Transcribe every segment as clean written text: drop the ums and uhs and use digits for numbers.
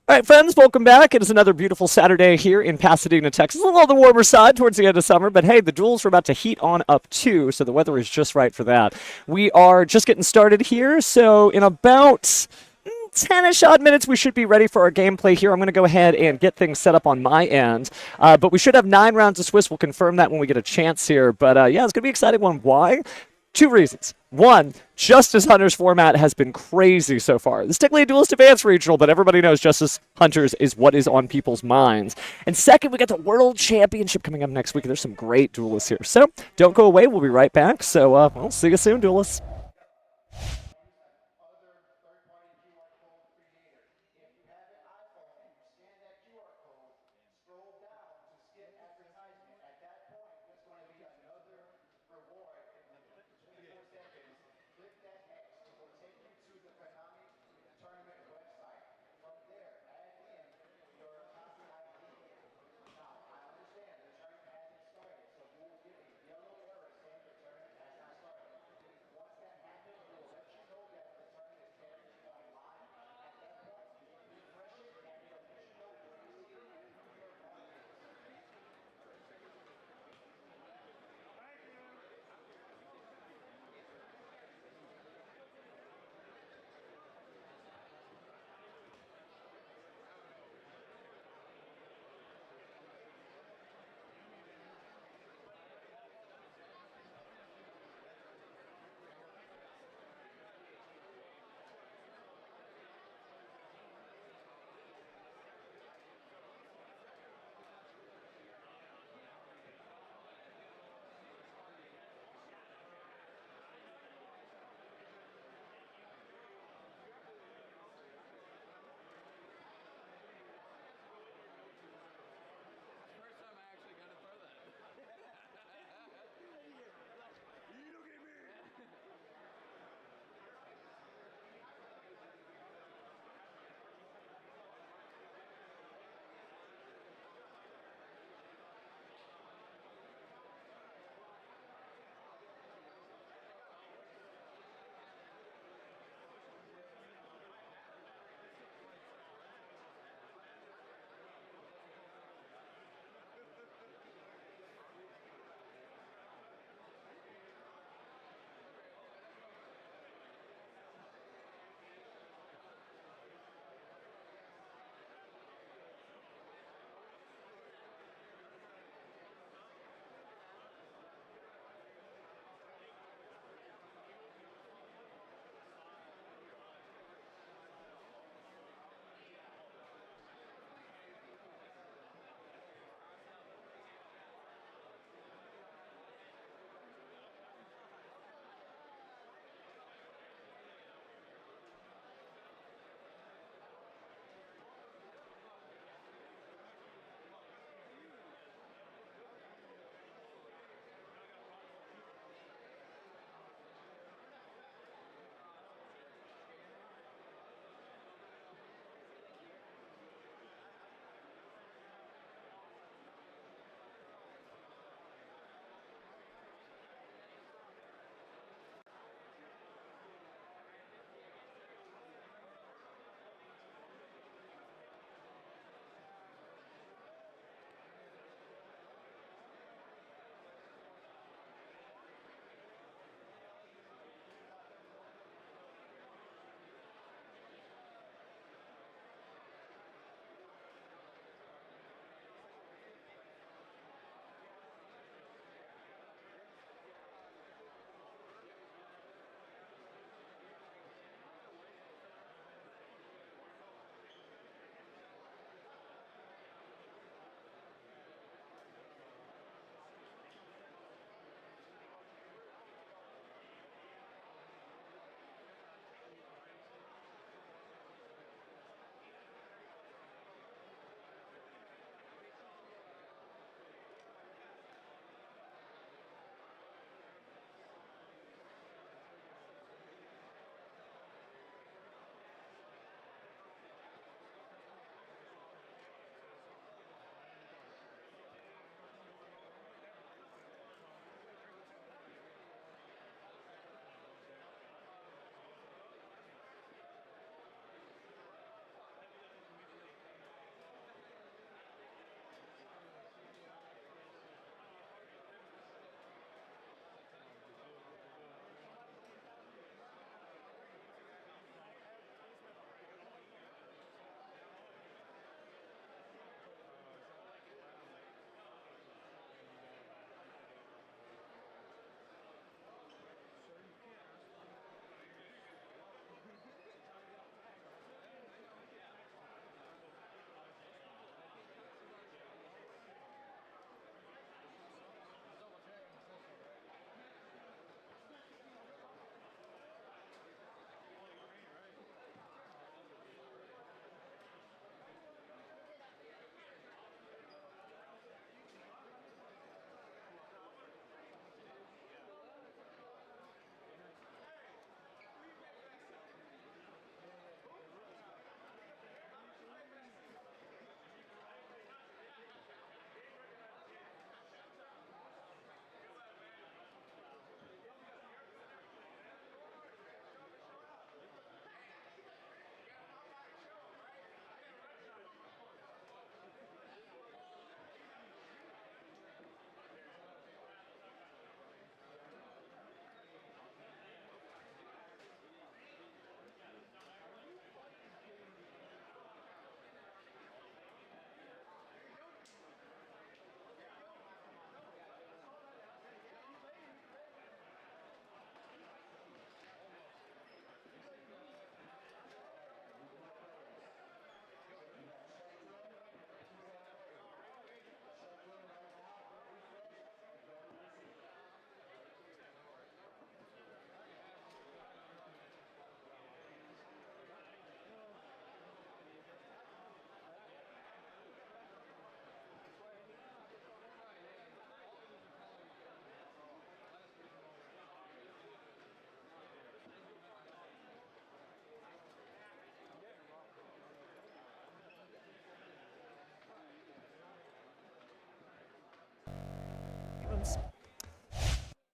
All right, friends, welcome back. It is another beautiful Saturday here in Pasadena, Texas. A little on the warmer side towards the end of summer, but hey, the duels are about to heat on up too, so the weather is just right for that. We are just getting started here, so in about 10-ish odd minutes, we should be ready for our gameplay here. I'm going to go ahead and get things set up on my end, but we should have 9 rounds of Swiss. We'll confirm that when we get a chance here, but yeah, it's going to be an exciting one. Why? 2 reasons. One, Justice Hunters format has been crazy so far. This is technically a Duelist Advanced Regional, but everybody knows Justice Hunters is what is on people's minds. And second, we got the World Championship coming up next week. There's some great duelists here. So don't go away. We'll be right back. So we'll see you soon, duelists.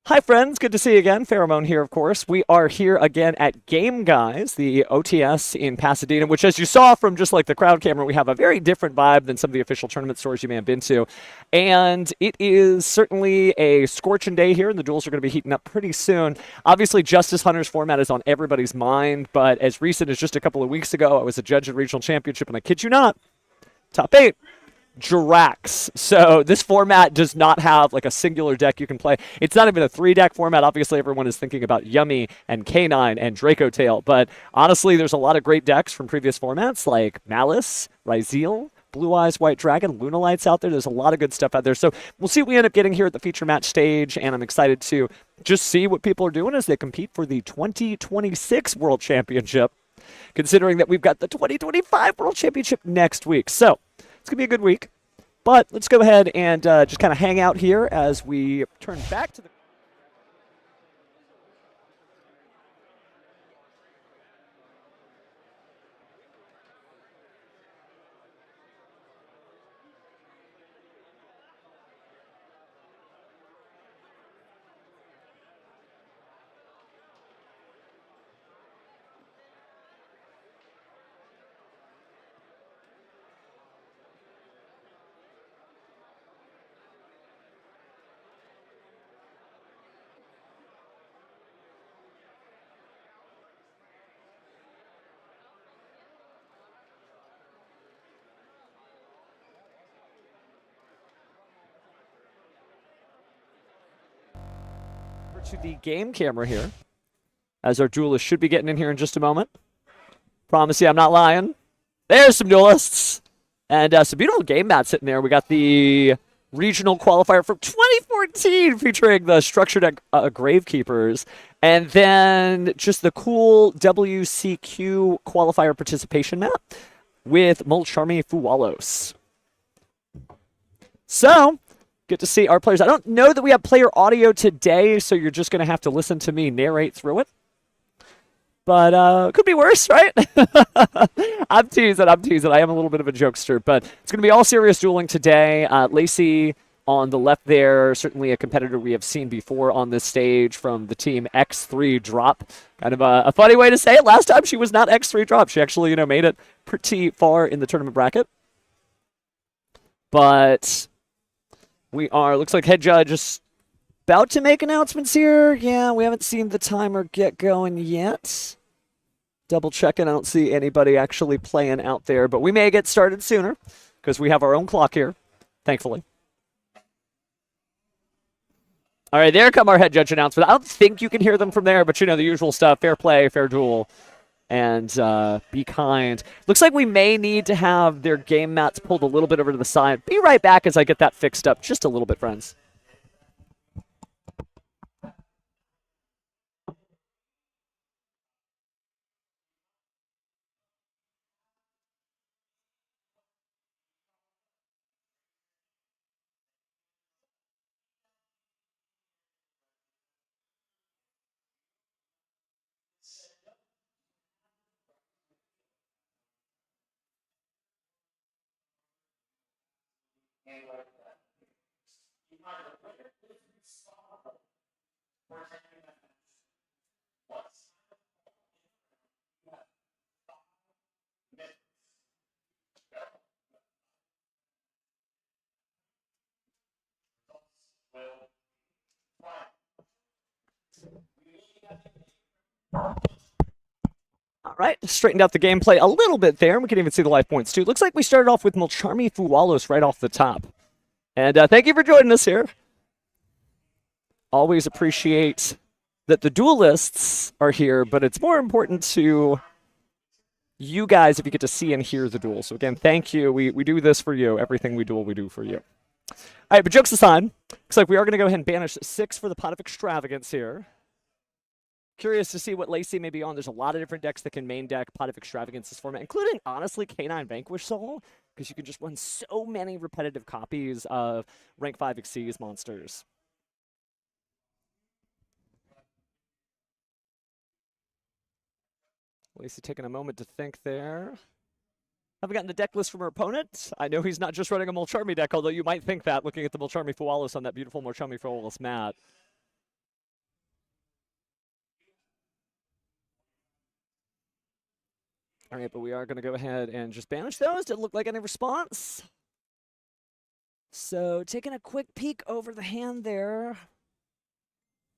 Hi, friends. Good to see you again. Pheromone here, of course. We are here again at Game Guys, the OTS in Pasadena, which, as you saw from just like the crowd camera, we have a very different vibe than some of the official tournament stores you may have been to. And it is certainly a scorching day here, and the duels are going to be heating up pretty soon. Obviously, Justice Hunters format is on everybody's mind, but as recent as just a couple of weeks ago, I was a judge at Regional Championship, and I kid you not, top 8. Drax. So this format does not have like a singular deck you can play. It's not even a 3-deck format. Obviously, everyone is thinking about Yummy and Canine and Draco Tail, but honestly, there's a lot of great decks from previous formats like Malice, Ryzeal, Blue Eyes White Dragon, Lunalites out there. There's a lot of good stuff out there. So we'll see what we end up getting here at the feature match stage, and I'm excited to just see what people are doing as they compete for the 2026 World Championship, considering that we've got the 2025 World Championship next week. So it's going to be a good week, but let's go ahead and just kind of hang out here as we turn back to the... to the game camera here, as our duelists should be getting in here in just a moment. Promise you I'm not lying. There's some duelists. And some beautiful game mats sitting there. We got the regional qualifier from 2014 featuring the structured Gravekeepers. And then just the cool WCQ qualifier participation map with Molcharmi Fuwalos. So, good to see our players. I don't know that we have player audio today, so you're just going to have to listen to me narrate through it. But could be worse, right? I'm teasing. I am a little bit of a jokester, but it's going to be all serious dueling today. Lacey on the left there, certainly a competitor we have seen before on this stage from the team X3 Drop. Kind of a funny way to say it. Last time she was not X3 Drop. She actually, made it pretty far in the tournament bracket. But we are, looks like head judge is about to make announcements here. Yeah, we haven't seen the timer get going yet. Double checking. I don't see anybody actually playing out there, but we may get started sooner because we have our own clock here, thankfully. All right, there come our head judge announcements. I don't think you can hear them from there, but the usual stuff. Fair play, fair duel, and be kind. Looks like we may need to have their game mats pulled a little bit over to the side. Be right back as I get that fixed up just a little bit, friends. All right, straightened out the gameplay a little bit there. We can even see the life points, too. Looks like we started off with Molcharmi Fuwalos right off the top. And thank you for joining us here. Always appreciate that the duelists are here, but it's more important to you guys if you get to see and hear the duel. So again, thank you. We do this for you. Everything we do for you. All right, but jokes aside, looks like we are going to go ahead and banish 6 for the Pot of Extravagance here. Curious to see what Lacey may be on. There's a lot of different decks that can main deck Pot of Extravagance this format, including, honestly, Canine Vanquish Soul, because you can just run so many repetitive copies of rank 5 Xyz monsters. Lacey taking a moment to think there. Haven't gotten the deck list from her opponent. I know he's not just running a Molcharmi deck, although you might think that looking at the Molcharmi Fuwalos on that beautiful Molcharmi Fuwalos mat. All right, but we are going to go ahead and just banish those. Didn't look like any response. So taking a quick peek over the hand there.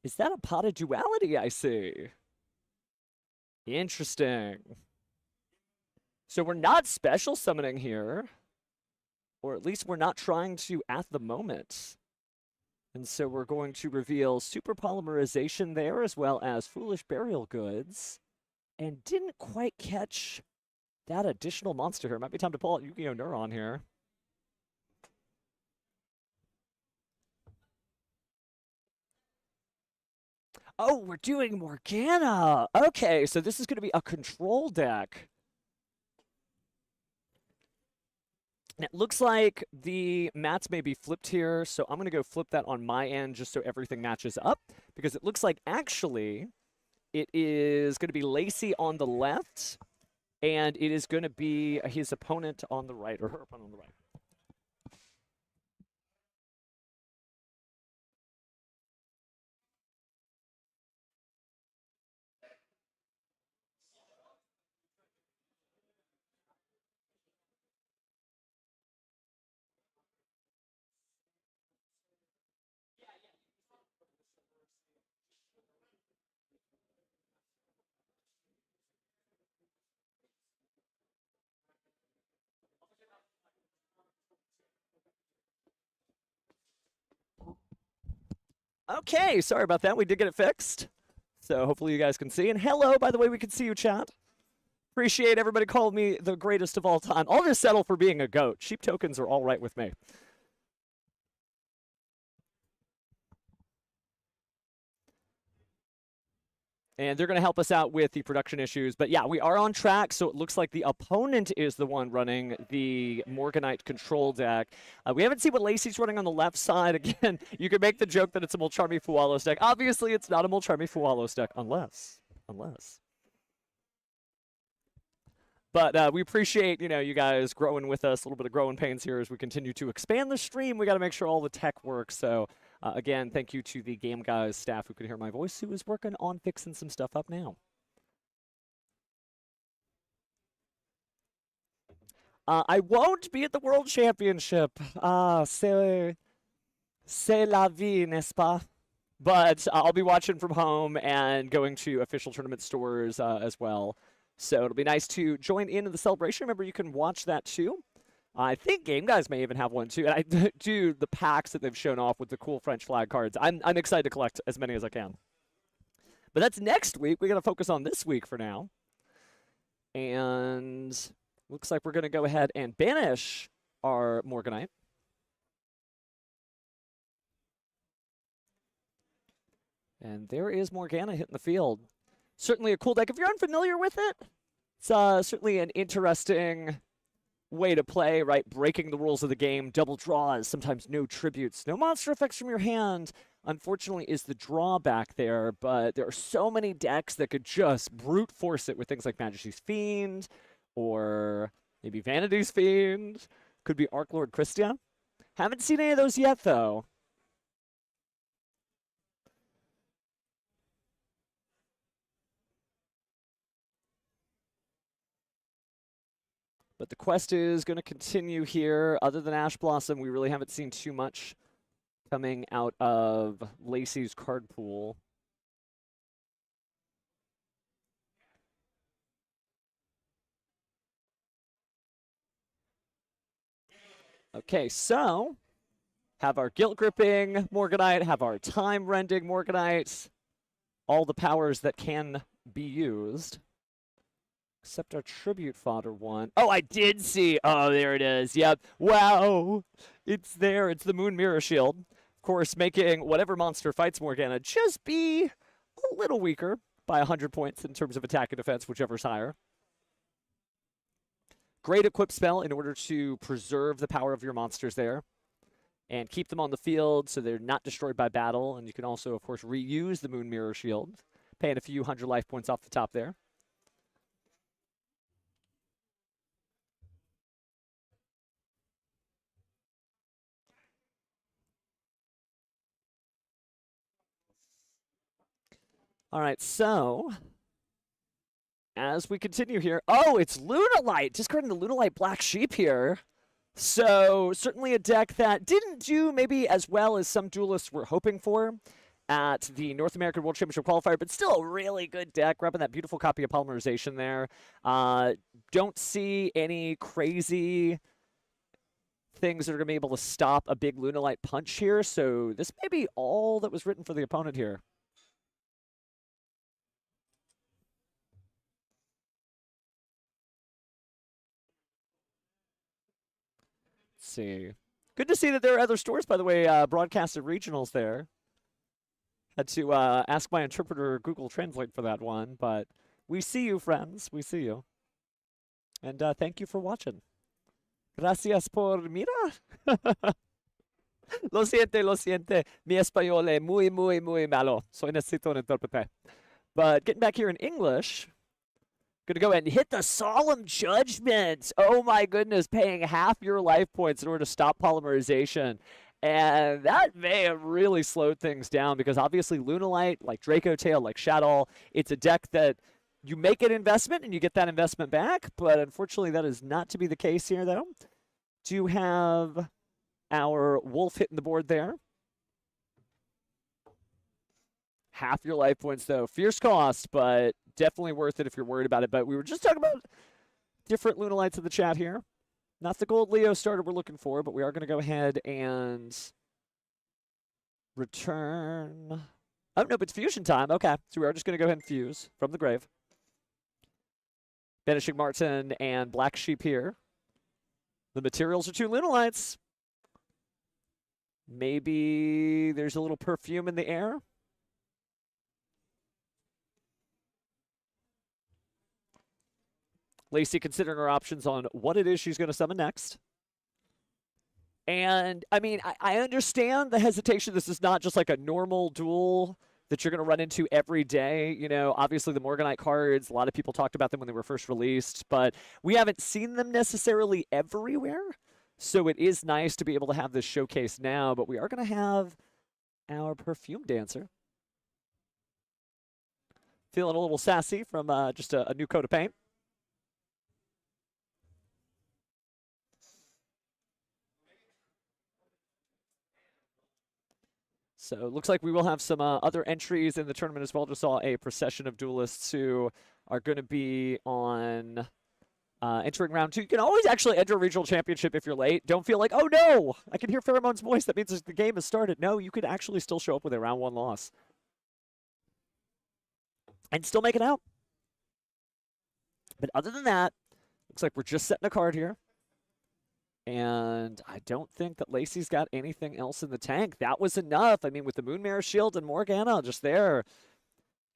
Is that a pot of duality I see? Interesting. So we're not special summoning here. Or at least we're not trying to at the moment. And so we're going to reveal Super Polymerization there, as well as Foolish Burial Goods. And didn't quite catch that additional monster here. Might be time to pull out Yu-Gi-Oh! Neuron here. Oh, we're doing Morgana! Okay, so this is going to be a control deck. And it looks like the mats may be flipped here, so I'm going to go flip that on my end just so everything matches up. Because it looks like, actually, it is going to be Lacey on the left, and it is going to be his opponent on the right, or her opponent on the right. Okay, sorry about that. We did get it fixed. So hopefully you guys can see. And hello, by the way, we can see you, chat. Appreciate everybody calling me the greatest of all time. I'll just settle for being a goat. Sheep tokens are all right with me. And they're going to help us out with the production issues. But yeah, we are on track, so it looks like the opponent is the one running the Morganite control deck. We haven't seen what Lacey's running on the left side. Again, you could make the joke that it's a Molcharmi Fualos deck. Obviously, it's not a Molcharmi Fualos deck, unless. But we appreciate, you guys growing with us, a little bit of growing pains here as we continue to expand the stream. We got to make sure all the tech works, so... again, thank you to the Game Guys staff who could hear my voice, who is working on fixing some stuff up now. I won't be at the World Championship. C'est la vie, n'est-ce pas? But I'll be watching from home and going to official tournament stores as well. So it'll be nice to join in the celebration. Remember, you can watch that too. I think Game Guys may even have one too. And I do the packs that they've shown off with the cool French flag cards. I'm excited to collect as many as I can. But that's next week. We got to focus on this week for now. And looks like we're going to go ahead and banish our Morganite. And there is Morgana hitting the field. Certainly a cool deck. If you're unfamiliar with it, it's certainly an interesting way to play, right? Breaking the rules of the game, double draws, sometimes no tributes, no monster effects from your hand, unfortunately, is the drawback there, but there are so many decks that could just brute force it with things like Majesty's Fiend, or maybe Vanity's Fiend, could be Arc Lord Christia. Haven't seen any of those yet, though. But the quest is going to continue here. Other than Ash Blossom, we really haven't seen too much coming out of Lacey's card pool. Okay, so have our guilt-gripping Morganite, have our time-rending Morganite, all the powers that can be used. Except our tribute fodder one. Oh, I did see. Oh, there it is. Yep. Wow. It's there. It's the Moon Mirror Shield. Of course, making whatever monster fights Morgana just be a little weaker by 100 points in terms of attack and defense, whichever's higher. Great equip spell in order to preserve the power of your monsters there and keep them on the field so they're not destroyed by battle. And you can also, of course, reuse the Moon Mirror Shield, paying a few hundred life points off the top there. All right, so as we continue here. Oh, it's Lunalite. Discarding the Lunalite Black Sheep here. So certainly a deck that didn't do maybe as well as some duelists were hoping for at the North American World Championship Qualifier, but still a really good deck. Grabbing that beautiful copy of Polymerization there. Don't see any crazy things that are going to be able to stop a big Lunalite punch here, so this may be all that was written for the opponent here. Let's see. Good to see that there are other stores, by the way, broadcasted regionals there. Had to ask my interpreter Google Translate for that one, but we see you, friends. We see you. And thank you for watching. Gracias por mira. Lo siente, lo siente. Mi español es muy, muy, muy malo. So necesito un intérprete. But getting back here in English, gonna go ahead and hit the Solemn Judgment. Oh my goodness, paying half your life points in order to stop polymerization. And that may have really slowed things down because obviously Lunalite, like Draco Tail, like Shadow, it's a deck that you make an investment and you get that investment back, but unfortunately that is not to be the case here, though. Do have our Wolf hitting the board there. Half your life points, though. Fierce cost, but definitely worth it if you're worried about it. But we were just talking about different Lunalites in the chat here. Not the gold Leo starter we're looking for, but we are going to go ahead and return. Oh, nope, it's fusion time. Okay, so we are just going to go ahead and fuse from the grave. Banishing Martin and Black Sheep here. The materials are 2 Lunalites. Maybe there's a little perfume in the air. Lacey considering her options on what it is she's going to summon next. And, I mean, I understand the hesitation. This is not just like a normal duel that you're going to run into every day. You know, obviously the Morganite cards, a lot of people talked about them when they were first released, but we haven't seen them necessarily everywhere. So it is nice to be able to have this showcase now, but we are going to have our Perfume Dancer. Feeling a little sassy from just a new coat of paint. So it looks like we will have some other entries in the tournament as well. Just saw a procession of duelists who are going to be on entering round 2. You can always actually enter a regional championship if you're late. Don't feel like, oh no, I can hear Pheromone's voice. That means the game has started. No, you could actually still show up with a round 1 loss. And still make it out. But other than that, looks like we're just setting a card here. And I don't think that Lacey's got anything else in the tank. That was enough. I mean, with the Moonmare Shield and Morgana just there,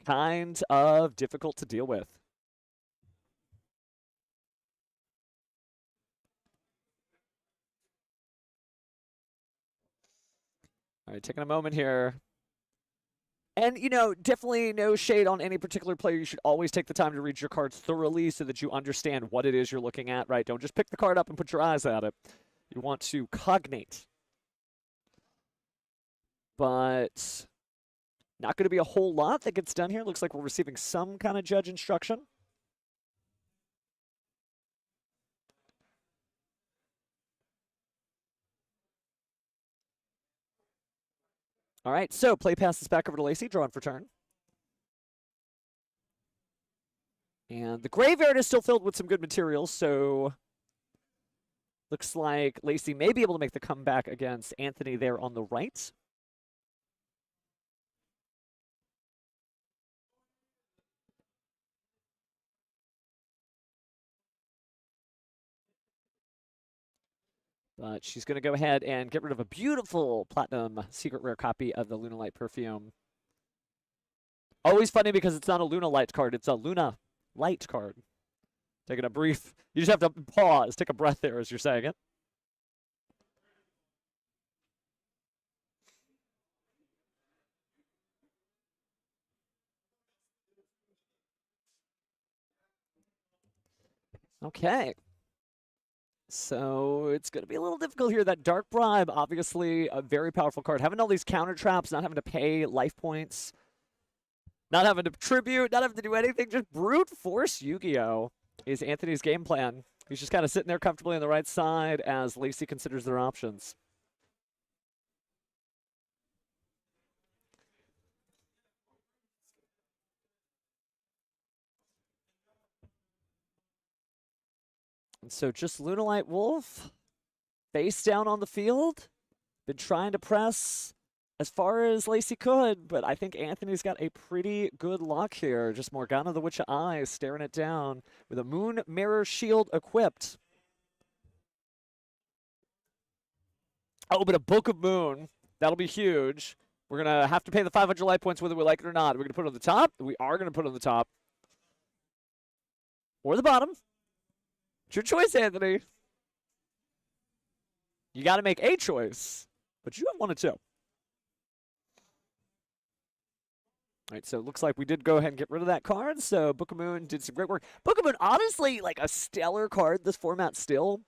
kind of difficult to deal with. All right, taking a moment here. And, you know, definitely no shade on any particular player. You should always take the time to read your cards thoroughly so that you understand what it is you're looking at, right? Don't just pick the card up and put your eyes at it. You want to cognate. But not going to be a whole lot that gets done here. Looks like we're receiving some kind of judge instruction. All right, so play passes back over to Lacey, drawing for turn. And the graveyard is still filled with some good materials, so looks like Lacey may be able to make the comeback against Anthony there on the right. But she's going to go ahead and get rid of a beautiful platinum secret rare copy of the Lunalite Perfume. Always funny because it's not a Lunalite card, it's a Lunalite card. Taking a brief, you just have to pause, take a breath there as you're saying it. Okay. So it's going to be a little difficult here. That Dark Bribe, obviously a very powerful card. Having all these counter traps, not having to pay life points. Not having to tribute, not having to do anything, just brute force Yu-Gi-Oh! Is Anthony's game plan. He's just kind of sitting there comfortably on the right side as Lacey considers their options. And so just Lunalite Wolf, face down on the field. Been trying to press as far as Lacey could, but I think Anthony's got a pretty good luck here. Just Morgana the Witch of Eyes staring it down with a Moon Mirror Shield equipped. Oh, but a Book of Moon. That'll be huge. We're going to have to pay the 500 life points whether we like it or not. We're going to put it on the top. We are going to put it on the top. Or the bottom. It's your choice, Anthony. You got to make a choice, but you have one or two. All right, so it looks like we did go ahead and get rid of that card. So Book of Moon did some great work. Book of Moon, honestly, like a stellar card this format still.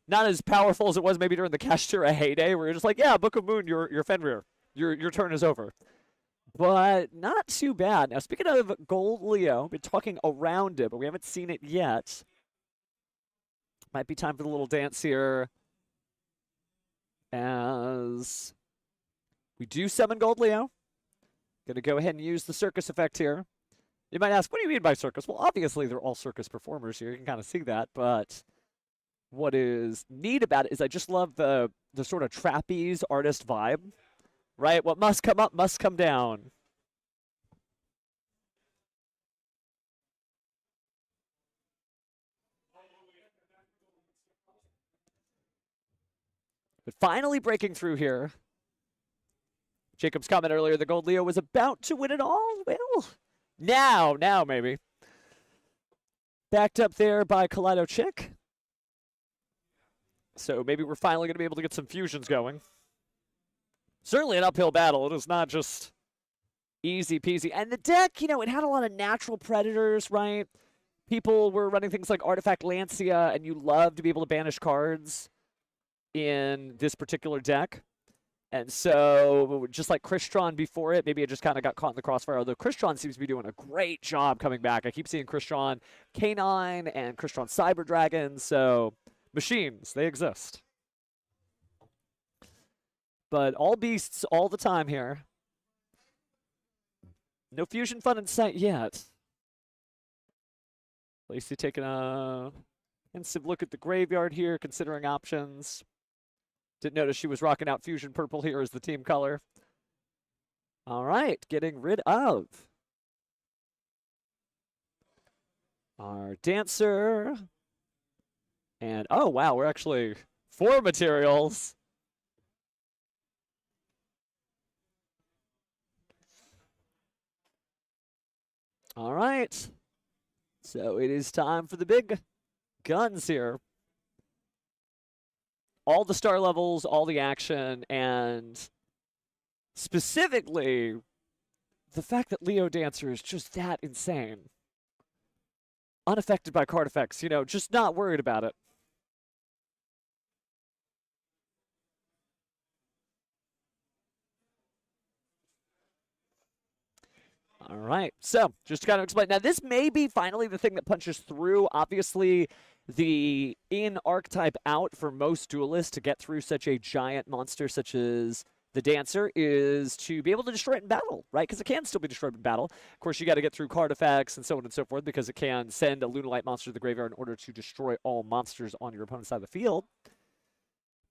Not as powerful as it was maybe during the Kashtira heyday, where you're just like, yeah, Book of Moon, you're Fenrir. Your turn is over. But not too bad. Now, speaking of Gold Leo, been talking around it, but we haven't seen it yet. Might be time for the little dance here. As we do summon Gold Leo. Going to go ahead and use the circus effect here. You might ask, what do you mean by circus? Well, obviously, they're all circus performers here. You can kind of see that. But what is neat about it is I just love the sort of trapeze artist vibe. Right? What must come up must come down. But finally breaking through here. Jacob's comment earlier, the Gold Leo was about to win it all. Well, now maybe. Backed up there by Kaleido Chick. So maybe we're finally going to be able to get some fusions going. Certainly an uphill battle. It is not just easy peasy. And the deck, you know, it had a lot of natural predators, right? People were running things like Artifact Lancia, and you love to be able to banish cards in this particular deck. And so, just like Crystron before it, maybe it just kind of got caught in the crossfire, although Crystron seems to be doing a great job coming back. I keep seeing Crystron K9 and Crystron Cyber Dragon, so machines, they exist. But all beasts all the time here. No fusion fun in sight yet. Lacey taking a pensive look at the graveyard here, considering options. Didn't notice she was rocking out Fusion Purple here as the team color. All right, getting rid of our Dancer. And, oh, wow, we're actually 4 materials. All right. So it is time for the big guns here. All the star levels, all the action, and specifically the fact that Leo Dancer is just that insane. Unaffected by card effects, you know, just not worried about it. All right, so just to kind of explain. Now, this may be finally the thing that punches through. Obviously, the in-archetype out for most duelists to get through such a giant monster such as the Dancer is to be able to destroy it in battle, right? Because it can still be destroyed in battle. Of course, you got to get through card effects and so on and so forth because it can send a Lunalite monster to the graveyard in order to destroy all monsters on your opponent's side of the field.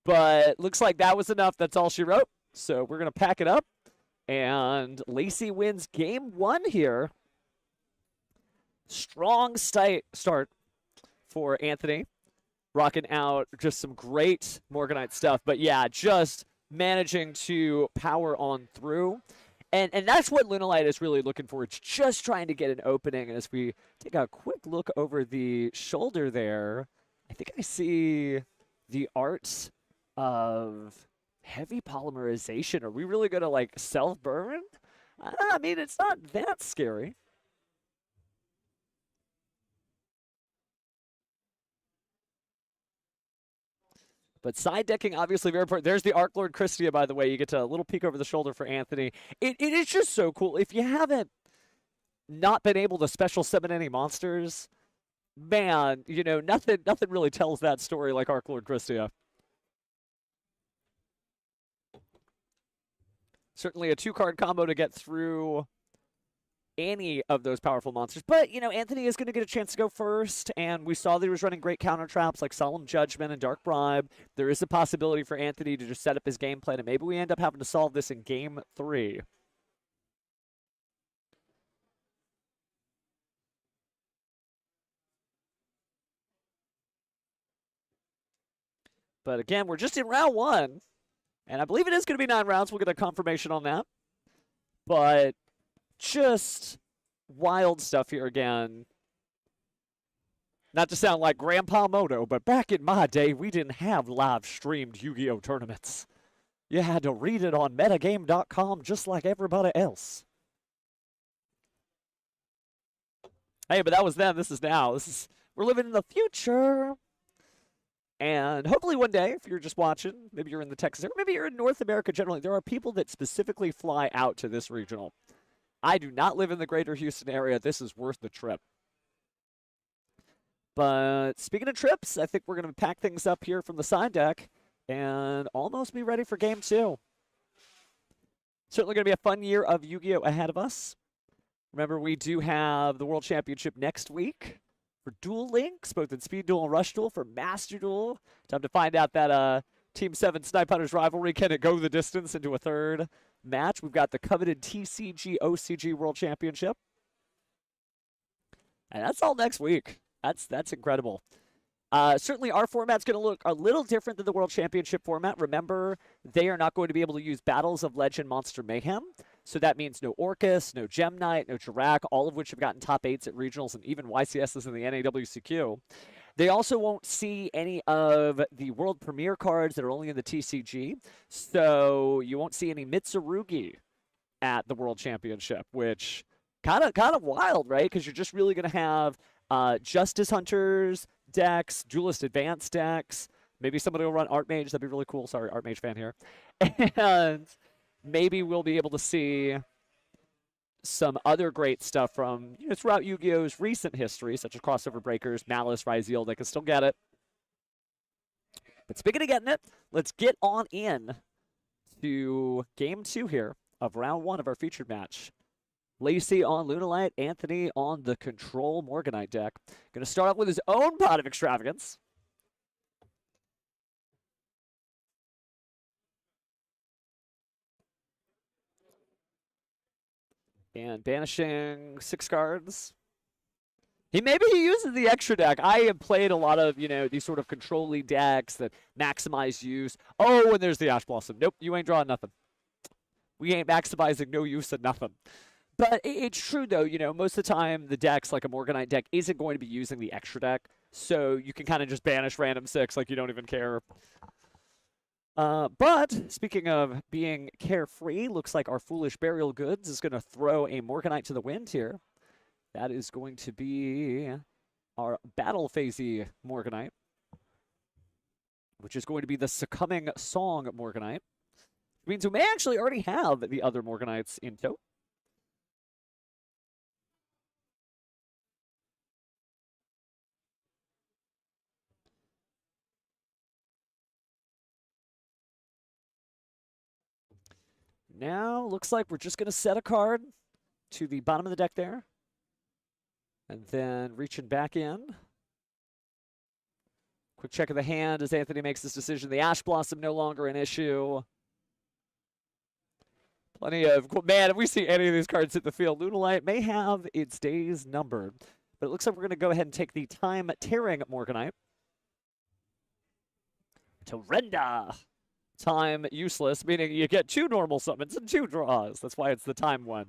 But looks like that was enough. That's all she wrote. So we're going to pack it up. And Lacey wins game 1 here. Strong start for Anthony. Rocking out just some great Morganite stuff. But yeah, just managing to power on through. And that's what Lunalite is really looking for. It's just trying to get an opening. And as we take a quick look over the shoulder there, I think I see the arts of heavy polymerization. Are we really going to, like, self-burn? I mean, it's not that scary. But side decking, obviously, very important. There's the Arc Lord Christia, by the way. You get a little peek over the shoulder for Anthony. It is just so cool. If you haven't not been able to special summon any monsters, man, you know, nothing really tells that story like Arc Lord Christia. Certainly a 2-card combo to get through any of those powerful monsters. But, you know, Anthony is going to get a chance to go first, and we saw that he was running great counter traps like Solemn Judgment and Dark Bribe. There is a possibility for Anthony to just set up his game plan, and maybe we end up having to solve this in Game 3. But again, we're just in round 1, and I believe it is going to be 9 rounds. We'll get a confirmation on that. But just wild stuff here again. Not to sound like Grandpa Moto, but back in my day, we didn't have live-streamed Yu-Gi-Oh! Tournaments. You had to read it on metagame.com just like everybody else. Hey, but that was then. This is now. We're living in the future. And hopefully one day, if you're just watching, maybe you're in the Texas area, maybe you're in North America generally, there are people that specifically fly out to this regional. I do not live in the greater Houston area. This is worth the trip. But speaking of trips, I think we're going to pack things up here from the side deck and almost be ready for Game 2. Certainly going to be a fun year of Yu-Gi-Oh! Ahead of us. Remember, we do have the World Championship next week for Duel Links, both in Speed Duel and Rush Duel. For Master Duel, time to find out that Team 7 Snipe Hunters rivalry, can it go the distance into a third match? We've got the coveted TCG OCG World Championship. And that's all next week. That's incredible. Certainly our format's going to look a little different than the World Championship format. Remember, they are not going to be able to use Battles of Legend Monster Mayhem. So that means no Orcus, no Gem Knight, no Drac, all of which have gotten top 8s at regionals and even YCSs in the NAWCQ. They also won't see any of the world premiere cards that are only in the TCG. So you won't see any Mitsurugi at the World Championship, which kind of wild, right? Because you're just really going to have Justice Hunters decks, Duelist Advanced decks. Maybe somebody will run Archmage. That'd be really cool. Sorry, Archmage fan here. And maybe we'll be able to see some other great stuff from throughout Yu-Gi-Oh's recent history, such as Crossover Breakers, Malice, Ryzeal. They can still get it. But speaking of getting it, let's get on in to Game 2 here of Round 1 of our featured match. Lacey on Lunalite, Anthony on the Control Morganite deck. Going to start off with his own pot of extravagance. And banishing 6 cards. Maybe he uses the extra deck. I have played a lot of, these sort of control-y decks that maximize use. Oh, and there's the Ash Blossom. Nope, you ain't drawing nothing. We ain't maximizing no use of nothing. But it's true, though, most of the time the decks, like a Morganite deck, isn't going to be using the extra deck. So you can kind of just banish random 6 like you don't even care. But speaking of being carefree, looks like our Foolish Burial Goods is going to throw a Morganite to the wind here. That is going to be our Battle Phasey Morganite, which is going to be the Succumbing Song Morganite. Which means we may actually already have the other Morganites in tow. Now, looks like we're just going to set a card to the bottom of the deck there. And then reaching back in. Quick check of the hand as Anthony makes this decision. The Ash Blossom no longer an issue. Plenty of... Man, if we see any of these cards hit the field, Lunalite may have its days numbered. But it looks like we're going to go ahead and take the Time Tearing Morganite. To render. Time useless, meaning you get 2 normal summons and 2 draws. That's why it's the time one.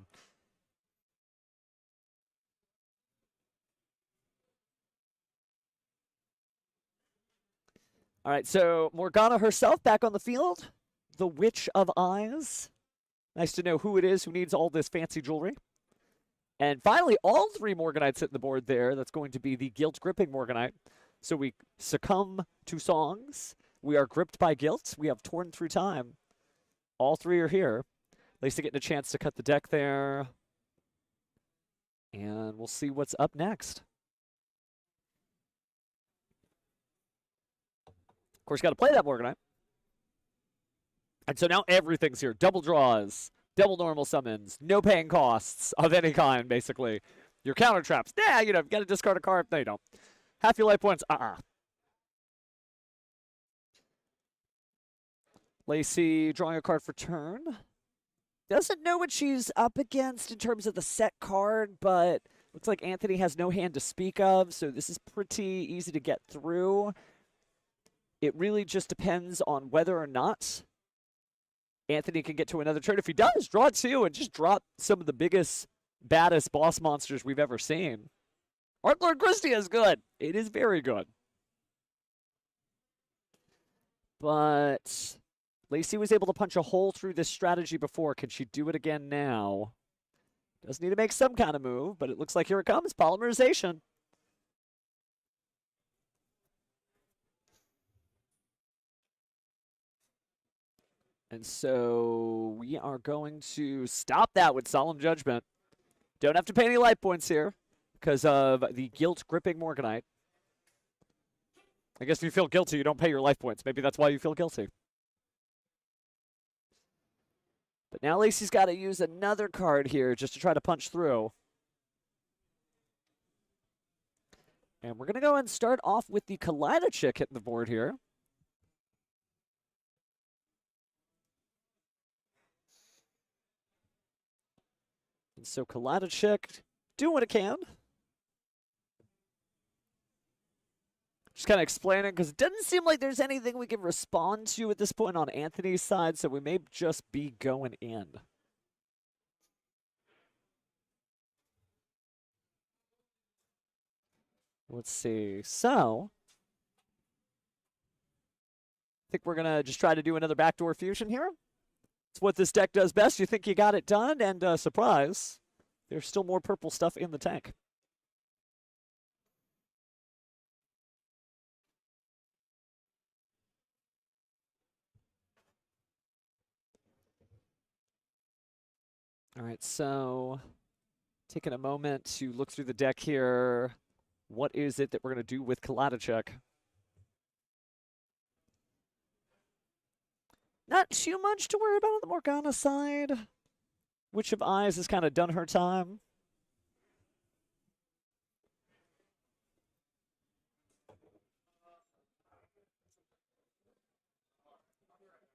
All right, so Morgana herself back on the field. The Witch of Eyes. Nice to know who it is who needs all this fancy jewelry. And finally, all 3 Morganites hitting the board there. That's going to be the Guilt Gripping Morganite. So we succumb to songs. We are gripped by guilt. We have torn through time. All 3 are here. Lacey getting a chance to cut the deck there. And we'll see what's up next. Of course, got to play that Morganite. And so now everything's here. Double draws, double normal summons, no paying costs of any kind, basically. Your counter traps. Yeah, you know, you got to discard a card. No, you don't. Half your life points. Lacey drawing a card for turn. Doesn't know what she's up against in terms of the set card, but looks like Anthony has no hand to speak of, so this is pretty easy to get through. It really just depends on whether or not Anthony can get to another turn. If he does, draw 2 and just drop some of the biggest, baddest boss monsters we've ever seen. Art Lord Christie is good. It is very good. But Lacey was able to punch a hole through this strategy before. Can she do it again now? Does need to make some kind of move, but it looks like here it comes. Polymerization. And so we are going to stop that with Solemn Judgment. Don't have to pay any life points here because of the guilt-gripping Morganite. I guess if you feel guilty, you don't pay your life points. Maybe that's why you feel guilty. But now Lacey's got to use another card here just to try to punch through. And we're going to go and start off with the Kaleidochick hitting the board here. And so Kaleidochick doing what it can. Just kind of explaining, because it doesn't seem like there's anything we can respond to at this point on Anthony's side, so we may just be going in. Let's see. So, I think we're going to just try to do another backdoor fusion here. It's what this deck does best. You think you got it done, and surprise, there's still more purple stuff in the tank. All right, so taking a moment to look through the deck here. What is it that we're going to do with Kaleidochick? Not too much to worry about on the Morgana side. Witch of Eyes has kind of done her time.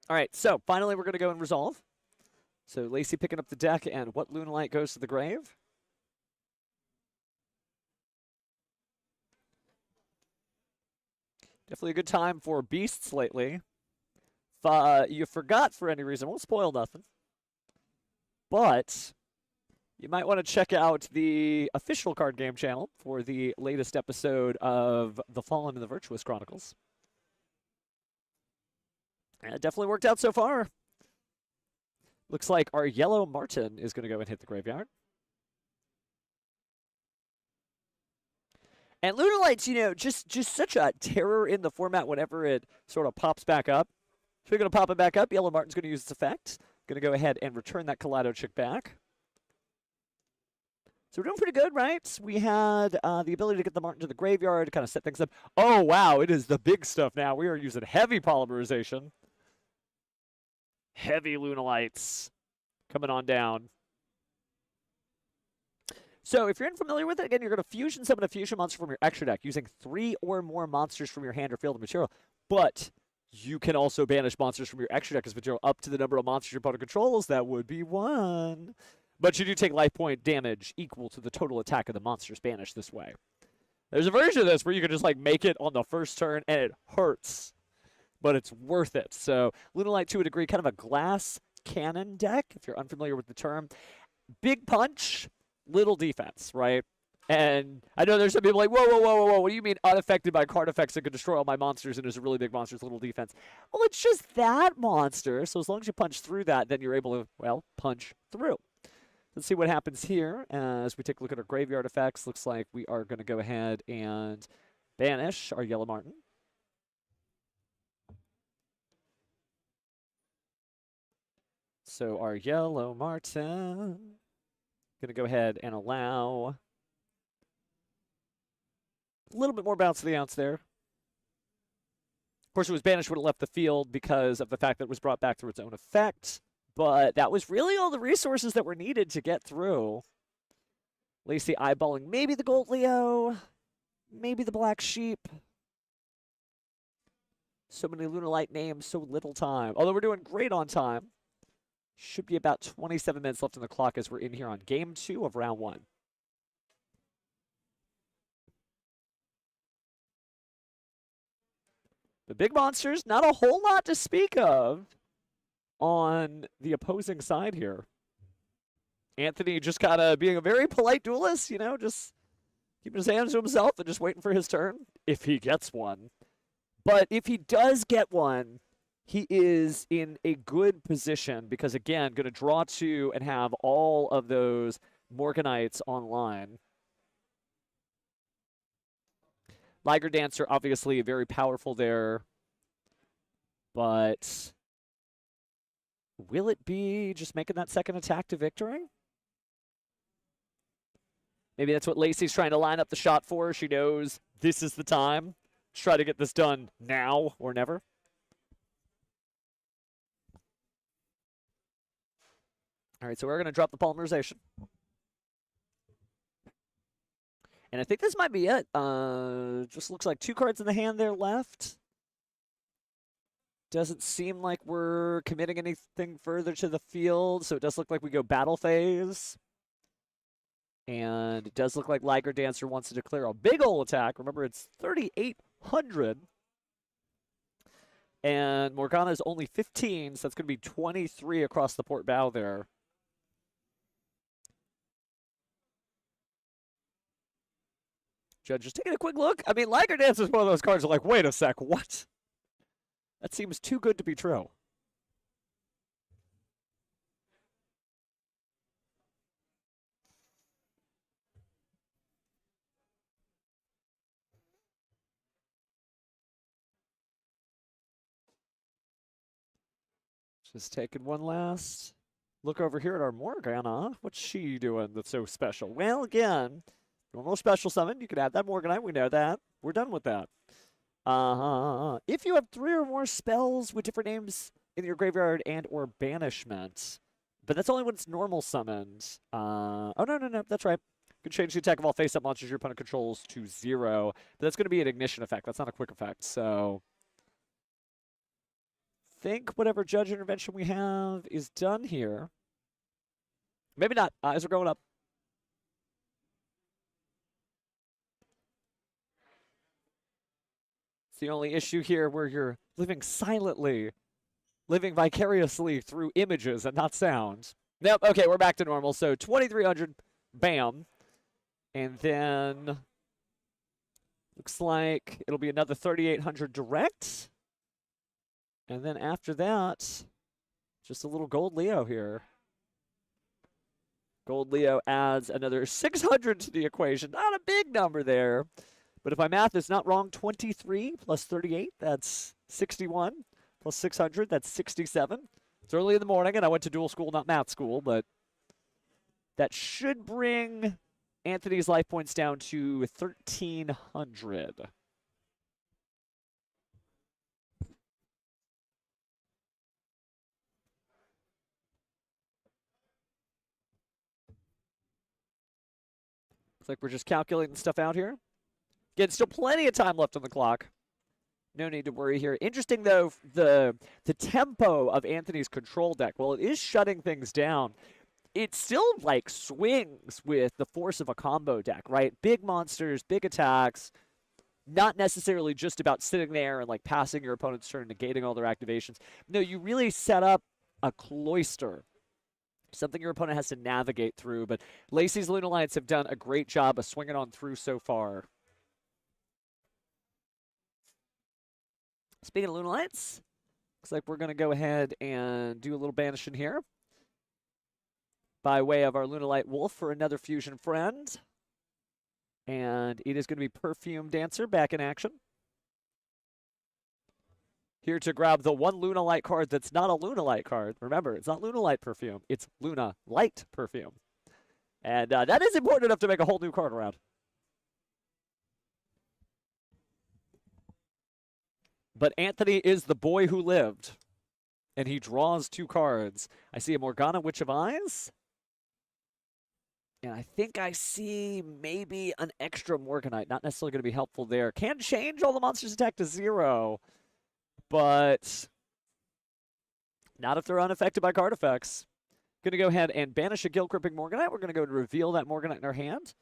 All right, so finally we're going to go and resolve. So Lacey picking up the deck, and what Lunalite goes to the grave? Definitely a good time for beasts lately. If you forgot for any reason, won't spoil nothing. But you might want to check out the official card game channel for the latest episode of The Fallen and the Virtuous Chronicles. And it definitely worked out so far. Looks like our yellow Martin is going to go and hit the graveyard. And Lunalite's, you know, just such a terror in the format whenever it sort of pops back up. So we're going to pop it back up. Yellow Martin's going to use its effect. Going to go ahead and return that Kaleidochick back. So we're doing pretty good, right? We had the ability to get the Martin to the graveyard to kind of set things up. Oh, wow, it is the big stuff now. We are using heavy polymerization. Heavy Lunalites coming on down. So if you're unfamiliar with it, again, you're going to fusion summon a fusion monster from your extra deck using 3 or more monsters from your hand or field of material. But you can also banish monsters from your extra deck as material up to the number of monsters your opponent controls. That would be 1. But you do take life point damage equal to the total attack of the monsters banished this way. There's a version of this where you can just like make it on the first turn and it hurts, but it's worth it. So Lunalite to a degree, kind of a glass cannon deck, if you're unfamiliar with the term. Big punch, little defense, right? And I know there's some people like, whoa, whoa, whoa, whoa, whoa, what do you mean unaffected by card effects that could destroy all my monsters and is a really big monster's little defense? Well, it's just that monster, so as long as you punch through that, then you're able to, well, punch through. Let's see what happens here as we take a look at our graveyard effects. Looks like we are going to go ahead and banish our Yellow Martin. So our Yellow Martin, going to go ahead and allow A little bit more bounce to the ounce there. Of course, it was banished when it left the field because of the fact that it was brought back through its own effect. But that was really all the resources that were needed to get through. Lacey eyeballing maybe the Gold Leo, maybe the Black Sheep. So many Lunalite names, so little time. Although we're doing great on time. Should be about 27 minutes left on the clock as we're in here on game 2 of round 1. The big monsters, not a whole lot to speak of on the opposing side here. Anthony just kind of being a very polite duelist, you know, just keeping his hands to himself and just waiting for his turn, if he gets one. But if he does get one, he is in a good position because, again, going to draw 2 and have all of those Morganites online. Liger Dancer, obviously very powerful there. But will it be just making that second attack to victory? Maybe that's what Lacey's trying to line up the shot for. She knows this is the time to try to get this done now or never. All right, so we're going to drop the polymerization. And I think this might be it. Just looks like 2 cards in the hand there left. Doesn't seem like we're committing anything further to the field, so it does look like we go battle phase. And it does look like Liger Dancer wants to declare a big ol' attack. Remember, it's 3,800. And Morgana is only 15, so that's going to be 23 across the port bow there. Judge just taking a quick look. I mean, Liger Dancer is one of those cards that are like, wait a sec, what? That seems too good to be true. Just taking one last look over here at our Morgana. What's she doing that's so special? Well, again, normal special summon. You can add that Morganite. We know that. We're done with that. If you have 3 or more spells with different names in your graveyard and or banishment, but that's only when it's normal summoned. Oh, no, that's right. You can change the attack of all face-up monsters your opponent controls to 0, but that's going to be an ignition effect. That's not a quick effect, so think whatever judge intervention we have is done here. Maybe not. Eyes are going up. It's the only issue here where you're living silently, living vicariously through images and not sound. Nope, okay, we're back to normal. So 2,300, bam. And then looks like it'll be another 3,800 direct. And then after that, just a little Gold Leo here. Gold Leo adds another 600 to the equation. Not a big number there. But if my math is not wrong, 23 plus 38, that's 61. Plus 600, that's 67. It's early in the morning, and I went to dual school, not math school, but that should bring Anthony's life points down to 1,300. Looks like we're just calculating stuff out here. Again, still plenty of time left on the clock. No need to worry here. Interesting, though, the tempo of Anthony's control deck. Well, it is shutting things down. It still, like, swings with the force of a combo deck, right? Big monsters, big attacks. Not necessarily just about sitting there and, like, passing your opponent's turn, negating all their activations. No, you really set up a cloister. Something your opponent has to navigate through. But Lacey's Lunalites have done a great job of swinging on through so far. Speaking of Lunalites, looks like we're going to go ahead and do a little banishing here by way of our Lunalite Wolf for another fusion friend. And it is going to be Perfume Dancer back in action. Here to grab the one Lunalite card that's not a Lunalite card. Remember, it's not Lunalite Perfume. It's Lunalite Perfume. And that is important enough to make a whole new card around. But Anthony is the boy who lived. And he draws 2 cards. I see a Morgana Witch of Eyes. And I think I see maybe an extra Morganite. Not necessarily going to be helpful there. Can change all the monsters' attack to 0. But not if they're unaffected by card effects. Going to go ahead and banish a Guilt-Gripping Morganite. We're going to go and reveal that Morganite in our hand.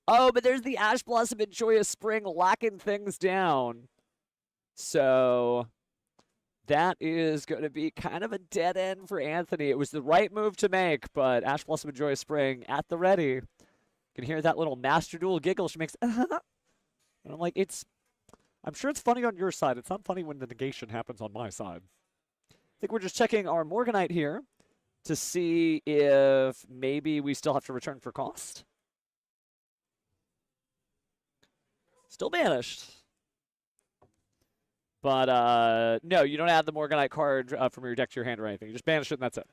Oh, but there's the Ash Blossom and Joyous Spring locking things down. So that is going to be kind of a dead end for Anthony. It was the right move to make, but Ash Blossom and Joyous Spring at the ready. You can hear that little Master Duel giggle. She makes, and I'm like, I'm sure it's funny on your side. It's not funny when the negation happens on my side. I think we're just checking our Morganite here to see if maybe we still have to return for cost. Still banished. But, no, you don't add the Morganite card from your deck to your hand or anything. You just banish it and that's it.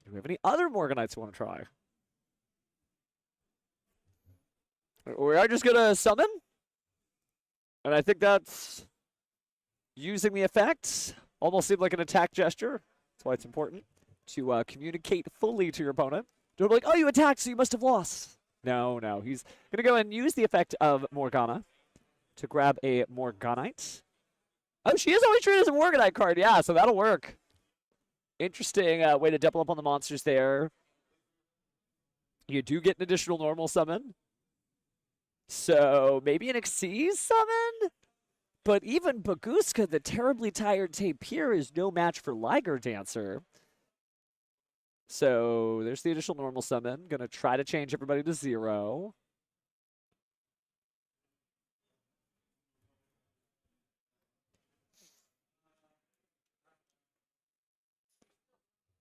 Do we have any other Morganites we want to try? We are just going to summon. And I think that's using the effect. Almost seemed like an attack gesture. That's why it's important to communicate fully to your opponent. Don't be like, oh, you attacked, so you must have lost. No. He's going to go and use the effect of Morgana to grab a Morganite. Oh, she is always treated as a Morganite card. Yeah, so that'll work. Interesting way to double up on the monsters there. You do get an additional normal summon. So maybe an Xyz summon? But even Baguska, the terribly tired tapir, is no match for Liger Dancer. So there's the additional normal summon. Gonna try to change everybody to 0.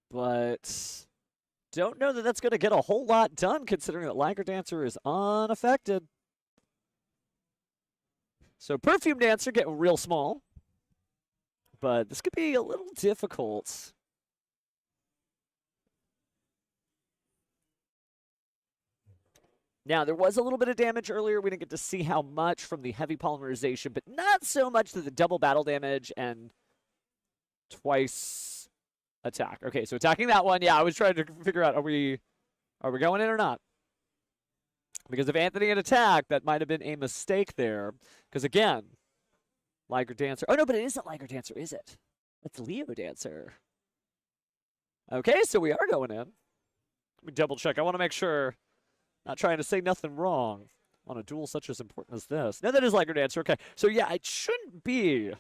But don't know that that's going to get a whole lot done considering that Liger Dancer is unaffected. So Perfume Dancer getting real small. But this could be a little difficult. Now, there was a little bit of damage earlier. We didn't get to see how much from the heavy polymerization, but not so much that the double battle damage and twice attack. Okay, so attacking that one. Yeah, I was trying to figure out, are we going in or not? Because if Anthony had attacked, that might have been a mistake there. Because again, Liger Dancer. Oh, no, but it isn't Liger Dancer, is it? That's Leo Dancer. Okay, so we are going in. Let me double check. I want to make sure. Not trying to say nothing wrong on a duel such as important as this. No, that is Liger Dancer. Okay, so yeah, it shouldn't be.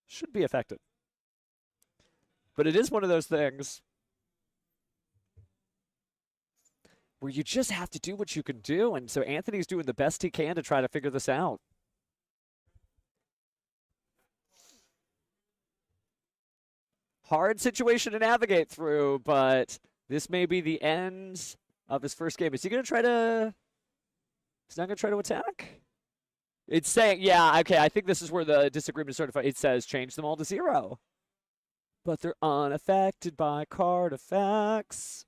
Should be affected. But it is one of those things where you just have to do what you can do. And so Anthony's doing the best he can to try to figure this out. Hard situation to navigate through, but this may be the end of his first game. Is he going to try to... He's not going to try to attack? It's saying, yeah, okay, I think this is where the disagreement is certified. It says change them all to 0. But they're unaffected by card effects.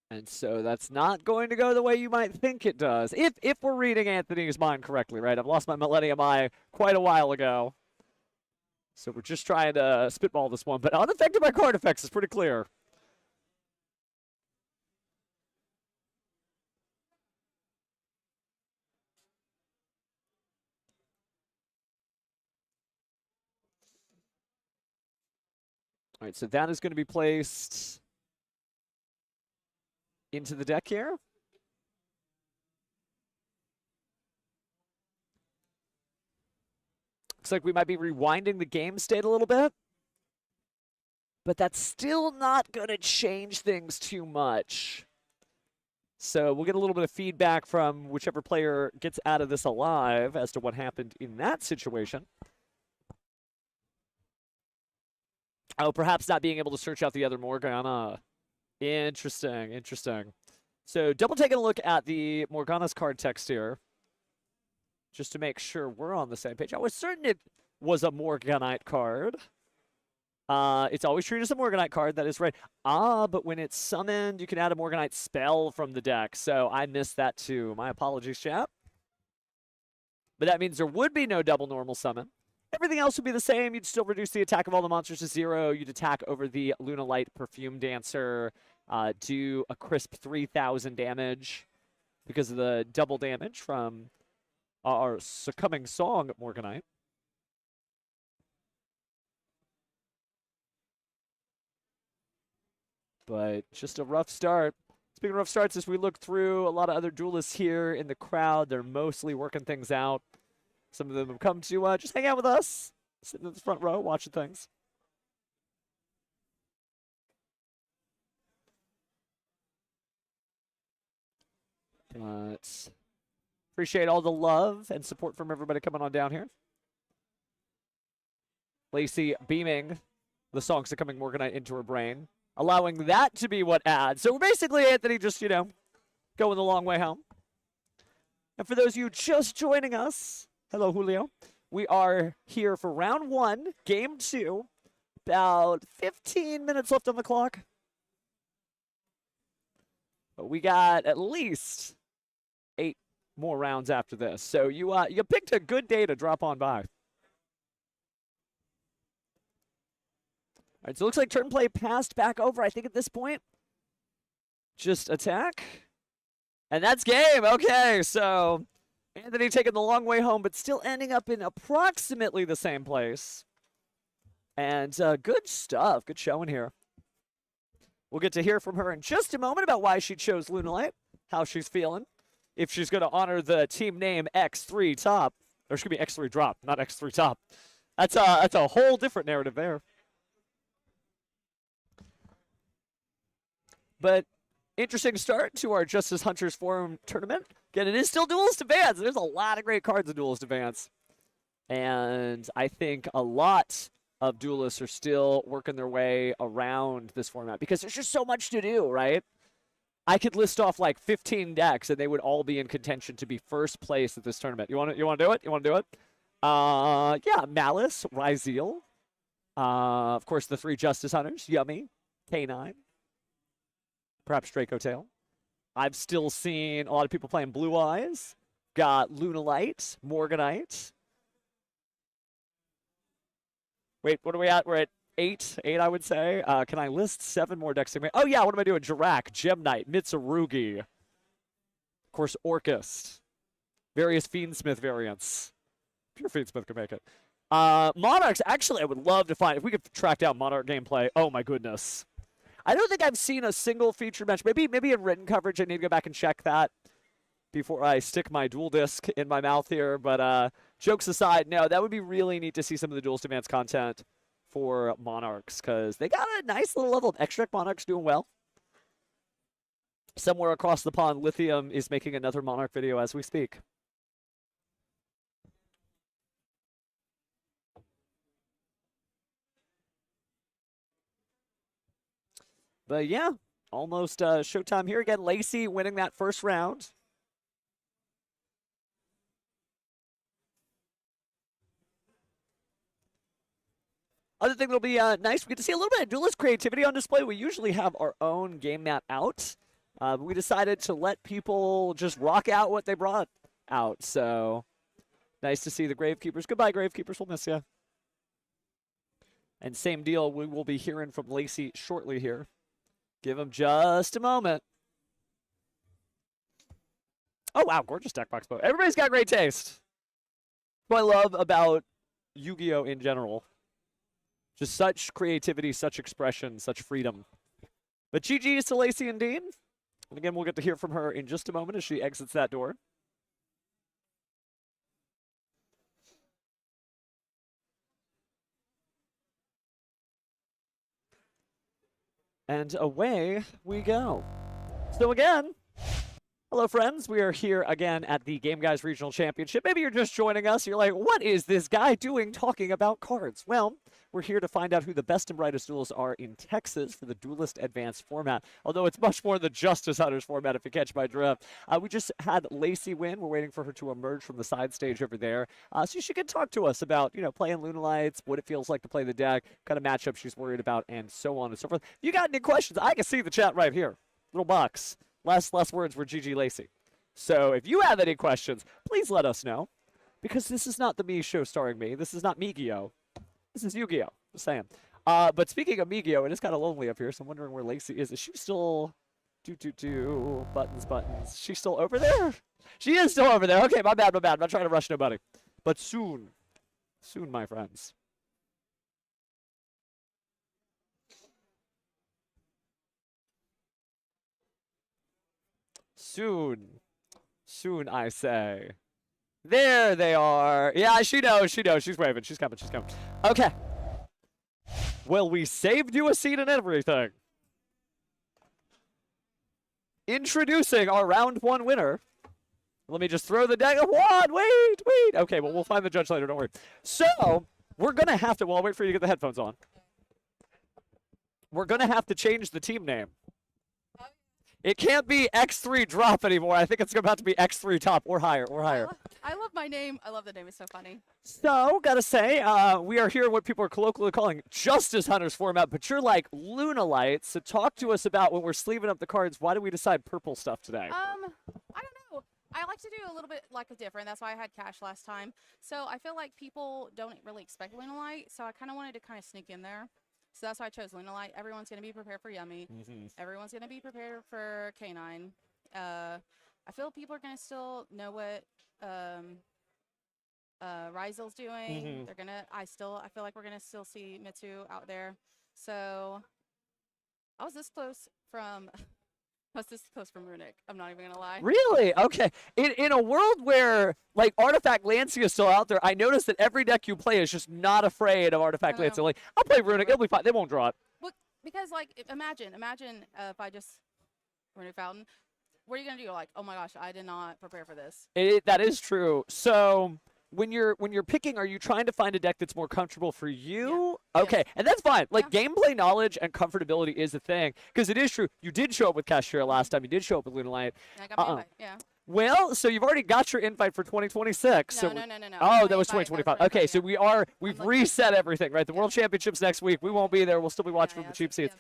And so that's not going to go the way you might think it does. If we're reading Anthony's mind correctly, right? I've lost my Millennium Eye quite a while ago. So we're just trying to spitball this one. But unaffected by card effects is pretty clear. All right, so that is going to be placed into the deck here. Looks like we might be rewinding the game state a little bit. But that's still not going to change things too much. So we'll get a little bit of feedback from whichever player gets out of this alive as to what happened in that situation. Oh, perhaps not being able to search out the other Morgana. Interesting, interesting. So double taking a look at the Morgana's card text here. Just to make sure we're on the same page. I was certain it was a Morganite card. It's always treated as a Morganite card. That is right. But when it's summoned, you can add a Morganite spell from the deck. So I missed that too. My apologies, chat. But that means there would be no double normal summon. Everything else would be the same. You'd still reduce the attack of all the monsters to 0. You'd attack over the Lunalite Perfume Dancer, do a crisp 3,000 damage because of the double damage from our Succumbing Song Morganite. But just a rough start. Speaking of rough starts, as we look through a lot of other duelists here in the crowd, they're mostly working things out. Some of them have come to just hang out with us, sitting in the front row, watching things. But appreciate all the love and support from everybody coming on down here. Lacey beaming the songs that coming Morganite into her brain, allowing that to be what adds. So basically, Anthony just, going the long way home. And for those of you just joining us, hello, Julio. We are here for round 1, game 2. About 15 minutes left on the clock. But we got at least 8 more rounds after this. So you picked a good day to drop on by. All right, so it looks like turn play passed back over, I think, at this point. Just attack. And that's game. Okay, so Anthony taking the long way home, but still ending up in approximately the same place. And good stuff. Good showing here. We'll get to hear from her in just a moment about why she chose Lunalite, how she's feeling, if she's going to honor the team name X3 Top. Or it's going to be X3 Drop, not X3 Top. That's a whole different narrative there. But interesting start to our Justice Hunters Forum tournament. Again, it is still Duelist Advance. There's a lot of great cards in Duelist Advance. And I think a lot of duelists are still working their way around this format because there's just so much to do, right? I could list off like 15 decks and they would all be in contention to be first place at this tournament. You want to do it? You want to do it? Yeah, Malice, Ryzeal. Of course, the 3 Justice Hunters, Yummy, K9. Perhaps Draco Tail. I've still seen a lot of people playing Blue Eyes. Got Lunalite, Morganite. Wait, what are we at? We're at 8, I would say. Can I list 7 more decks? Oh, yeah, what am I doing? Jirak, Gemknight, Mitsurugi. Of course, Orcust. Various Fiendsmith variants. Pure Fiendsmith can make it. Monarchs, actually, I would love to find... If we could track down Monarch gameplay, oh my goodness. I don't think I've seen a single feature match. Maybe in written coverage, I need to go back and check that before I stick my dual disc in my mouth here. But jokes aside, no, that would be really neat to see some of the Duelist Advance content for Monarchs because they got a nice little level of extract. Monarchs doing well. Somewhere across the pond, Lithium is making another Monarch video as we speak. But yeah, almost showtime here. Again, Lacey winning that first round. Other thing that'll be nice, we get to see a little bit of duelist creativity on display. We usually have our own game mat out. But we decided to let people just rock out what they brought out. So nice to see the Gravekeepers. Goodbye, Gravekeepers. We'll miss you. And same deal, we will be hearing from Lacey shortly here. Give him just a moment. Oh, wow. Gorgeous deck box. Everybody's got great taste. What I love about Yu-Gi-Oh! In general. Just such creativity, such expression, such freedom. But GG's to Lacey and Dean. And again, we'll get to hear from her in just a moment as she exits that door. And away we go. So again, Hello, friends. We are here again at the Game Guys Regional Championship. Maybe you're just joining us. You're like, what is this guy doing talking about cards? Well, we're here to find out who the best and brightest duelists are in Texas for the Duelist Advanced format, although it's much more the Justice Hunters format, if you catch my drift. We just had Lacey win. We're waiting for her to emerge from the side stage over there. So she could talk to us about, playing Lunalites, what it feels like to play the deck, kind of matchup she's worried about, and so on and so forth. If you got any questions, I can see the chat right here. Little box. Last words were GG Lacey. So if you have any questions, please let us know. Because this is not the Me show starring me. This is not Yu-Gi-Oh! This is Yu-Gi-Oh! Just saying. But speaking of Yu-Gi-Oh!, it is kind of lonely up here, so I'm wondering where Lacey is. Is she still... Buttons. She's still over there? She is still over there. Okay, my bad. I'm not trying to rush nobody. But soon. Soon, my friends. Soon, I say. There they are. Yeah, she knows. She's waving. She's coming. Okay. Well, we saved you a seat and everything. Introducing our round 1 winner. Let me just throw the deck. One. Wait. Okay, well, we'll find the judge later. Don't worry. So, we're going to have to... Well, I'll wait for you to get the headphones on. We're going to have to change the team name. It can't be X3 drop anymore. I think it's about to be X3 top or higher. I love my name. I love the name. It's so funny. So, gotta say, we are here in what people are colloquially calling Justice Hunters format, but you're like Lunalite. So talk to us about when we're sleeving up the cards, why did we decide purple stuff today? I don't know. I like to do a little bit like a different. That's why I had cash last time. So I feel like people don't really expect Lunalite. So I kind of wanted to sneak in there. So that's why I chose Lunalite. Everyone's going to be prepared for Yummy. Everyone's going to be prepared for K9. I feel people are going to still know what Ryzel's doing. They're going to... I feel like we're going to still see Mitsu out there. So I was this close from... Runic. I'm not even going to lie. Really? Okay. In a world where, like, Artifact Lancia is still out there, I noticed that every deck you play is just not afraid of Artifact Lancia. Like, I'll play Runic. It'll be fine. They won't draw it. Well, because, like, imagine if I just... Runic Fountain. What are you going to do? Like, oh my gosh, I did not prepare for this. That is true. So... When you're picking, are you trying to find a deck that's more comfortable for you? Yeah. Okay, and that's fine. Like, gameplay knowledge and comfortability is a thing. Because it is true. You did show up with Cashier last time. You did show up with Lunalite. I got my invite, yeah. Well, so you've already got your invite for 2026. No. Oh, that was 2025. Okay, so we've reset everything, right? The World Championships next week. We won't be there. We'll still be watching from the cheap seats.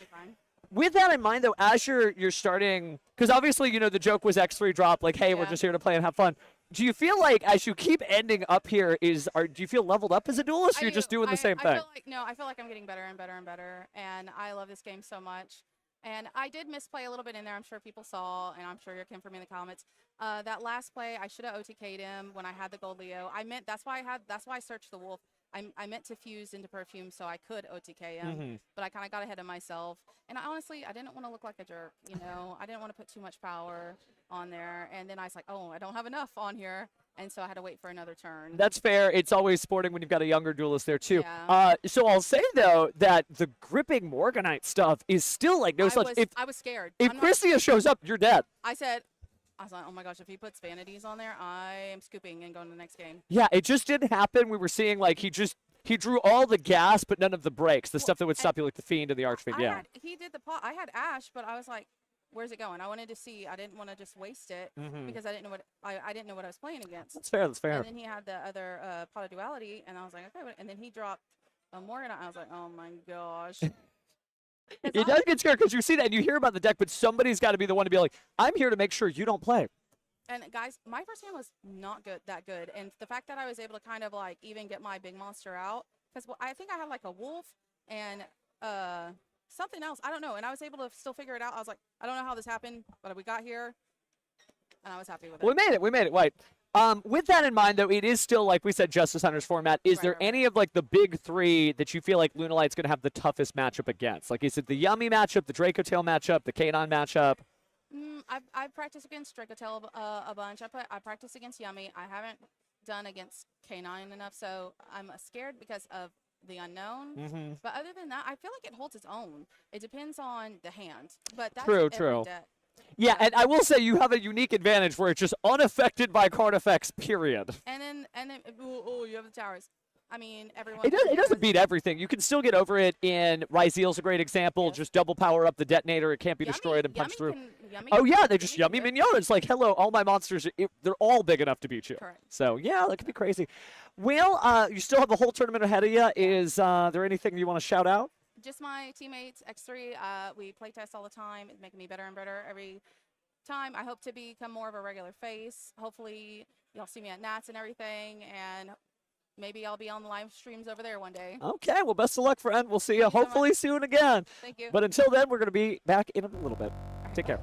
With that in mind, though, as you're starting, because obviously, the joke was X3 drop, like, hey, we're just here to play and have fun. Do you feel like, as you keep ending up here, do you feel leveled up as a duelist, or you're just doing the same thing? I feel like I'm getting better and better and better, and I love this game so much. And I did misplay a little bit in there. I'm sure people saw, and I'm sure you can for me in the comments. That last play, I should have OTK'd him when I had the gold Leo. That's why I searched the wolf. I meant to fuse into perfume so I could OTK him, but I kind of got ahead of myself. And honestly, I didn't want to look like a jerk, I didn't want to put too much power on there. And then I was like, oh, I don't have enough on here. And so I had to wait for another turn. That's fair. It's always sporting when you've got a younger duelist there, too. Yeah. So I'll say, though, that the gripping Morganite stuff is still like no such. I was scared. If Christia shows up, you're dead. I was like, oh my gosh, if he puts vanities on there, I am scooping and going to the next game. Yeah, it just didn't happen. We were seeing, like, he drew all the gas, but none of the breaks, the stuff that would stop you, like the Fiend and the Archfiend. Yeah. He did the pot. I had Ash, but I was like, where's it going? I wanted to see. I didn't want to just waste it because I didn't know what I was playing against. That's fair. And then he had the other pot of duality, and I was like, okay. And then he dropped a Morganite. I was like, oh my gosh. It does get scared because you see that and you hear about the deck, but somebody's got to be the one to be like, I'm here to make sure you don't play. And guys, my first hand was not that good. And the fact that I was able to kind of like even get my big monster out, because I think I had like a wolf and something else. I don't know. And I was able to still figure it out. I was like, I don't know how this happened, but we got here and I was happy with it. We made it. Right. With that in mind, though, it is still, like we said, Justice Hunters format. Is there any of, like, the big three that you feel like Lunalite's going to have the toughest matchup against? Like, is it the Yummy matchup, the Draco Tail matchup, the K9 matchup? I've practiced against Draco Tail a bunch. I practiced against Yummy. I haven't done against K9 enough, so I'm scared because of the unknown. But other than that, I feel like it holds its own. It depends on the hand. But that's true. every deck. Yeah, and I will say you have a unique advantage where it's just unaffected by card effects, period. And then you have the towers. I mean, everyone. It doesn't beat everything. You can still get over it in Ryzeal's a great example. Yes. Just double power up the detonator. It can't be Yummy, destroyed and punch through. Yummy Oh, can yeah, do it. they just Yummy yummy can do it. mignon. It's like, hello, all my monsters, they're all big enough to beat you. Correct. So, yeah, that could be crazy. Well, you still have the whole tournament ahead of you. Is there anything you want to shout out? Just my teammates, X3. We play test all the time. It's making me better and better every time. I hope to become more of a regular face. Hopefully, y'all see me at Nats and everything, and maybe I'll be on the live streams over there one day. Okay, well, best of luck, friend. We'll see you Thank you so hopefully soon again. Thank you. But until then, we're going to be back in a little bit. Take care.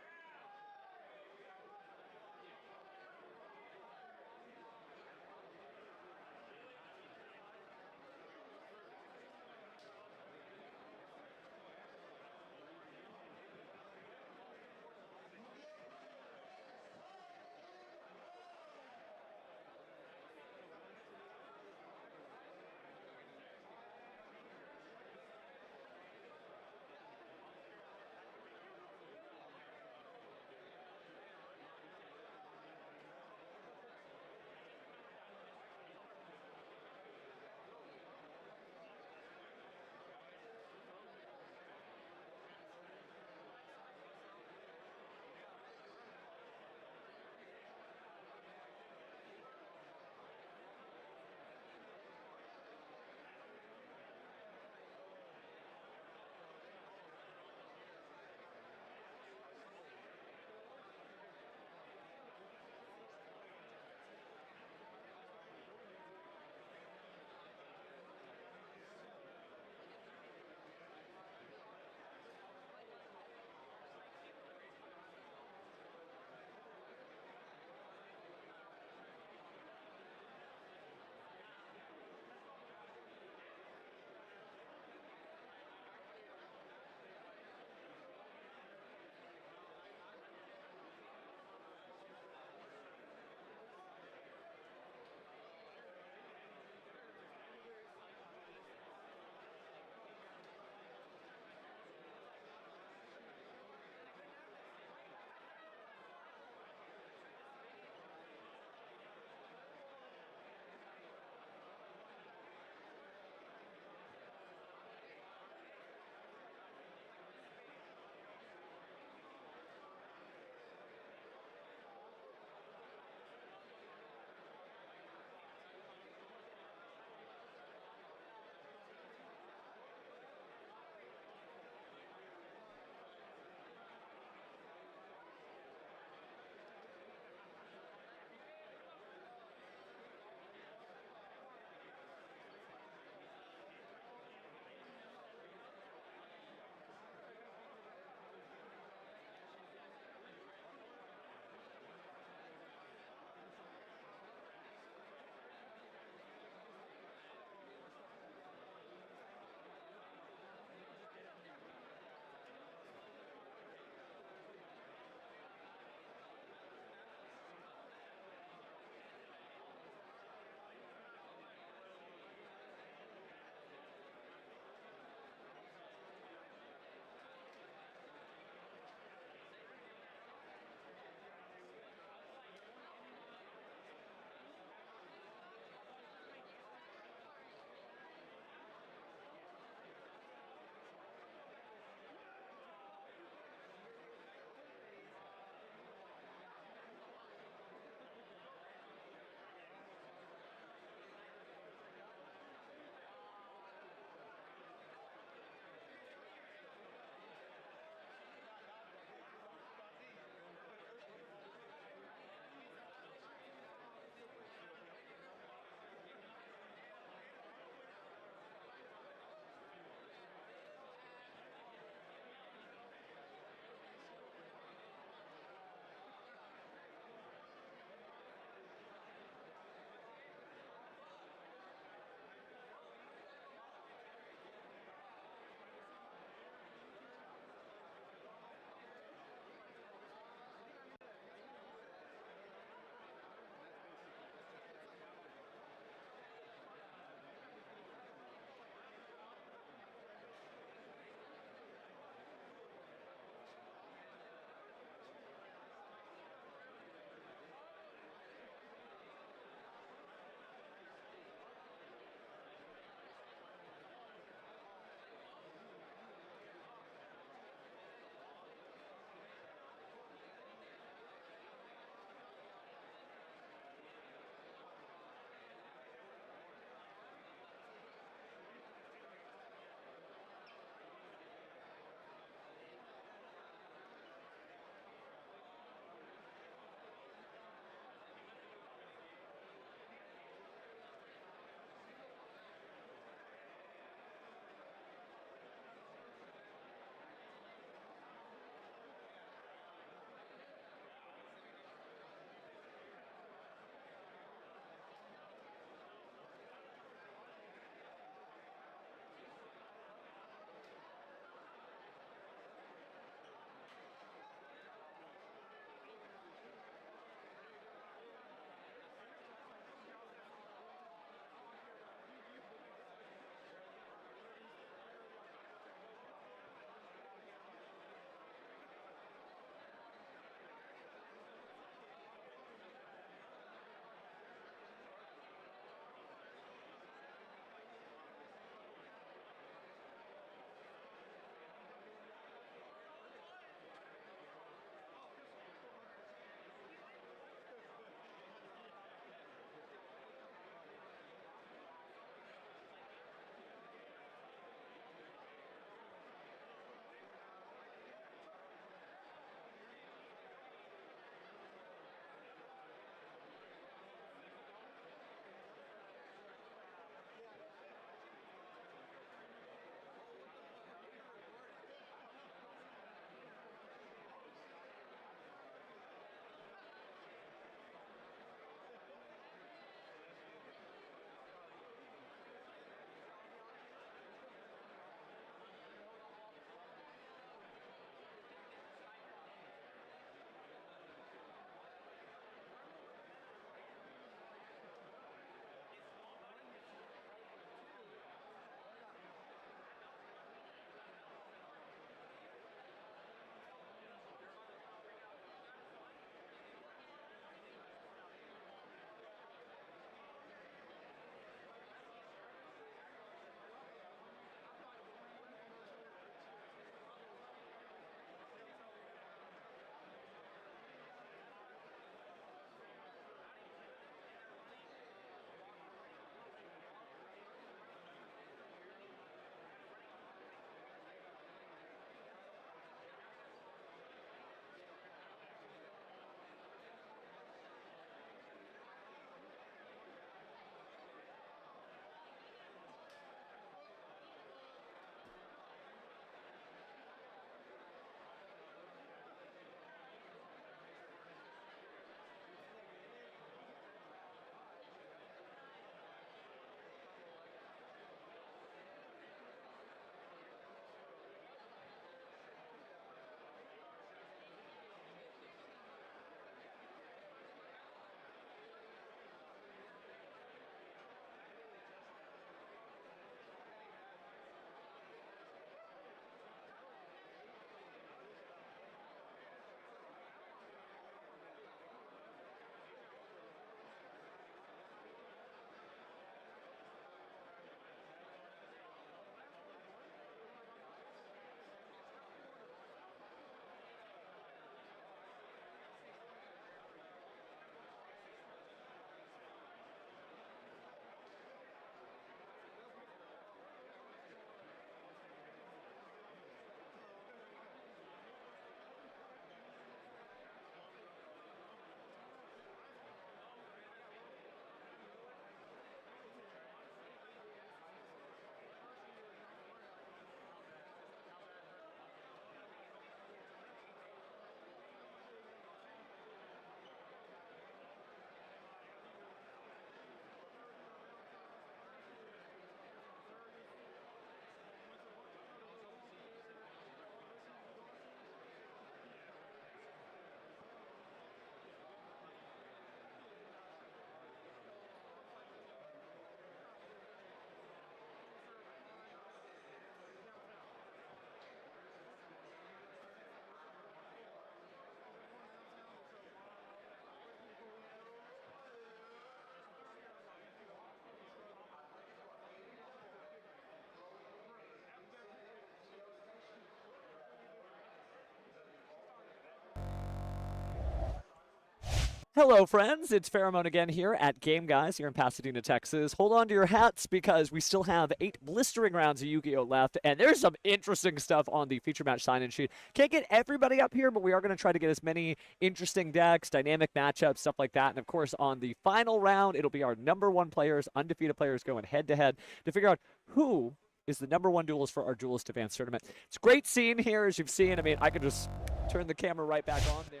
Hello, friends. It's Pheromone again here at Game Guys here in Pasadena, Texas. Hold on to your hats because we still have 8 blistering rounds of Yu-Gi-Oh! Left, and there's some interesting stuff on the feature match sign-in sheet. Can't get everybody up here, but we are going to try to get as many interesting decks, dynamic matchups, stuff like that. And of course, on the final round, it'll be our #1 players, undefeated players going head-to-head to figure out who is the #1 duelist for our Duelist Advanced Tournament. It's a great scene here, as you've seen. I mean, I could just turn the camera right back on there.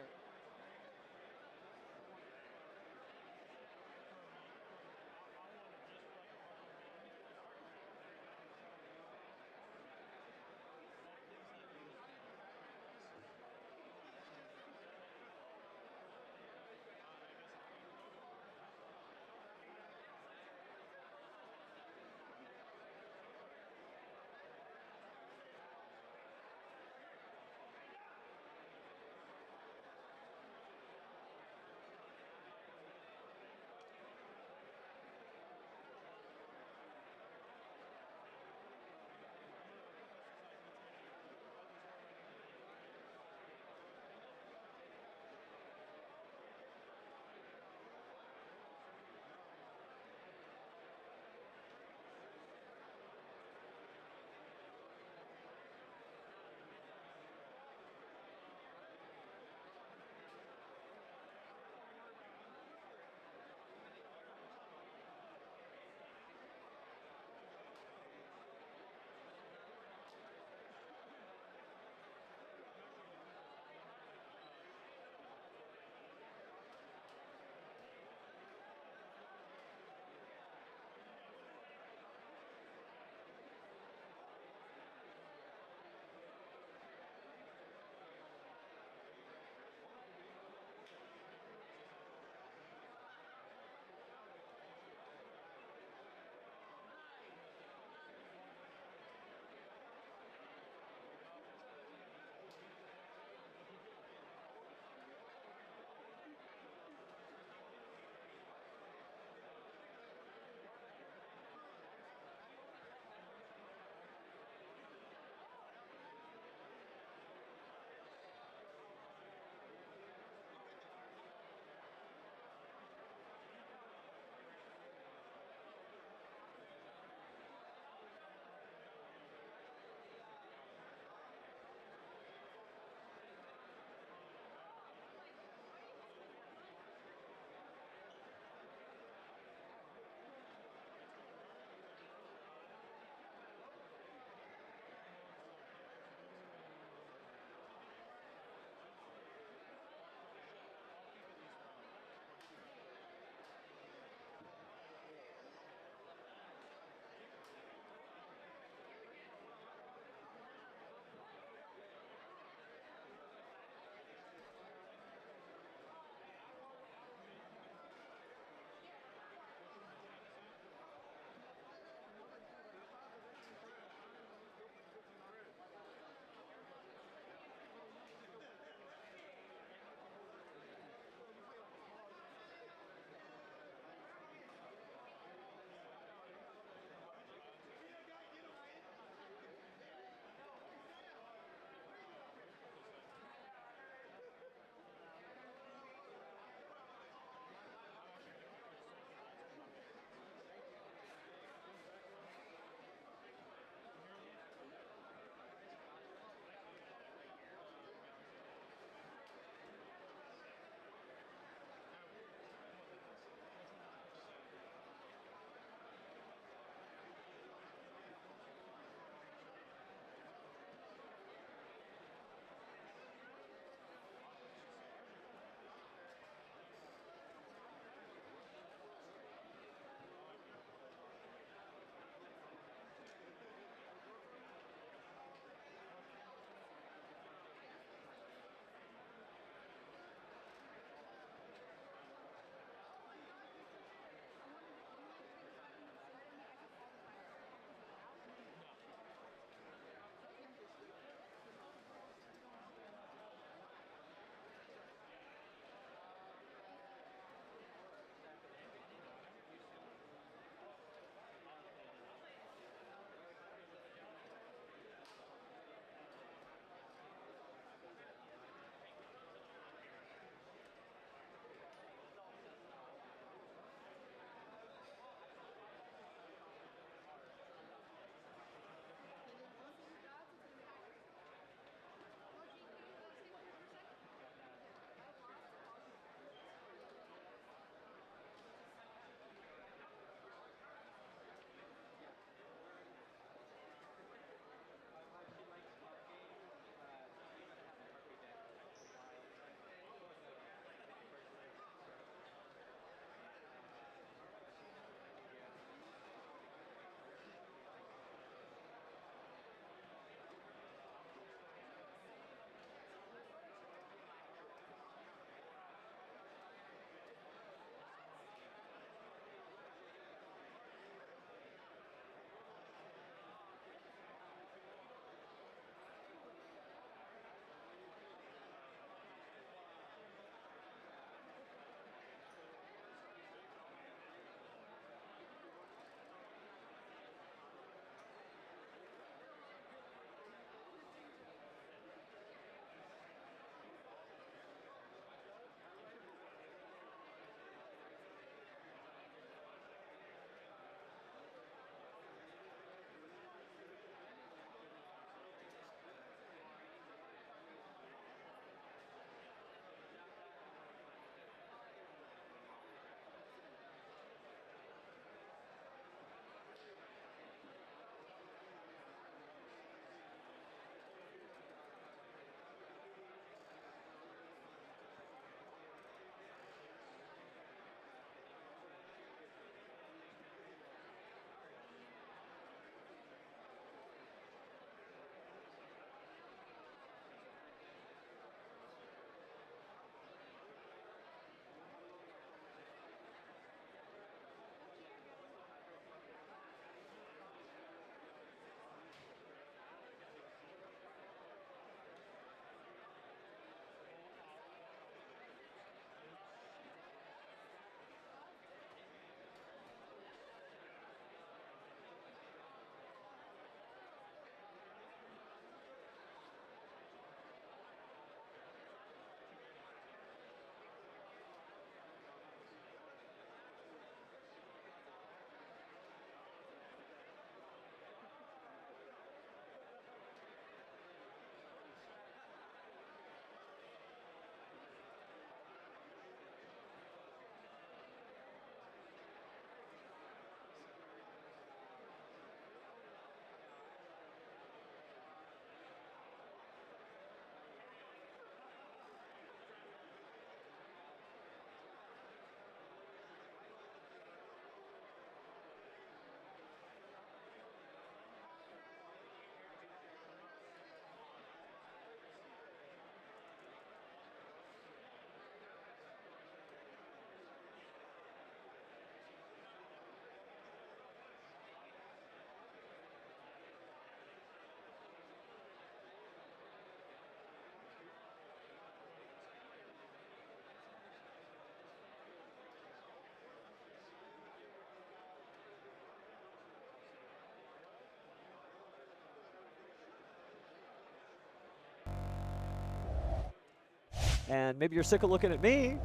And maybe you're sick of looking at me.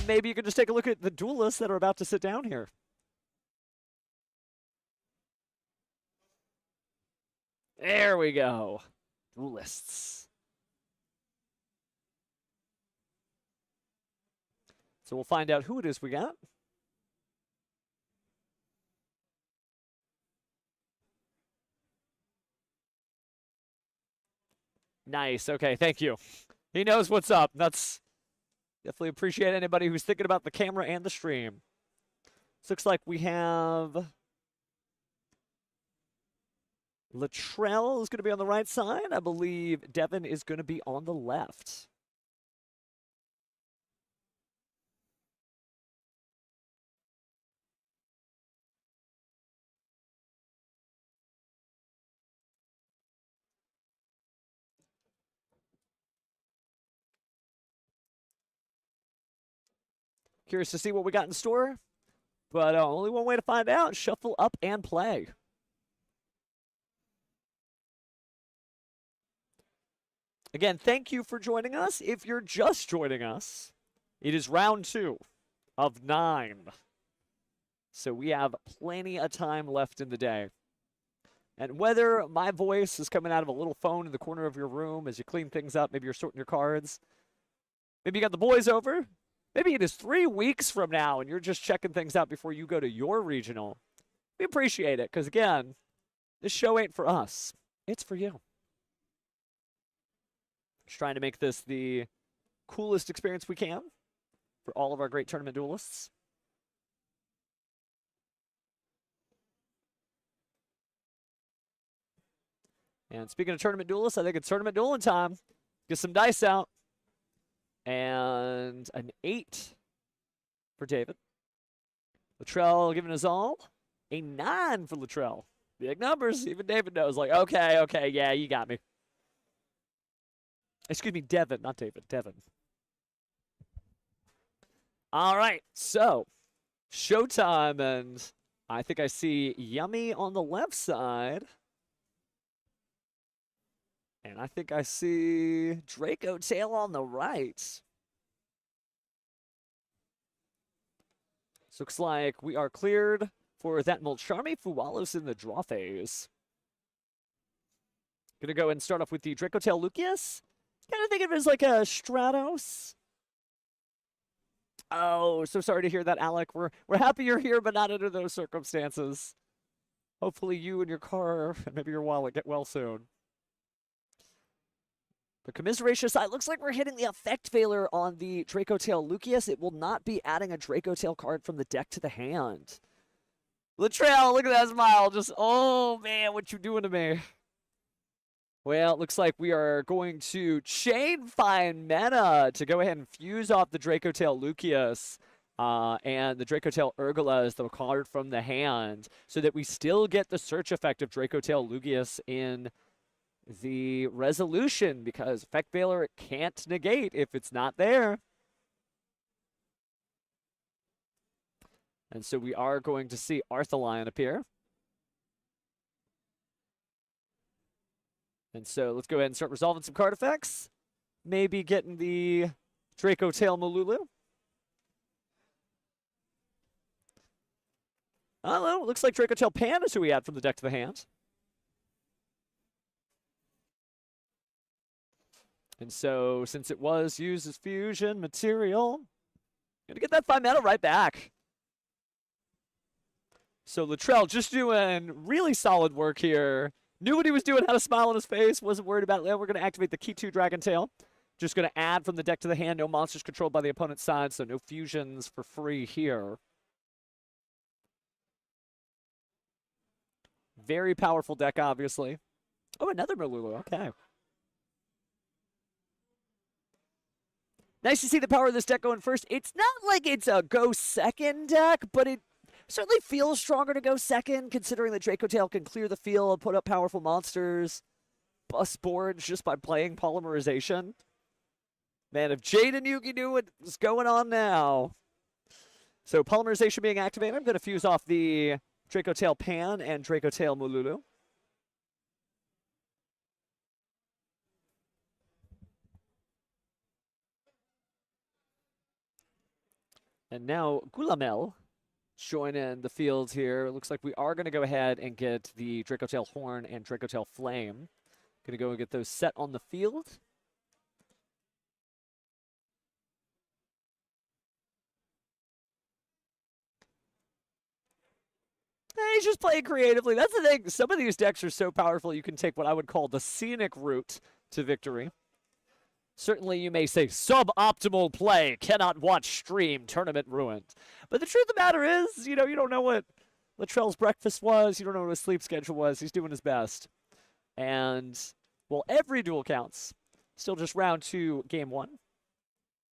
Maybe you can just take a look at the duelists that are about to sit down here. There we go. Duelists. So we'll find out who it is we got. Nice. Okay, thank you. He knows what's up. That's definitely appreciate anybody who's thinking about the camera and the stream. This looks like we have Latrell is going to be on the right side. I believe Devin is going to be on the left. Curious to see what we got in store, but only one way to find out. Shuffle up and play. Again, thank you for joining us. If you're just joining us, it is round 2 of 9. So we have plenty of time left in the day. And whether my voice is coming out of a little phone in the corner of your room as you clean things up, maybe you're sorting your cards, maybe you got the boys over, maybe it is 3 weeks from now and you're just checking things out before you go to your regional, we appreciate it because, again, this show ain't for us. It's for you. Just trying to make this the coolest experience we can for all of our great tournament duelists. And speaking of tournament duelists, I think it's tournament dueling time. Get some dice out. And an 8 for David. Latrell giving us all. A 9 for Latrell. Big numbers. Even David knows, like, okay, yeah, you got me. Excuse me, Devin, not David, Devin. All right, so showtime, and I think I see Yummy on the left side. And I think I see Draco tail on the right. So looks like we are cleared for that Molcharmi Fuwalos in the draw phase. Gonna go and start off with the Draco tail Lucius. Kind of think of it as like a Stratos. Oh, so sorry to hear that, Alec. We're happy you're here, but not under those circumstances. Hopefully you and your car and maybe your wallet get well soon. The commiseration side looks like we're hitting the effect failure on the Draco tail Lucius. It will not be adding a Draco tail card from the deck to the hand. Latrell, look at that smile. Just, oh man, what you doing to me? Well, it looks like we are going to chain find mana to go ahead and fuse off the Draco tail Lucius. And the Draco tail Urgula is the card from the hand, so that we still get the search effect of Draco tail Lucius in the resolution, because effect failure it can't negate if it's not there. And so we are going to see Arthalion appear. And so let's go ahead and start resolving some card effects. Maybe getting the Draco tail Malulu. Oh, well, looks like Draco tail Pan is who we add from the deck to the hand. And so, since it was used as fusion material, gonna get that 5 mana right back. So Latrell just doing really solid work here. Knew what he was doing, had a smile on his face, wasn't worried about it. We're gonna activate the Key 2 Dragon Tail. Just gonna add from the deck to the hand, no monsters controlled by the opponent's side, so no fusions for free here. Very powerful deck, obviously. Oh, another Malulu, okay. Nice to see the power of this deck going first. It's not like it's a go second deck, but it certainly feels stronger to go second, considering that Draco tail can clear the field, put up powerful monsters, bust boards just by playing Polymerization. Man, if Jade and Yugi knew what's going on now. So Polymerization being activated, I'm going to fuse off the Draco tail Pan and Draco tail Mululu. And now Gulamel join in the field here. Looks like we are going to go ahead and get the Draco Tail Horn and Draco Tail Flame. Going to go and get those set on the field. He's just playing creatively. That's the thing. Some of these decks are so powerful, you can take what I would call the scenic route to victory. Certainly, you may say, suboptimal play, cannot watch stream, tournament ruined. But the truth of the matter is, you don't know what Latrell's breakfast was. You don't know what his sleep schedule was. He's doing his best. And, well, every duel counts. Still just round 2, game 1.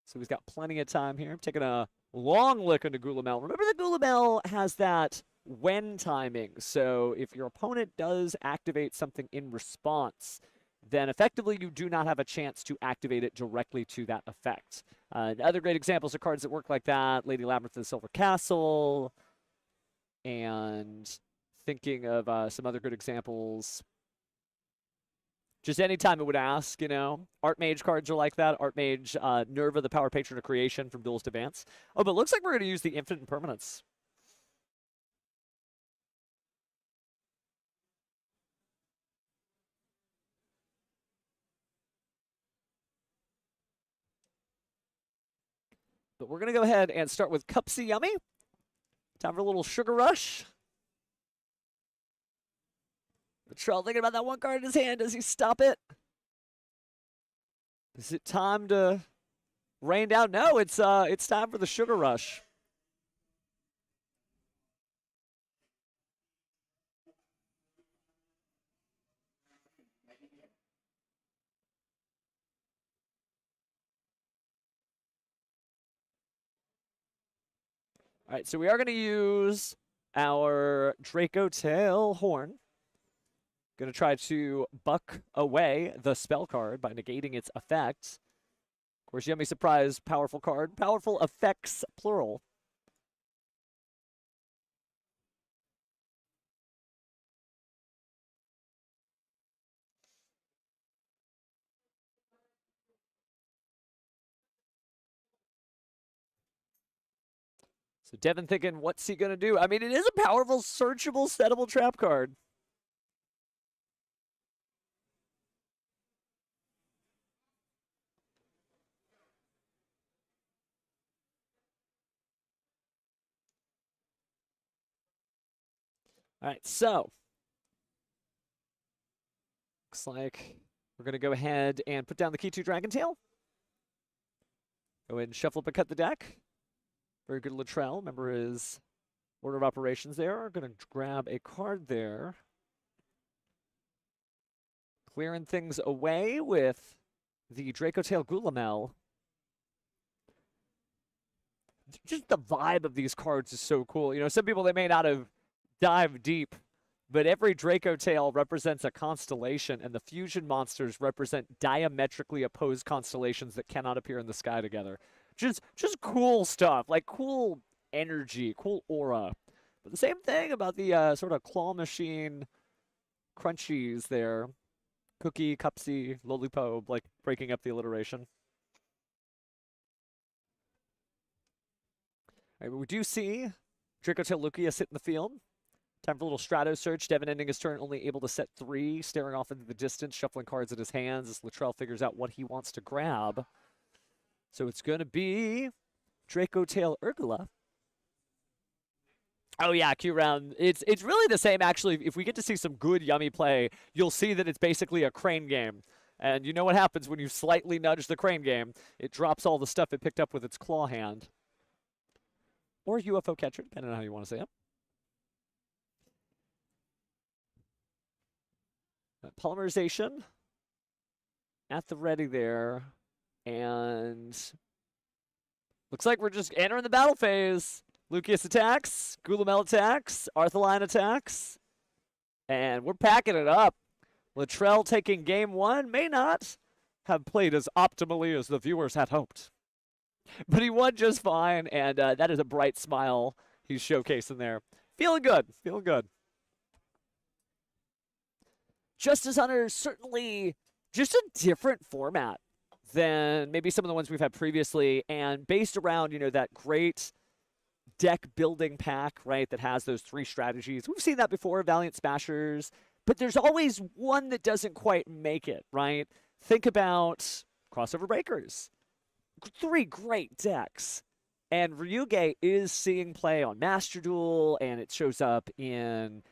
So he's got plenty of time here. Taking a long lick into Gulamel. Remember that Gulamel has that when timing. So if your opponent does activate something in response, then effectively you do not have a chance to activate it directly to that effect. Other great examples of cards that work like that, Lady Labyrinth of the Silver Castle, and thinking of some other good examples. Just anytime it would ask, Archmage cards are like that. Archmage, Nerva, the Power Patron of Creation from Duelist Advance. Oh, but it looks like we're going to use the Infinite Impermanence. But we're going to go ahead and start with Cupsy Yummy. Time for a little Sugar Rush. Latrell thinking about that one card in his hand. Does he stop it? Is it time to rain down? No, it's time for the Sugar Rush. All right, so we are going to use our Draco Tail Horn. Going to try to buck away the spell card by negating its effect. Of course, Yummy Surprise, powerful card. Powerful effects, plural. So Devin thinking, what's he going to do? I mean, it is a powerful, searchable, settable trap card. All right, so looks like we're going to go ahead and put down the Key 2 Dragon Tail. Go ahead and shuffle up and cut the deck. Very good Latrell. Remember his order of operations there. Going to grab a card there. Clearing things away with the Draco Tail Gulamel. Just the vibe of these cards is so cool. Some people, they may not have dived deep, but every Draco Tail represents a constellation, and the fusion monsters represent diametrically opposed constellations that cannot appear in the sky together. Just cool stuff, like cool energy, cool aura. But the same thing about the sort of claw machine crunchies there. Cookie, Cupsy, Lolipo, like breaking up the alliteration. All right, we do see Draco Tail Lugia sit in the field. Time for a little Strato search. Devin ending his turn only able to set 3, staring off into the distance, shuffling cards in his hands as Latrell figures out what he wants to grab. So it's going to be Draco Tail Urgula. Oh yeah, Q round. It's really the same, actually. If we get to see some good Yummy play, you'll see that it's basically a crane game. And you know what happens when you slightly nudge the crane game. It drops all the stuff it picked up with its claw hand. Or UFO catcher, depending on how you want to say it. Polymerization at the ready there. And looks like we're just entering the battle phase. Lucius attacks, Gulamel attacks, Arthaline attacks, and we're packing it up. Latrell taking game 1 may not have played as optimally as the viewers had hoped. But he won just fine, and that is a bright smile he's showcasing there. Feeling good, feeling good. Justice Hunter is certainly just a different format than maybe some of the ones we've had previously, and based around, that great deck building pack, right, that has those 3 strategies. We've seen that before, Valiant Smashers, but there's always one that doesn't quite make it, right? Think about Crossover Breakers. 3 great decks. And Ryuge is seeing play on Master Duel, and it shows up in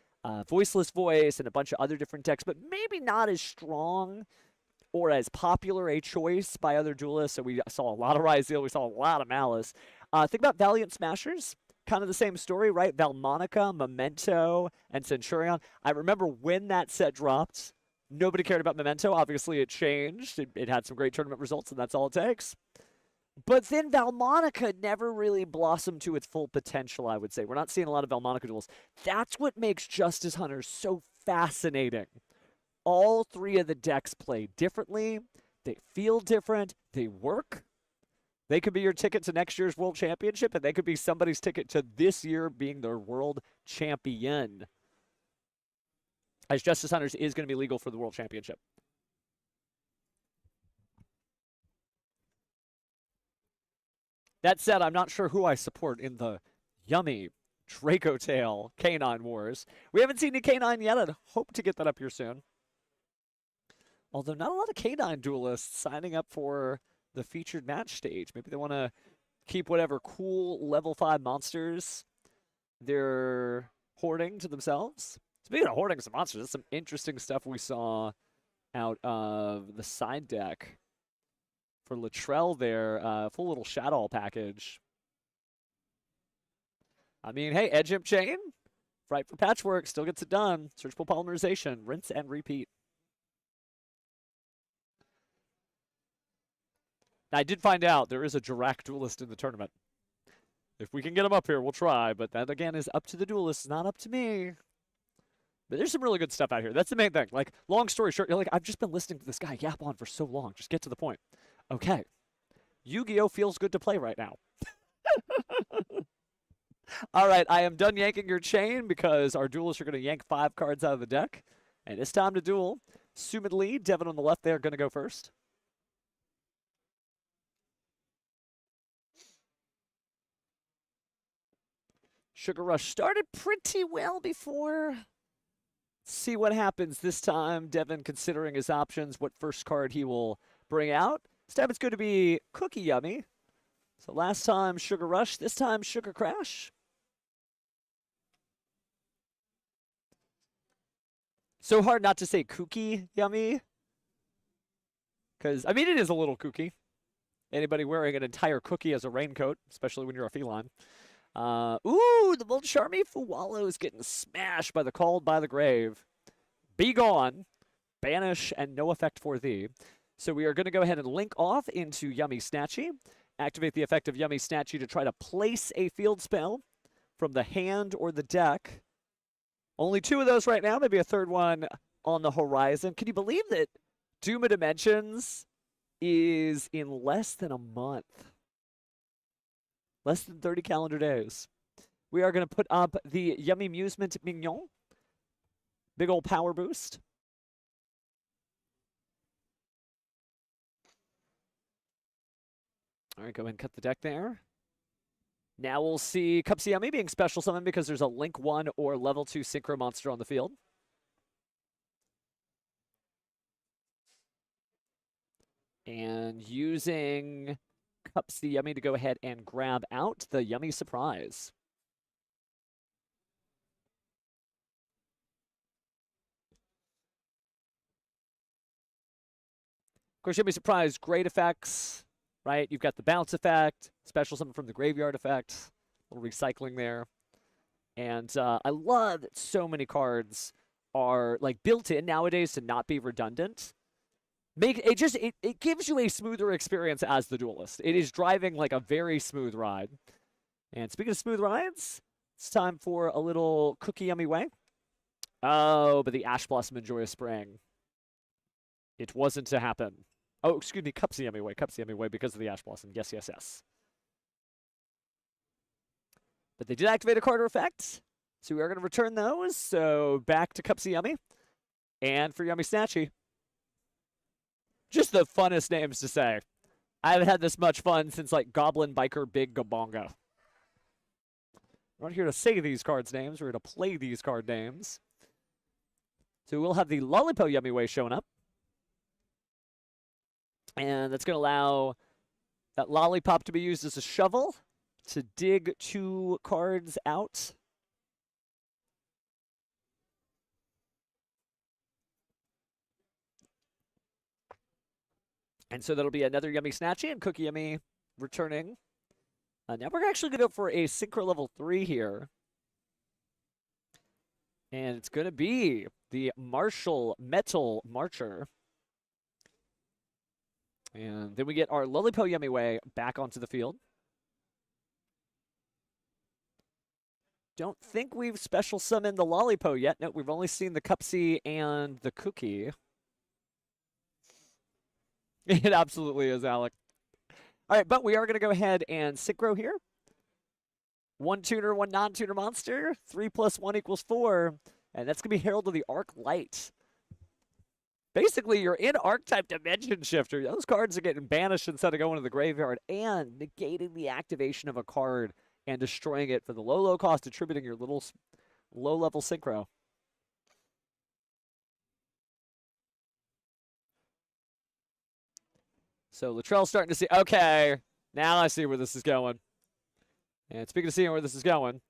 Voiceless Voice and a bunch of other different decks, but maybe not as strong or as popular a choice by other duelists. So we saw a lot of Ryzeal, we saw a lot of Malice. Think about Valiant Smashers. Kind of the same story, right? Valmonica, Memento, and Centurion. I remember when that set dropped, nobody cared about Memento. Obviously, it changed. It had some great tournament results, and that's all it takes. But then Valmonica never really blossomed to its full potential, I would say. We're not seeing a lot of Valmonica duels. That's what makes Justice Hunters so fascinating. All 3 of the decks play differently. They feel different. They work. They could be your ticket to next year's World Championship, and they could be somebody's ticket to this year being their World Champion. As Justice Hunters is going to be legal for the World Championship. That said, I'm not sure who I support in the yummy Draco Tail Canine Wars. We haven't seen any Canine yet. I'd hope to get that up here soon. Although not a lot of Canine duelists signing up for the featured match stage. Maybe they want to keep whatever cool level 5 monsters they're hoarding to themselves. Speaking of hoarding some monsters, that's some interesting stuff we saw out of the side deck for Latrell there. Full little Shadow package. I mean, hey, Edge Imp Chain, right for Patchwork, still gets it done. Searchable Polymerization, rinse and repeat. Now, I did find out there is a Jirac duelist in the tournament. If we can get him up here, we'll try. But that, again, is up to the duelists, not up to me. But there's some really good stuff out here. That's the main thing. Like, long story short, you're like, I've just been listening to this guy yap on for so long. Just get to the point. Okay. Yu-Gi-Oh! Feels good to play right now. All right, I am done yanking your chain because our duelists are going to yank 5 cards out of the deck. And it's time to duel. Sumit Lee, Devin on the left there, going to go first. Sugar Rush started pretty well before. Let's see what happens this time. Devin considering his options, what first card he will bring out. This time it's going to be Cookie Yummy. So last time Sugar Rush, this time Sugar Crash. So hard not to say Cookie Yummy. Because, I mean, it is a little kooky. Anybody wearing an entire cookie as a raincoat, especially when you're a feline. Ooh, the Bold Charmy Fuwalo is getting smashed by the Called by the Grave. Be gone. Banish and no effect for thee. So we are going to go ahead and link off into Yummy Snatchy. Activate the effect of Yummy Snatchy to try to place a field spell from the hand or the deck. Only 2 of those right now, maybe a third one on the horizon. Can you believe that Doom of Dimensions is in less than a month? Less than 30 calendar days. We are going to put up the Yummy Amusement Mignon. Big old power boost. All right, go ahead and cut the deck there. Now we'll see Cupsy Yummy being special summoned because there's a Link 1 or level 2 Synchro monster on the field. And using Cupsy Yummy to go ahead and grab out the Yummy Surprise. Of course, Yummy Surprise, great effects, right? You've got the bounce effect, special summon from the graveyard effect, a little recycling there. And I love that so many cards are like built in nowadays to not be redundant. It gives you a smoother experience as the duelist. It is driving like a very smooth ride. And speaking of smooth rides, it's time for a little Cookie Yummy Way. Oh, but the Ash Blossom and Joyous Spring. It wasn't to happen. Oh, excuse me, Cupsy Yummy Way. Cupsy Yummy Way because of the Ash Blossom. Yes, yes, yes. But they did activate a card or effect. So we are going to return those. So back to Cupsy Yummy. And for Yummy Snatchy. Just the funnest names to say. I haven't had this much fun since like Goblin Biker Big Gabonga. We're not here to say these cards' names. We're here to play these card names. So we'll have the Lollipop Yummy Way showing up. And that's going to allow that lollipop to be used as a shovel to dig 2 cards out. And so that'll be another Yummy Snatchy and Cookie Yummy returning. Now we're actually going to go for a Synchro level 3 here. And it's going to be the Marshall Metal Marcher. And then we get our Lollipop Yummy Way back onto the field. Don't think we've special summoned the Lollipop yet. No, we've only seen the Cupsy and the Cookie. It absolutely is, Alec. All right, but we are going to go ahead and synchro here. 1 tuner, 1 non-tuner monster. 3 + 1 = 4. And that's going to be Herald of the Arc Light. Basically, you're in Archetype Dimension Shifter. Those cards are getting banished instead of going to the graveyard and negating the activation of a card and destroying it for the low cost, attributing your little low-level synchro. So Latrell's starting to see, okay, now I see where this is going. And speaking of seeing where this is going,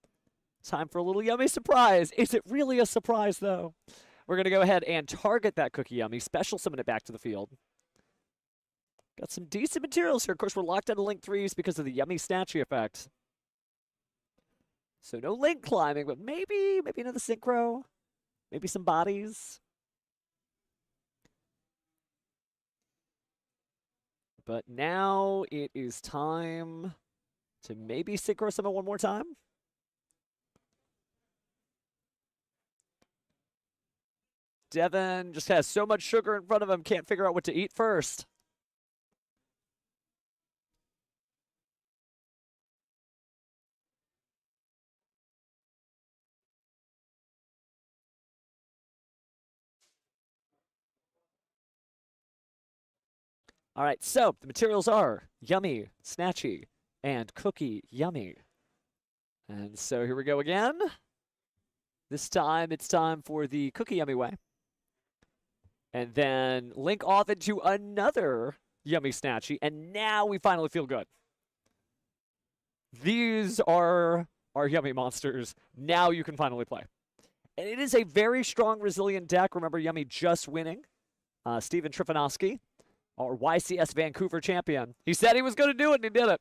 time for a little Yummy surprise. Is it really a surprise, though? We're going to go ahead and target that Cookie Yummy, special summon it back to the field. Got some decent materials here. Of course, we're locked out of Link 3s because of the Yummy Snatchy effect. So no Link climbing, but maybe another Synchro. Maybe some bodies. But now it is time to maybe Synchro summon one more time. Devin just has so much sugar in front of him, can't figure out what to eat first. All right, so the materials are Yummy, Snatchy, and Cookie Yummy. And so here we go again. This time it's time for the Cookie Yummy Way. And then link off into another Yummy Snatchy, and now we finally feel good. These are our Yummy monsters. Now you can finally play. And it is a very strong, resilient deck. Remember, Yummy just winning. Steven Trifanowski, our YCS Vancouver champion. He said he was going to do it, and he did it.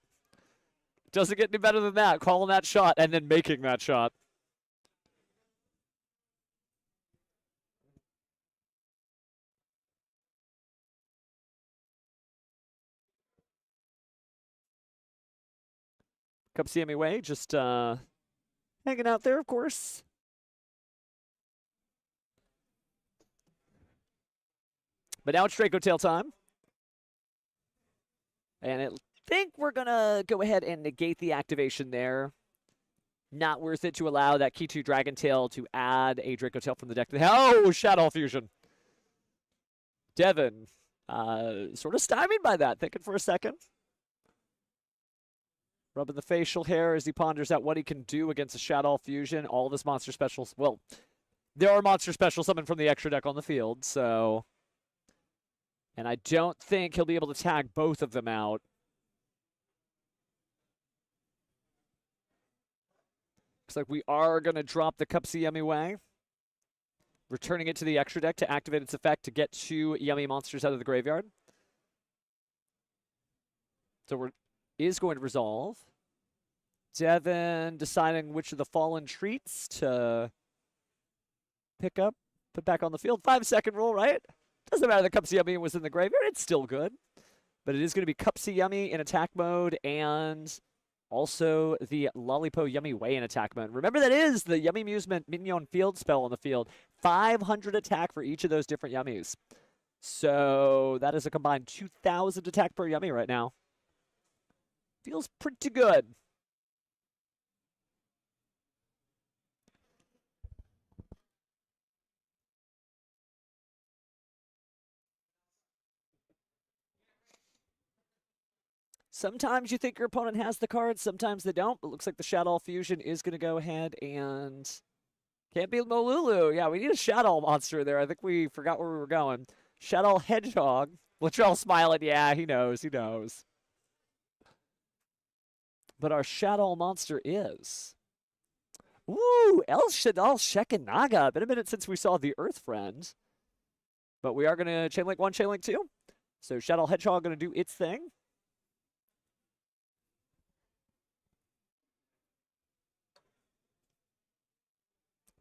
Doesn't get any better than that, calling that shot and then making that shot. Come see me way, just hanging out there, of course. But now it's Draco Tail time. And I think we're going to go ahead and negate the activation there. Not worth it to allow that Key 2 Dragon Tail to add a Draco Tail from the deck. Oh, Shadow Fusion. Devin, sort of stymied by that, thinking for a second. Rubbing the facial hair as he ponders out what he can do against a Shadow Fusion. All of his monster specials. Well, there are monster specials summoned from the extra deck on the field, so. And I don't think he'll be able to tag both of them out. Looks like we are going to drop the Cupsy Yummy Way. Returning it to the extra deck to activate its effect to get 2 Yummy monsters out of the graveyard. So is going to resolve. Devin deciding which of the fallen treats to pick up, put back on the field. 5-second rule, right? Doesn't matter that Cupsy Yummy was in the graveyard. It's still good. But it is going to be Cupsy Yummy in attack mode and also the Lollipop Yummy Way in attack mode. Remember, that is the Yummy Amusement Minion Field spell on the field. 500 attack for each of those different Yummies. So that is a combined 2,000 attack per Yummy right now. Feels pretty good. Sometimes you think your opponent has the card, sometimes they don't, but looks like the Shadow Fusion is going to go ahead and... Can't be Molulu. Yeah, we need a Shadow monster there. I think we forgot where we were going. Shadow Hedgehog. Latrell smiling. Yeah, he knows. He knows. But our Shadow monster is... Ooh, El Shaddai Shekinaga. Been a minute since we saw the Earth Friend. But we are going to Chainlink 1, Chainlink 2. So Shadow Hedgehog going to do its thing.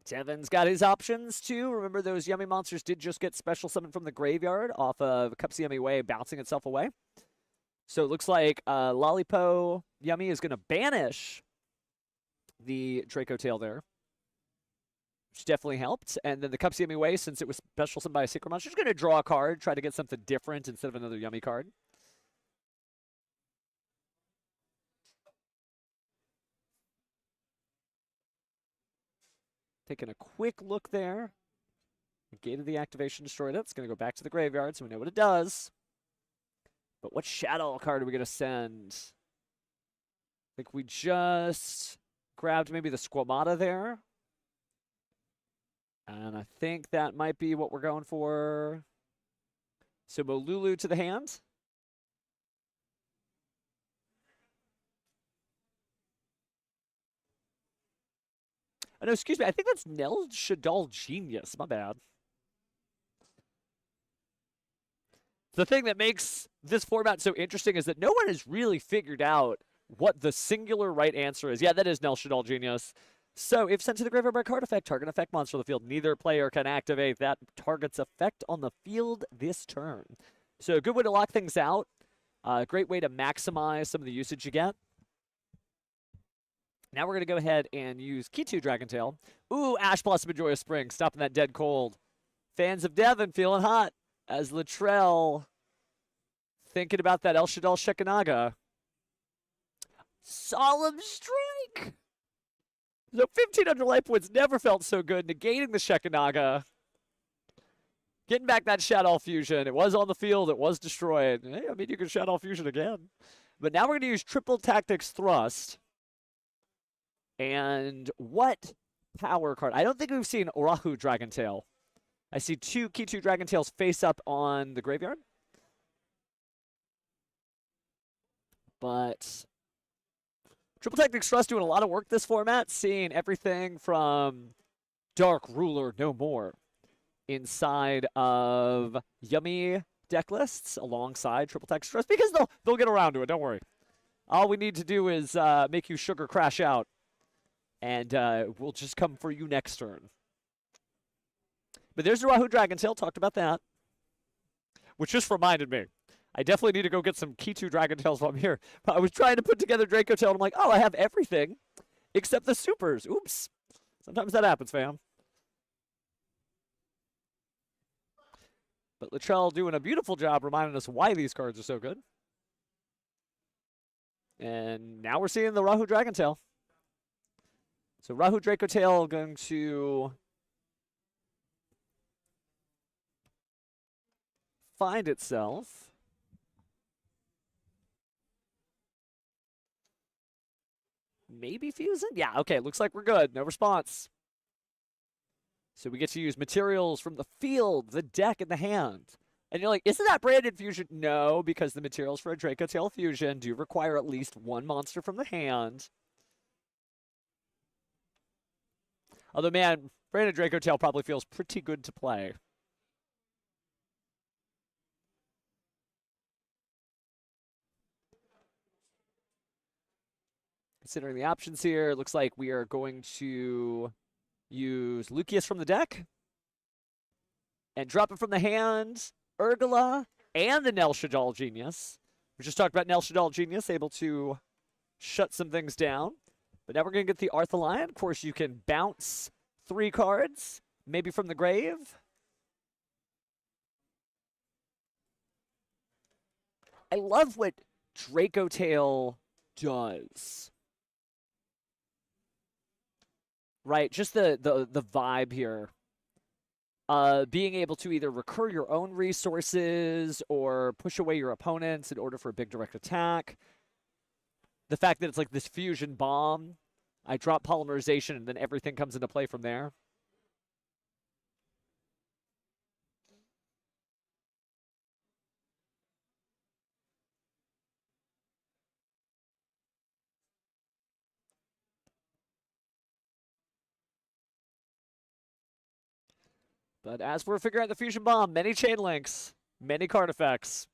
Devin's got his options too. Remember, those Yummy monsters did just get special summoned from the graveyard off of Cupsy Yummy Way bouncing itself away. So it looks like Lollipo Yummy is going to banish the Draco tail there, which definitely helped. And then the Cupsy Yummy Way, since it was special summoned by a Secret Monster, is going to draw a card, try to get something different instead of another Yummy card. Taking a quick look there. Negated the activation, destroyed it. It's going to go back to the graveyard, so we know what it does. But what Shadow card are we going to send? I think we just grabbed maybe the Squamata there. And I think that might be what we're going for. So Molulu to the hand. Oh, no, excuse me. I think that's Nel Shadal Genius. My bad. The thing that makes this format so interesting is that no one has really figured out what the singular right answer is. Yeah, that is Nel Shadal Genius. So if sent to the graveyard by card effect, target effect monster on the field, neither player can activate that target's effect on the field this turn. So a good way to lock things out. Great way to maximize some of the usage you get. Now we're going to go ahead and use Key 2 Dragontail. Ooh, Ash Blossom and Joyous Spring, stopping that dead cold. Fans of Devon feeling hot as Latrell thinking about that El Shaddai Shekinaga. Solemn Strike! So 1,500 life points never felt so good, negating the Shekinaga. Getting back that Shadow Fusion. It was on the field, it was destroyed. Hey, I mean, you can Shadow Fusion again. But now we're going to use Triple Tactics Thrust. And what power card? I don't think we've seen Orahu Dragontail. I see two Key 2 Dragontails face up on the graveyard. But Triple Tactics Thrust doing a lot of work this format, seeing everything from Dark Ruler No More inside of Yummy deck lists alongside Triple Tactics Thrust, because they'll get around to it, don't worry. All we need to do is make you sugar crash out. And we'll just come for you next turn. But there's the Rahu Dragontail. Talked about that. Which just reminded me. I definitely need to go get some Key 2 Dragontails while I'm here. I was trying to put together Draco Tail, and I'm like, oh, I have everything except the supers. Oops. Sometimes that happens, fam. But Latrell doing a beautiful job reminding us why these cards are so good. And now we're seeing the Rahu Dragontail. So Rahu Draco Tail going to find itself. Maybe fusing? Yeah, okay, looks like we're good. No response. So we get to use materials from the field, the deck, and the hand. And you're like, isn't that branded fusion? No, because the materials for a Draco Tail fusion do require at least one monster from the hand. Although, man, Brandon Draco Tail probably feels pretty good to play. Considering the options here, it looks like we are going to use Lucius from the deck and drop it from the hand, Urgala, and the Nel Shadal Genius. We just talked about Nel Shadal Genius, able to shut some things down. But now we're going to get the Arthalion. Of course, you can bounce 3 cards, maybe from the grave. I love what Draco Tail does. Right, just the vibe here. Being able to either recur your own resources or push away your opponents in order for a big direct attack. the fact that it's like this fusion bomb. I drop polymerization, and then everything comes into play from there. But as we're figuring out the fusion bomb, many chain links, many card effects.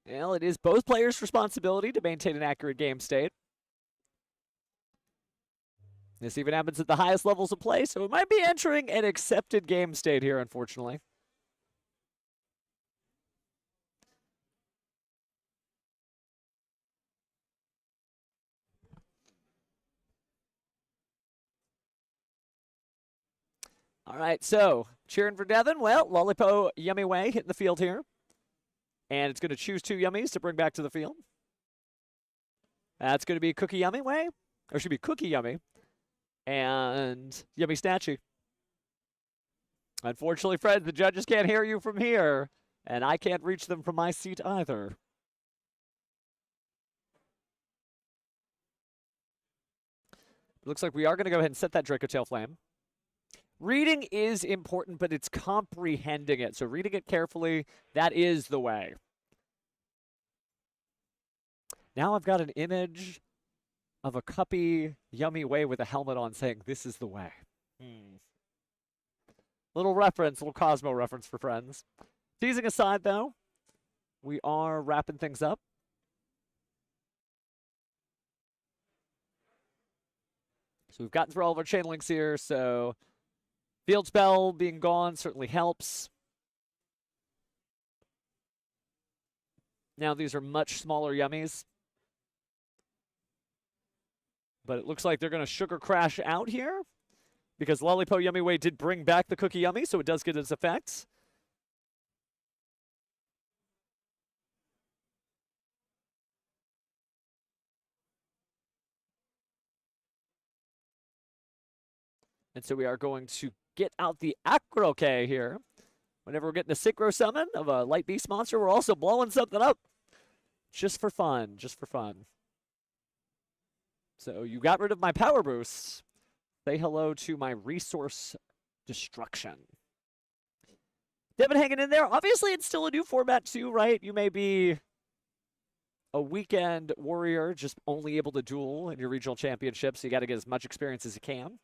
Well, it is both players' responsibility to maintain an accurate game state. This even happens at the highest levels of play, so it might be entering an accepted game state here, unfortunately. All right, so cheering for Devin. Well, Lollipo Yummy Way hitting the field here. And it's going to choose 2 Yummies to bring back to the field. That's going to be Cookie Yummy Way, or should be Cookie Yummy, and Yummy Snatchy. Unfortunately, Fred, the judges can't hear you from here, and I can't reach them from my seat either. Looks like we are going to go ahead and set that Draco Tail Flame. Reading is important, but it's comprehending it. So reading it carefully, that is the way. Now I've got an image of a cuppy, yummy way with a helmet on saying, this is the way. Little reference, little Cosmo reference for friends. Teasing aside, though, we are wrapping things up. So we've gotten through all of our chain links here, so field spell being gone certainly helps. Now these are much smaller yummies. But it looks like they're going to sugar crash out here because Lollipo Yummy Way did bring back the Cookie Yummy, so it does get its effects. And so we are going to get out the Acro K here. Whenever we're getting a Synchro Summon of a Light Beast monster, we're also blowing something up. Just for fun, just for fun. So you got rid of my power boosts. Say hello to my resource destruction. Devin hanging in there. Obviously, it's still a new format too, right? You may be a weekend warrior, just only able to duel in your regional championships. So you got to get as much experience as you can.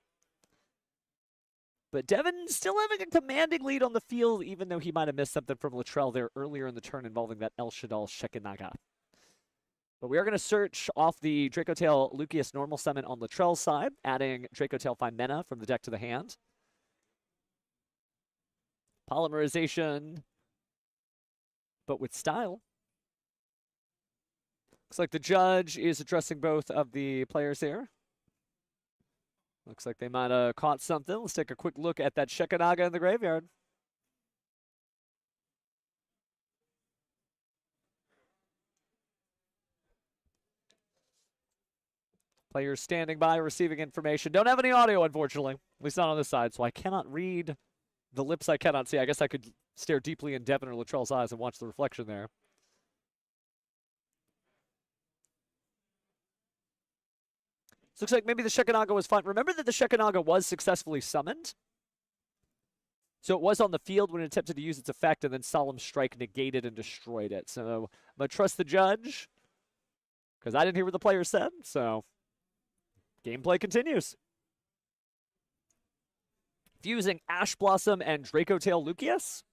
But Devin still having a commanding lead on the field, even though he might have missed something from Latrell there earlier in the turn involving that El Shadal Shekinaga. But we are going to search off the Draco Tail Lucius normal summon on Latrell's side, adding Draco Tail Fine Mana from the deck to the hand. Polymerization, but with style. Looks like the judge is addressing both of the players here. Looks like they might have caught something. Let's take a quick look at that Shekinaga in the graveyard. Players standing by, receiving information. Don't have any audio, unfortunately. At least not on this side, so I cannot read the lips I cannot see. I guess I could stare deeply in Devin or Latrell's eyes and watch the reflection there. So looks like maybe the Shekinaga was fine. Remember that the Shekinaga was successfully summoned. So it was on the field when it attempted to use its effect, and then Solemn Strike negated and destroyed it. So I'm going to trust the judge, because I didn't hear what the player said. So gameplay continues. Fusing Ash Blossom and Draco Tail Lucius.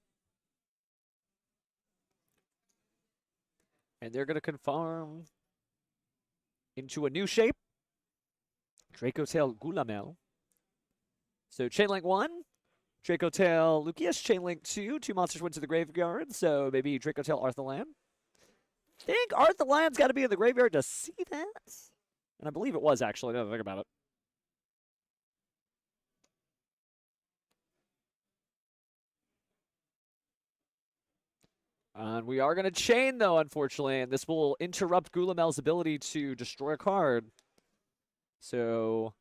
And they're going to conform into a new shape. Draco Tail Gulamel. So Chainlink 1, Draco Tail Lucius. Chainlink 2, 2 monsters went to the graveyard. So maybe Draco Tail Arthurlan. I think Arthurlan's got to be in the graveyard to see that. And I believe it was, actually, now that I think about it. And we are going to chain, though, unfortunately. And this will interrupt Gulamel's ability to destroy a card. So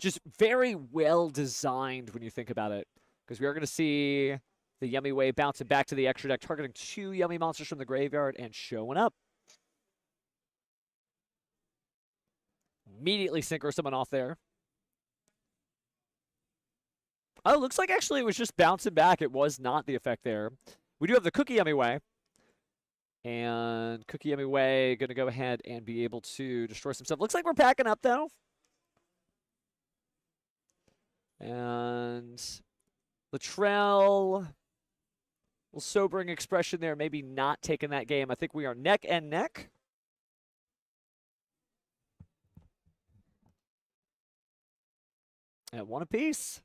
just very well designed when you think about it. Because we are going to see the Yummy Wave bouncing back to the extra deck, targeting 2 Yummy monsters from the graveyard and showing up. Immediately synchro someone off there. Oh, looks like actually it was just bouncing back. It was not the effect there. We do have the Cookie Yummy Way. And Cookie Yummy Way going to go ahead and be able to destroy some stuff. Looks like we're packing up, though. And Latrell, little sobering expression there, maybe not taking that game. I think we are neck and neck. At 1 apiece.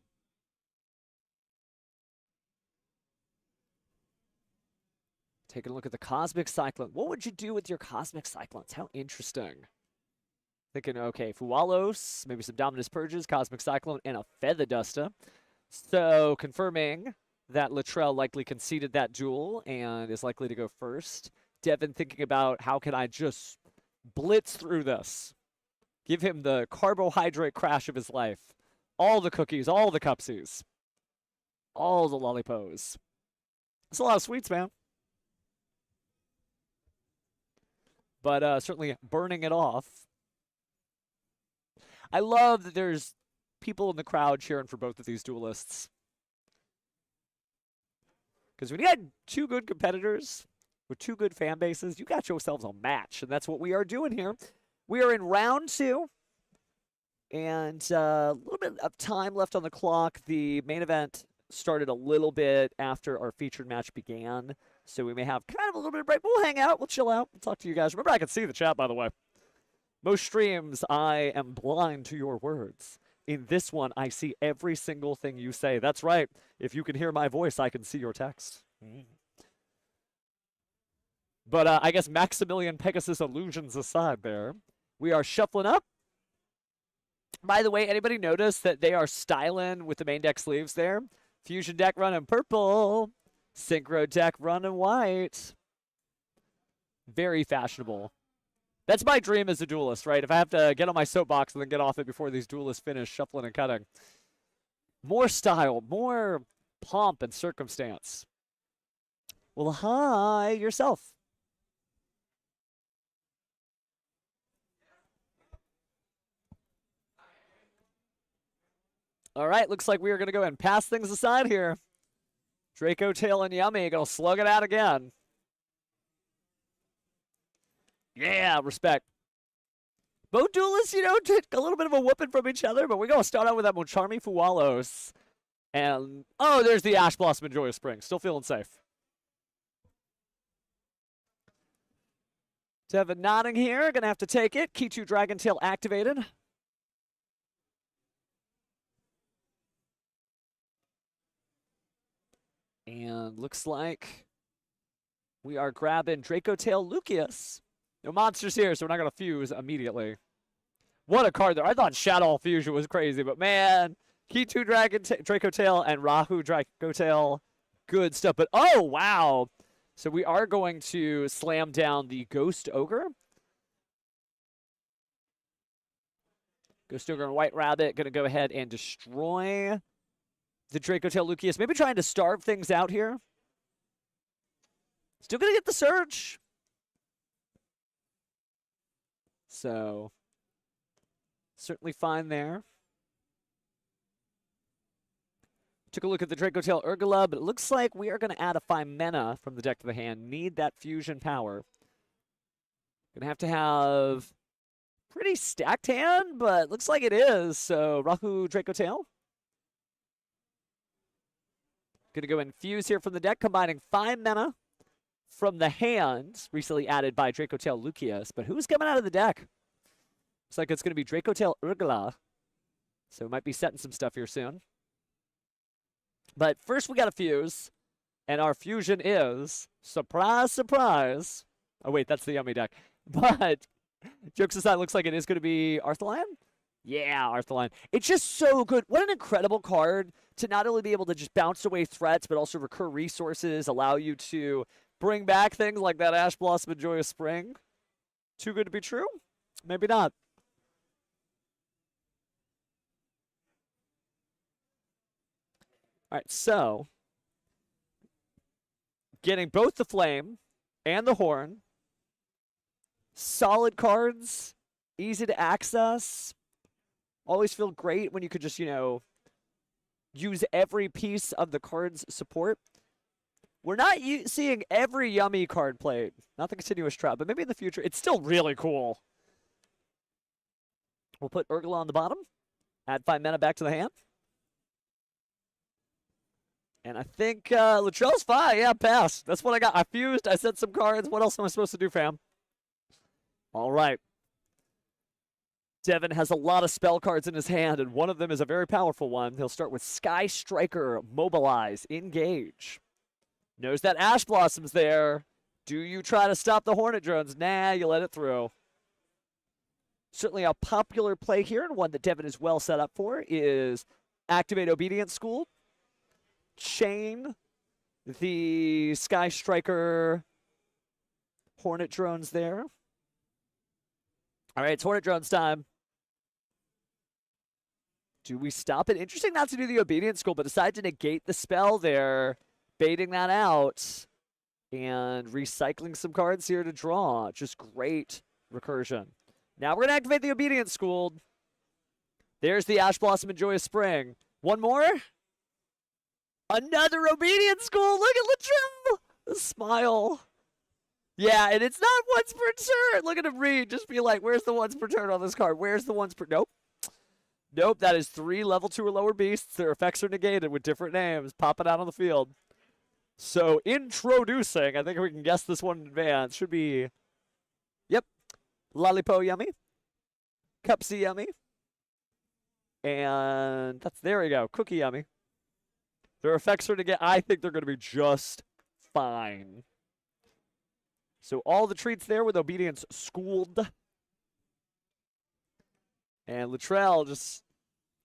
Taking a look at the Cosmic Cyclone. What would you do with your Cosmic Cyclones? How interesting. Thinking, okay, Fualos, maybe some Dominus Purges, Cosmic Cyclone, and a Feather Duster. So, confirming that Latrell likely conceded that duel and is likely to go first. Devin thinking about how can I just blitz through this. Give him the carbohydrate crash of his life. All the cookies, all the cupsies. All the lollipos. That's a lot of sweets, man. But certainly burning it off. I love that there's people in the crowd cheering for both of these duelists. Because when you got 2 good competitors with 2 good fan bases, you got yourselves a match. And that's what we are doing here. We are in round 2. And a little bit of time left on the clock. The main event started a little bit after our featured match began. So we may have kind of a little bit of break. We'll hang out. We'll chill out. We'll talk to you guys. Remember, I can see the chat, by the way. Most streams, I am blind to your words. In this one, I see every single thing you say. That's right. If you can hear my voice, I can see your text. But I guess Maximilian Pegasus illusions aside there, we are shuffling up. By the way, anybody notice that they are styling with the main deck sleeves there? Fusion deck running purple. Synchro deck running white. Very fashionable. That's my dream as a duelist, right? If I have to get on my soapbox and then get off it before these duelists finish shuffling and cutting. More style, more pomp and circumstance. Well, hi, yourself. All right, looks like we are going to go ahead and pass things aside here. Draco, Tail, and Yummy going to slug it out again. Yeah, respect. Both duelists, you know, did a little bit of a whooping from each other, but we're going to start out with that Moncharmi Fualos. And, oh, there's the Ash Blossom and Joyous Spring. Still feeling safe. Devin nodding here. Going to have to take it. Key 2 Dragon Tail activated. And looks like we are grabbing Draco Tail Lucius. No monsters here, so we're not going to fuse immediately. What a card there. I thought Shadow Fusion was crazy, but man, Key 2 Draco Tail and Rahu Draco Tail, good stuff. But oh, wow. So we are going to slam down the Ghost Ogre. Ghost Ogre and White Rabbit going to go ahead and destroy the Draco Tail Lucius. Maybe trying to starve things out here. Still going to get the Surge. So, certainly fine there. Took a look at the Draco Tail Urgula, but it looks like we are going to add a Phimena from the deck to the hand. Need that fusion power. Going to have pretty stacked hand, but looks like it is. So, Rahu Draco Tail. Going to go and fuse here from the deck, combining Phimena from the hand, recently added by Draco Tail Lucius. But who's coming out of the deck? Looks like it's going to be Draco Tail Urgula. So we might be setting some stuff here soon. But first we got to fuse. And our fusion is, surprise, surprise. Oh wait, that's the Yummy deck. But, jokes aside, looks like it is going to be Arthalion? Yeah, Arthalion. It's just so good. What an incredible card to not only be able to just bounce away threats, but also recur resources, allow you to bring back things like that Ash Blossom and Joyous Spring. Too good to be true? Maybe not. All right, so getting both the flame and the horn. Solid cards, easy to access. Always feel great when you could just, you know, use every piece of the card's support. We're not seeing every Yummy card played. Not the continuous trap, but maybe in the future. It's still really cool. We'll put Urgla on the bottom. Add 5 mana back to the hand. And I think Latrell's fine. Yeah, pass. That's what I got. I fused. I set some cards. What else am I supposed to do, fam? All right. Devin has a lot of spell cards in his hand, and one of them is a very powerful one. He'll start with Sky Striker, Mobilize, Engage. Knows that Ash Blossom's there. Do you try to stop the Hornet Drones? Nah, you let it through. Certainly a popular play here, and one that Devin is well set up for, is Activate Obedience School. Chain the Sky Striker Hornet Drones there. All right, it's Hornet Drones time. Do we stop it? Interesting not to do the Obedience School, but decide to negate the spell there, baiting that out, and recycling some cards here to draw. Just great recursion. Now we're going to activate the Obedience School. There's the Ash Blossom and Joyous Spring. One more. Another Obedience School. Look at Latrell. The smile. Yeah, and it's not once per turn. Look at him read. Just be like, where's the once per turn on this card? Where's the once per... Nope. Nope, that is 3 level 2 or lower beasts. Their effects are negated with different names. Pop it out on the field. So, introducing, I think we can guess this one in advance. Should be... Yep. Lollipo Yummy. Cupsy Yummy. And that's... There we go. Cookie Yummy. Their effects are negated. I think they're going to be just fine. So all the treats there with Obedience Schooled. And Latrell just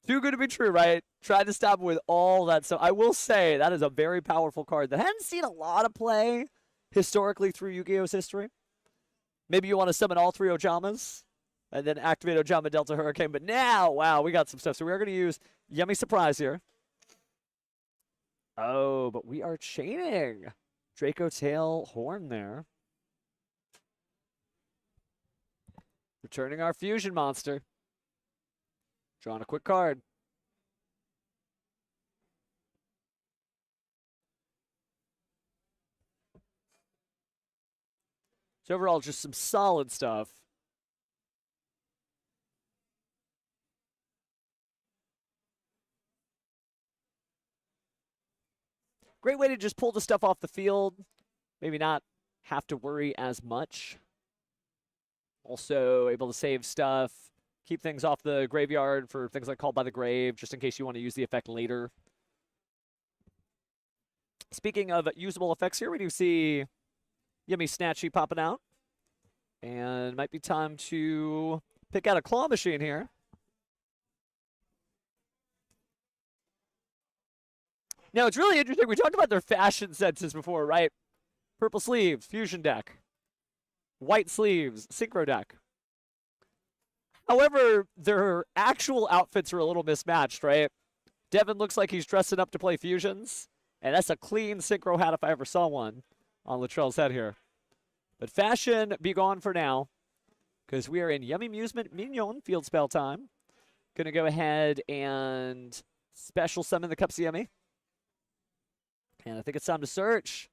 too good to be true, right? Tried to stop him with all that stuff. I will say that is a very powerful card that hadn't seen a lot of play historically through Yu-Gi-Oh's history. Maybe you want to summon all 3 Ojamas and then activate Ojama Delta Hurricane. But now, wow, we got some stuff. So we are going to use Yummy Surprise here. Oh, but we are chaining Draco Tail Horn there. Returning our fusion monster. Drawing a quick card. So overall, just some solid stuff. Great way to just pull the stuff off the field. Maybe not have to worry as much. Also able to save stuff. Keep things off the graveyard for things like Called by the Grave, just in case you want to use the effect later. Speaking of usable effects here, we do see Yummy Snatchy popping out. And it might be time to pick out a claw machine here. Now, it's really interesting. We talked about their fashion senses before, right? Purple sleeves, fusion deck. White sleeves, synchro deck. However, their actual outfits are a little mismatched, right? Devin looks like he's dressing up to play fusions. And that's a clean synchro hat if I ever saw one on Latrell's head here. But fashion, be gone for now. Because we are in Yummy Amusement Mignon field spell time. Going to go ahead and special summon the Cupsy Yummy. And I think it's time to search.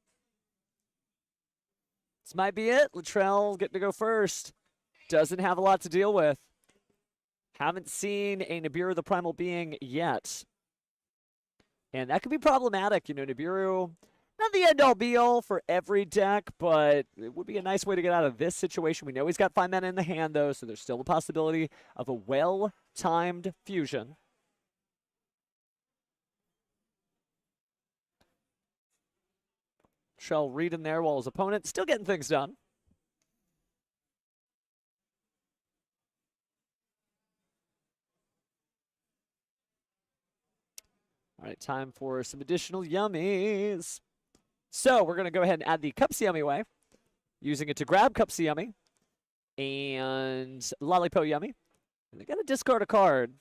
This might be it. Latrell getting to go first. Doesn't have a lot to deal with. Haven't seen a Nibiru the Primal Being yet. And that could be problematic. You know, Nibiru, not the end-all be-all for every deck, but it would be a nice way to get out of this situation. We know he's got 5 mana in the hand, though, so there's still a possibility of a well-timed fusion. Shall read in there while his opponent still getting things done. All right, time for some additional yummies. So we're going to go ahead and add the Cupsy Yummy way, using it to grab Cupsy Yummy and Lollipo Yummy. And they're going to discard a card.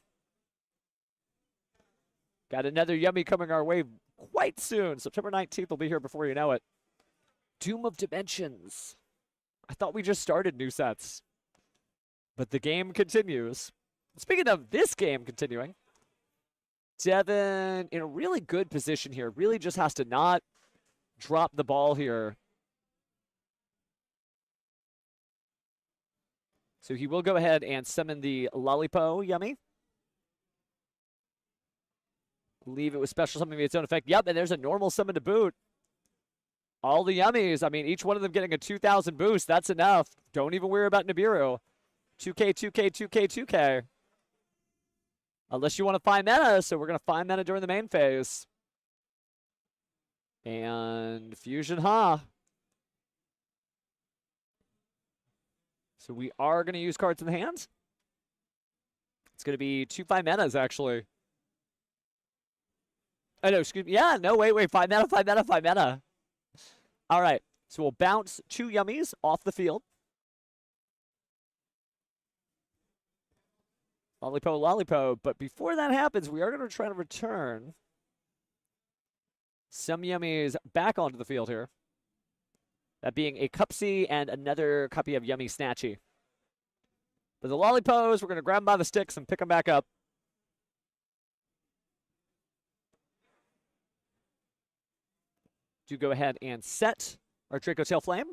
Got another Yummy coming our way quite soon. September 19th will be here before you know it. Doom of Dimensions. I thought we just started new sets. But the game continues. Speaking of this game continuing, Devin in a really good position here. Really just has to not drop the ball here. So he will go ahead and summon the Lollipo Yummy. Believe it was special summon via its own effect. Yep, and there's a normal summon to boot. All the Yummies, I mean, each one of them getting a 2,000 boost. That's enough. Don't even worry about Nibiru. 2K, 2K, 2K, 2K. Unless you want to find mana, so we're going to find mana during the main phase. And Fusion Ha. So we are going to use cards in the hand. It's going to be 2/5 manas, actually. Oh, no, excuse me. Yeah, no, wait. 5 mana, 5 mana, 5 mana. All right, so we'll bounce 2 Yummies off the field. Lollipo. But before that happens, we are going to try to return some Yummies back onto the field here. That being a Cupsy and another copy of Yummy Snatchy. But the Lollipos, we're going to grab them by the sticks and pick them back up. Do go ahead and set our Draco Tail Flame.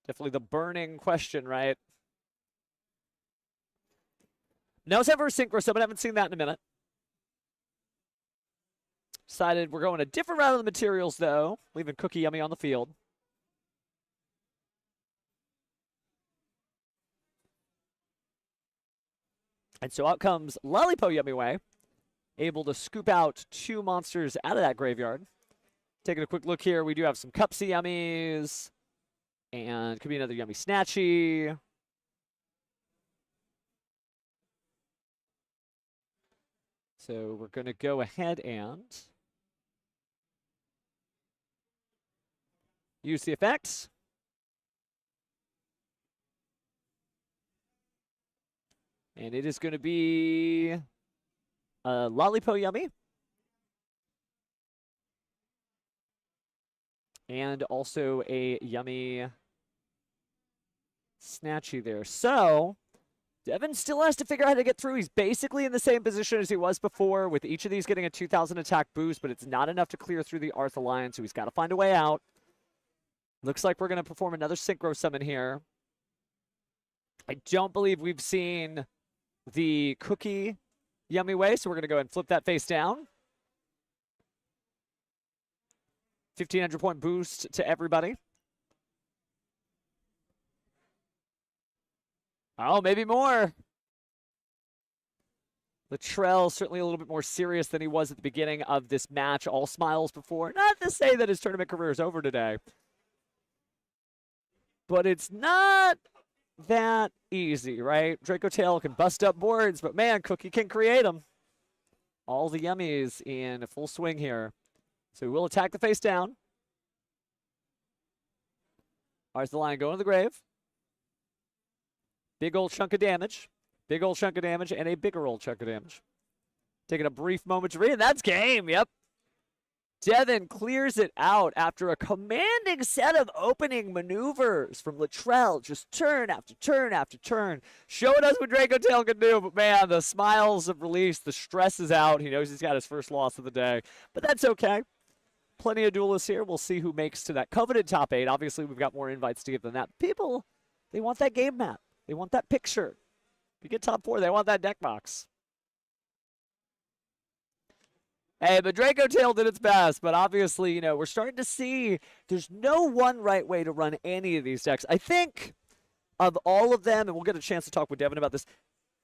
Definitely the burning question, right? No, it's ever a Synchro Summon. I haven't seen that in a minute. Decided we're going a different route of the materials, though. Leaving Cookie Yummy on the field. And so out comes Lollipo Yummy Way. Able to scoop out 2 monsters out of that graveyard. Taking a quick look here, we do have some Cupsy Yummies. And could be another Yummy Snatchy. So we're going to go ahead and use the effects. And it is going to be a Lollipo Yummy. And also a Yummy Snatchy there. So, Devin still has to figure out how to get through. He's basically in the same position as he was before, with each of these getting a 2,000 attack boost, but it's not enough to clear through the Arthur line, so he's got to find a way out. Looks like we're going to perform another Synchro Summon here. I don't believe we've seen the Cookie Yummy Way, so we're going to go ahead and flip that face down. 1,500 point boost to everybody. Oh, maybe more. Latrell certainly a little bit more serious than he was at the beginning of this match. All smiles before. Not to say that his tournament career is over today. But it's not that easy, right? Draco Tail can bust up boards, but man, Cookie can create them. All the Yummies in full swing here. So we'll attack the face down. Arthur Lion going to the grave. Big old chunk of damage. Big old chunk of damage and a bigger old chunk of damage. Taking a brief moment to read, and that's game. Yep. Devin clears it out after a commanding set of opening maneuvers from Latrell. Just turn after turn after turn. Showing us what Draco Tail can do. But man, the smiles of release, the stress is out. He knows he's got his first loss of the day. But that's okay. Plenty of duelists here. We'll see who makes to that coveted top 8. Obviously, we've got more invites to give than that. People, they want that game map. They want that picture. If you get top 4, they want that deck box. Hey, but Draco Tail did its best, but obviously, you know, we're starting to see there's no one right way to run any of these decks. I think of all of them, and we'll get a chance to talk with Devin about this,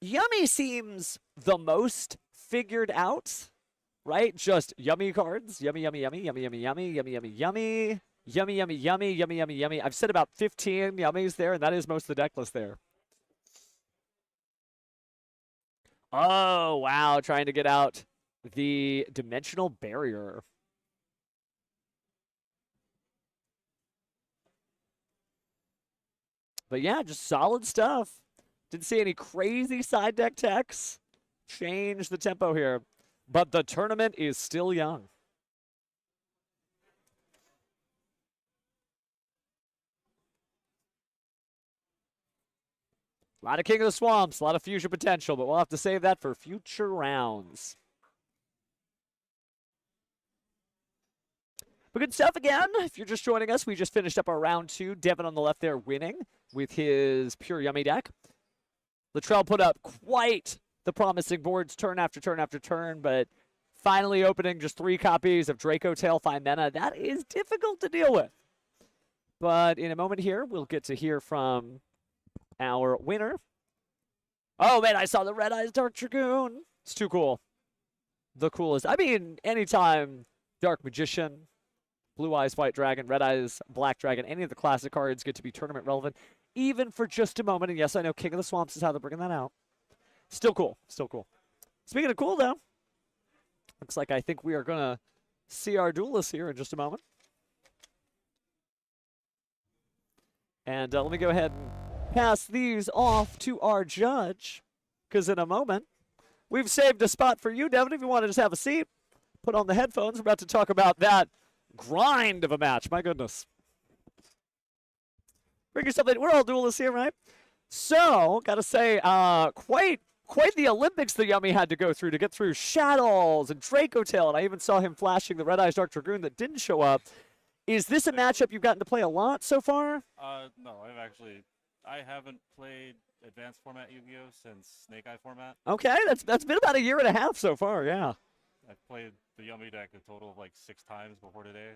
Yummy seems the most figured out, right? Just Yummy cards. Yummy, yummy, yummy, yummy, yummy, yummy, yummy, yummy, yummy. Yummy, yummy, yummy, yummy, yummy, yummy. I've said about 15 Yummies there, and that is most of the deck list there. Oh, wow, trying to get out the Dimensional Barrier. But yeah, just solid stuff. Didn't see any crazy side deck techs change the tempo here, but the tournament is still young. A lot of King of the Swamps, a lot of fusion potential, but we'll have to save that for future rounds. But good stuff again. If you're just joining us, we just finished up our round 2. Devin on the left there winning with his Pure Yummy deck. Latrell put up quite the promising boards turn after turn after turn, but finally opening just 3 copies of Draco Tail 5 mana. That is difficult to deal with. But in a moment here, we'll get to hear from our winner. Oh, man, I saw the Red Eyes Dark Dragoon. It's too cool. The coolest. I mean, anytime Dark Magician, Blue Eyes White Dragon, Red Eyes Black Dragon, any of the classic cards get to be tournament relevant, even for just a moment. And yes, I know King of the Swamps is how they're bringing that out. Still cool. Still cool. Speaking of cool, though, looks like I think we are going to see our duelists here in just a moment. And let me go ahead and pass these off to our judge, because in a moment, we've saved a spot for you, Devin, if you want to just have a seat. Put on the headphones. We're about to talk about that grind of a match. My goodness. Bring yourself in. We're all duelists here, right? So, got to say, quite the Olympics the Yummy had to go through to get through Shadows and Draco Tail, and I even saw him flashing the Red Eyes Dark Dragoon that didn't show up. Is this a matchup you've gotten to play a lot so far? No, I haven't played advanced format Yu-Gi-Oh since Snake Eye format. Okay, that's been about a year and a half so far, yeah. I've played the Yummy deck a total of like 6 times before today.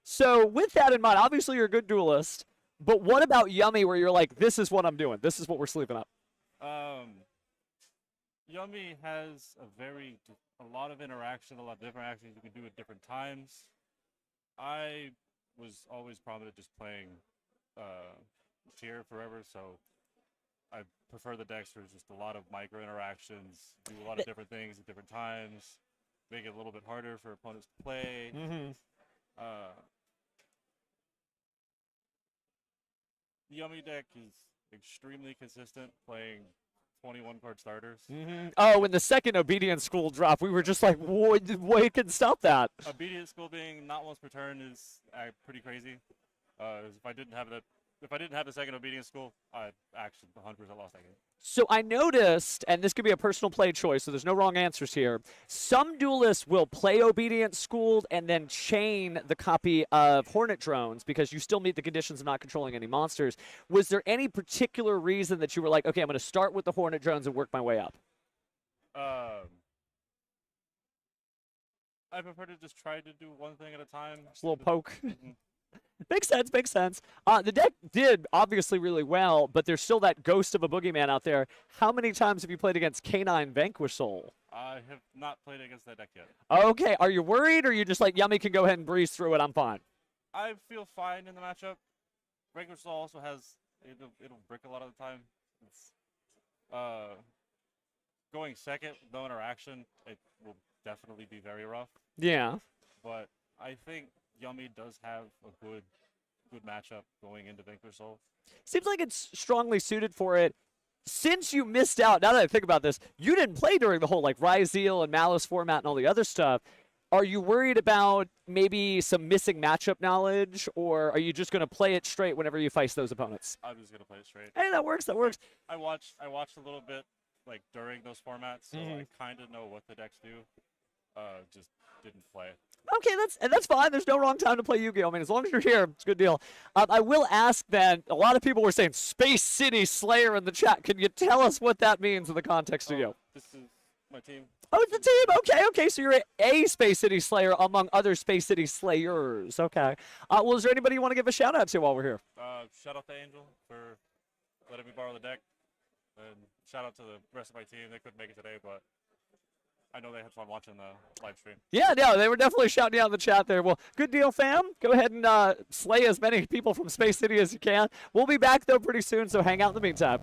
So with that in mind, obviously you're a good duelist, but what about Yummy where you're like, this is what I'm doing, this is what we're sleeping up? Yummy has a lot of interaction, a lot of different actions you can do at different times. I was always prominent just playing tier forever, so I prefer the decks where there's just a lot of micro interactions, do a lot of different things at different times, make it a little bit harder for opponents to play. The Yummy deck is extremely consistent, playing 21 card starters. Oh, when the second Obedience School dropped, we were just like, what can stop that? Obedience School being not once per turn is pretty crazy. If I didn't have the second Obedience School, I actually 100% lost that game. So I noticed, and this could be a personal play choice, so there's no wrong answers here. Some duelists will play Obedience Schooled and then chain the copy of Hornet Drones because you still meet the conditions of not controlling any monsters. Was there any particular reason that you were like, okay, I'm going to start with the Hornet Drones and work my way up? I prefer to just try to do one thing at a time. Just a little poke. Makes sense, makes sense. The deck did obviously really well, but there's still that ghost of a boogeyman out there. How many times have you played against Canine Vanquish Soul? I have not played against that deck yet. Okay, are you worried, or are you just like, Yummy can go ahead and breeze through it, I'm fine? I feel fine in the matchup. Vanquish Soul also has, it'll brick a lot of the time. It's, going second, no interaction, it will definitely be very rough. Yeah. But I think Yummy does have a good matchup going into Vanquish Soul. Seems like it's strongly suited for it. Since you missed out, now that I think about this, you didn't play during the whole like Ryzeal and Malice format and all the other stuff. Are you worried about maybe some missing matchup knowledge, or are you just going to play it straight whenever you face those opponents? I'm just going to play it straight. Hey, that works, that works. I watched a little bit like during those formats, so I kind of know what the decks do. Just didn't play it. Okay, that's fine. There's no wrong time to play Yu-Gi-Oh! I mean, as long as you're here, it's a good deal. I will ask then, a lot of people were saying Space City Slayer in the chat. Can you tell us what that means in the context of you? This is my team. Oh, it's the team. Okay. So you're a Space City Slayer among other Space City Slayers. Okay. Well, is there anybody you want to give a shout out to while we're here? Shout out to Angel for letting me borrow the deck. And shout out to the rest of my team. They couldn't make it today, but I know they had fun watching the live stream. Yeah, no, they were definitely shouting out in the chat there. Well, good deal, fam. Go ahead and slay as many people from Space City as you can. We'll be back, though, pretty soon, so hang out in the meantime.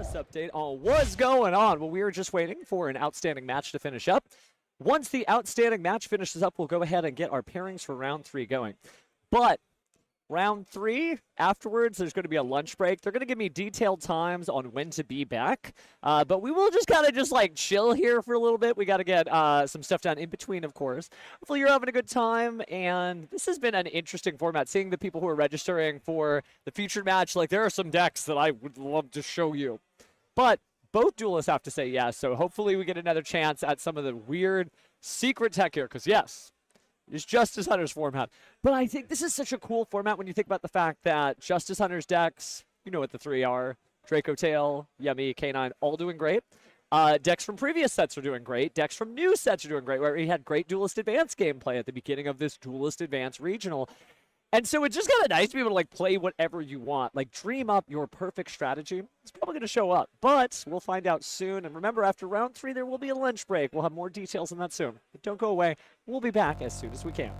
status update on what's going on. Well, we were just waiting for an outstanding match to finish up. Once the outstanding match finishes up, we'll go ahead and get our pairings for round 3 going. But round 3, afterwards, there's going to be a lunch break. They're going to give me detailed times on when to be back. But we will just kind of just like chill here for a little bit. We got to get some stuff done in between, of course. Hopefully you're having a good time. And this has been an interesting format. Seeing the people who are registering for the featured match, like there are some decks that I would love to show you. But both duelists have to say yes. So hopefully we get another chance at some of the weird secret tech here. Because yes, it's Justice Hunter's format. But I think this is such a cool format when you think about the fact that Justice Hunter's decks, you know what the 3 are, Draco Tail, Yummy, K9, all doing great. Decks from previous sets are doing great. Decks from new sets are doing great, where we had great Duelist Advance gameplay at the beginning of this Duelist Advance Regional. And so it's just kind of nice to be able to like play whatever you want. Like dream up your perfect strategy. It's probably going to show up, but we'll find out soon. And remember, after round 3, there will be a lunch break. We'll have more details on that soon. But don't go away. We'll be back as soon as we can.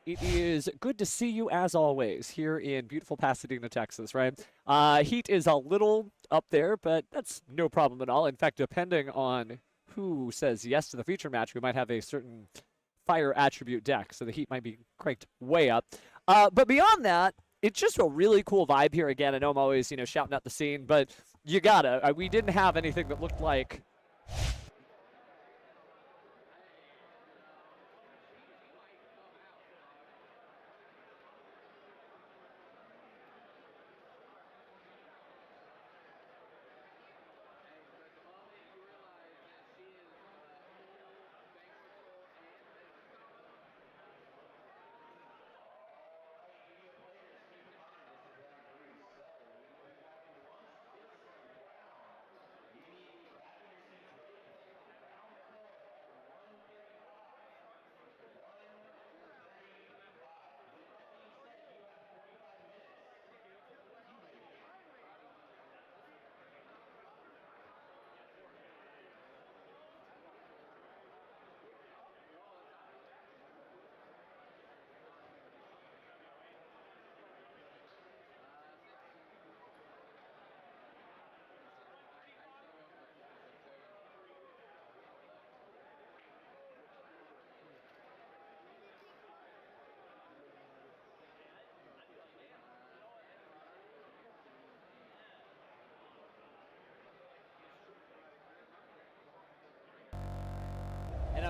It is good to see you as always here in beautiful Pasadena, Texas, right? Heat is a little up there, but that's no problem at all. In fact, depending on who says yes to the feature match, we might have a certain fire attribute deck, so the heat might be cranked way up. But beyond that, it's just a really cool vibe here again. I know I'm always, shouting out the scene, but you gotta. We didn't have anything that looked like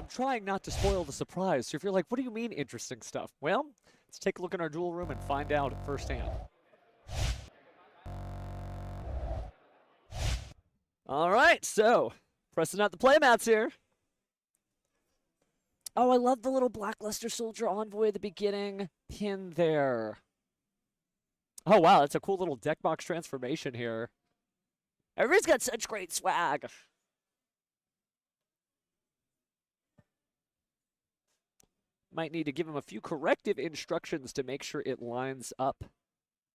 I'm trying not to spoil the surprise. So if you're like, what do you mean interesting stuff? Well, let's take a look in our duel room and find out firsthand. All right, so pressing out the playmats here. Oh, I love the little Blackluster Soldier Envoy at the beginning pin there. Oh, wow, that's a cool little deck box transformation here. Everybody's got such great swag. Might need to give him a few corrective instructions to make sure it lines up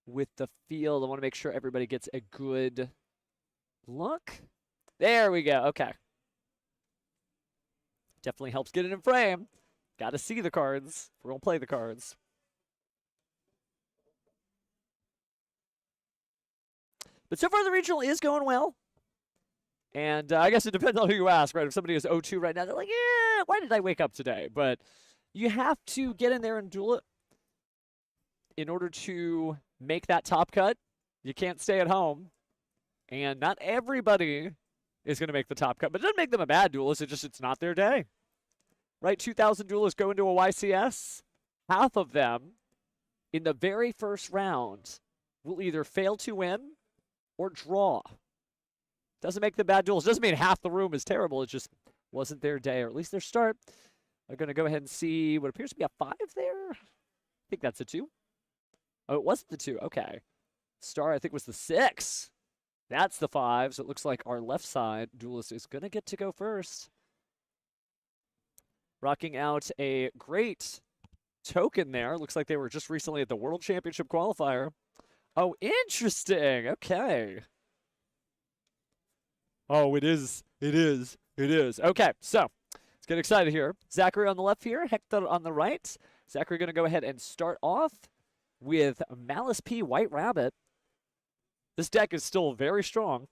with the field. I want to make sure everybody gets a good look. There we go. Okay. Definitely helps get it in frame. Got to see the cards. We're going to play the cards. But so far, the regional is going well. And I guess it depends on who you ask, right? If somebody is 0-2 right now, they're like, yeah, why did I wake up today? But you have to get in there and duel it in order to make that top cut. You can't stay at home. And not everybody is going to make the top cut. But it doesn't make them a bad duelist. It's not their day. Right? 2,000 duelists go into a YCS. Half of them, in the very first round, will either fail to win or draw. Doesn't make them bad duelists. Doesn't mean half the room is terrible. It just wasn't their day, or at least their start. They're going to go ahead and see what appears to be a 5 there. I think that's a 2. Oh, it wasn't the 2. Okay. Star, I think, was the 6. That's the 5. So it looks like our left side duelist is going to get to go first. Rocking out a great token there. Looks like they were just recently at the World Championship Qualifier. Oh, interesting. Okay. Oh, it is. It is. It is. Okay, so let's get excited here. Zachary on the left here, Hector on the right. Zachary going to go ahead and start off with Malice P. White Rabbit. This deck is still very strong.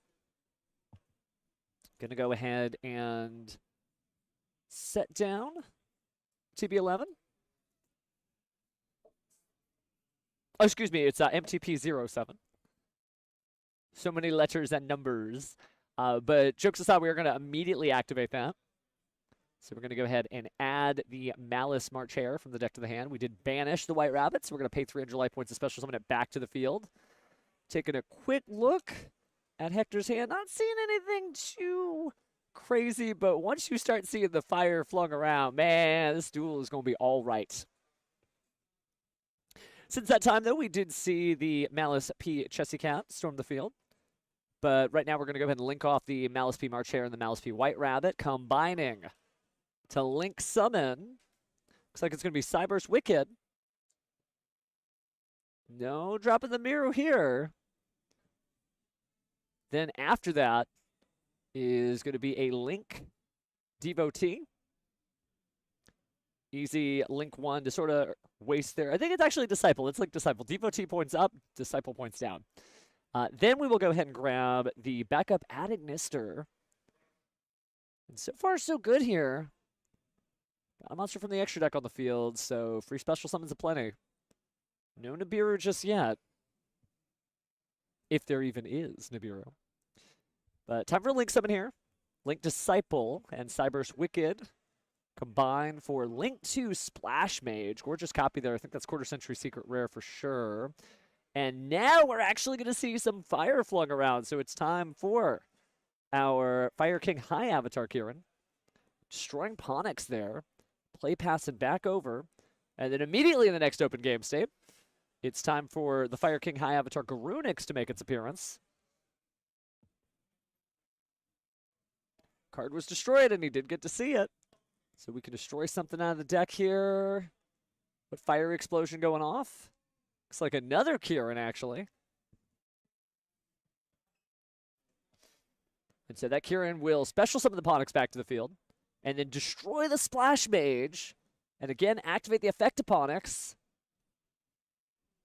Going to go ahead and set down TB11. Oh, excuse me, it's MTP07. So many letters and numbers. But jokes aside, we are going to immediately activate that. So we're going to go ahead and add the Malice March Hare from the deck to the hand. We did banish the White Rabbit, so we're going to pay 300 life points to special summon it back to the field. Taking a quick look at Hector's hand. Not seeing anything too crazy, but once you start seeing the fire flung around, man, this duel is going to be all right. Since that time, though, we did see the Malice P. Chessy Cat storm the field. But right now, we're going to go ahead and link off the Malice P. March Hare and the Malice P. White Rabbit, combining to link summon. Looks like it's going to be Cyburst Wicked. No dropping the Miru here. Then after that is going to be a Link Devotee. Easy Link 1 to sort of waste there. I think it's actually Disciple. It's like Disciple. Devotee points up, Disciple points down. Then we will go ahead and grab the backup Adagnister. And so far, so good here. Got a monster from the extra deck on the field, so free special summons aplenty. No Nibiru just yet. If there even is Nibiru. But time for a Link summon here. Link Disciple and Cyburst Wicked combine for Link 2 Splash Mage. Gorgeous copy there. I think that's Quarter Century Secret Rare for sure. And now we're actually going to see some fire flung around. So it's time for our Fire King High Avatar Kieran. Destroying Ponix there. Play pass and back over. And then immediately in the next open game state, it's time for the Fire King High Avatar Garunix to make its appearance. Card was destroyed, and he did get to see it. So we can destroy something out of the deck here. But Fire Explosion going off. Looks like another Kieran, actually. And so that Kieran will special summon the Ponix back to the field. And then destroy the Splash Mage. And again, activate the effect of Ponix.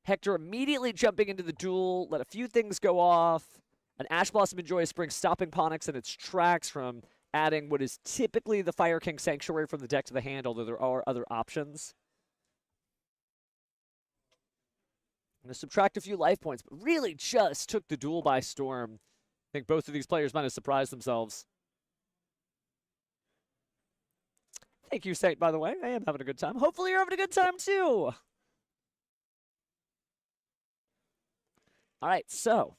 Hector immediately jumping into the duel. Let a few things go off. An Ash Blossom and Joyous Spring stopping Ponix in its tracks from adding what is typically the Fire King Sanctuary from the deck to the hand, although there are other options. I'm going to subtract a few life points, but really just took the duel by storm. I think both of these players might have surprised themselves. Thank you, Saint, by the way. I am having a good time. Hopefully you're having a good time, too. All right, so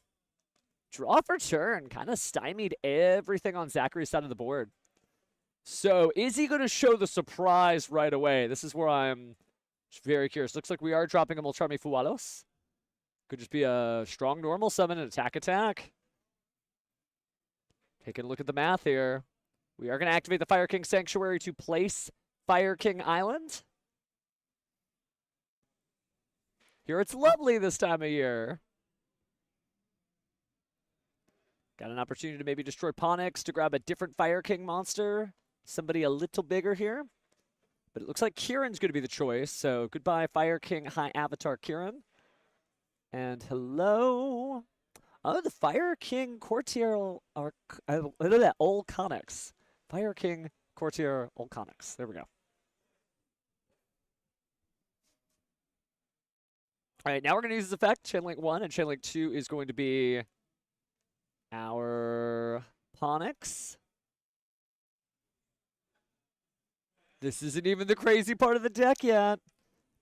draw for turn kind of stymied everything on Zachary's side of the board. So is he going to show the surprise right away? This is where I'm very curious. Looks like we are dropping a Molcharmi Fualos. Could just be a strong normal summon and attack. Taking a look at the math here. We are going to activate the Fire King Sanctuary to place Fire King Island. Here it's lovely this time of year. Got an opportunity to maybe destroy Ponix to grab a different Fire King monster. Somebody a little bigger here. But it looks like Kieran's going to be the choice. So goodbye, Fire King High Avatar Kieran. And hello. Oh, the Fire King Courtier or Old Connix. Fire King Courtier Old Connix. There we go. All right, now we're going to use this effect. Chainlink 1 and Chainlink 2 is going to be our Ponix. This isn't even the crazy part of the deck yet.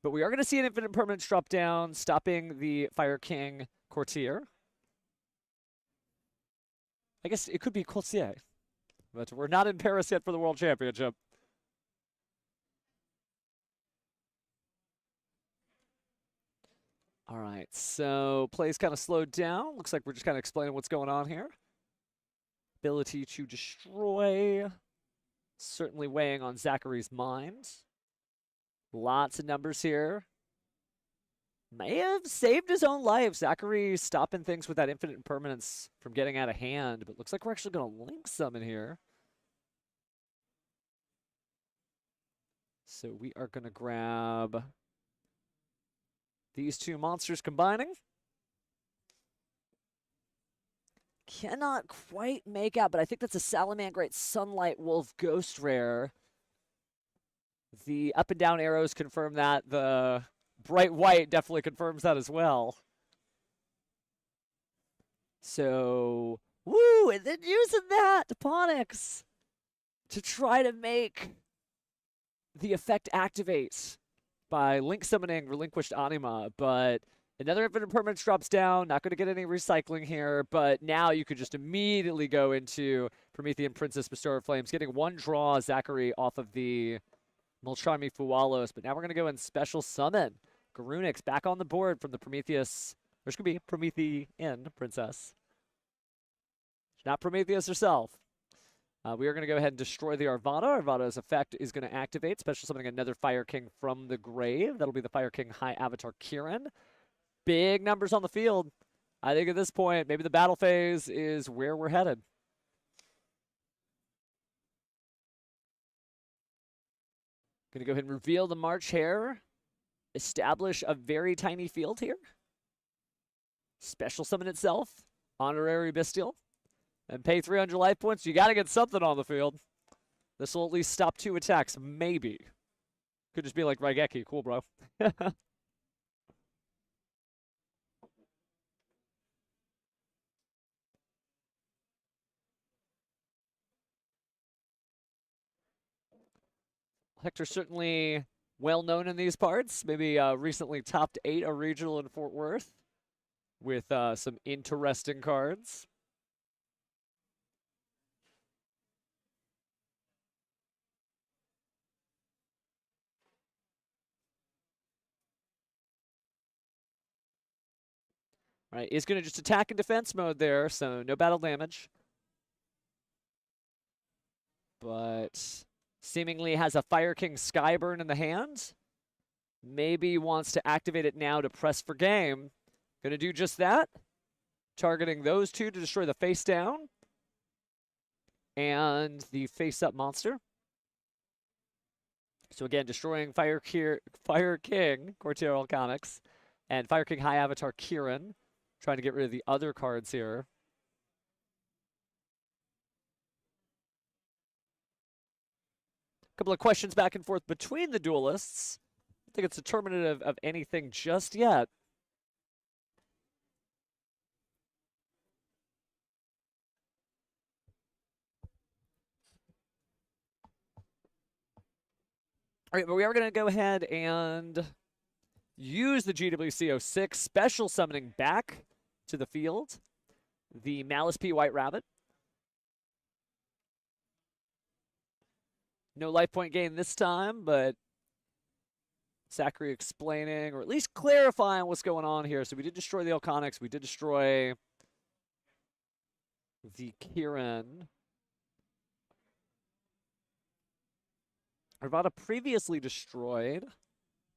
But we are going to see an infinite permanence drop down, stopping the Fire King Courtier. I guess it could be Courtier. But we're not in Paris yet for the World Championship. All right, so play's kind of slowed down. Looks like we're just kind of explaining what's going on here. Ability to destroy. Certainly weighing on Zachary's mind. Lots of numbers here. May have saved his own life. Zachary stopping things with that infinite impermanence from getting out of hand. But looks like we're actually going to link summon here. So we are going to grab these two monsters combining. Cannot quite make out, but I think that's a Salamangreat Sunlight Wolf Ghost Rare. The up and down arrows confirm that. The bright white definitely confirms that as well. So, woo! And then using that Ponix to try to make the effect activate by link summoning Relinquished Anima, but another infinite permanence drops down. Not going to get any recycling here, but now you could just immediately go into Promethean Princess, Bestower of Flames, getting one draw, Zachary, off of the Molcharmi Fualos. But now we're going to go in special summon. Garunix back on the board from the Prometheus. There's going to be Promethean Princess. Not Prometheus herself. We are going to go ahead and destroy the Arvada. Arvada's effect is going to activate, special summoning another Fire King from the grave. That'll be the Fire King High Avatar Kieran. Big numbers on the field. I think at this point, maybe the battle phase is where we're headed. Going to go ahead and reveal the March Hare. Establish a very tiny field here. Special summon itself. Honorary Bestial. And pay 300 life points. You got to get something on the field. This will at least stop 2 attacks, maybe. Could just be like Raigeki. Cool, bro. Hector's certainly well known in these parts. Maybe recently topped 8 a regional in Fort Worth with some interesting cards. All right, is going to just attack in defense mode there, so no battle damage. But seemingly has a Fire King Skyburn in the hand. Maybe wants to activate it now to press for game. Going to do just that. Targeting those two to destroy the face down. And the face up monster. So again, destroying Fire King, Courtier Alconics, and Fire King High Avatar Kieran. Trying to get rid of the other cards here. A couple of questions back and forth between the duelists. I don't think it's determinative of anything just yet. All right, but we are going to go ahead and use the GWC-06 special summoning back to the field. The Malice P White Rabbit. No life point gain this time, but Zachary explaining, or at least clarifying what's going on here. So we did destroy the Elconics. We did destroy the Kieran. Arvada previously destroyed.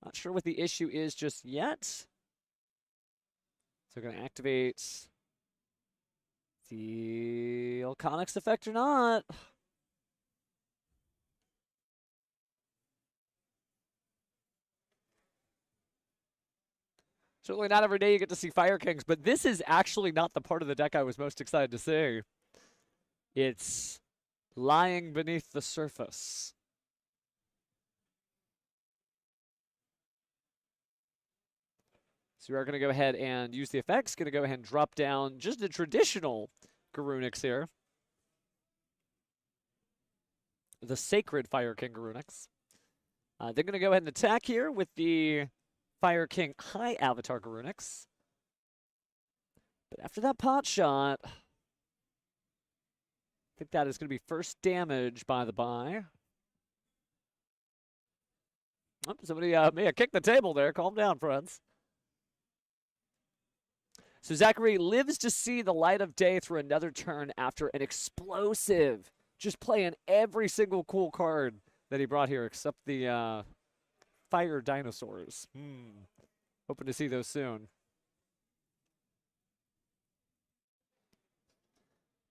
Not sure what the issue is just yet. So we're going to activate the Elconics effect or not. Certainly not every day you get to see Fire Kings, but this is actually not the part of the deck I was most excited to see. It's lying beneath the surface. So we are going to go ahead and use the effects. Going to go ahead and drop down just a traditional Garunix here. The Sacred Fire King Garunix. They're going to go ahead and attack here with the Fire King High Avatar Garunix. But after that pot shot, I think that is going to be first damage by the buy. Oh, somebody may have kicked the table there. Calm down, friends. So Zachary lives to see the light of day through another turn after an explosive. Just playing every single cool card that he brought here except the fire dinosaurs. Hoping to see those soon.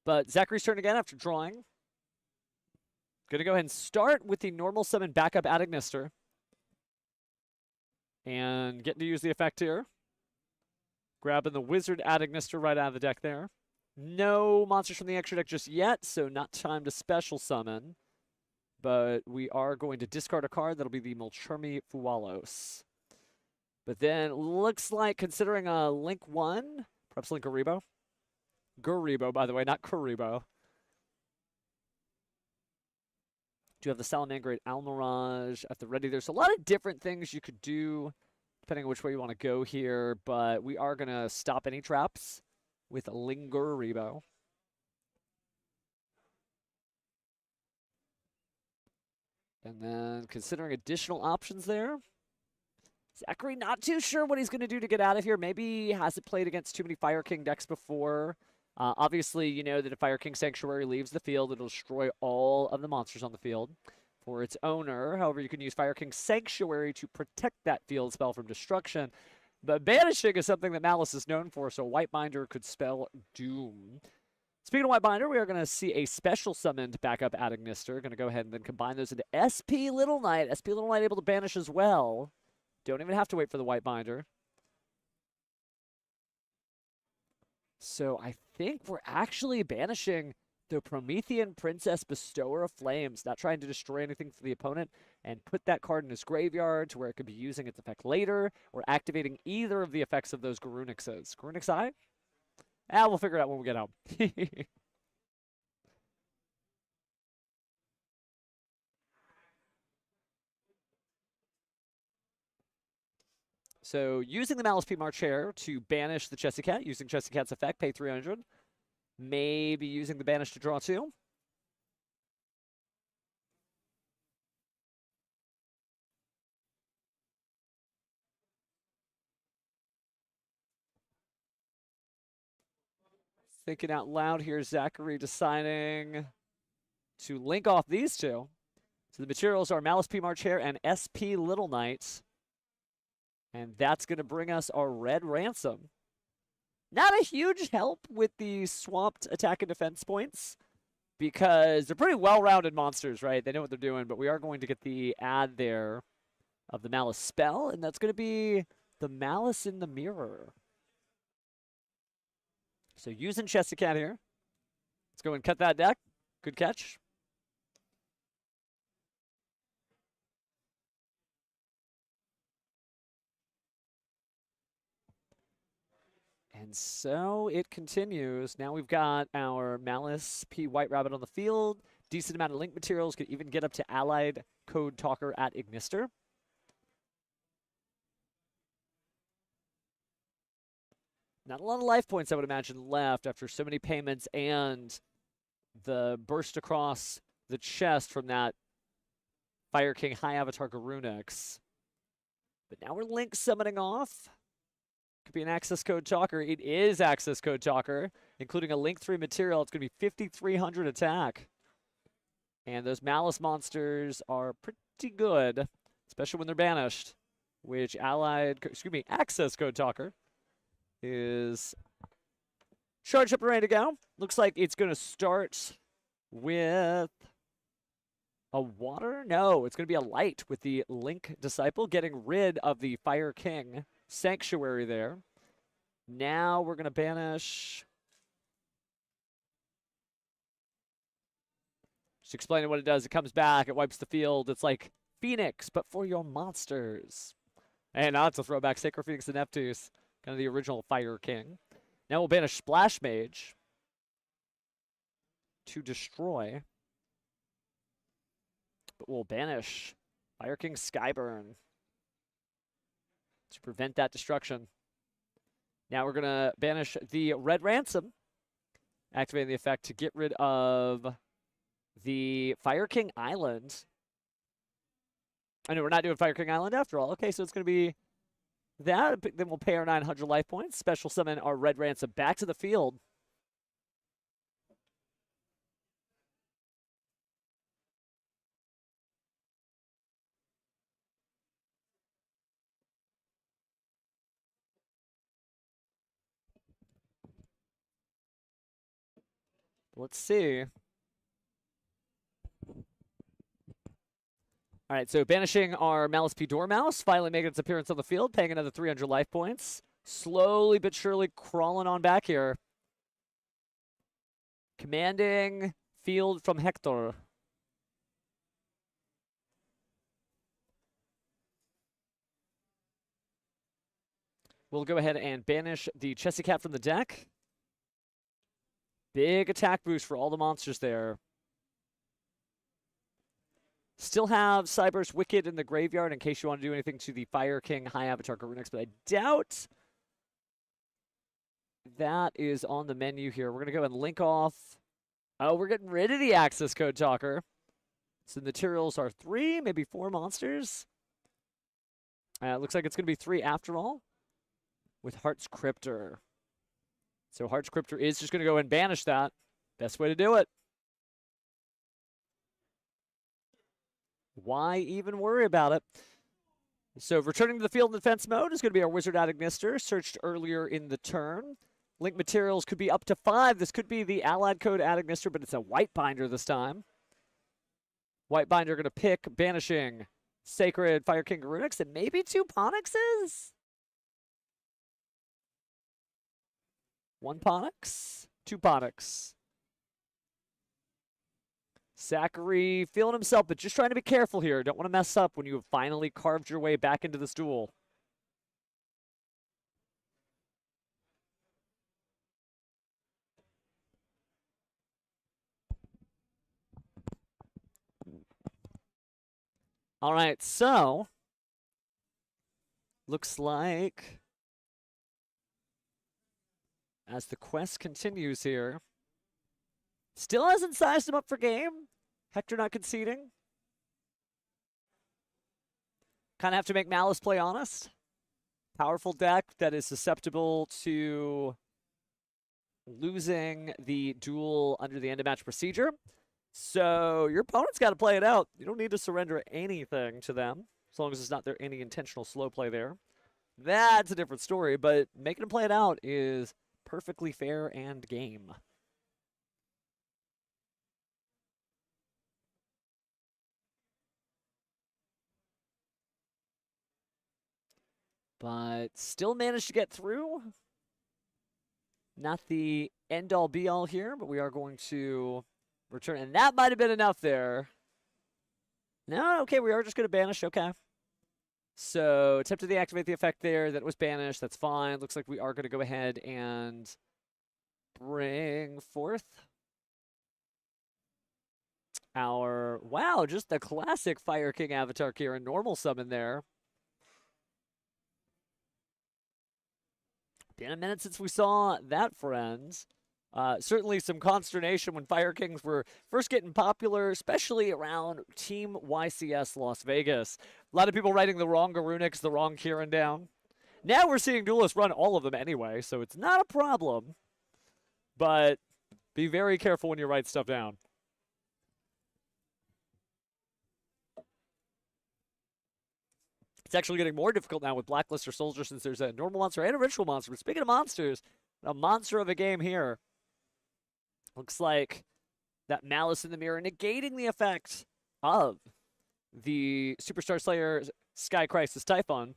But Zachary's turn again after drawing. Going to go ahead and start with the normal summon backup Adagnister. And getting to use the effect here. Grabbing the Wizard Adagnister right out of the deck there. No monsters from the extra deck just yet, so not time to special summon. But we are going to discard a card. That'll be the Mulchermi Fualos. But then looks like, considering a Link 1, perhaps Link Garibo. Garibo, by the way, not Karibo. Do you have the Salamangreat Almirage at the ready? There's a lot of different things you could do depending on which way you want to go here, but we are going to stop any traps with a Linguribo. And then considering additional options there, Zachary not too sure what he's going to do to get out of here. Maybe he hasn't played against too many Fire King decks before. Obviously, you know that if Fire King Sanctuary leaves the field, it'll destroy all of the monsters on the field for its owner. However, you can use Fire King Sanctuary to protect that field spell from destruction. But banishing is something that Malice is known for, so White Binder could spell Doom. Speaking of White Binder, we are going to see a special summoned backup Adagnister. Going to go ahead and then combine those into SP Little Knight. SP Little Knight able to banish as well. Don't even have to wait for the White Binder. So I think we're actually banishing the Promethean Princess Bestower of Flames, not trying to destroy anything for the opponent, and put that card in his graveyard to where it could be using its effect later, or activating either of the effects of those Garunixes. Garunix Eye? We'll figure it out when we get home. So using the Malice P Marcher to banish the Chessy Cat, using Chessy Cat's effect, pay 300. Maybe using the banish to draw 2. Thinking out loud here, Zachary deciding to link off these two. So the materials are Malice P Marcher and SP Little Knight. And that's going to bring us our Red Ransom. Not a huge help with the swamped attack and defense points, because they're pretty well-rounded monsters, right? They know what they're doing, but we are going to get the add there of the Malice spell, and that's going to be the Malice in the Mirror. So using Chessy Cat here. Let's go and cut that deck. Good catch. And so it continues. Now we've got our Malice P White Rabbit on the field. decent amount of link materials, could even get up to Allied Code Talker at Ignister. Not a lot of life points, I would imagine, left after so many payments and the burst across the chest from that Fire King High Avatar Garunix. But now we're link summoning off. Could be an access code talker. It is access code talker, including a link 3 material. It's going to be 5,300 attack. And those Malice monsters are pretty good, especially when they're banished, which access code talker is charged up and ready to go. Looks like it's going to start with a water? No, it's going to be a light with the Link Disciple, getting rid of the Fire King Sanctuary there. Now we're going to banish. Just explaining what it does. It comes back, it wipes the field. It's like Phoenix, but for your monsters. And now it's a throwback. Sacred Phoenix and Neptus. Kind of the original Fire King. Now we'll banish Splash Mage to destroy. But we'll banish Fire King Skyburn to prevent that destruction. Now we're going to banish the Red Ransom, activating the effect to get rid of the Fire King Island. I know we're not doing Fire King Island after all. Okay, so it's going to be that. Then we'll pay our 900 life points. Special summon our Red Ransom back to the field. Let's see. All right, so banishing our Malice P. Dormouse, finally making its appearance on the field, paying another 300 life points. Slowly but surely crawling on back here. Commanding field from Hector. We'll go ahead and banish the Chessy Cat from the deck. Big attack boost for all the monsters there. Still have Cyber's Wicked in the graveyard in case you want to do anything to the Fire King High Avatar Garunix, but I doubt that is on the menu here. We're going to go and link off. Oh, we're getting rid of the access code talker. So the materials are 3, maybe 4 monsters. It looks like it's going to be 3 after all with Heart's Cryptor. So Heart's Cryptor is just going to go and banish that. Best way to do it. Why even worry about it? So returning to the field in defense mode is going to be our Wizard at Ignister, searched earlier in the turn. Link materials could be up to 5. This could be the Allied code at Ignister, but it's a White Binder this time. White Binder going to pick banishing Sacred Fire King Garunix and maybe 2 Ponixes? 1 Ponix, 2 Ponix. Zachary feeling himself, but just trying to be careful here. Don't want to mess up when you have finally carved your way back into this duel. All right, so looks like as the quest continues here, still hasn't sized him up for game. Hector not conceding. Kind of have to make Malice play honest. Powerful deck that is susceptible to losing the duel under the end of match procedure. So your opponent's got to play it out. You don't need to surrender anything to them, as long as it's not there any intentional slow play there. That's a different story, but making them play it out is perfectly fair and game. But still managed to get through. Not the end-all be-all here, but we are going to return. And that might have been enough there. No, okay, we are just going to banish. Okay. So attempted to deactivate the effect there. That was banished. That's fine. Looks like we are going to go ahead and bring forth Wow, just the classic Fire King avatar here in normal summon there. Been a minute since we saw that, friends. Certainly some consternation when Fire Kings were first getting popular, especially around Team YCS Las Vegas. A lot of people writing the wrong Garunix, the wrong Kieran down. Now we're seeing duelists run all of them anyway, so it's not a problem. But be very careful when you write stuff down. It's actually getting more difficult now with Blacklister Soldier since there's a normal monster and a ritual monster. But speaking of monsters, a monster of a game here. Looks like that Malice in the Mirror negating the effect of the Superstar Slayer Sky Crisis Typhon.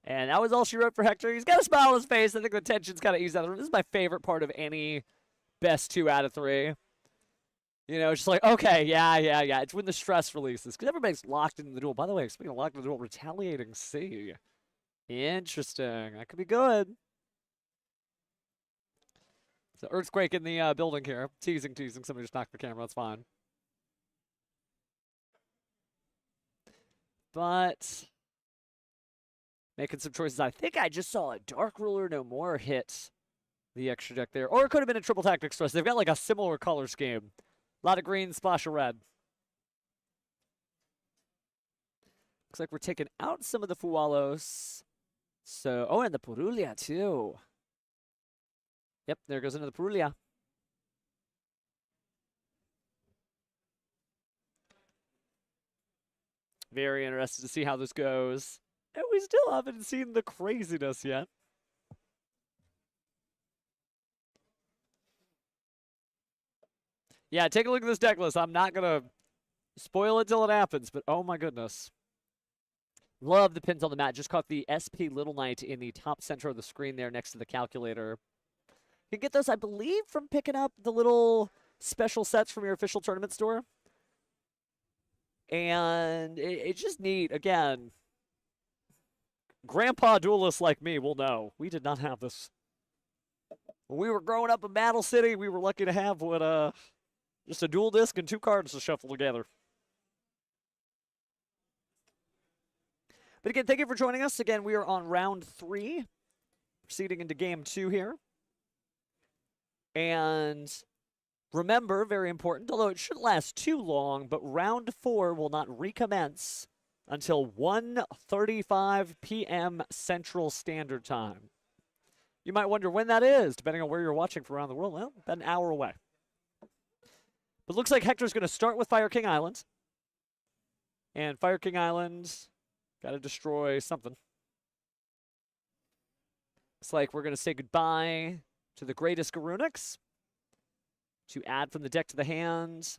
And that was all she wrote for Hector. He's got a smile on his face. I think the tension's kind of eased out of him. This is my favorite part of any best 2 out of 3. You know, it's just like, okay, yeah. It's when the stress releases. Because everybody's locked in the duel. By the way, speaking of locked in the duel, Retaliating C. Interesting. That could be good. It's an earthquake in the building here. Teasing. Somebody just knocked the camera. That's fine. But making some choices. I think I just saw a Dark Ruler No More hit the extra deck there. Or it could have been a Triple Tactics Thrust. They've got like a similar color scheme. A lot of green, splash of red. Looks like we're taking out some of the Fualos. So, oh, and the Purulia too. Yep, there goes into the Purulia. Very interested to see how this goes. And we still haven't seen the craziness yet. Yeah, take a look at this deck list. I'm not going to spoil it till it happens, but oh my goodness. Love the pins on the mat. Just caught the SP Lunalite in the top center of the screen there next to the calculator. You can get those, I believe, from picking up the little special sets from your official tournament store. And it's just neat. Again, grandpa duelists like me will know. We did not have this. When we were growing up in Battle City, we were lucky to have what, just a dual disc and 2 cards to shuffle together. But again, thank you for joining us. Again, we are on round 3, proceeding into game 2 here. And remember, very important, although it shouldn't last too long, but round 4 will not recommence until 1:35 p.m. Central Standard Time. You might wonder when that is, depending on where you're watching from around the world. Well, about an hour away. But looks like Hector's going to start with Fire King Island. And Fire King Island, got to destroy something. Looks like we're going to say goodbye to the greatest Garunix. To add from the deck to the hand.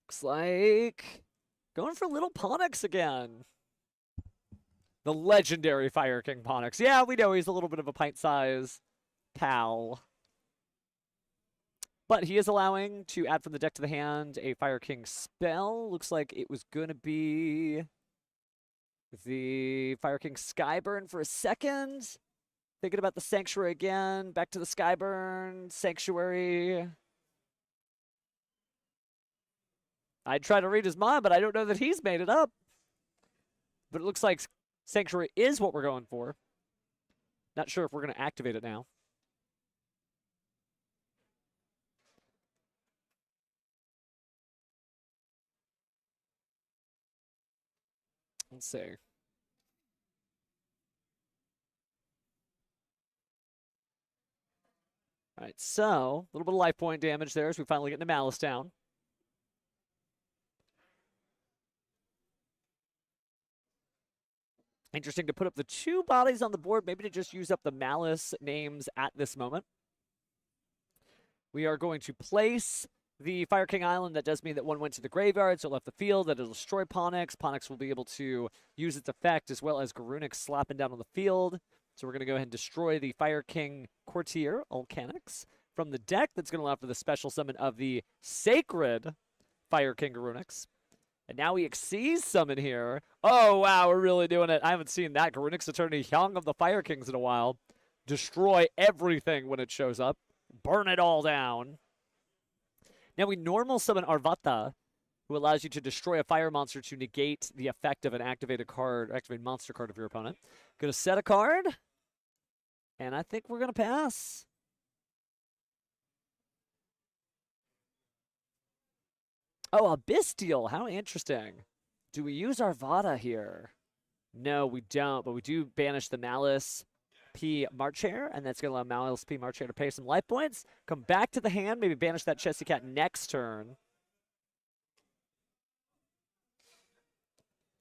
Looks like going for Little Ponix again. The legendary Fire King Ponix. Yeah, we know he's a little bit of a pint-size pal. But he is allowing to add from the deck to the hand a Fire King spell. Looks like it was going to be the Fire King Skyburn for a second. Thinking about the Sanctuary again. Back to the Skyburn. Sanctuary. I'd try to read his mind, but I don't know that he's made it up. But it looks like Sanctuary is what we're going for. Not sure if we're going to activate it now. Let's see. All right, so a little bit of life point damage there as we finally get into Malice down. Interesting to put up the 2 bodies on the board, maybe to just use up the Malice names at this moment. We are going to place the Fire King Island. That does mean that one went to the graveyard, so it left the field. That'll destroy Ponix. Ponix will be able to use its effect as well as Garunix slapping down on the field. So we're going to go ahead and destroy the Fire King Courtier, Ulcanix, from the deck. That's going to allow for the special summon of the Sacred Fire King Garunix. And now we Xyz summon here. Oh, wow, we're really doing it. I haven't seen that. Garunix Attorney Hyung of the Fire Kings in a while. Destroy everything when it shows up. burn it all down. Now we normal summon Arvata, who allows you to destroy a fire monster to negate the effect of an activated card, activated monster card of your opponent. Gonna set a card, and I think we're gonna pass. Oh, a Bestial, how interesting. Do we use Arvata here? No, we don't, but we do banish the Malice P Marchair, and that's going to allow Malice P Marchair to pay some life points. Come back to the hand, maybe banish that Chesty Cat next turn.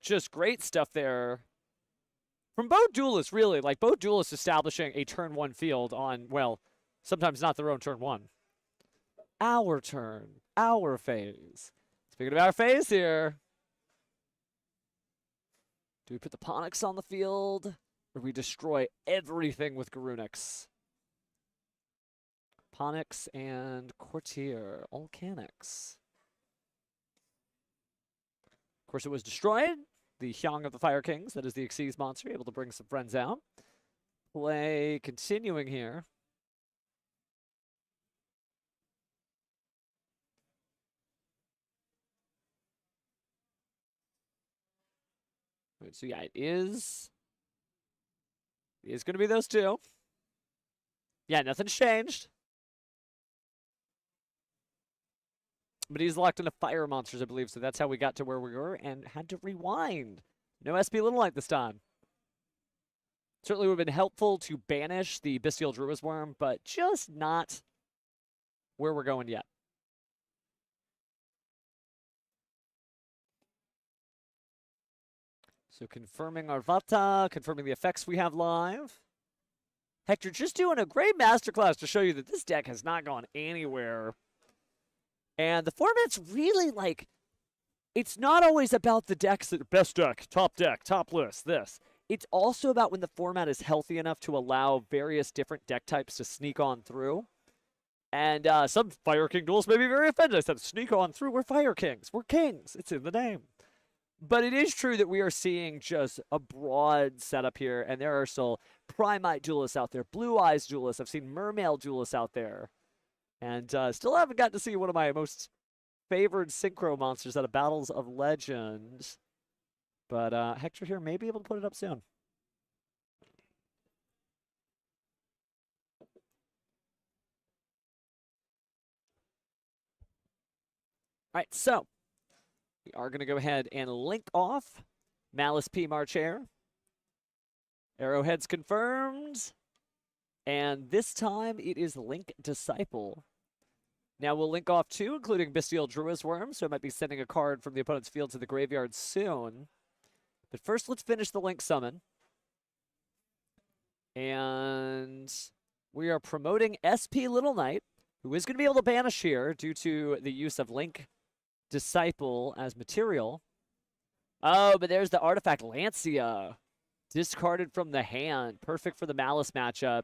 Just great stuff there. From both duelists, really. Like, both duelists establishing a turn 1 field on, well, sometimes not their own turn 1. Our turn. Our phase. Speaking of our phase here. Do we put the Ponix on the field? Or do we destroy everything with Garunix? Ponix and Courtier. All Canix. Of course, it was destroyed. The Hyang of the Fire Kings, that is the Xyz monster, able to bring some friends out. Play continuing here. Right, so yeah, it is going to be those two. Yeah, nothing's changed. But he's locked into fire monsters, I believe, so that's how we got to where we were and had to rewind. No SP Lunalite this time. Certainly would have been helpful to banish the Bestial Druid's Worm, but just not where we're going yet. So confirming Arvata, confirming the effects we have live. Hector just doing a great masterclass to show you that this deck has not gone anywhere. And the format's really like, it's not always about the decks that best deck, top list, this. It's also about when the format is healthy enough to allow various different deck types to sneak on through. And some Fire King duels may be very offended. I said, sneak on through, we're Fire Kings. We're kings, it's in the name. But it is true that we are seeing just a broad setup here, and there are still Primite duelists out there, Blue Eyes duelists. I've seen Mermail duelists out there. And still haven't gotten to see one of my most favored synchro monsters out of Battles of Legend. But Hector here may be able to put it up soon. All right, so we are going to go ahead and link off Malice P Marchair. Arrowhead's confirmed. And this time it is Link Disciple. Now we'll link off two, including Bestial Druid's Worm, so I might be sending a card from the opponent's field to the graveyard soon. But first, let's finish the Link Summon. And we are promoting SP Little Knight, who is going to be able to banish here due to the use of Link Disciple as material. Oh, but there's the artifact Lancia. Discarded from the hand. Perfect for the Malice matchup.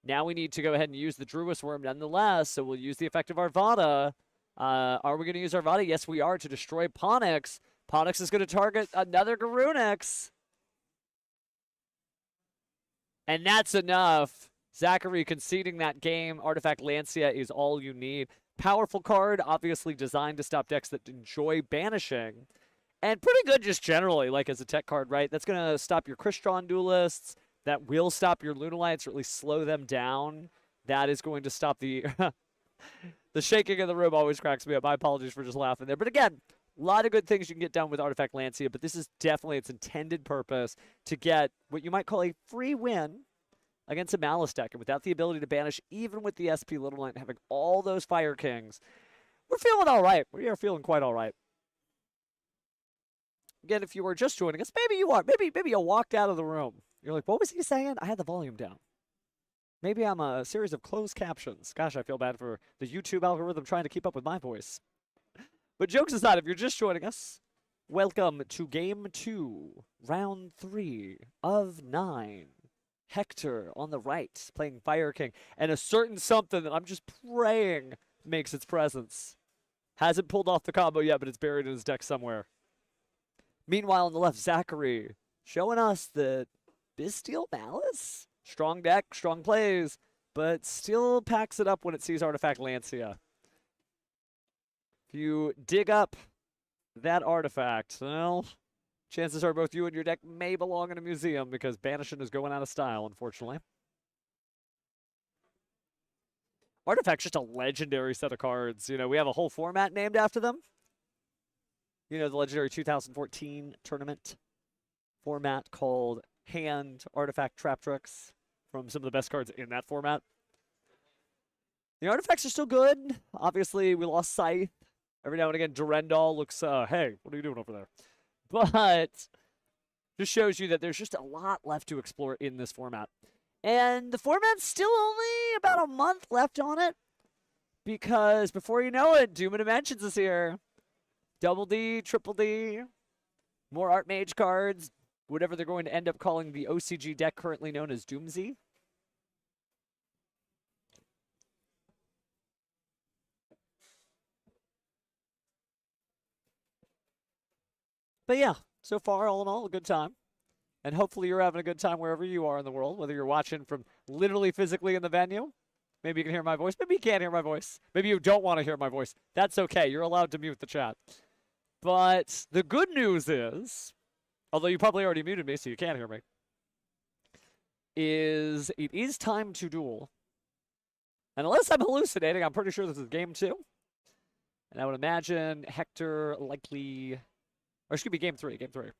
Now we need to go ahead and use the Druid's Worm nonetheless, so we'll use the effect of Arvata. Are we going to use Arvata? Yes, we are, to destroy Ponix. Ponix is going to target another Garunix. And that's enough. Zachary conceding that game. Artifact Lancia is all you need. Powerful card, obviously designed to stop decks that enjoy banishing. And pretty good just generally, like as a tech card, right? That's going to stop your Crystron duelists. That will stop your Lunalites, or at least slow them down. That is going to stop the... the shaking in the room always cracks me up. My apologies for just laughing there. But again, a lot of good things you can get done with Artifact Lancia, but this is definitely its intended purpose to get what you might call a free win against a Malice deck. And without the ability to banish, even with the SP Little Knight having all those Fire Kings, we're feeling all right. We are feeling quite all right. Again, if you were just joining us, maybe you are. Maybe you walked out of the room. You're like, what was he saying? I had the volume down. Maybe I'm a series of closed captions. Gosh, I feel bad for the YouTube algorithm trying to keep up with my voice. But jokes aside, if you're just joining us, welcome to Game 2, Round 3 of 9. Hector on the right, playing Fire King. And a certain something that I'm just praying makes its presence. Hasn't pulled off the combo yet, but it's buried in his deck somewhere. Meanwhile, on the left, Zachary showing us that Bestial Malice, strong deck, strong plays, but still packs it up when it sees Artifact Lancia. If you dig up that artifact, well, chances are both you and your deck may belong in a museum because Banishing is going out of style, unfortunately. Artifact's just a legendary set of cards. You know, we have a whole format named after them. You know, the legendary 2014 tournament format called Hand Artifact Trap Tricks from some of the best cards in that format. The artifacts are still good. Obviously, we lost Scythe. Every now and again, Durendal looks, hey, what are you doing over there? But just shows you that there's just a lot left to explore in this format. And the format's still only about a month left on it. Because before you know it, Doom of Dimensions is here. Double D, Triple D, more Art Mage cards, whatever they're going to end up calling the OCG deck currently known as Doomsy. But yeah, so far, all in all, a good time. And hopefully you're having a good time wherever you are in the world, whether you're watching from literally physically in the venue. Maybe you can hear my voice. Maybe you can't hear my voice. Maybe you don't want to hear my voice. That's okay. You're allowed to mute the chat. But the good news is, although you probably already muted me, so you can't hear me, is it is time to duel. And unless I'm hallucinating, I'm pretty sure this is game 2. And I would imagine Hector likely, or it should be game 3, game 3.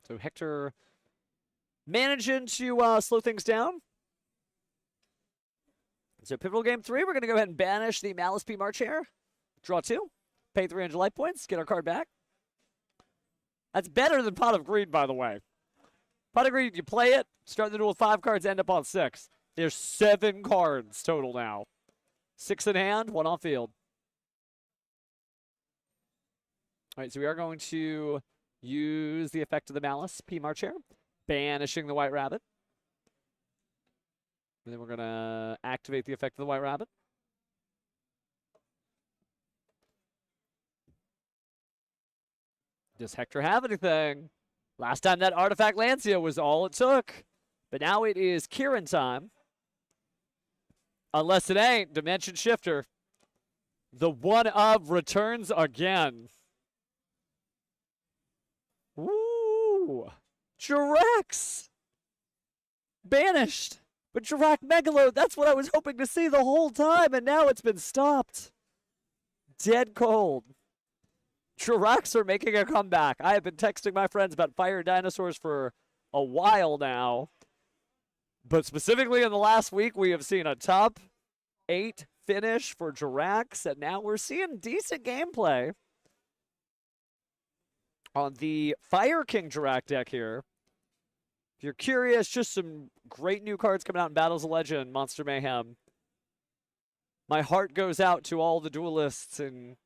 So Hector managing to slow things down. So pivotal game 3, we're going to go ahead and banish the Malice P. March here. Draw 2, pay 300 life points, get our card back. That's better than Pot of Greed, by the way. Pot of Greed, you play it, start the duel with 5 cards, end up on 6. There's 7 cards total now. 6 in hand, 1 on field. All right, so we are going to use the effect of the Malice P. March here, banishing the White Rabbit. And then we're going to activate the effect of the White Rabbit. Does Hector have anything? Last time that Artifact Lancia was all it took. But now it is Kieran time. Unless it ain't, Dimension Shifter. The one-of returns again. Woo! Jirax! Banished! But Jirac Megalo, that's what I was hoping to see the whole time, and now it's been stopped. Dead cold. Jiracs are making a comeback. I have been texting my friends about fire dinosaurs for a while now. But specifically in the last week, we have seen a top 8 finish for Jiracs, and now we're seeing decent gameplay on the Fire King Jirac deck here. If you're curious, just some great new cards coming out in Battles of Legend, Monster Mayhem. My heart goes out to all the duelists in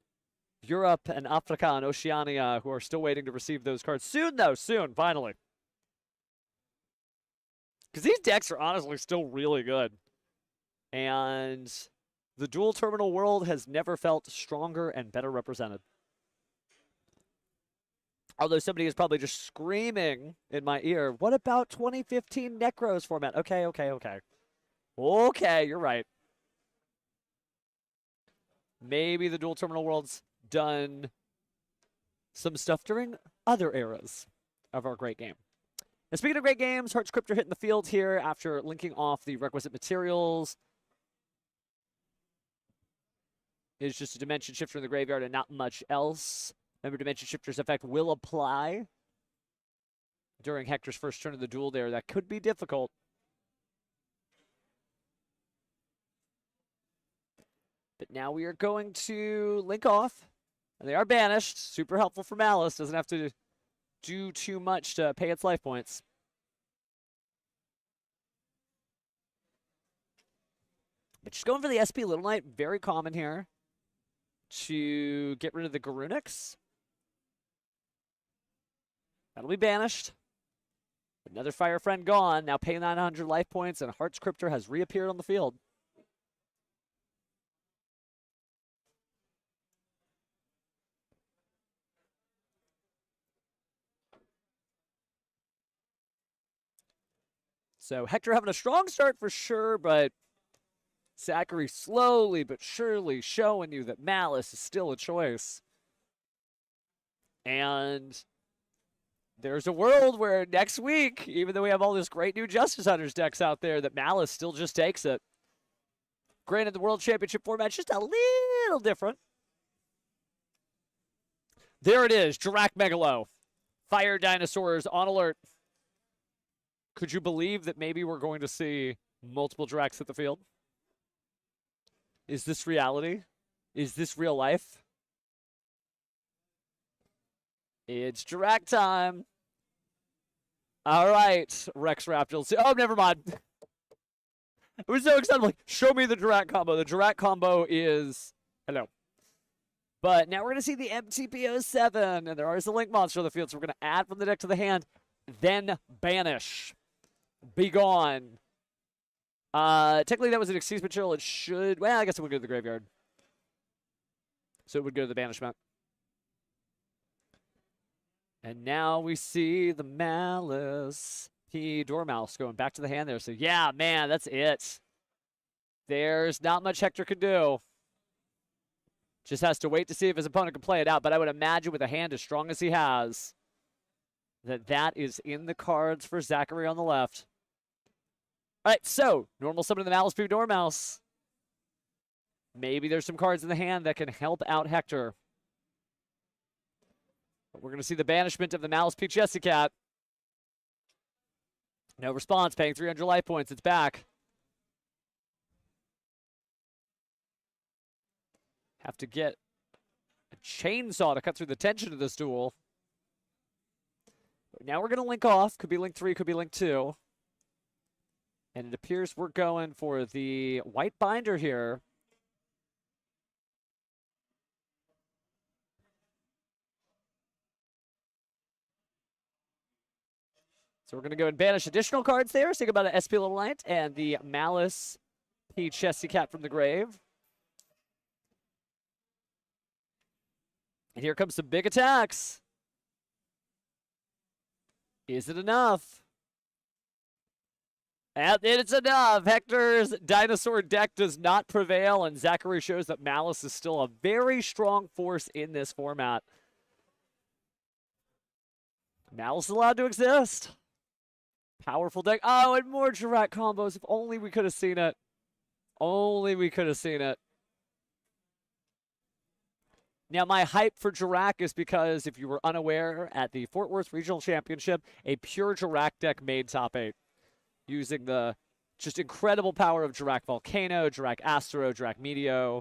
Europe and Africa and Oceania who are still waiting to receive those cards. Soon, though. Soon, finally. Because these decks are honestly still really good. And the dual terminal world has never felt stronger and better represented. Although somebody is probably just screaming in my ear, what about 2015 Necros format? Okay, okay, okay. Okay, you're right. Maybe the dual terminal world's done some stuff during other eras of our great game. And speaking of great games, Heart's Cryptor hitting the field here after linking off the requisite materials. It's just a Dimension Shifter in the graveyard and not much else. Remember, Dimension Shifter's effect will apply during Hector's first turn of the duel there. That could be difficult. But now we are going to link off. And they are banished. Super helpful for Malice. Doesn't have to do too much to pay its life points. But just going for the SP Little Knight, very common here. To get rid of the Garunix. That'll be banished. Another Fire Friend gone. Now pay 900 life points, and Heart's Cryptor has reappeared on the field. So Hector having a strong start for sure, but Zachary slowly but surely showing you that Malice is still a choice. And there's a world where next week, even though we have all this great new Justice Hunters decks out there, that Malice still just takes it. Granted, the World Championship format's just a little different. There it is, Drac Megalo. Fire dinosaurs on alert. Could you believe that maybe we're going to see multiple Dracs hit the field? Is this reality? Is this real life? It's Drac time. All right, Rex Raptors. Oh, never mind. I was so excited. Like, show me the Drac combo. The Drac combo is... Hello. But now we're going to see the MTPO7, and there is a Link Monster on the field, so we're going to add from the deck to the hand, then banish. Be gone. Technically, that was an excuse material. It should... Well, I guess it would go to the graveyard. So it would go to the banishment. And now we see the Malice P Dormouse going back to the hand there. So, yeah, man, that's it. There's not much Hector could do. Just has to wait to see if his opponent can play it out. But I would imagine with a hand as strong as he has, that is in the cards for Zachary on the left. All right, so normal summon of the Malice P Dormouse. Maybe there's some cards in the hand that can help out Hector. But we're going to see the banishment of the Malice P Chessy Cat. No response, paying 300 life points. It's back. Have to get a chainsaw to cut through the tension of this duel. But now we're going to link off. Could be link 3, could be link 2. And it appears we're going for the white binder here. So we're going to go and banish additional cards there. So think about an SP Lunalite and the Malice P Chessy Cat from the grave. And here comes some big attacks. Is it enough? And it's enough. Hector's dinosaur deck does not prevail, and Zachary shows that Malice is still a very strong force in this format. Malice is allowed to exist. Powerful deck. Oh, and more Drac combos. If only we could have seen it. Only we could have seen it. Now, my hype for Drac is because, if you were unaware, at the Fort Worth Regional Championship, a pure Drac deck made top 8. Using the just incredible power of Drac Volcano, Drac Astro, Drac Meteor.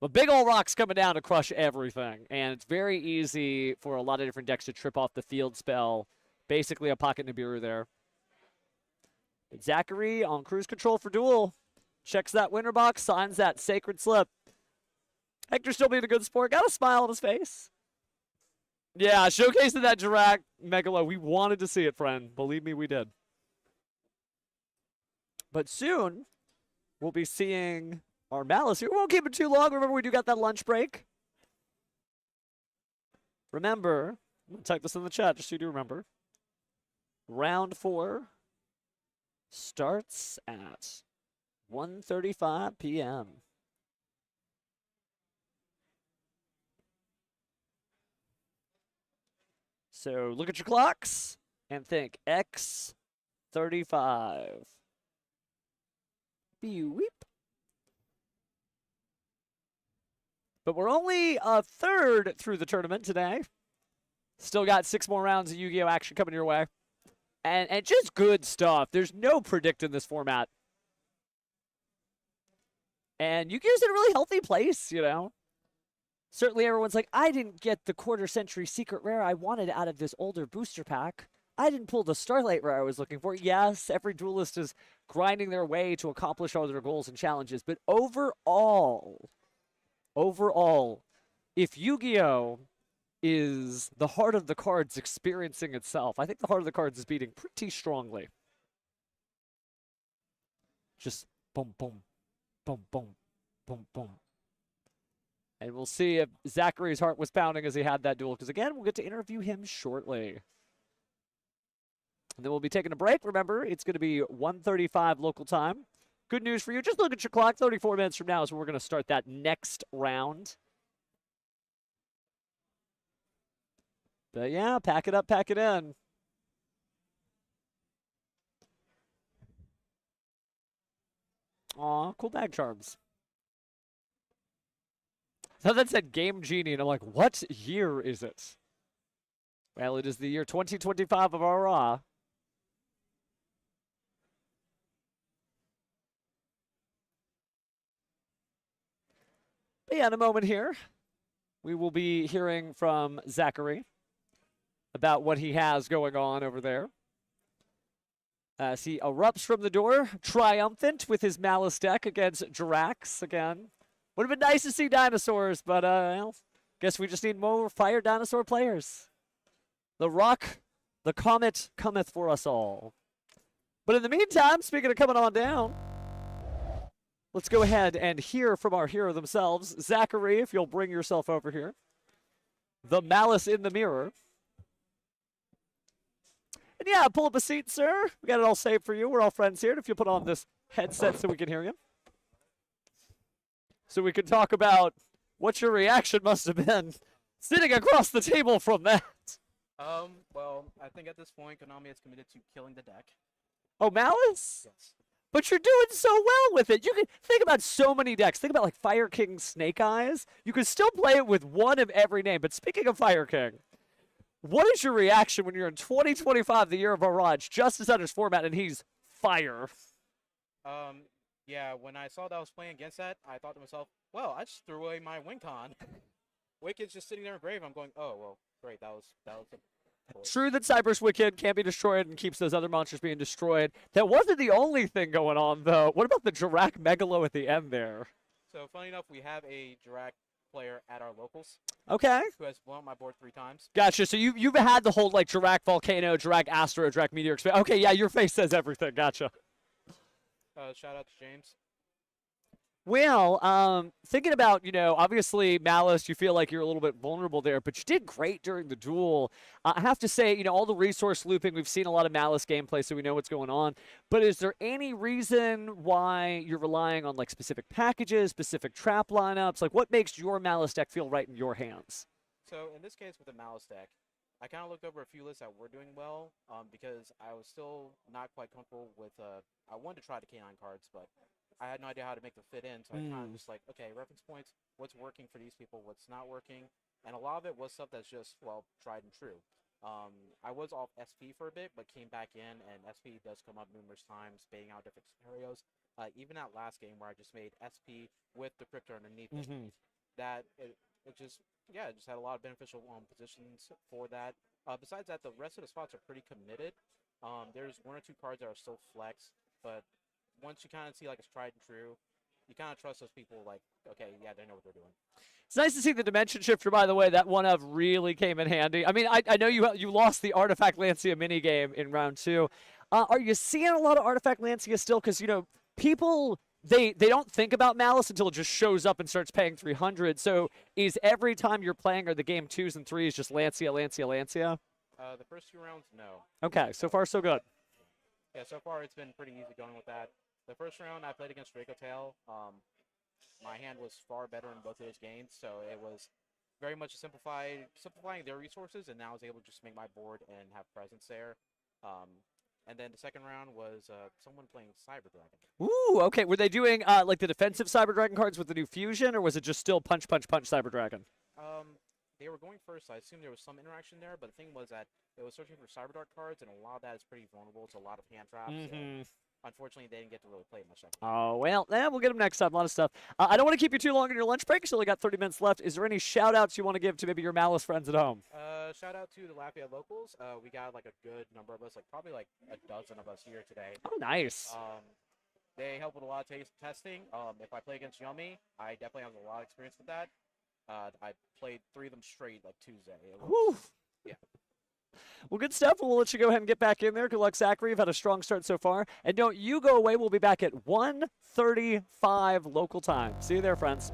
But big ol' rocks coming down to crush everything. And it's very easy for a lot of different decks to trip off the field spell. Basically a Pocket Nibiru there. But Zachary on cruise control for duel. Checks that winner box, signs that sacred slip. Hector still being a good sport. Got a smile on his face. Yeah, showcasing that Drac Megalo. We wanted to see it, friend. Believe me, we did. But soon, we'll be seeing our Malice here. We won't keep it too long. Remember, we do got that lunch break. Remember, I'm going to type this in the chat just so you do remember. Round 4 starts at 1:35 p.m. So look at your clocks and think X35. Beep. But we're only a third through the tournament today. Still got 6 more rounds of Yu-Gi-Oh! Action coming your way. And just good stuff. There's no predict in this format. And Yu-Gi-Oh's in a really healthy place, you know. Certainly everyone's like, I didn't get the quarter-century secret rare I wanted out of this older booster pack. I didn't pull the Starlight rare I was looking for. Yes, every duelist is grinding their way to accomplish all their goals and challenges. But overall, if Yu-Gi-Oh! Is the heart of the cards experiencing itself, I think the heart of the cards is beating pretty strongly. Just boom, boom, boom, boom, boom, boom. And we'll see if Zachary's heart was pounding as he had that duel. Because again, we'll get to interview him shortly. And then we'll be taking a break. Remember, it's going to be 1:35 local time. Good news for you. Just look at your clock. 34 minutes from now is when we're going to start that next round. But yeah, pack it up, pack it in. Aw, cool bag charms. So that said Game Genie, and I'm like, what year is it? Well, it is the year 2025 of our Raw. But yeah, in a moment here, we will be hearing from Zachary about what he has going on over there. As he erupts from the door, triumphant with his Malice deck against Drax again. Would have been nice to see dinosaurs, but well, guess we just need more fire dinosaur players. The rock, the comet cometh for us all. But in the meantime, speaking of coming on down, let's go ahead and hear from our hero themselves. Zachary, if you'll bring yourself over here. The Malice in the mirror. And yeah, pull up a seat, sir. We got it all saved for you. We're all friends here. And if you put on this headset so we can hear you. So we can talk about what your reaction must have been sitting across the table from that. Well, I think at this point, Konami is committed to killing the deck. Oh, Malice? Yes. But you're doing so well with it. You can think about so many decks. Think about like Fire King Snake Eyes. You can still play it with one of every name. But speaking of Fire King, what is your reaction when you're in 2025, the year of Araj, Justice Hunter's format, and he's fire? Yeah, when I saw that I was playing against that, I thought to myself, well, I just threw away my WinCon. Wicked's just sitting there in grave. I'm going, oh, well, great. That was a True that Cyber's Wicked can't be destroyed and keeps those other monsters being destroyed. That wasn't the only thing going on, though. What about the Drac Megalo at the end there? So, funny enough, we have a Drac player at our locals Okay. who has blown up my board 3 times. Gotcha. So you've had the whole, like, Drac Volcano, Drac Astro, Drac Meteor. Okay, yeah, your face says everything. Gotcha. Shout out to James. Well, thinking about, obviously Malice, you feel like you're a little bit vulnerable there, but you did great during the duel. I have to say, all the resource looping, we've seen a lot of Malice gameplay, so we know what's going on. But is there any reason why you're relying on, like, specific packages, specific trap lineups? Like, what makes your Malice deck feel right in your hands? So, in this case with the Malice deck, I kind of looked over a few lists that were doing well because I was still not quite comfortable with, I wanted to try the K9 cards, but I had no idea how to make them fit in, so I kind of just like, okay, reference points, what's working for these people, what's not working, and a lot of it was stuff that's just, well, tried and true. I was off SP for a bit, but came back in, and SP does come up numerous times, baiting out different scenarios. Even that last game where I just made SP with the Crypto underneath it, that it just had a lot of beneficial positions for that. Besides that, the rest of the spots are pretty committed. There's 1 or 2 cards that are still flex, but once you kind of see like it's tried and true, you kind of trust those people like, okay, yeah, they know what they're doing. It's nice to see the Dimension Shifter, by the way. That one of really came in handy. I mean, I know you lost the Artifact Lancia minigame in round 2. Are you seeing a lot of Artifact Lancia still? Because, people, they don't think about Malice until it just shows up and starts paying 300. So is every time you're playing, are the game 2s and 3s just Lancia? The first 2 rounds, no. Okay, so far so good. Yeah, so far it's been pretty easy going with that. The first round I played against Draco Tail. My hand was far better in both of those games, so it was very much simplifying their resources, and now I was able to just make my board and have presence there. And then the second round was someone playing Cyber Dragon. Ooh, okay. Were they doing like the defensive Cyber Dragon cards with the new fusion, or was it just still punch, punch, punch Cyber Dragon? They were going first, so I assumed there was some interaction there, but the thing was that it was searching for Cyber Dark cards, and a lot of that is pretty vulnerable to a lot of hand traps. And unfortunately, they didn't get to really play much. Oh, well, we'll get them next time. A lot of stuff. I don't want to keep you too long on your lunch break. You only got 30 minutes left. Is there any shout-outs you want to give to maybe your Malice friends at home? Shout out to the Lafayette locals. We got like a good number of us, like probably like a dozen of us here today. Oh, nice. They help with a lot of testing. If I play against Yummy, I definitely have a lot of experience with that. I played 3 of them straight like Tuesday. Whew. Yeah. Well, good stuff. We'll let you go ahead and get back in there. Good luck, Zachary. You've had a strong start so far. And don't you go away. We'll be back at 1:35 local time. See you there, friends.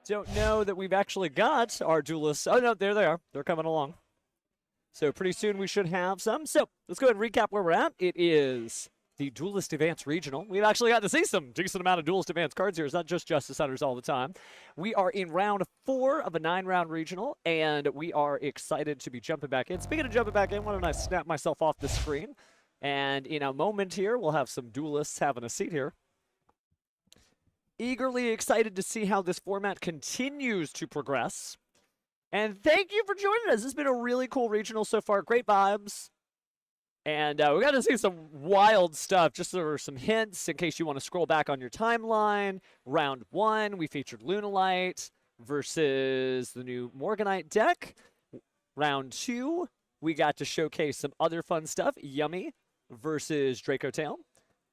don't know that we've actually got our duelists. Oh, no, there they are. They're coming along. So pretty soon we should have some. So let's go ahead and recap where we're at. It is the Duelist Advanced Regional. We've actually got to see some decent amount of Duelist Advanced cards here. It's not just Justice Hunters all the time. We are in round 4 of a 9-round regional, and we are excited to be jumping back in. Speaking of jumping back in, why don't I snap myself off the screen? And in a moment here, we'll have some duelists having a seat here. Eagerly excited to see how this format continues to progress. And thank you for joining us. This has been a really cool regional so far. Great vibes. And we got to see some wild stuff. Just there were some hints in case you want to scroll back on your timeline. Round 1, we featured Lunalite versus the new Morganite deck. Round 2, we got to showcase some other fun stuff. Yummy versus Draco Tail.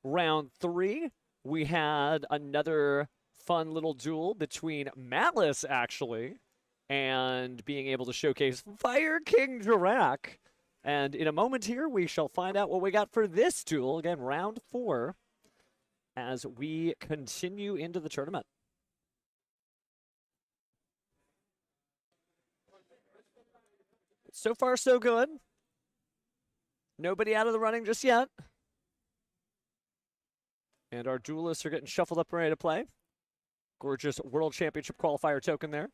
Round 3, we had another fun little duel between Malice, actually, and being able to showcase Fire King Drac. And in a moment here, we shall find out what we got for this duel. Again, round 4, as we continue into the tournament. So far, so good. Nobody out of the running just yet. And our duelists are getting shuffled up and ready to play. Gorgeous World Championship qualifier token there.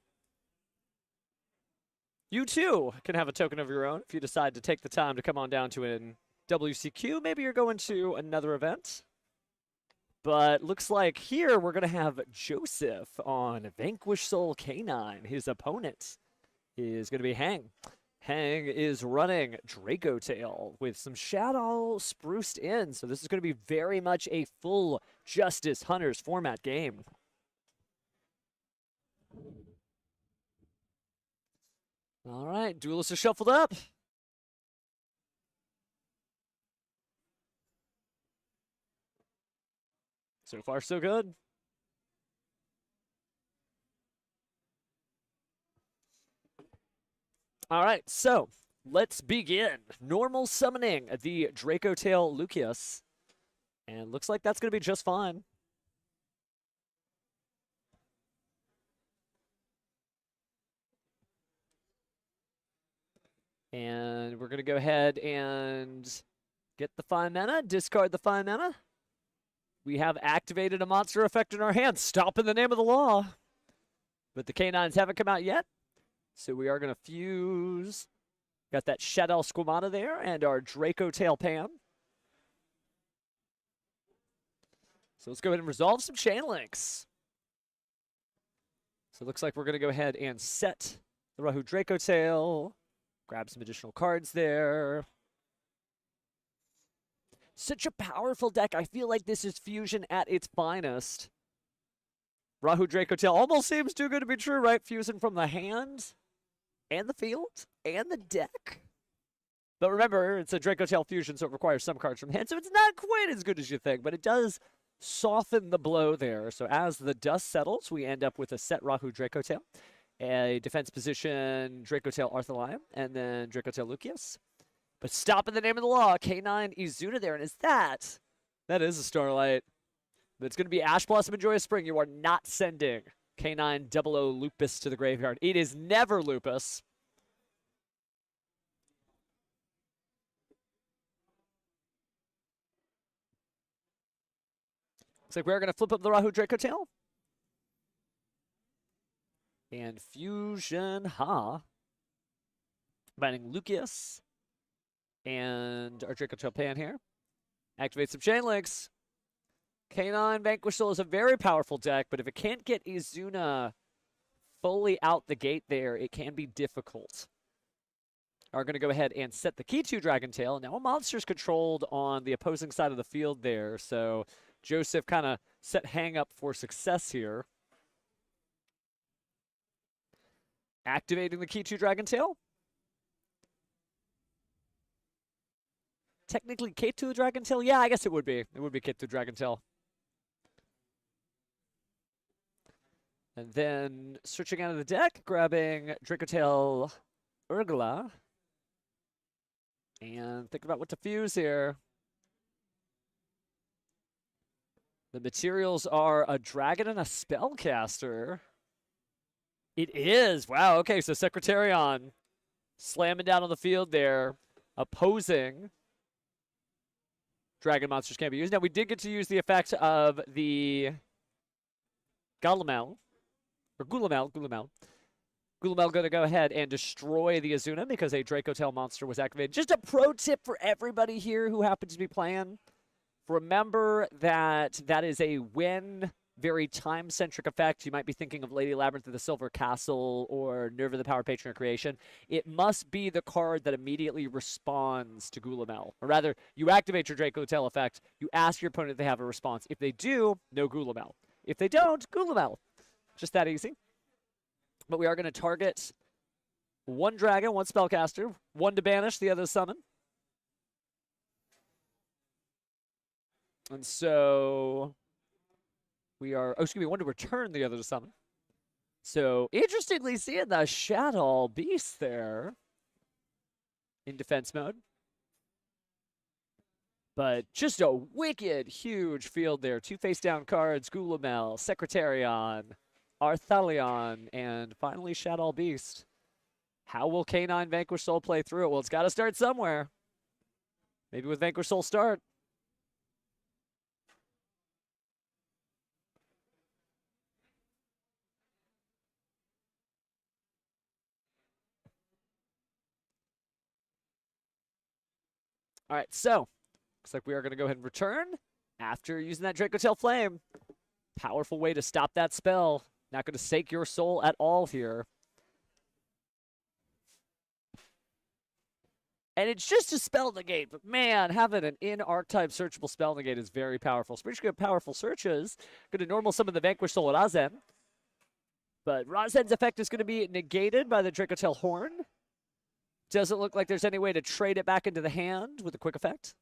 You too can have a token of your own if you decide to take the time to come on down to an WCQ. Maybe you're going to another event. But looks like here we're going to have Joseph on Vanquish Soul K9. His opponent is going to be Hang. Hang is running Draco Tail with some Shadow spruced in. So this is going to be very much a full Justice Hunters format game. All right, duelists are shuffled up. So far, so good. All right, so let's begin. Normal summoning the Draco Tail Lucius. And looks like that's going to be just fine. And we're going to go ahead and get the 5 mana, discard the 5 mana. We have activated a monster effect in our hand. Stop in the name of the law. But the K9s haven't come out yet. So we are going to fuse. Got that Shadow Squamata there and our Draco Tail Pan. So let's go ahead and resolve some chain links. So it looks like we're going to go ahead and set the Rahu Draco Tail. Grab some additional cards there. Such a powerful deck. I feel like this is Fusion at its finest. Rahu Draco Tail almost seems too good to be true, right? Fusing from the hand and the field and the deck. But remember, it's a Draco Tail fusion, so it requires some cards from hand. So it's not quite as good as you think, but it does soften the blow there. So as the dust settles, we end up with a set Rahu Draco Tail, a defense position Draco Tail Arthalion, and then Draco Tail Lucius. But stop in the name of the law, K9 Izuna there, and is that is a Starlight. But it's going to be Ash Blossom and Joyous Spring. You are not sending K9 00 Lupus to the graveyard. It is never Lupus. Looks like we're going to flip up the Rahu Draco Tail. And Fusion Ha. Combining Lucius and our Draco Tail Pan here. Activate some chain links. K9 Vanquish Soul is a very powerful deck, but if it can't get Izuna fully out the gate there, it can be difficult. Are going to go ahead and set the key to Dragon Tail. Now a monster's controlled on the opposing side of the field there, so Joseph kind of set Hang up for success here. Activating the key to Dragon Tail. Technically K2 Dragon Tail? Yeah, I guess it would be. It would be K2 Dragon Tail. And then switching out of the deck, grabbing Draco Tail Urgla. And think about what to fuse here. The materials are a dragon and a spellcaster. It is. Wow. Okay, so Secretarion slamming down on the field there, opposing Dragon Monsters can't be used. Now, we did get to use the effect of the Gulamel, or Gulamel. Gulamel going to go ahead and destroy the Azuna because a Draco Tail monster was activated. Just a pro tip for everybody here who happens to be playing. Remember that that is a when very time-centric effect. You might be thinking of Lady Labyrinth of the Silver Castle or Nerva the Power Patron of Creation. It must be the card that immediately responds to Gulamel. Or rather, you activate your Draco Tail effect, you ask your opponent if they have a response. If they do, no Gulamel. If they don't, Gulamel. Just that easy. But we are going to target one dragon, one spellcaster, one to banish, the other to summon. And so we are, one to return, the other to summon. So interestingly seeing the Shadow Beast there in defense mode. But just a wicked, huge field there. Two face-down cards, Gulamel, Secretarion, Arthalion, and finally Shadow Beast. How will K9 Vanquish Soul play through it? Well, it's got to start somewhere. Maybe with Vanquish Soul start. All right, so looks like we are going to go ahead and return after using that Draco Tail Flame. Powerful way to stop that spell. Not going to sake your soul at all here. And it's just a spell negate, but man, having an in-archetype searchable spell negate is very powerful. Speaking of powerful searches, going to normal summon the Vanquish Soul at Razen. But Razen's effect is going to be negated by the Draco Tail Horn. Doesn't look like there's any way to trade it back into the hand with a quick effect.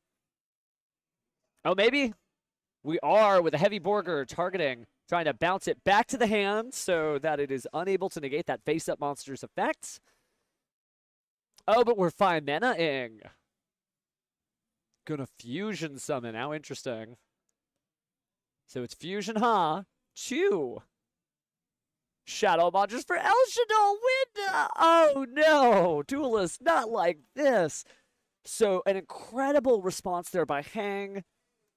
Oh, maybe? We are with a heavy Borger targeting, trying to bounce it back to the hand so that it is unable to negate that face-up monster's effect. Oh, but we're 5 mana-ing. Gonna fusion summon. How interesting. So it's fusion, huh? 2 shadow monsters for El Shaddai Winda. Oh no, Duelist, not like this. So an incredible response there by Hang.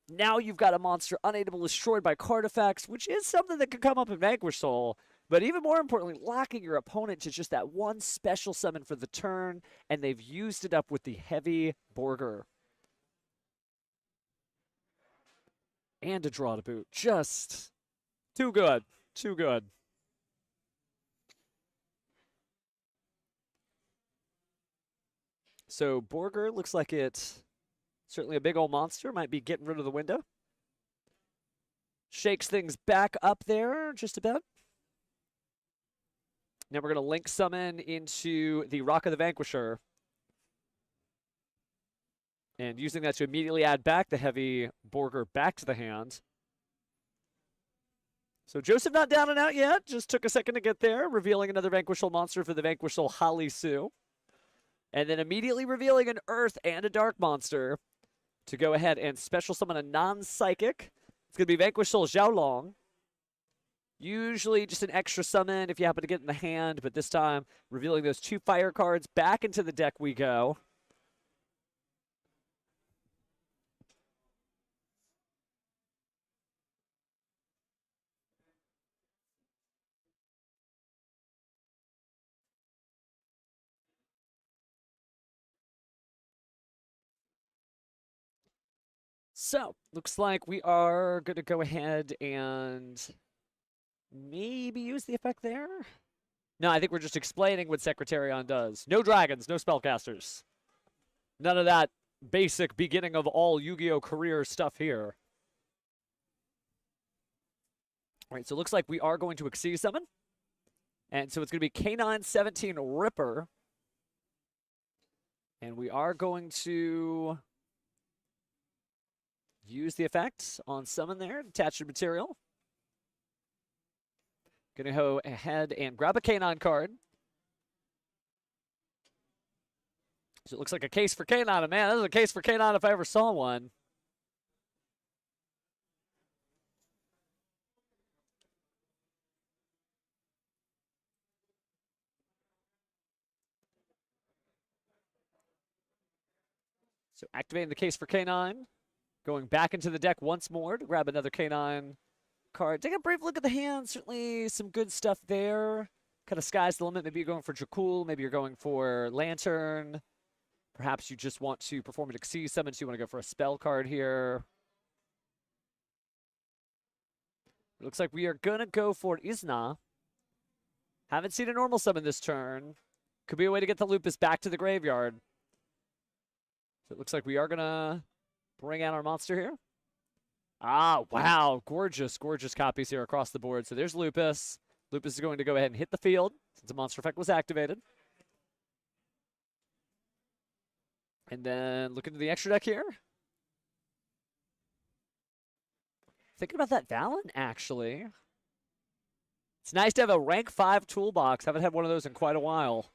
Now you've got a monster unable to be destroyed by card effects, which is something that could come up in Vanquish Soul. But even more importantly, locking your opponent to just that one special summon for the turn, and they've used it up with the heavy Borger. And a draw to boot. Just too good. Too good. So Borger looks like it's certainly a big old monster. Might be getting rid of the window. Shakes things back up there just a bit. Now we're going to link summon into the Rock of the Vanquisher. And using that to immediately add back the heavy Borger back to the hand. So Joseph not down and out yet. Just took a second to get there. Revealing another Vanquish Soul monster for the Vanquish Soul Holly Sue. And then immediately revealing an Earth and a Dark monster to go ahead and special summon a non-psychic. It's going to be Vanquish Soul Xiaolong. Usually just an extra summon if you happen to get in the hand, but this time revealing those 2 fire cards back into the deck we go. So, looks like we are going to go ahead and maybe use the effect there. No, I think we're just explaining what Secretarion does. No dragons, no spellcasters. None of that basic beginning of all Yu-Gi-Oh! Career stuff here. All right, so it looks like we are going to Exceed Summon. And so it's going to be K9-17 Ripper. And we are going to use the effect on summon there, attach the material. Gonna go ahead and grab a K9 card. So it looks like a case for K9. Man, this is a case for K9 if I ever saw one. So activating the case for K9. Going back into the deck once more to grab another K9 card. Take a brief look at the hand. Certainly some good stuff there. Kind of sky's the limit. Maybe you're going for Draco. Maybe you're going for Lantern. Perhaps you just want to perform an Xyz summon, so you want to go for a spell card here. It looks like we are going to go for Izna. Haven't seen a normal summon this turn. Could be a way to get the Lupus back to the graveyard. So it looks like we are going to bring out our monster here. Ah, wow. Gorgeous, gorgeous copies here across the board. So there's Lupus. Lupus is going to go ahead and hit the field since the monster effect was activated. And then look into the extra deck here. Thinking about that Valen, actually. It's nice to have a rank 5 toolbox. Haven't had one of those in quite a while.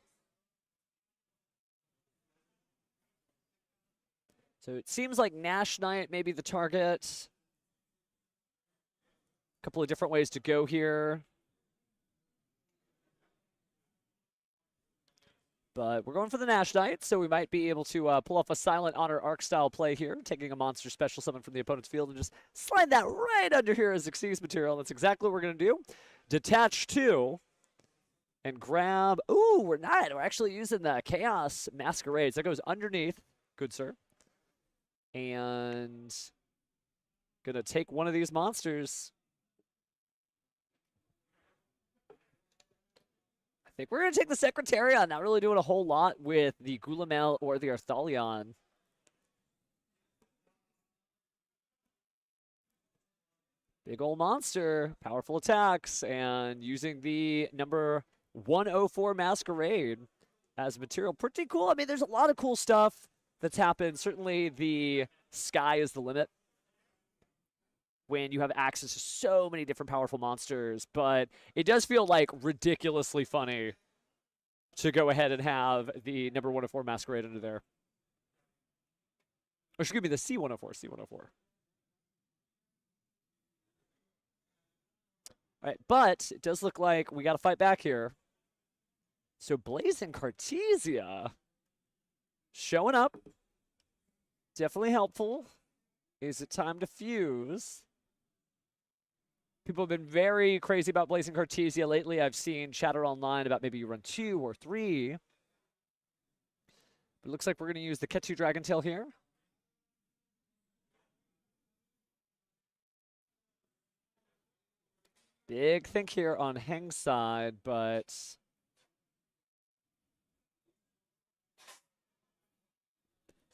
So it seems like Nash Knight may be the target. A couple of different ways to go here. But we're going for the Nash Knight, so we might be able to pull off a Silent Honor Arc style play here, taking a monster special summon from the opponent's field and just slide that right under here as Xyz material. That's exactly what we're going to do. Detach 2 and grab... Ooh, we're not. We're actually using the Chaos Masquerades. That goes underneath. Good, sir. And going to take one of these monsters. I think we're going to take the Secretariat, not really doing a whole lot with the Gulamel or the Arthalion. Big old monster, powerful attacks, and using the number 104 Masquerade as material. Pretty cool. I mean, there's a lot of cool stuff that's happened. Certainly the sky is the limit when you have access to so many different powerful monsters, but it does feel like ridiculously funny to go ahead and have the number 104 Masquerade under there. Or excuse me, the C104, C104. All right, but it does look like we got to fight back here. So Blazing Cartesia showing up. Definitely helpful. Is it time to fuse? People have been very crazy about Blazing Cartesia lately. I've seen chatter online about maybe you run 2 or 3. But it looks like we're going to use the Ketu Dragontail here. Big think here on Heng's side, but...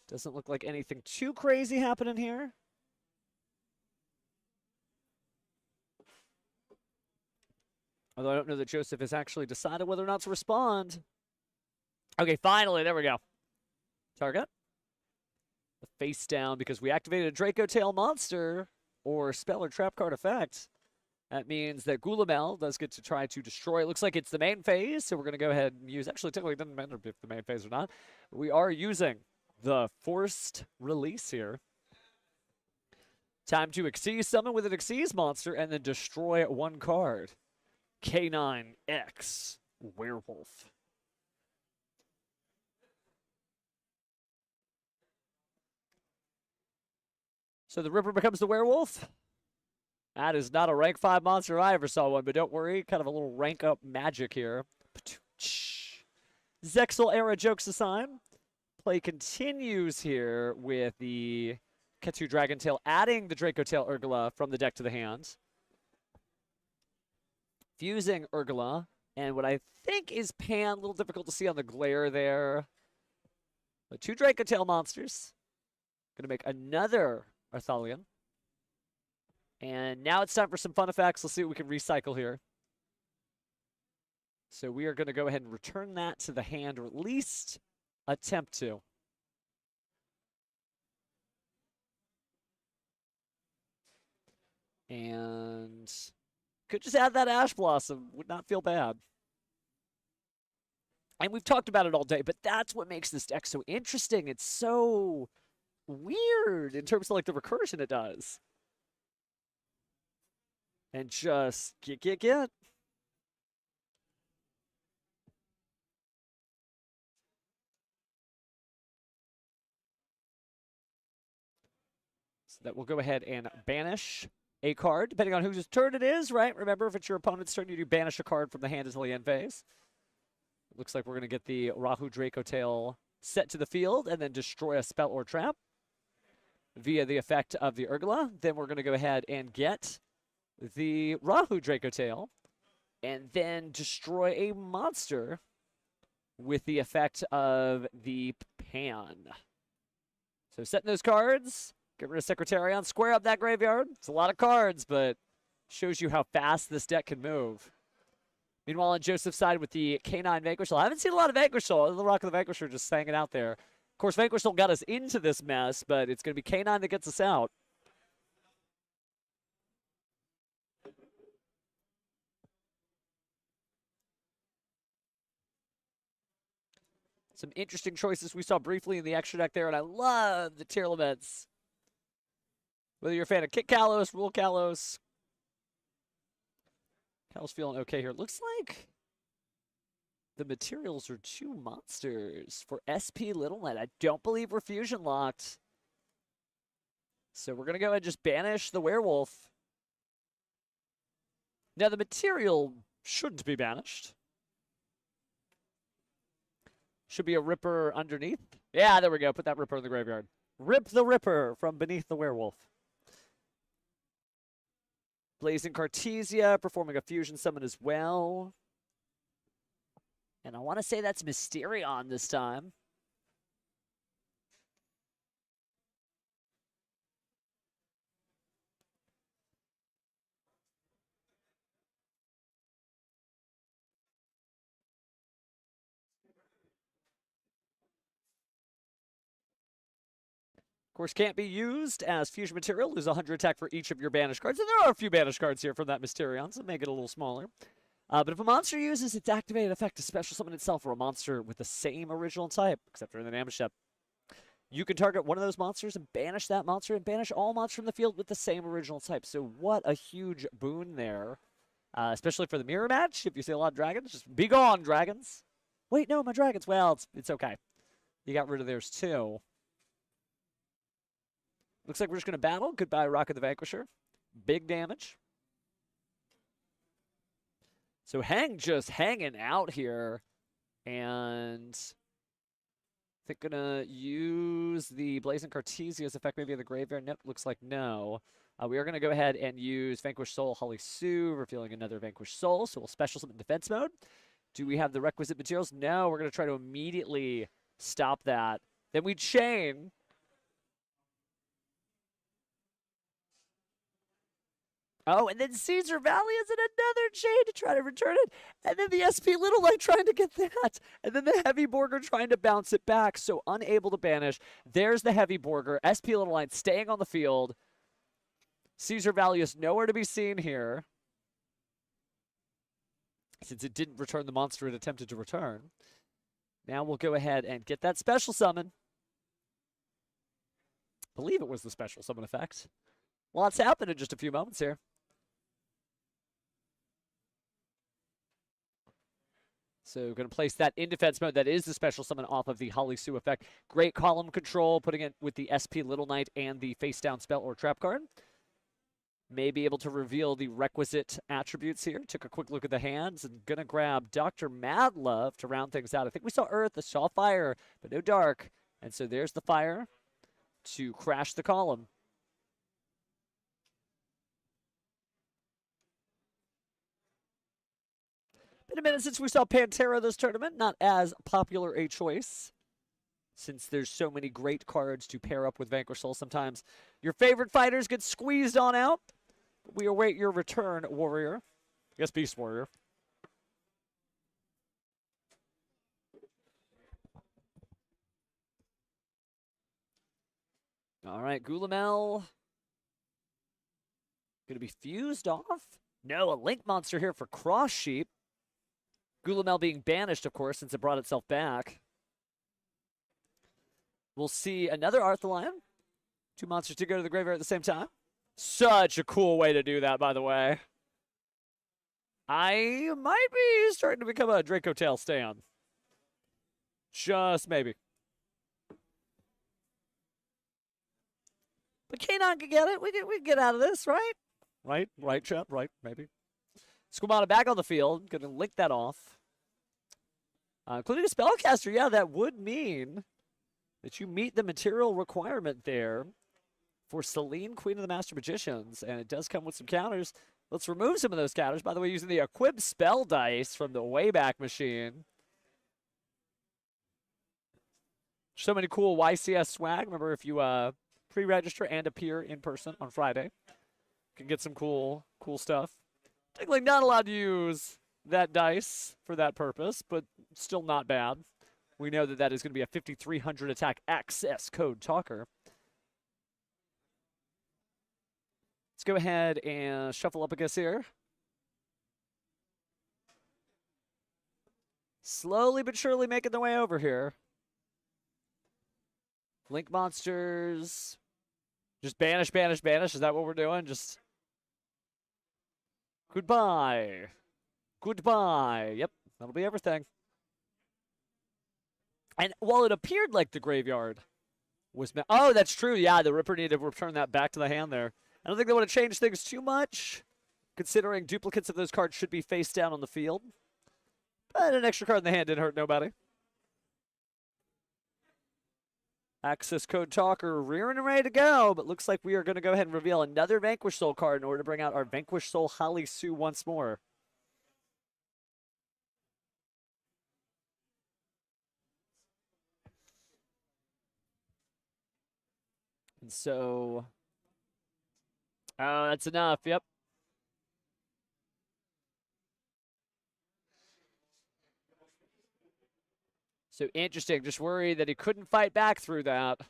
doesn't look like anything too crazy happening here. Although I don't know that Joseph has actually decided whether or not to respond. Okay, finally, there we go. Target. The face down because we activated a Draco Tail monster or spell or trap card effect. That means that Gulamel does get to try to destroy. It looks like it's the main phase, so we're going to go ahead and use... Actually, technically, it doesn't matter if the main phase or not. We are using the forced release here. Time to Xyz summon with an Xyz monster and then destroy one card. K9X Werewolf. So the Ripper becomes the Werewolf. That is not a rank 5 monster I ever saw one, but don't worry, kind of a little rank up magic here. Zexal era jokes aside. Play continues here with the Ketu Dragontail, adding the Draco Tail Urgula from the deck to the hand. Fusing Urgula, and what I think is Pan, a little difficult to see on the glare there. But 2 Draco Tail monsters. Gonna make another Arthalion. And now it's time for some fun effects. Let's see what we can recycle here. So we are gonna go ahead and return that to the hand, or at least attempt to. And could just add that Ash Blossom. Would not feel bad. And we've talked about it all day, but that's what makes this deck so interesting. It's so weird in terms of like the recursion it does. And just get. So that will go ahead and banish a card, depending on whose turn it is, right? Remember, if it's your opponent's turn, you do banish a card from the hand until the end phase. Looks like we're going to get the Rahu Draco tail set to the field and then destroy a spell or trap via the effect of the Urgula. Then we're going to go ahead and get the Rahu Draco tail and then destroy a monster with the effect of the Pan. So setting those cards, get rid of Secretarion, square up that graveyard. It's a lot of cards, but shows you how fast this deck can move. Meanwhile, on Joseph's side with the K9 Vanquish Soul, I haven't seen a lot of Vanquish Soul. The Rock of the Vanquisher just hanging out there. Of course, Vanquish Soul got us into this mess, but it's going to be K9 that gets us out. Some interesting choices we saw briefly in the extra deck there, and I love the tier laments. Whether you're a fan of Kit Kalos, Rule Kalos, Kalos feeling okay here. Looks like the materials are 2 monsters for SP Lunalite. I don't believe we're fusion locked. So we're going to go ahead and just banish the werewolf. Now the material shouldn't be banished. Should be a Ripper underneath. Yeah, there we go. Put that Ripper in the graveyard. Rip the Ripper from beneath the werewolf. Blazing Cartesia, performing a fusion summon as well. And I want to say that's Mysterion this time. Of course, can't be used as fusion material. Lose 100 attack for each of your banished cards. And there are a few banished cards here from that Mysterion, so make it a little smaller. But if a monster uses its activated effect to special summon itself or a monster with the same original type, except for in the ambush step, you can target one of those monsters and banish that monster and banish all monsters from the field with the same original type. So what a huge boon there, especially for the mirror match. If you see a lot of dragons, just be gone, dragons. Wait, no, my dragons. Well, it's okay. You got rid of theirs too. Looks like we're just going to battle. Goodbye, Rock of the Vanquisher. Big damage. So Hang just hanging out here. And I think going to use the Blazing Cartesia's effect maybe in the graveyard. Nope, looks like no. We are going to go ahead and use Vanquish Soul, Holly Sue, revealing another Vanquish Soul. So we'll special summon defense mode. Do we have the requisite materials? No, we're going to try to immediately stop that. Then we chain. Oh, and then Caesar Valley is in another chain to try to return it. And then the SP Lunalite trying to get that. And then the Heavy Borger trying to bounce it back. So unable to banish. There's the Heavy Borger. SP Lunalite staying on the field. Caesar Valley is nowhere to be seen here, since it didn't return the monster it attempted to return. Now we'll go ahead and get that special summon. I believe it was the special summon effect. Lots happen in just a few moments here. So going to place that in defense mode. That is the special summon off of the Holly Sue effect. Great column control, putting it with the SP Lunalite and the face down spell or trap card. May be able to reveal the requisite attributes here. Took a quick look at the hands and going to grab Dr. Madlove to round things out. I think we saw Earth, I saw Fire, but no Dark. And so there's the Fire to crash the column. Been a minute since we saw Pantera this tournament. Not as popular a choice, since there's so many great cards to pair up with Vanquish Soul. Sometimes your favorite fighters get squeezed on out. We await your return, Warrior. I guess Beast Warrior. All right, Gulamel. Going to be fused off? No, a Link monster here for Cross Sheep. Gulamel being banished, of course, since it brought itself back. We'll see another Arthalion. 2 monsters to go to the graveyard at the same time. Such a cool way to do that, by the way. I might be starting to become a Draco Tail stan. Just maybe. But K9 can get it. We can get out of this, right? Right, Chet, right, maybe. Squamata back on the field. Going to lick that off. Including a spellcaster, yeah, that would mean that you meet the material requirement there for Celine, Queen of the Master Magicians, and it does come with some counters. Let's remove some of those counters, by the way, using the Equip Spell dice from the Wayback Machine. So many cool YCS swag. Remember, if you pre-register and appear in person on Friday, you can get some cool stuff. Technically not allowed to use that dice for that purpose, but still not bad. We know that that is going to be a 5,300 attack access code talker. Let's go ahead and shuffle up a guess here. Slowly but surely making their way over here. Link monsters. Just banish, banish, banish. Is that what we're doing? Just goodbye. Goodbye. Yep, that'll be everything. And while it appeared like the graveyard was... Oh, that's true. Yeah, the Ripper needed to return that back to the hand there. I don't think they would have changed things too much, considering duplicates of those cards should be face down on the field. But an extra card in the hand didn't hurt nobody. Access code talker rearing and ready to go, but looks like we are going to go ahead and reveal another Vanquish Soul card in order to bring out our Vanquish Soul Holly Sue once more. And so... Oh, that's enough. Yep. So interesting. Just worried that he couldn't fight back through that.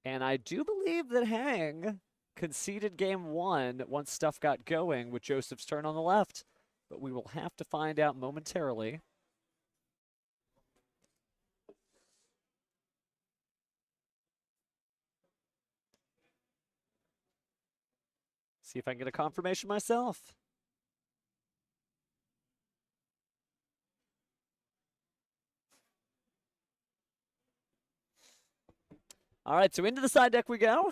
And I do believe that Hang conceded game one once stuff got going with Joseph's turn on the left. But we will have to find out momentarily. See if I can get a confirmation myself. All right, so into the side deck we go.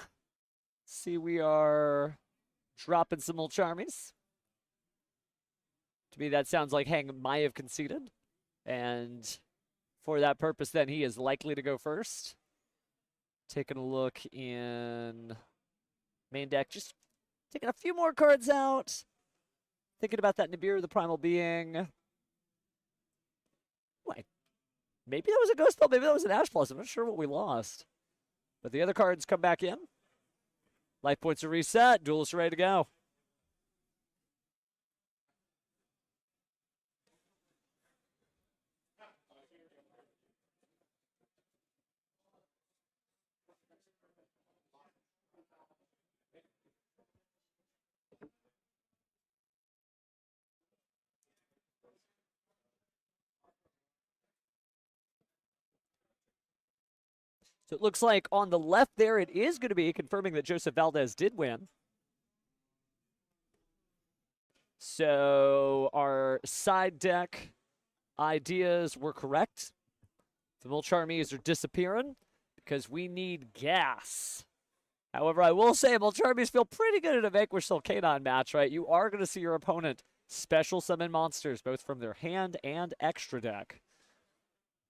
See, we are dropping some little charmies. To me, that sounds like Hang might have conceded. And for that purpose, then, he is likely to go first. Taking a look in main deck, just taking a few more cards out. Thinking about that Nibiru, the Primal Being. Wait, maybe that was a Ghost Spell, maybe that was an Ash Plus. I'm not sure what we lost. But the other cards come back in. Life points are reset. Duelists are ready to go. So it looks like on the left there, it is going to be confirming that Joseph Valdez did win. So our side deck ideas were correct. The Mulcharmies are disappearing because we need gas. However, I will say Mulcharmies feel pretty good at a Vanquish Soul Canine match, right? You are going to see your opponent special summon monsters, both from their hand and extra deck,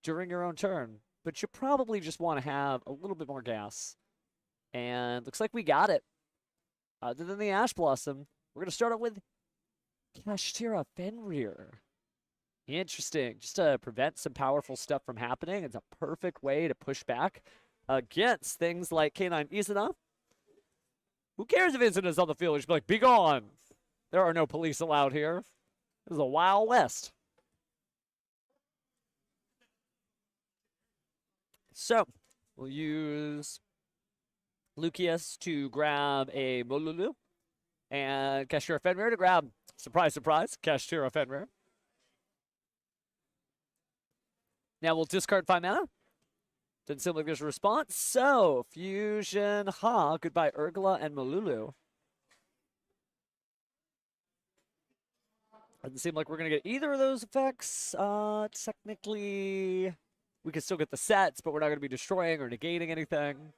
during your own turn. But you probably just want to have a little bit more gas. And looks like we got it. Other than the Ash Blossom, we're going to start out with Kashtira Fenrir. Interesting. Just to prevent some powerful stuff from happening. It's a perfect way to push back against things like Canine Izuna. Who cares if Izuna's on the field? Just be like, be gone. There are no police allowed here. This is a Wild West. So, we'll use Lucius to grab a Molulu, and Kashtira Fenrir to grab, surprise, surprise, Kashtira Fenrir. Now we'll discard 5 mana. Didn't seem like there's a response. So, Fusion, goodbye Urgla and Molulu. Doesn't seem like we're going to get either of those effects. Technically... we can still get the sets, but we're not going to be destroying or negating anything.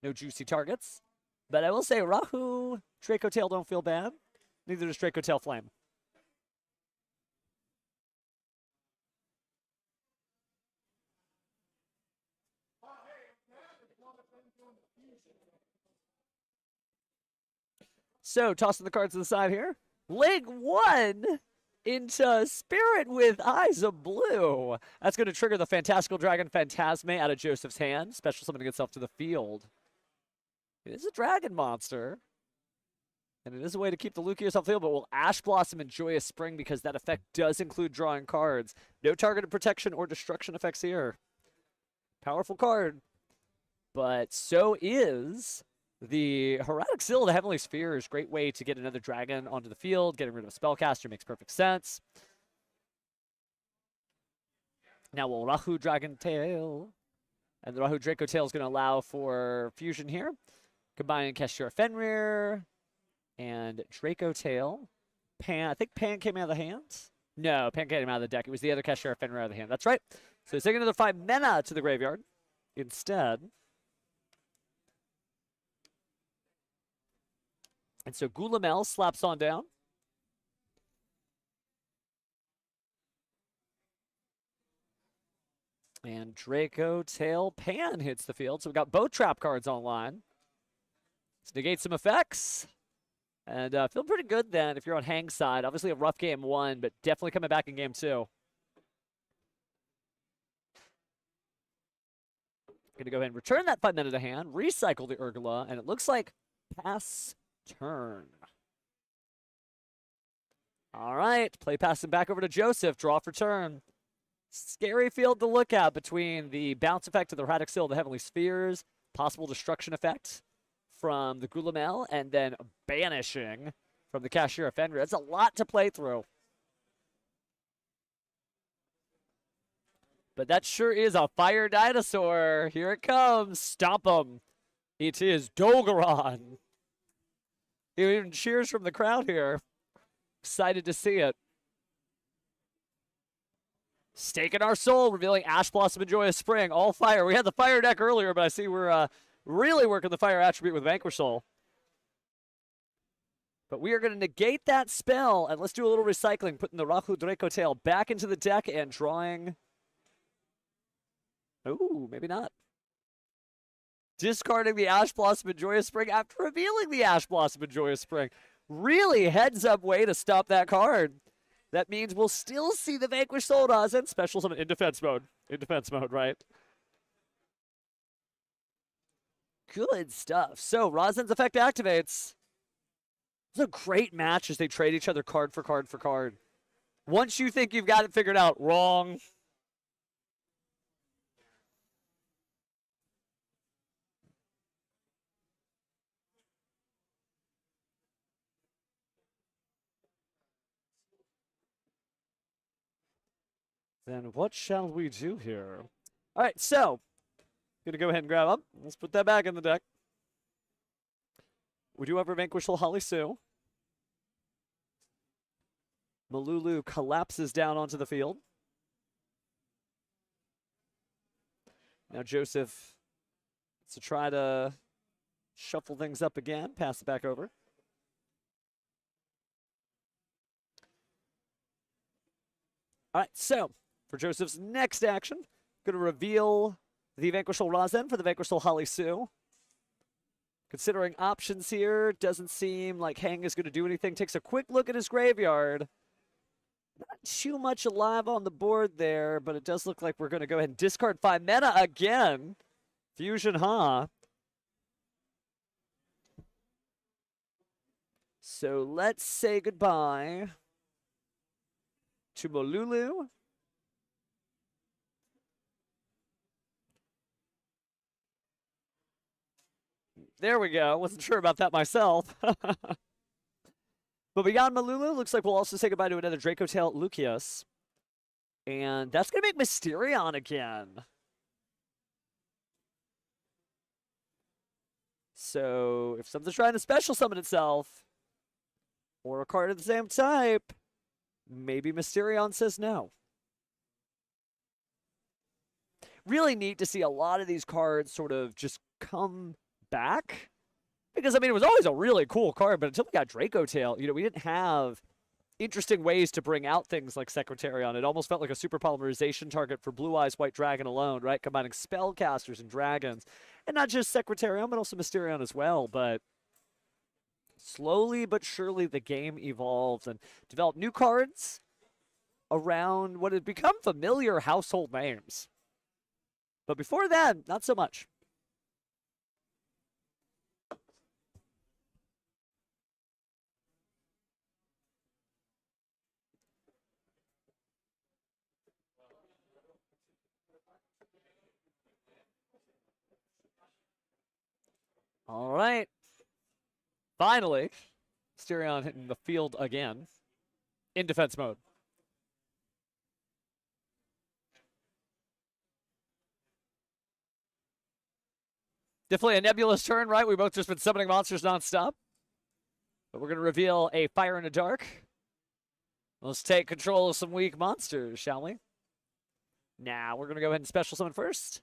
No juicy targets. But I will say, Rahu, Draco Tail don't feel bad. Neither does Draco Tail Flame. So, tossing the cards to the side here. Leg 1 into Spirit with Eyes of Blue. That's going to trigger the Fantastical Dragon Phantasme out of Joseph's hand. Special summoning itself to the field. It is a dragon monster. And it is a way to keep the Lucius off the field, but will Ash Blossom and Joyous Spring because that effect does include drawing cards. No targeted protection or destruction effects here. Powerful card. But so is the Heraldic Seal of the Heavenly Spheres. Great way to get another dragon onto the field. Getting rid of a spellcaster makes perfect sense. Now we'll Rahu Dragon Tail. And the Rahu Draco Tail is going to allow for fusion here. Combining Keshira Fenrir and Draco Tail. Pan, I think Pan came out of the hand. No, Pan came out of the deck. It was the other Keshira Fenrir out of the hand. That's right. So he's taking another 5 mana to the graveyard instead. And so Gulamel slaps on down. And Draco Tail Pan hits the field. So we've got both trap cards online. Let's negate some effects. And feel pretty good then if you're on Hang side. Obviously a rough game 1, but definitely coming back in game 2. Going to go ahead and return that 5 mana to hand. Recycle the Urgula. And it looks like pass turn. All right. Play passing back over to Joseph. Draw for turn. Scary field to look at between the bounce effect of the Heraldic Seal of the Heavenly Spheres, possible destruction effect from the Gulamel, and then banishing from the Keshira Fenrir. That's a lot to play through. But that sure is a fire dinosaur. Here it comes. Stomp him. It is Dogaron. Even cheers from the crowd here. Excited to see it. Staking our soul, revealing Ash Blossom and Joyous Spring. All fire. We had the fire deck earlier, but I see we're really working the fire attribute with Vanquish Soul. But we are going to negate that spell, and let's do a little recycling, putting the Rahu Draco Tail back into the deck and drawing. Ooh, maybe not. Discarding the Ash Blossom and Joyous Spring after revealing the Ash Blossom and Joyous Spring. Really heads up way to stop that card. That means we'll still see the Vanquish Soul Razen special summon in defense mode. In defense mode, right? Good stuff. So, Razen's effect activates. It's a great match as they trade each other card for card for card. Once you think you've got it figured out, wrong. Then what shall we do here? All right, so going to go ahead and grab up. Let's put that back in the deck. We do have our Vanquish Soul Holly Sue. Malulu collapses down onto the field. Now Joseph to try to shuffle things up again, pass it back over. All right, so for Joseph's next action, going to reveal the Vanquish Soul Razen for the Vanquish Soul Holly Sue. Considering options here, doesn't seem like Hang is going to do anything. Takes a quick look at his graveyard. Not too much alive on the board there, but it does look like we're going to go ahead and discard 5 mana again. Fusion, huh? So let's say goodbye to Malulu. There we go. Wasn't sure about that myself. But beyond Malulu, looks like we'll also say goodbye to another Draco Tail Lucius. And that's going to make Mysterion again. So if something's trying to special summon itself, or a card of the same type, maybe Mysterion says no. Really neat to see a lot of these cards sort of just come back Because, I mean, it was always a really cool card, but until we got Draco Tail, we didn't have interesting ways to bring out things like Secretarion. It almost felt like a super polymerization target for Blue Eyes White Dragon alone, right? Combining spellcasters and dragons. And not just Secretarion, but also Mysterion as well. But slowly but surely the game evolved and developed new cards around what had become familiar household names. But before that, not so much. All right. Finally, Mysterion hitting the field again in defense mode. Definitely a nebulous turn, right? We've both just been summoning monsters nonstop. But we're going to reveal a Fire in the Dark. Let's take control of some weak monsters, shall we? Now, we're going to go ahead and special summon first.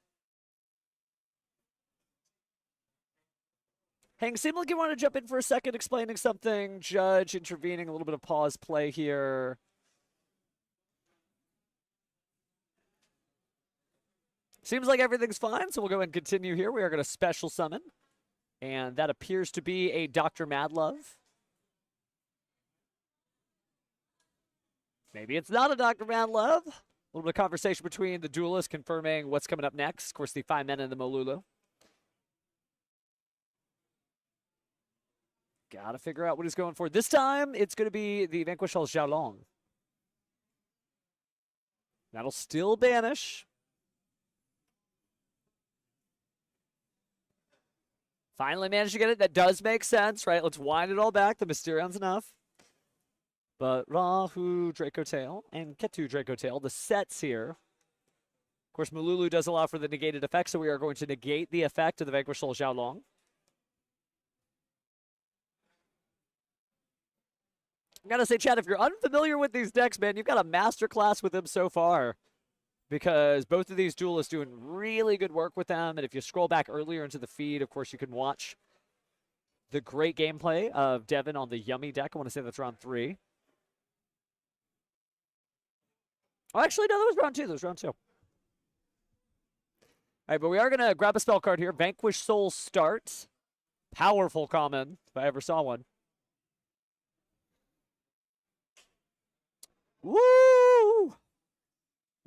Hang, seemed like you want to jump in for a second explaining something. Judge intervening, a little bit of pause play here. Seems like everything's fine, so we'll go ahead and continue here. We are going to special summon. And that appears to be a Dr. Madlove. Maybe it's not a Dr. Madlove. A little bit of conversation between the duelists confirming what's coming up next. Of course, the 5 men and the Molulu. Gotta figure out what he's going for. This time, it's going to be the Vanquishal Xiaolong. That'll still banish. Finally managed to get it. That does make sense, right? Let's wind it all back. The Mysterion's enough. But Rahu, Draco Tail, and Ketu, Draco Tail, the sets here. Of course, Molulu does allow for the negated effect, so we are going to negate the effect of the Vanquishal Xiaolong. I gotta say, Chad, if you're unfamiliar with these decks, man, you've got a masterclass with them so far. Because both of these duelists doing really good work with them. And if you scroll back earlier into the feed, of course, you can watch the great gameplay of Devin on the Yummy deck. I want to say that's round 3. Oh, actually, no, that was round 2. That was round 2. All right, but we are going to grab a spell card here. Vanquish Soul Start. Powerful common, if I ever saw one. Woo!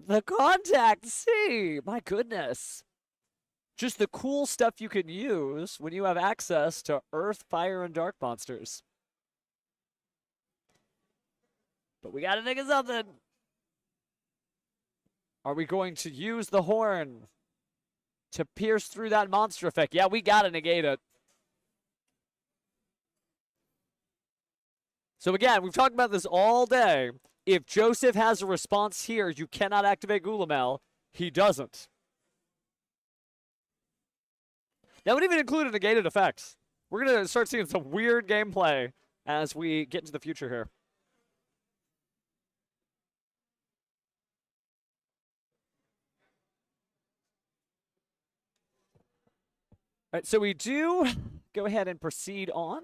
The Contact C! My goodness. Just the cool stuff you can use when you have access to Earth, Fire, and Dark monsters. But we gotta think of something. Are we going to use the horn to pierce through that monster effect? Yeah, we gotta negate it. So again, we've talked about this all day. If Joseph has a response here, you cannot activate Gulamel. He doesn't. That would even include a negated effect. We're going to start seeing some weird gameplay as we get into the future here. All right, so we do go ahead and proceed on.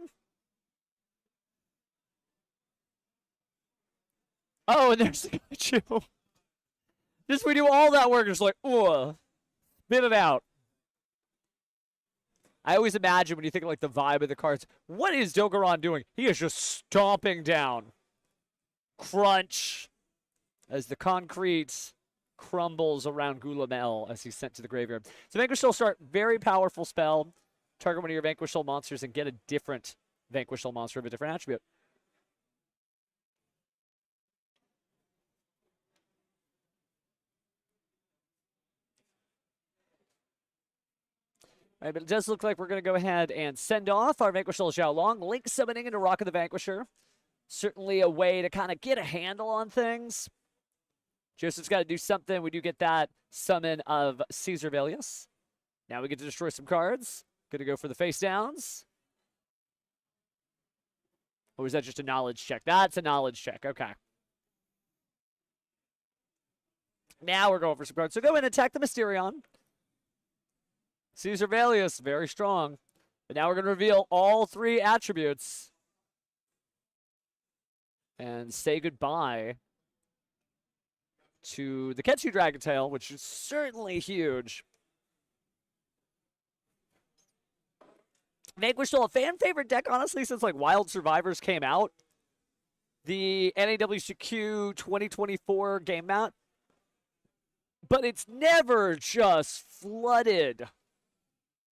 Oh, and there's the Pikachu. Just we do all that work, just like, ooh, spit it out. I always imagine when you think of like the vibe of the cards, what is Dogaron doing? He is just stomping down. Crunch. As the concrete crumbles around Gulamel as he's sent to the graveyard. So Vanquish Soul Start, very powerful spell. Target one of your Vanquish Soul monsters and get a different Vanquish Soul monster of a different attribute. All right, but it does look like we're going to go ahead and send off our Vanquish Soul Xiaolong. Link summoning into Rock of the Vanquisher. Certainly a way to kind of get a handle on things. Joseph's got to do something. We do get that summon of Caesar Velius. Now we get to destroy some cards. Going to go for the face downs. Or is that just a knowledge check? That's a knowledge check. Okay. Now we're going for some cards. So go ahead and attack the Mysterion. Caesar Velius, very strong. But now we're going to reveal all 3 attributes and say goodbye to the Ketsu Dragon Tail, which is certainly huge. Vanquish still a fan favorite deck, honestly, since like Wild Survivors came out. The NAWCQ 2024 game mat. But it's never just flooded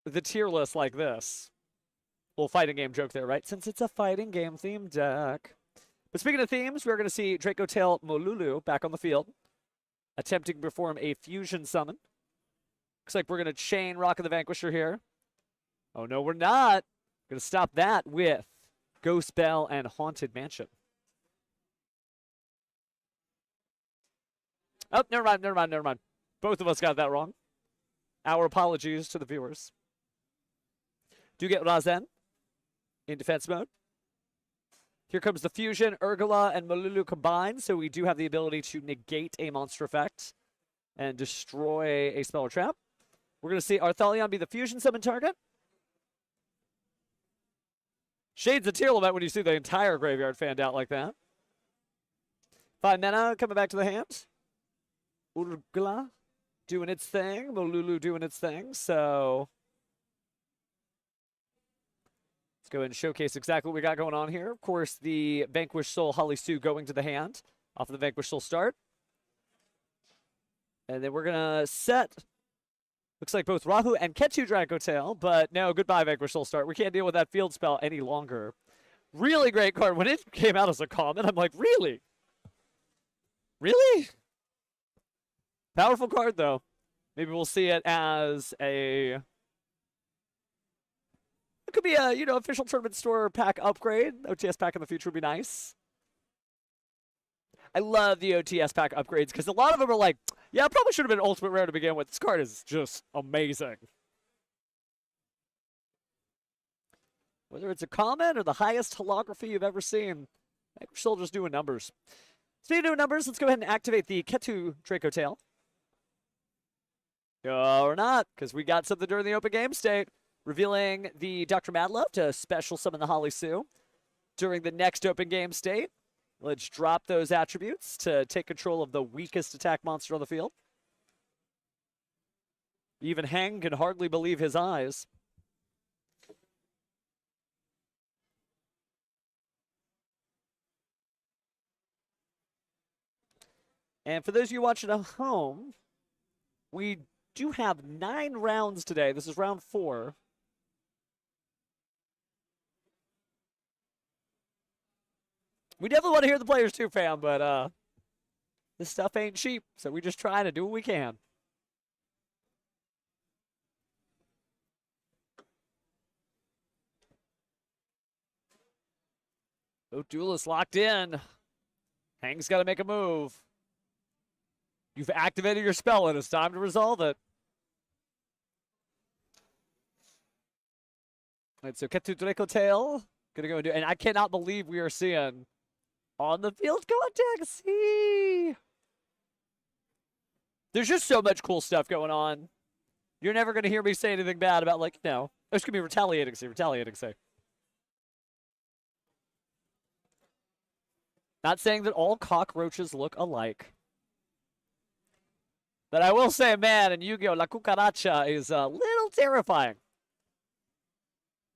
the tier list like this. Little fighting game joke there, right? Since it's a fighting game themed deck. But speaking of themes, we're going to see Draco Tail Molulu back on the field, attempting to perform a fusion summon. Looks like we're going to chain Rock of the Vanquisher here. Oh, no, we're not. Going to stop that with Ghost Bell and Haunted Mansion. Oh, never mind. Both of us got that wrong. Our apologies to the viewers. Do get Razen in defense mode. Here comes the fusion. Urgala and Molulu combined, so we do have the ability to negate a monster effect and destroy a spell or trap. We're going to see Arthalion be the fusion summon target. Shades of Tearlament when you see the entire graveyard fanned out like that. 5 mana coming back to the hand. Urgla doing its thing. Molulu doing its thing. So let's go ahead and showcase exactly what we got going on here. Of course, the Vanquish Soul Holly Sue going to the hand off of the Vanquish Soul start. And then we're going to set, looks like both Rahu and Ketsu Draco Tail, but no, goodbye Vanquish Soul start. We can't deal with that field spell any longer. Really great card. When it came out as a common, I'm like, really? Really? Powerful card, though. Maybe we'll see it as a... It could be a, official tournament store pack upgrade. OTS pack in the future would be nice. I love the OTS pack upgrades because a lot of them are like, yeah, it probably should have been Ultimate Rare to begin with. This card is just amazing. Whether it's a common or the highest holography you've ever seen, I think we're still just doing numbers. Speaking of doing numbers, let's go ahead and activate the Ketu Draco Tail. Or not, because we got something during the open game state. Revealing the Dr. Madlove to special summon the Holly Sue during the next open game state. Let's drop those attributes to take control of the weakest attack monster on the field. Even Hang can hardly believe his eyes. And for those of you watching at home, we do have 9 rounds today. This is round 4. We definitely want to hear the players too, fam, but this stuff ain't cheap, so we just try to do what we can. Oh, Duelist locked in. Hang's got to make a move. You've activated your spell, and it's time to resolve it. All right, so Ketu Draco Tail. Gonna go and do, and I cannot believe we are seeing on the field contact. See, there's just so much cool stuff going on. You're never gonna hear me say anything bad about, like, no. There's gonna be retaliating. Not saying that all cockroaches look alike. But I will say, man, in Yu-Gi-Oh! La Cucaracha is a little terrifying.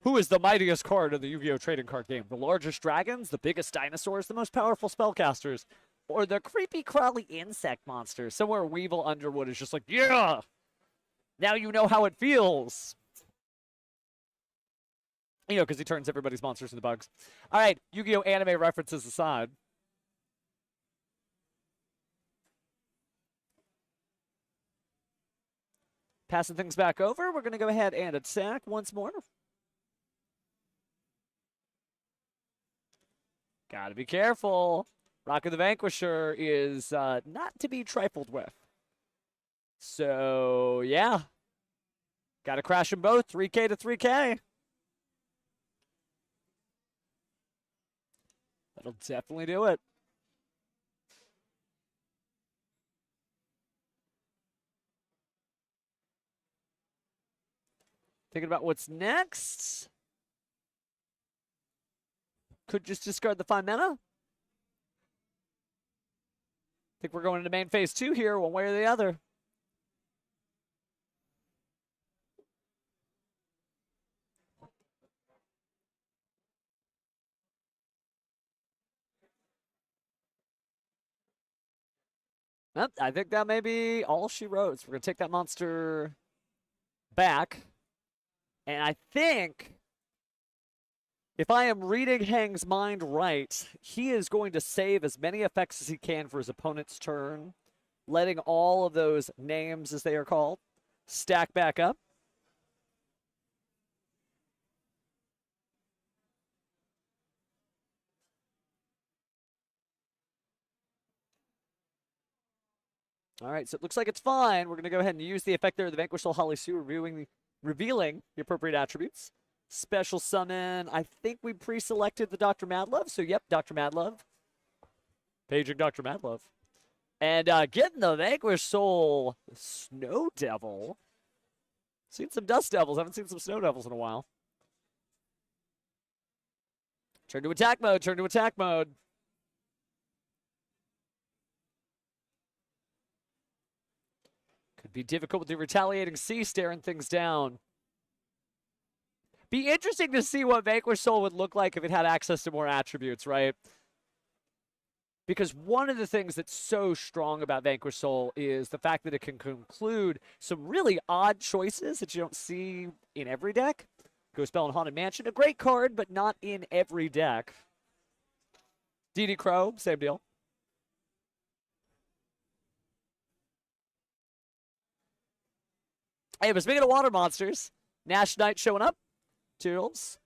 Who is the mightiest card in the Yu-Gi-Oh! Trading card game? The largest dragons, the biggest dinosaurs, the most powerful spellcasters, or the creepy, crawly insect monsters? Somewhere Weevil Underwood is just like, yeah! Now you know how it feels. Because he turns everybody's monsters into bugs. All right, Yu-Gi-Oh! Anime references aside. Passing things back over, we're going to go ahead and attack once more. Gotta be careful. Rock of the Vanquisher is not to be trifled with. So, yeah. Gotta crash them both, 3K to 3K. That'll definitely do it. Thinking about what's next. Could just discard the fine mana. Think we're going into main phase 2 here, one way or the other. Well, I think that may be all she wrote. So we're going to take that monster back. And I think, if I am reading Hang's mind right, he is going to save as many effects as he can for his opponent's turn, letting all of those names, as they are called, stack back up. All right, so it looks like it's fine. We're going to go ahead and use the effect there of the Vanquish Soul Holly Sue, revealing the appropriate attributes. Special summon. I think we pre-selected the Dr. Madlove, so yep, Dr. Madlove. Paging Dr. Madlove. And getting the Vanquish Soul Snow Devil. Seen some Dust Devils. Haven't seen some Snow Devils in a while. Turn to attack mode. Turn to attack mode. Could be difficult with the Retaliating Sea staring things down. Be interesting to see what Vanquish Soul would look like if it had access to more attributes, right? Because one of the things that's so strong about Vanquish Soul is the fact that it can conclude some really odd choices that you don't see in every deck. Ghost Spell and Haunted Mansion, a great card, but not in every deck. DD Crow, same deal. Hey, but speaking of water monsters, Nash Knight showing up. Materials.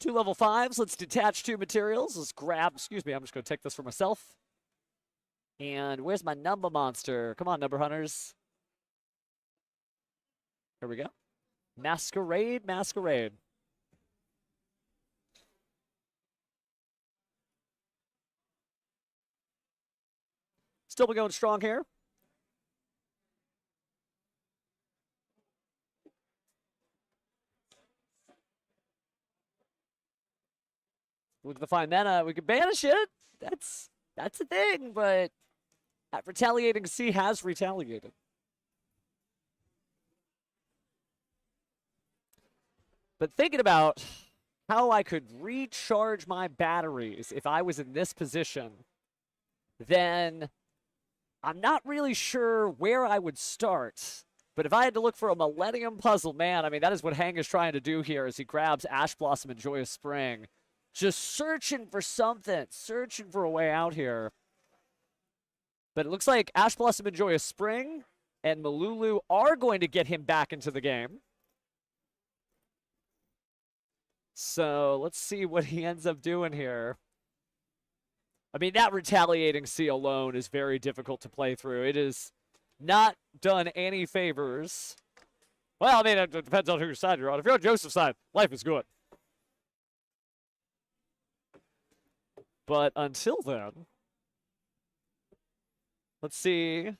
2 level 5s. Let's detach 2 materials. Let's grab, excuse me, I'm just going to take this for myself. And where's my number monster? Come on, number hunters. Here we go. Masquerade, Masquerade. Still been going strong here. With the fine mana, we can banish it. That's the thing, but that Retaliating Sea has retaliated. But thinking about how I could recharge my batteries if I was in this position, then I'm not really sure where I would start. But if I had to look for a Millennium Puzzle, man, I mean, that is what Hang is trying to do here as he grabs Ash Blossom and Joyous Spring. Just searching for something, searching for a way out here. But it looks like Ash Blossom and Joyous Spring and Malulu are going to get him back into the game. So let's see what he ends up doing here. I mean, that Retaliating Sea alone is very difficult to play through. It is not done any favors. Well, I mean, it depends on whose side you're on. If you're on Joseph's side, life is good. But until then, let's see,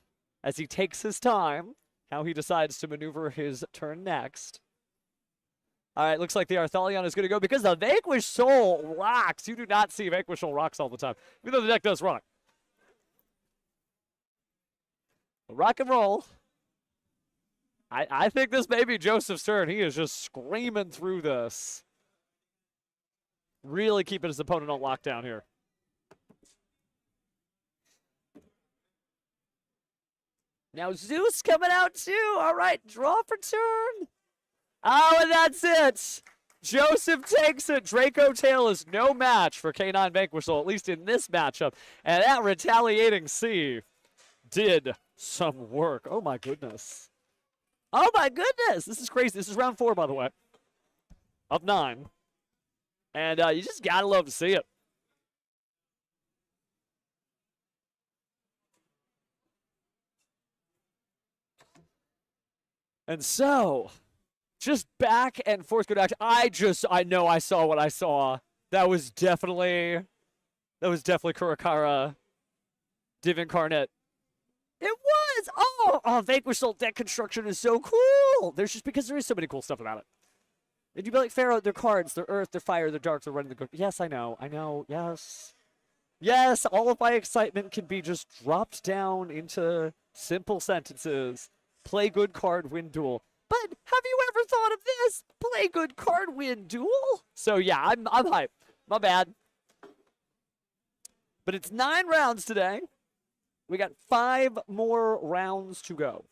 as he takes his time, how he decides to maneuver his turn next. All right, looks like the Arthalion is going to go because the Vanquish Soul rocks. You do not see Vanquish Soul rocks all the time, even though the deck does rock. Rock and roll. I think this may be Joseph's turn. He is just screaming through this. Really keeping his opponent on lockdown here. Now Zeus coming out too. All right, draw for turn. Oh, and that's it. Joseph takes it. Draco Tail is no match for K9 Vanquish Soul, at least in this matchup. And that Retaliating Sea did some work. Oh, my goodness. Oh, my goodness. This is crazy. This is round 4, by the way, of 9. And you just got to love to see it. And so, just back and forth good action. I know I saw what I saw. That was definitely Kurakara Div Incarnate. It was! Vanquish Soul deck construction is so cool. There's just because there is so many cool stuff about it. And you'd be like, Pharaoh, they're cards, they're earth, they're fire, they're dark, they're running the good. Yes, I know, yes. Yes, all of my excitement can be just dropped down into simple sentences. Play good card, win duel. But have you ever thought of this? Play good card, win duel? So yeah, I'm hyped. My bad. But it's 9 rounds today. We got 5 more rounds to go.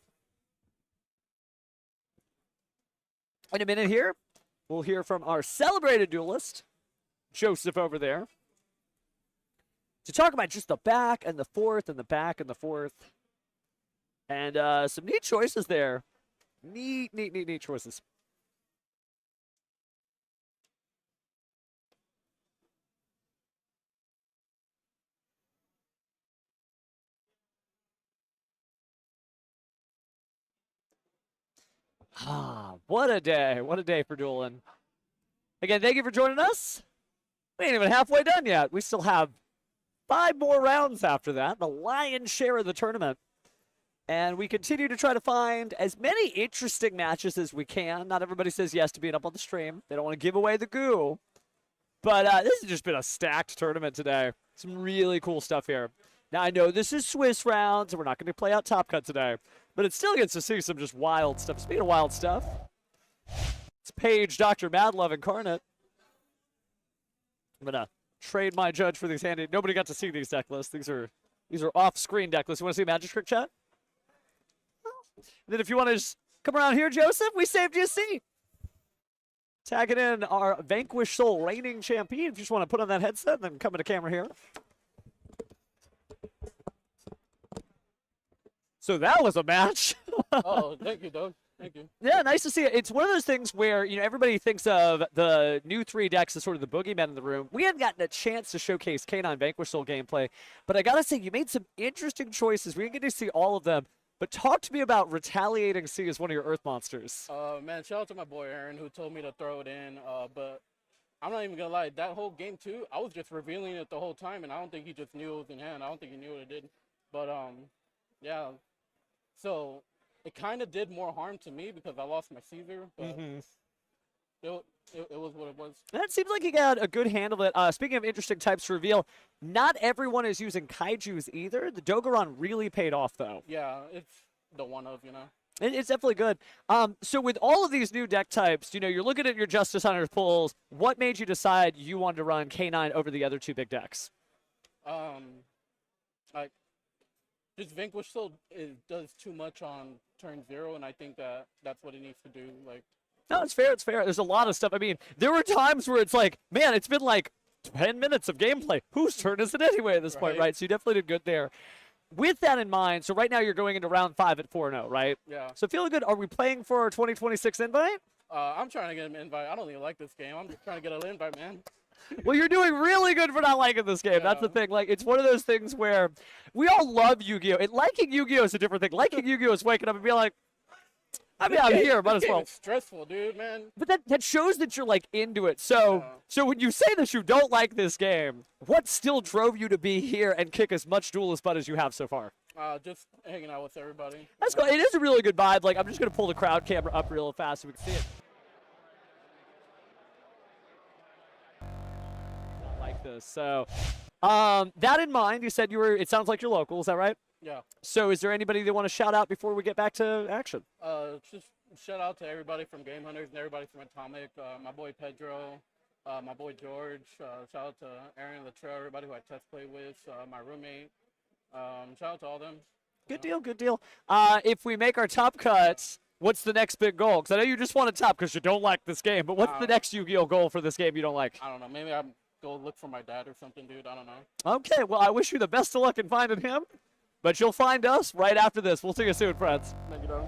In a minute here, we'll hear from our celebrated duelist, Joseph over there, to talk about just the back and the forth and the back and the forth. And some neat choices there. Neat choices. What a day. What a day for dueling. Again, thank you for joining us. We ain't even halfway done yet. We still have 5 more rounds after that, the lion's share of the tournament. And we continue to try to find as many interesting matches as we can. Not everybody says yes to being up on the stream. They don't want to give away the goo. But this has just been a stacked tournament today. Some really cool stuff here. Now, I know this is Swiss rounds, and we're not going to play out Top Cut today. But it still gets to see some just wild stuff. Speaking of wild stuff, it's Paige, Dr. Madlove incarnate. I'm going to trade my judge for these handy. Nobody got to see these deck lists. These are off-screen deck lists. You want to see Magic Trick Chat? And then if you want to just come around here, Joseph, we saved you a seat. Tagging in our Vanquish Soul reigning champion. If you just want to put on that headset and then come into camera here. So that was a match. Oh, thank you, Doug. Thank you. Yeah, nice to see it. It's one of those things where, everybody thinks of the new 3 decks as sort of the boogeyman in the room. We haven't gotten a chance to showcase K9 Vanquish Soul gameplay, but I gotta say, you made some interesting choices. We didn't get to see all of them, but talk to me about Retaliating Sea as one of your Earth monsters. Man, shout out to my boy Aaron who told me to throw it in, but I'm not even gonna lie, that whole game too, I was just revealing it the whole time, and I don't think he just knew it was in hand. I don't think he knew what it did. But, yeah. So it kind of did more harm to me because I lost my Caesar, but it was what it was. That seems like you got a good handle of it. Speaking of interesting types to reveal, not everyone is using Kaijus either. The Dogoron really paid off, though. Yeah, it's the one of, It's definitely good. So with all of these new deck types, you're looking at your Justice Hunters pulls. What made you decide you wanted to run K9 over the other 2 big decks? Like, just Vanquish Soul does too much on turn 0, and I think that's what it needs to do. Like, no, it's fair. It's fair. There's a lot of stuff. I mean, there were times where it's like, man, it's been like 10 minutes of gameplay. Whose turn is it anyway at this point, right? So you definitely did good there. With that in mind, so right now you're going into round 5 at 4-0, right? Yeah. So feeling good. Are we playing for our 2026 invite? I'm trying to get an invite. I don't even like this game. I'm just trying to get an invite, man. Well, you're doing really good for not liking this game. Yeah. That's the thing. Like, it's one of those things where we all love Yu-Gi-Oh! And liking Yu-Gi-Oh! Is a different thing. Liking Yu-Gi-Oh! Is waking up and being like, I'm here, might as well. It's stressful, dude, man. But that shows that you're, like, into it. So when you say that you don't like this game, what still drove you to be here and kick as much duelist butt as you have so far? Just hanging out with everybody. That's cool. It is a really good vibe. Like, I'm just going to pull the crowd camera up real fast so we can see it. Like this. So, that in mind, you said it sounds like you're local. Is that right? Yeah. So is there anybody they want to shout out before we get back to action? Just shout out to everybody from Game Hunters and everybody from Atomic, my boy Pedro, my boy George, shout out to Aaron Latrell, everybody who I test play with, my roommate, shout out to all them. Good deal, good deal. If we make our top cuts, what's the next big goal? Because I know you just want a top because you don't like this game, but what's the next Yu-Gi-Oh goal for this game you don't like? I don't know, maybe I'm go look for my dad or something, dude, I don't know. Okay, well, I wish you the best of luck in finding him. But you'll find us right after this. We'll see you soon, friends. Thank you, dog.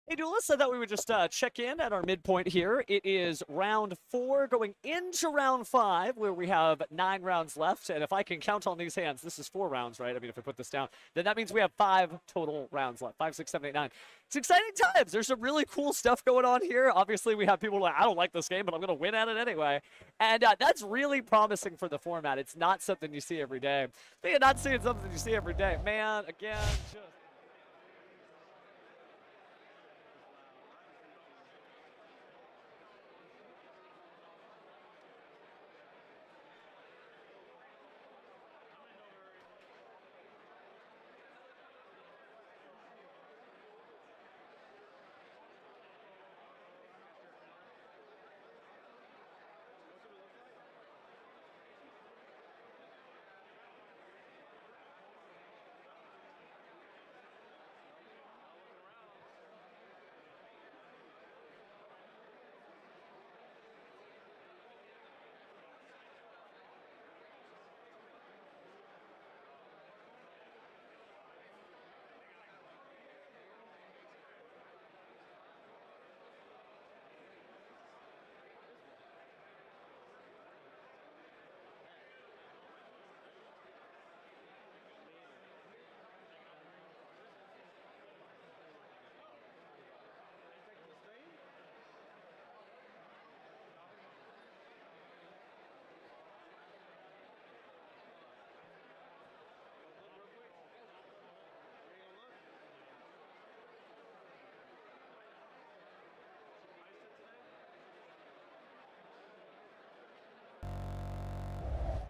Hey, Duelist, I thought we would just check in at our midpoint here. It is round 4 going into round 5, where we have 9 rounds left. And if I can count on these hands, this is 4 rounds, right? I mean, if I put this down, then that means we have 5 total rounds left. 5, 6, 7, 8, 9. It's exciting times. There's some really cool stuff going on here. Obviously, we have people like, I don't like this game, but I'm going to win at it anyway. And that's really promising for the format. It's not something you see every day. Speaking of not seeing something you see every day, man, again, just...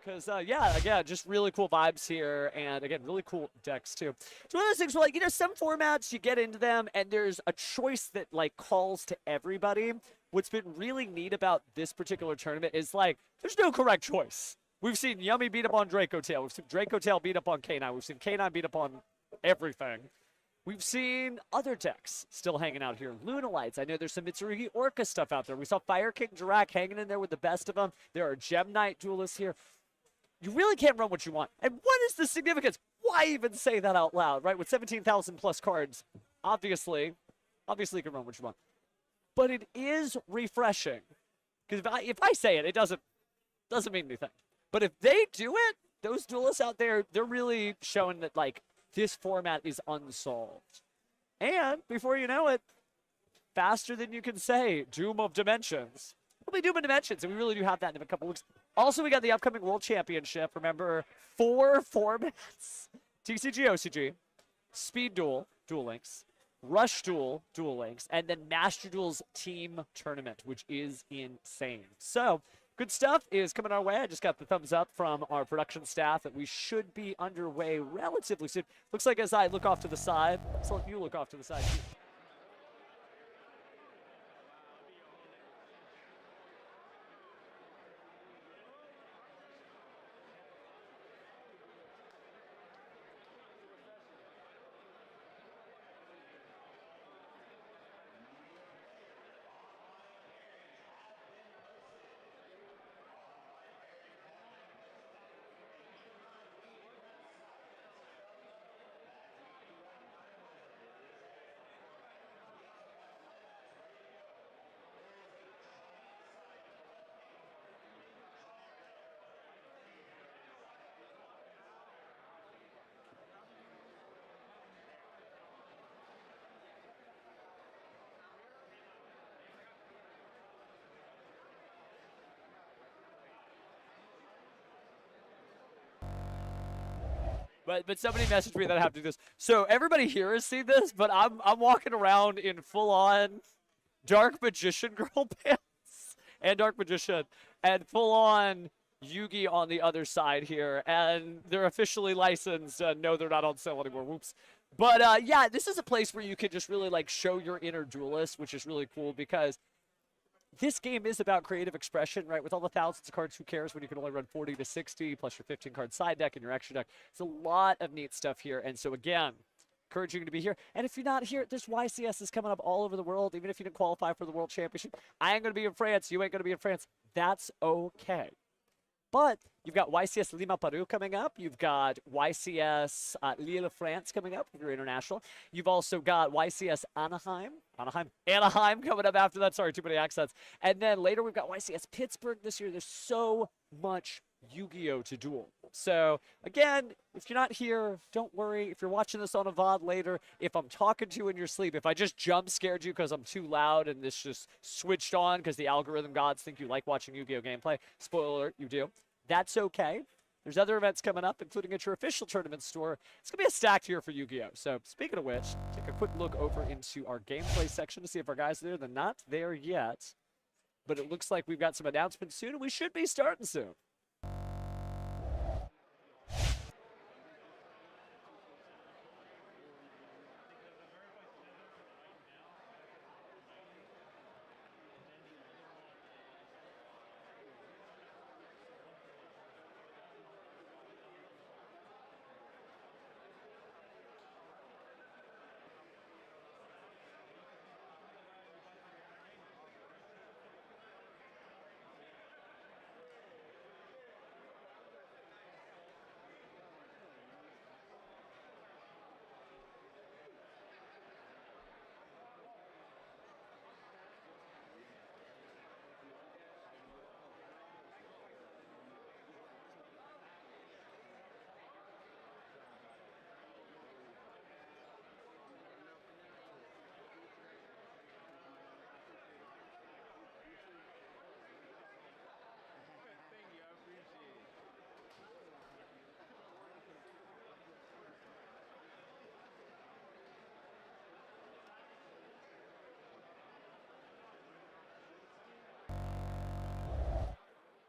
Because, yeah, again, just really cool vibes here. And, again, really cool decks, too. It's one of those things where, like, you know, some formats, you get into them, and there's a choice that, like, calls to everybody. What's been really neat about this particular tournament is, like, there's no correct choice. We've seen Yummy beat up on Draco Tail. We've seen Draco Tail beat up on K9. We've seen K9 beat up on everything. We've seen other decks still hanging out here. Lunalites. I know there's some Mitsurugi Orca stuff out there. We saw Fire King Drac hanging in there with the best of them. There are Gem Knight duelists here. You really can't run what you want. And what is the significance? Why even say that out loud, right? With 17,000 plus cards, obviously you can run what you want. But it is refreshing. Because if I say it, it doesn't mean anything. But if they do it, those duelists out there, they're really showing that, like, this format is unsolved. And before you know it, faster than you can say, Doom of Dimensions. We'll be Doom of Dimensions, and we really do have that in a couple weeks. Also, we got the upcoming World Championship. Remember, 4 formats. TCG, OCG, Speed Duel, Duel Links, Rush Duel, Duel Links, and then Master Duel's Team Tournament, which is insane. So, good stuff is coming our way. I just got the thumbs up from our production staff that we should be underway relatively soon. Looks like as I look off to the side, let's let you look off to the side. But somebody messaged me that I have to do this. So everybody here has seen this, but I'm walking around in full-on Dark Magician girl pants and Dark Magician and full-on Yugi on the other side here. And they're officially licensed. No, they're not on sale anymore. Whoops. But yeah, this is a place where you can just really like show your inner duelist, which is really cool because this game is about creative expression, right? With all the thousands of cards, who cares when you can only run 40 to 60 plus your 15-card side deck and your extra deck. It's a lot of neat stuff here. And so, again, encouraging you to be here. And if you're not here, this YCS is coming up all over the world, even if you didn't qualify for the World Championship. I ain't going to be in France. You ain't going to be in France. That's okay. But you've got YCS Lima Peru coming up. You've got YCS Lille France coming up if you're international. You've also got YCS Anaheim coming up after that. Sorry, too many accents. And then later we've got YCS Pittsburgh this year. There's so much Yu-Gi-Oh! To duel. So again, if you're not here, don't worry. If you're watching this on a VOD later, if I'm talking to you in your sleep, if I just jump scared you because I'm too loud and this just switched on because the algorithm gods think you like watching Yu-Gi-Oh! Gameplay, spoiler alert, you do. That's okay. There's other events coming up, including at your official tournament store. It's going to be a stacked year for Yu-Gi-Oh! So speaking of which, take a quick look over into our gameplay section to see if our guys are there. They're not there yet, but it looks like we've got some announcements soon, and we should be starting soon.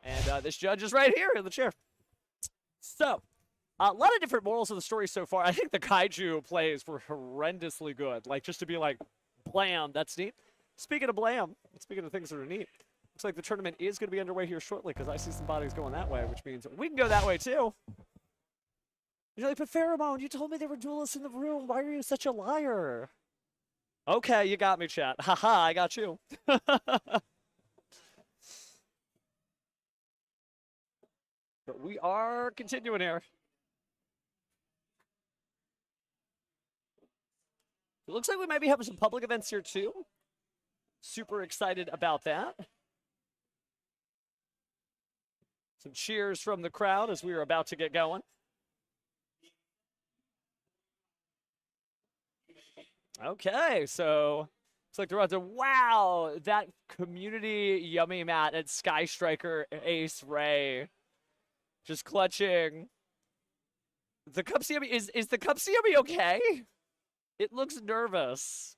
And this judge is right here in the chair. So, a lot of different morals of the story so far. I think the kaiju plays were horrendously good. Like, just to be like, blam, that's neat. Speaking of blam, speaking of things that are neat, looks like the tournament is going to be underway here shortly because I see some bodies going that way, which means we can go that way too. You're like, but Pheromone, you told me there were duelists in the room. Why are you such a liar? Okay, you got me, chat. Haha, I got you. But we are continuing here. It looks like we might be having some public events here too. Super excited about that. Some cheers from the crowd as we are about to get going. Okay, so looks like they're about to, wow, that community yummy mat at Sky Striker Ace Ray. Just clutching. The Cupsy Yummy, is the Cupsy Yummy okay? It looks nervous.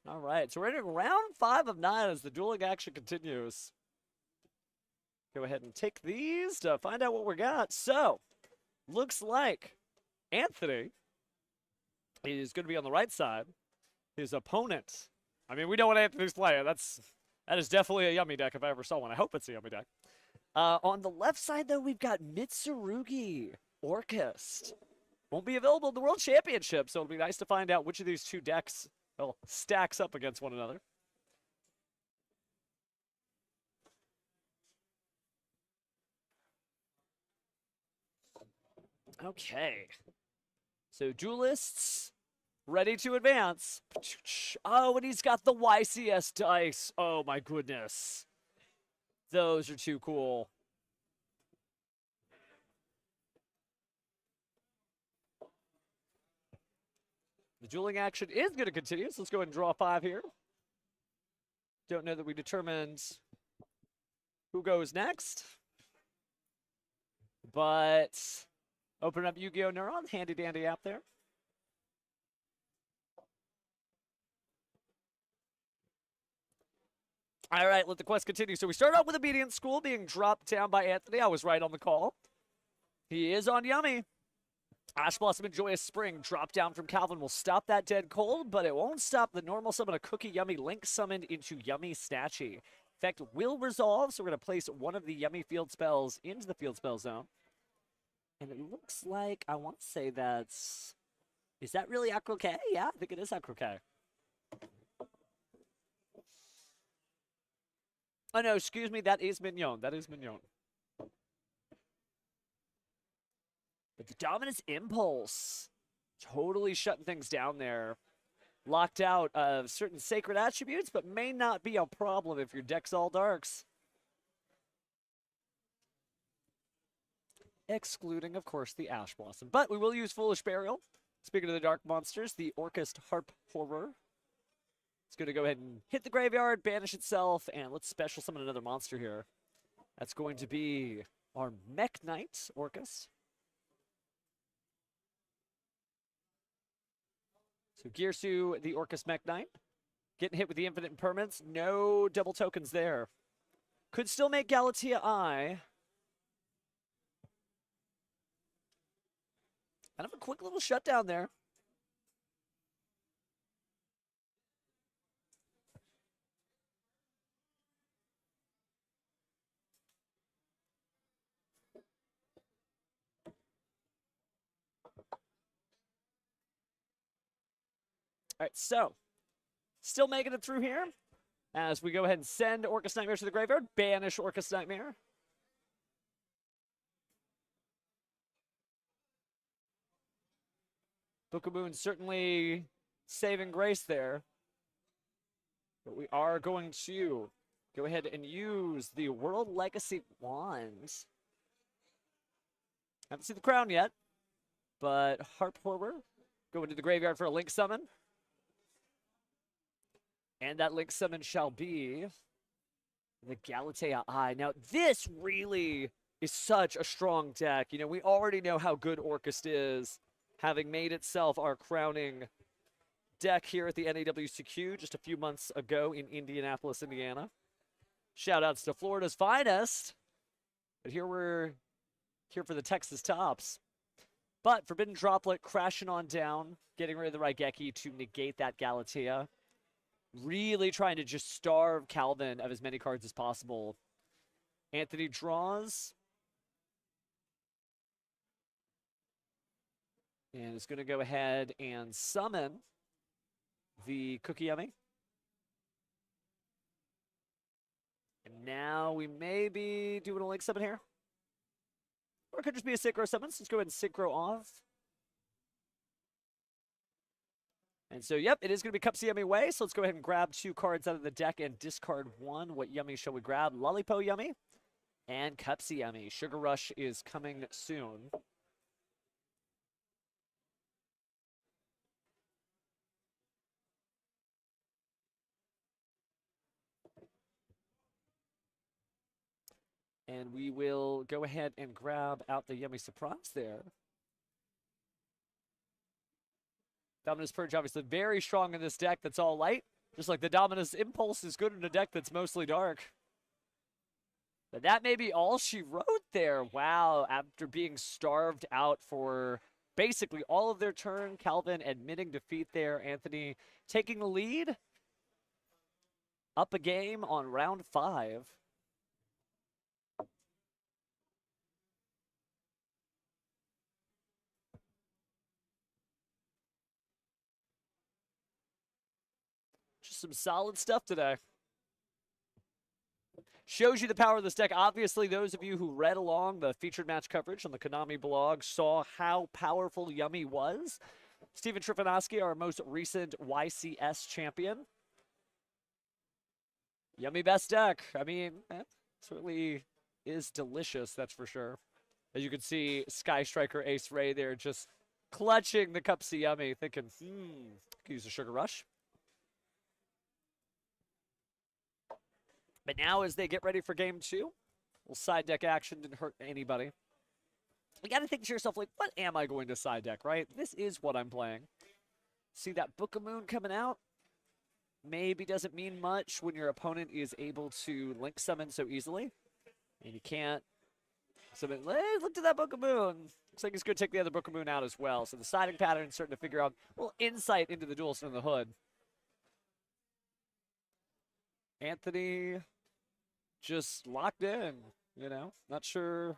All right, so we're entering round 5 of 9 as the dueling action continues. Go ahead and take these to find out what we got. So, looks like Anthony is going to be on the right side. His opponent, I mean, we know what Anthony's playing. That is definitely a yummy deck if I ever saw one. I hope it's a yummy deck. On the left side, though, we've got Mitsurugi Orchest. Won't be available in the World Championship, so it'll be nice to find out which of these two decks stacks up against one another. Okay. So, duelists ready to advance. Oh, and he's got the YCS dice. Oh, my goodness. Those are too cool. The dueling action is going to continue, so let's go ahead and draw 5 here. Don't know that we determined who goes next. But open up Yu-Gi-Oh! Neuron, handy-dandy app there. All right, let the quest continue. So we start out with Obedient School being dropped down by Anthony. I was right on the call. He is on Yummy. Ash Blossom and Joyous Spring drop down from Calvin will stop that dead cold, but it won't stop the normal summon a Cookie Yummy Link summoned into Yummy Snatchy. Effect will resolve, so we're going to place one of the Yummy field spells into the field spell zone. And it looks like, I want to say that's... Is that really Acro K? Yeah, I think it is Acro K. Oh, no, excuse me. That is Mignon. That is Mignon. But the Dominus Impulse, totally shutting things down there. Locked out of certain sacred attributes, but may not be a problem if your deck's all darks. Excluding, of course, the Ash Blossom. But we will use Foolish Burial. Speaking of the dark monsters, the Orcust Harp Horror. It's going to go ahead and hit the graveyard, banish itself, and let's special summon another monster here. That's going to be our Mech Knight Orcust. So Girsu, the Orcust Mech Knight, getting hit with the Infinite Impermanence. No double tokens there. Could still make Galatea Eye. Kind of a quick little shutdown there. All right, so still making it through here as we go ahead and send Orcust Nightmare to the graveyard, banish Orcust Nightmare. Book of Moon certainly saving grace there. But we are going to go ahead and use the World Legacy Wands. Haven't seen the crown yet, but Harp Horror going to the graveyard for a Link Summon. And that Link Summon shall be the Galatea Eye. Now, this really is such a strong deck. You know, we already know how good Orcust is, having made itself our crowning deck here at the NAWCQ just a few months ago in Indianapolis, Indiana. Shoutouts to Florida's finest. But here we're here for the Texas tops. But Forbidden Droplet crashing on down, getting rid of the Raigeki to negate that Galatea. Really trying to just starve Calvin of as many cards as possible. Anthony draws. And is going to go ahead and summon the Cookie Yummy. And now we may be doing a Link Summon here. Or it could just be a Synchro Summon, so let's go ahead and Synchro off. And so, yep, it is going to be Cupsy Yummy Way, so let's go ahead and grab 2 cards out of the deck and discard 1. What Yummy shall we grab? Lollipo Yummy and Cupsy Yummy. Sugar Rush is coming soon. And we will go ahead and grab out the Yummy Surprise there. Dominus Purge obviously very strong in this deck that's all light. Just like the Dominus Impulse is good in a deck that's mostly dark. But that may be all she wrote there. Wow, after being starved out for basically all of their turn, Calvin admitting defeat there. Anthony taking the lead. Up a game on round 5. Just some solid stuff today. Shows you the power of this deck. Obviously, those of you who read along the featured match coverage on the Konami blog saw how powerful Yummy was. Steven Trifanowski, our most recent YCS champion. Yummy best deck. I mean, certainly is delicious, that's for sure. As you can see, Sky Striker Ace Ray there just clutching the Cupsy Yummy, thinking, could use a Sugar Rush. But now as they get ready for game 2, little side deck action didn't hurt anybody. You got to think to yourself, like, what am I going to side deck, right? This is what I'm playing. See that Book of Moon coming out? Maybe doesn't mean much when your opponent is able to Link Summon so easily. And you can't summon. Look at that Book of Moon. Looks like he's going to take the other Book of Moon out as well. So the siding pattern is starting to figure out a little insight into the duels from the hood. Anthony just locked in, you know, not sure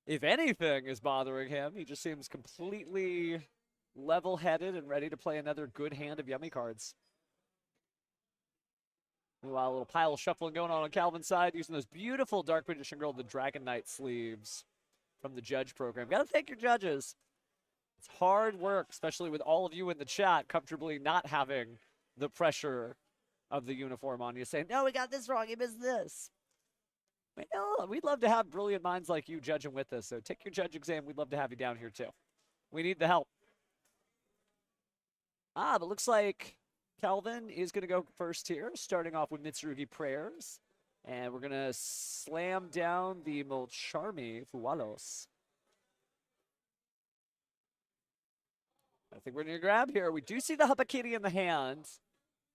if anything is bothering him. He just seems completely level-headed and ready to play another good hand of Yummy cards. Meanwhile, a little pile shuffling going on Calvin's side, using those beautiful Dark Magician Girl, the Dragon Knight sleeves from the judge program. Got to thank your judges. It's hard work, especially with all of you in the chat comfortably not having the pressure of the uniform on you, saying, no, we got this wrong, you missed this. Well, we'd love to have brilliant minds like you judging with us, so take your judge exam. We'd love to have you down here, too. We need the help. But looks like Calvin is going to go first here, starting off with Mitsurugi Prayers. And we're going to slam down the Molcharmi Fualos. I think we're going to grab here. We do see the Habakiri in the hand.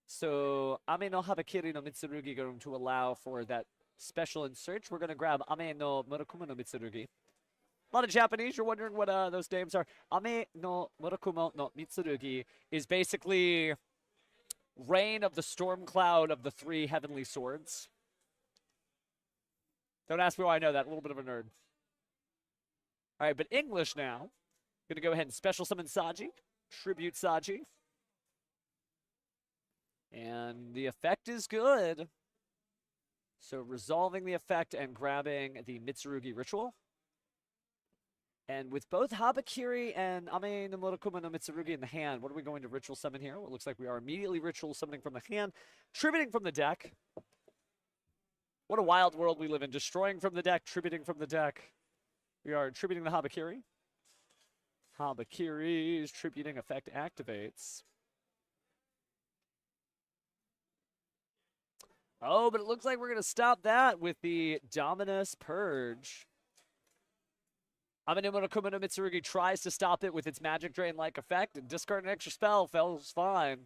So Ame no Habakiri no Mitsurugi going to allow for that special in search. We're going to grab Ame no Murakumo no Mitsurugi. A lot of Japanese, you're wondering what those names are. Ame no Murakumo no Mitsurugi is basically Rain of the Storm Cloud of the 3 Heavenly Swords. Don't ask me why I know that. A little bit of a nerd. All right, but English now. Going to go ahead and special summon Saji. Tribute Saji. And the effect is good. So resolving the effect and grabbing the Mitsurugi Ritual. And with both Habakiri and Ame no Murakumo no Mitsurugi in the hand, what are we going to ritual summon here? Well, it looks like we are immediately ritual summoning from the hand, tributing from the deck. What a wild world we live in. Destroying from the deck, tributing from the deck. We are tributing the Habakiri. Habakiri's tributing effect activates. Oh, but it looks like we're going to stop that with the Dominus Purge. Ame no Murakumo no Mitsurugi tries to stop it with its Magic Drain-like effect, and discard an extra spell feels fine,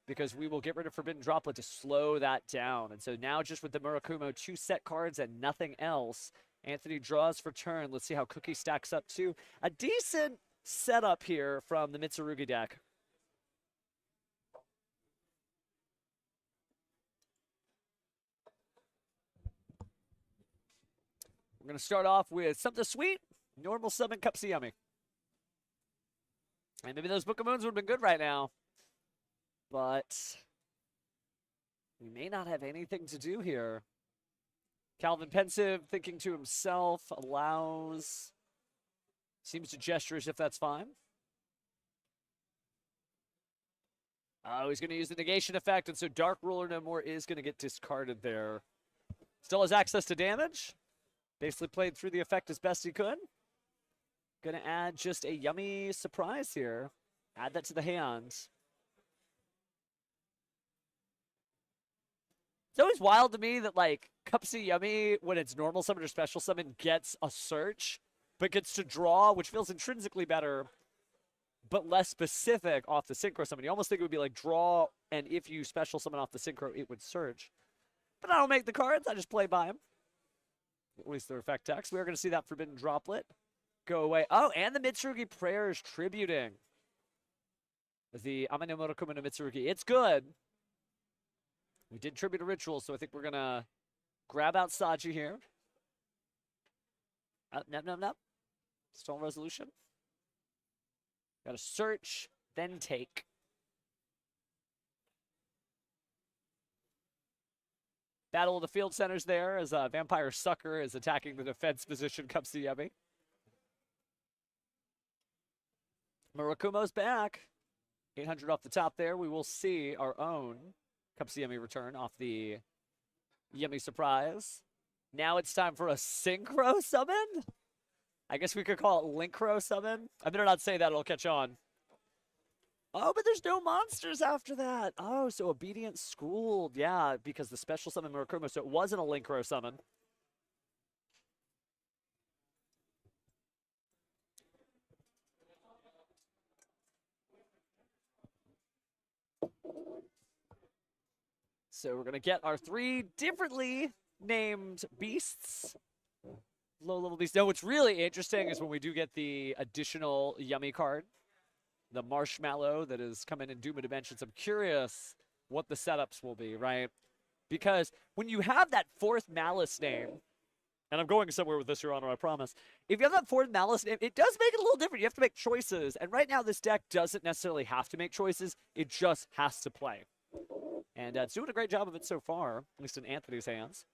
because we will get rid of Forbidden Droplet to slow that down. And so now just with the Murakumo, 2 set cards and nothing else, Anthony draws for turn. Let's see how Cookie stacks up to a decent setup here from the Mitsurugi deck. We're going to start off with something sweet. Normal summon Cups of Yummy. And maybe those Book of Moons would have been good right now. But we may not have anything to do here. Calvin pensive, thinking to himself, allows. Seems to gesture as if that's fine. Oh, he's going to use the negation effect, and so Dark Ruler No More is going to get discarded there. Still has access to damage. Basically played through the effect as best he could. Gonna add just a yummy surprise here. Add that to the hand. It's always wild to me that, like, Cupsy Yummy, when it's normal summon or special summon, gets a search, but gets to draw, which feels intrinsically better, but less specific off the synchro summon. You almost think it would be like draw, and if you special summon off the synchro, it would search. But I don't make the cards, I just play by them. At least their effect text. We are going to see that Forbidden Droplet go away. Oh, and the Mitsurugi Prayer is tributing the Ame no Murakumo no Mitsurugi. It's good. We did tribute a ritual, so I think we're going to grab out Saji here. No. Stone Resolution. Got to search, then take. Battle of the Field Centers there as Vampire Sucker is attacking the defense position. Cups to Yummy. Murakumo's back. 800 off the top there. We will see our own Cups to Yummy return off the Yummy Surprise. Now it's time for a Synchro Summon? I guess we could call it Linkro Summon. I better not say that, it'll catch on. Oh, but there's no monsters after that. Oh, so Obedient Schooled. Yeah, because the special summon Murakumo, so it wasn't a Linkro summon. So we're going to get our 3 differently named beasts. Low-level beasts. Now, what's really interesting is when we do get the additional Yummy card. The Marshmallow that is coming in Doom of Dimensions. I'm curious what the setups will be, right? Because when you have that 4th Malice name, and I'm going somewhere with this, Your Honor, I promise. If you have that 4th Malice name, it does make it a little different. You have to make choices. And right now, this deck doesn't necessarily have to make choices. It just has to play. And it's doing a great job of it so far, at least in Anthony's hands.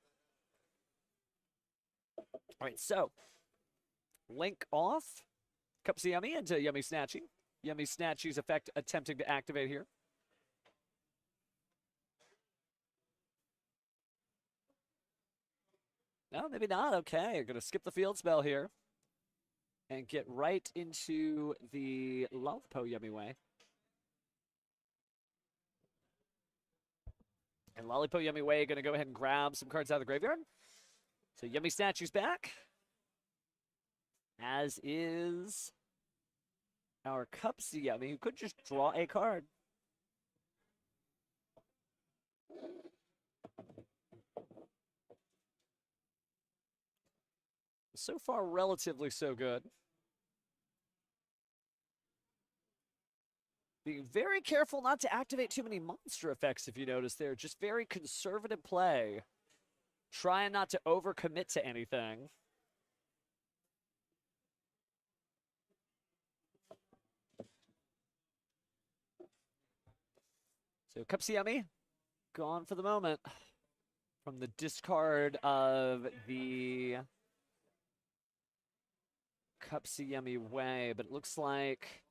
All right, so Link off. Cups Yummy into Yummy Snatchy. Yummy Snatchy's effect attempting to activate here. No, maybe not. Okay, going to skip the field spell here and get right into the Lollipop Yummy way. And Lollipop Yummy way going to go ahead and grab some cards out of the graveyard. So Yummy Statue's back, as is our Cups Yummy, who could just draw a card. So far, relatively so good. Being very careful not to activate too many monster effects, if you notice there. Just very conservative play. Trying not to overcommit to anything. So Cups Yummy, gone for the moment. From the discard of the Cups Yummy way, but it looks like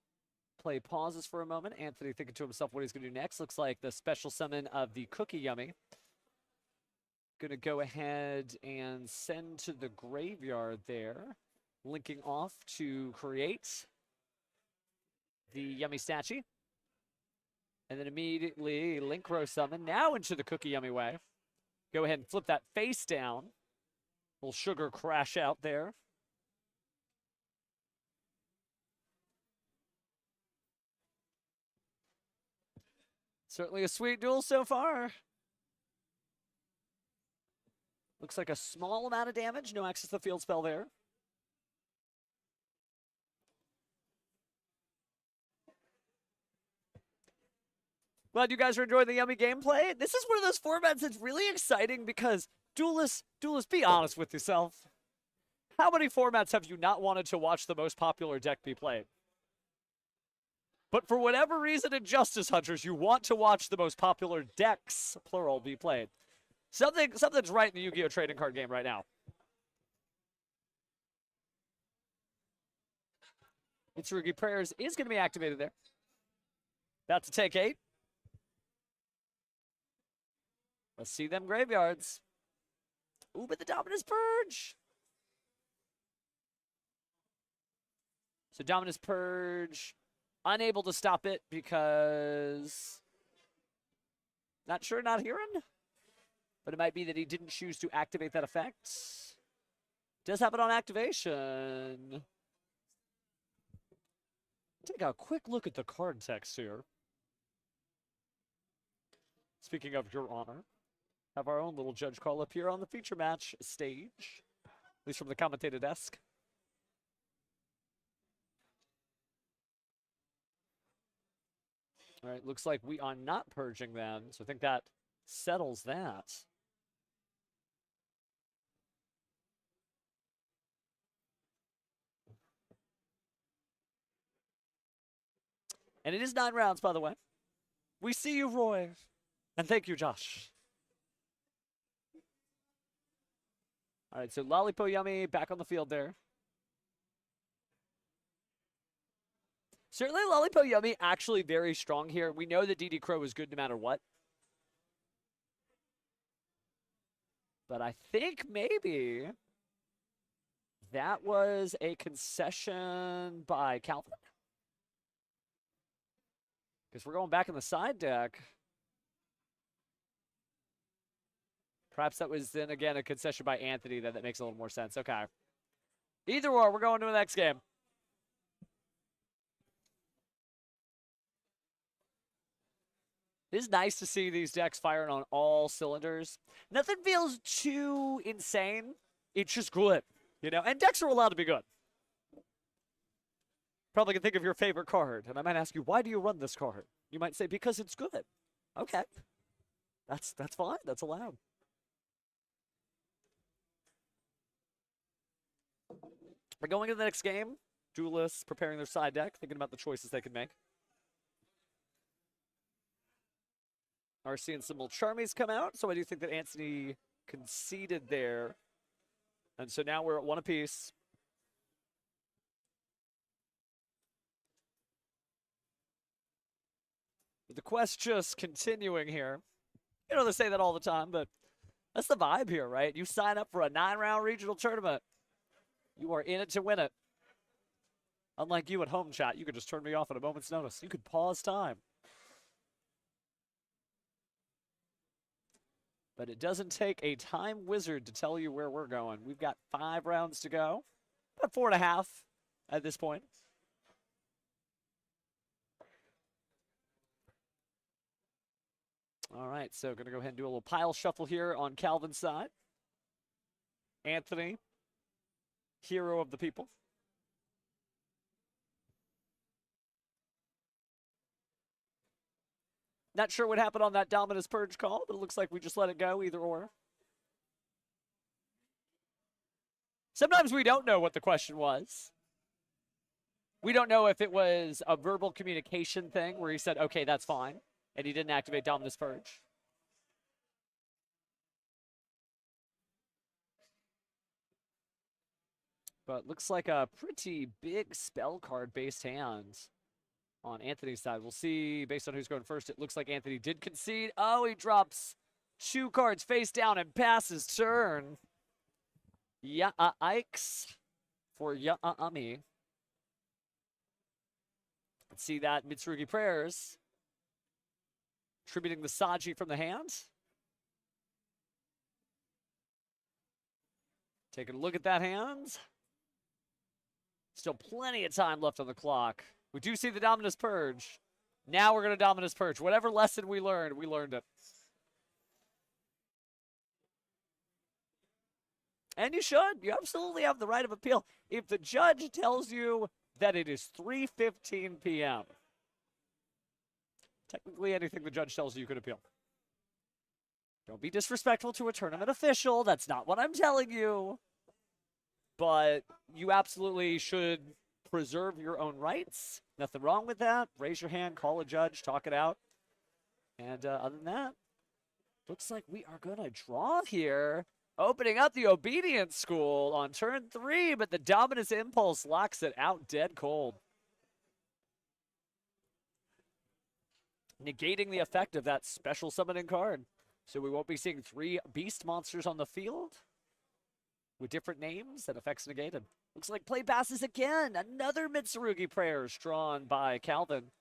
play pauses for a moment. Anthony thinking to himself what he's going to do next. Looks like the special summon of the Cookie Yummy. Going to go ahead and send to the graveyard there. Linking off to create the Yummy Statue. And then immediately Link Row summon now into the Cookie Yummy way. Go ahead and flip that face down. Little sugar crash out there. Certainly a sweet duel so far. Looks like a small amount of damage. No access to the field spell there. Glad you guys are enjoying the Yummy gameplay. This is one of those formats that's really exciting because duelists, be honest with yourself. How many formats have you not wanted to watch the most popular deck be played? But for whatever reason in Justice Hunters, you want to watch the most popular decks, plural, be played. Something's right in the Yu-Gi-Oh! Trading card game right now. Mitsurugi Prayers is going to be activated there. About to take 8. Let's see them graveyards. Ooh, but the Dominus Purge. So Dominus Purge, unable to stop it because not sure, not hearing. But it might be that he didn't choose to activate that effect. Does have it on activation. Take a quick look at the card text here. Speaking of Your Honor, have our own little judge call up here on the feature match stage, at least from the commentator desk. All right, looks like we are not purging them, so I think that settles that. And it is 9 rounds, by the way. We see you, Roy. And thank you, Josh. All right, so Lollipop Yummy back on the field there. Certainly Lollipop Yummy actually very strong here. We know that DD Crow is good no matter what. But I think maybe that was a concession by Calvin. Because we're going back in the side deck. Perhaps that was then again a concession by Anthony. That makes a little more sense. Okay. Either or, we're going to the next game. It is nice to see these decks firing on all cylinders. Nothing feels too insane. It's just good, you know? And decks are allowed to be good. Probably can think of your favorite card, and I might ask you, why do you run this card? You might say, because it's good. Okay. That's fine. That's allowed. We're going into the next game. Duelists preparing their side deck, thinking about the choices they can make. are seeing some Mulcharmies come out, so I do think that Anthony conceded there. And so now we're at 1 apiece. But the quest just continuing here. You know, they say that all the time, but that's the vibe here, right? You sign up for a 9-round regional tournament. You are in it to win it. Unlike you at home, chat, you could just turn me off at a moment's notice. You could pause time. But it doesn't take a time wizard to tell you where we're going. We've got 5 rounds to go. About 4.5 at this point. All right, so going to go ahead and do a little pile shuffle here on Calvin's side. Anthony, hero of the people. Not sure what happened on that Dominus Purge call, but it looks like we just let it go, either or. Sometimes we don't know what the question was. We don't know if it was a verbal communication thing where he said, okay, that's fine, and he didn't activate Dominus Purge. But looks like a pretty big spell card-based hand on Anthony's side. We'll see, based on who's going first, it looks like Anthony did concede. Oh, he drops 2 cards face down and passes turn. Yeah, Ikes for me. Let's see that Mitsurugi Prayers. Tributing the Saji from the hand. Taking a look at that hand. Still plenty of time left on the clock. We do see the Dominus Purge. Now we're going to Dominus Purge. Whatever lesson we learned it. And you should. You absolutely have the right of appeal. If the judge tells you that it is 3:15 p.m., technically anything the judge tells you, you could appeal. Don't be disrespectful to a tournament official. That's not what I'm telling you. But you absolutely should preserve your own rights. Nothing wrong with that. Raise your hand, call a judge, talk it out. And other than that, looks like we are going to draw here. Opening up the Obedience School on turn 3, but the Dominus Impulse locks it out dead cold. Negating the effect of that special summoning card. So we won't be seeing 3 beast monsters on the field with different names and effects negated. Looks like play passes again. Another Mitsurugi Prayers drawn by Calvin.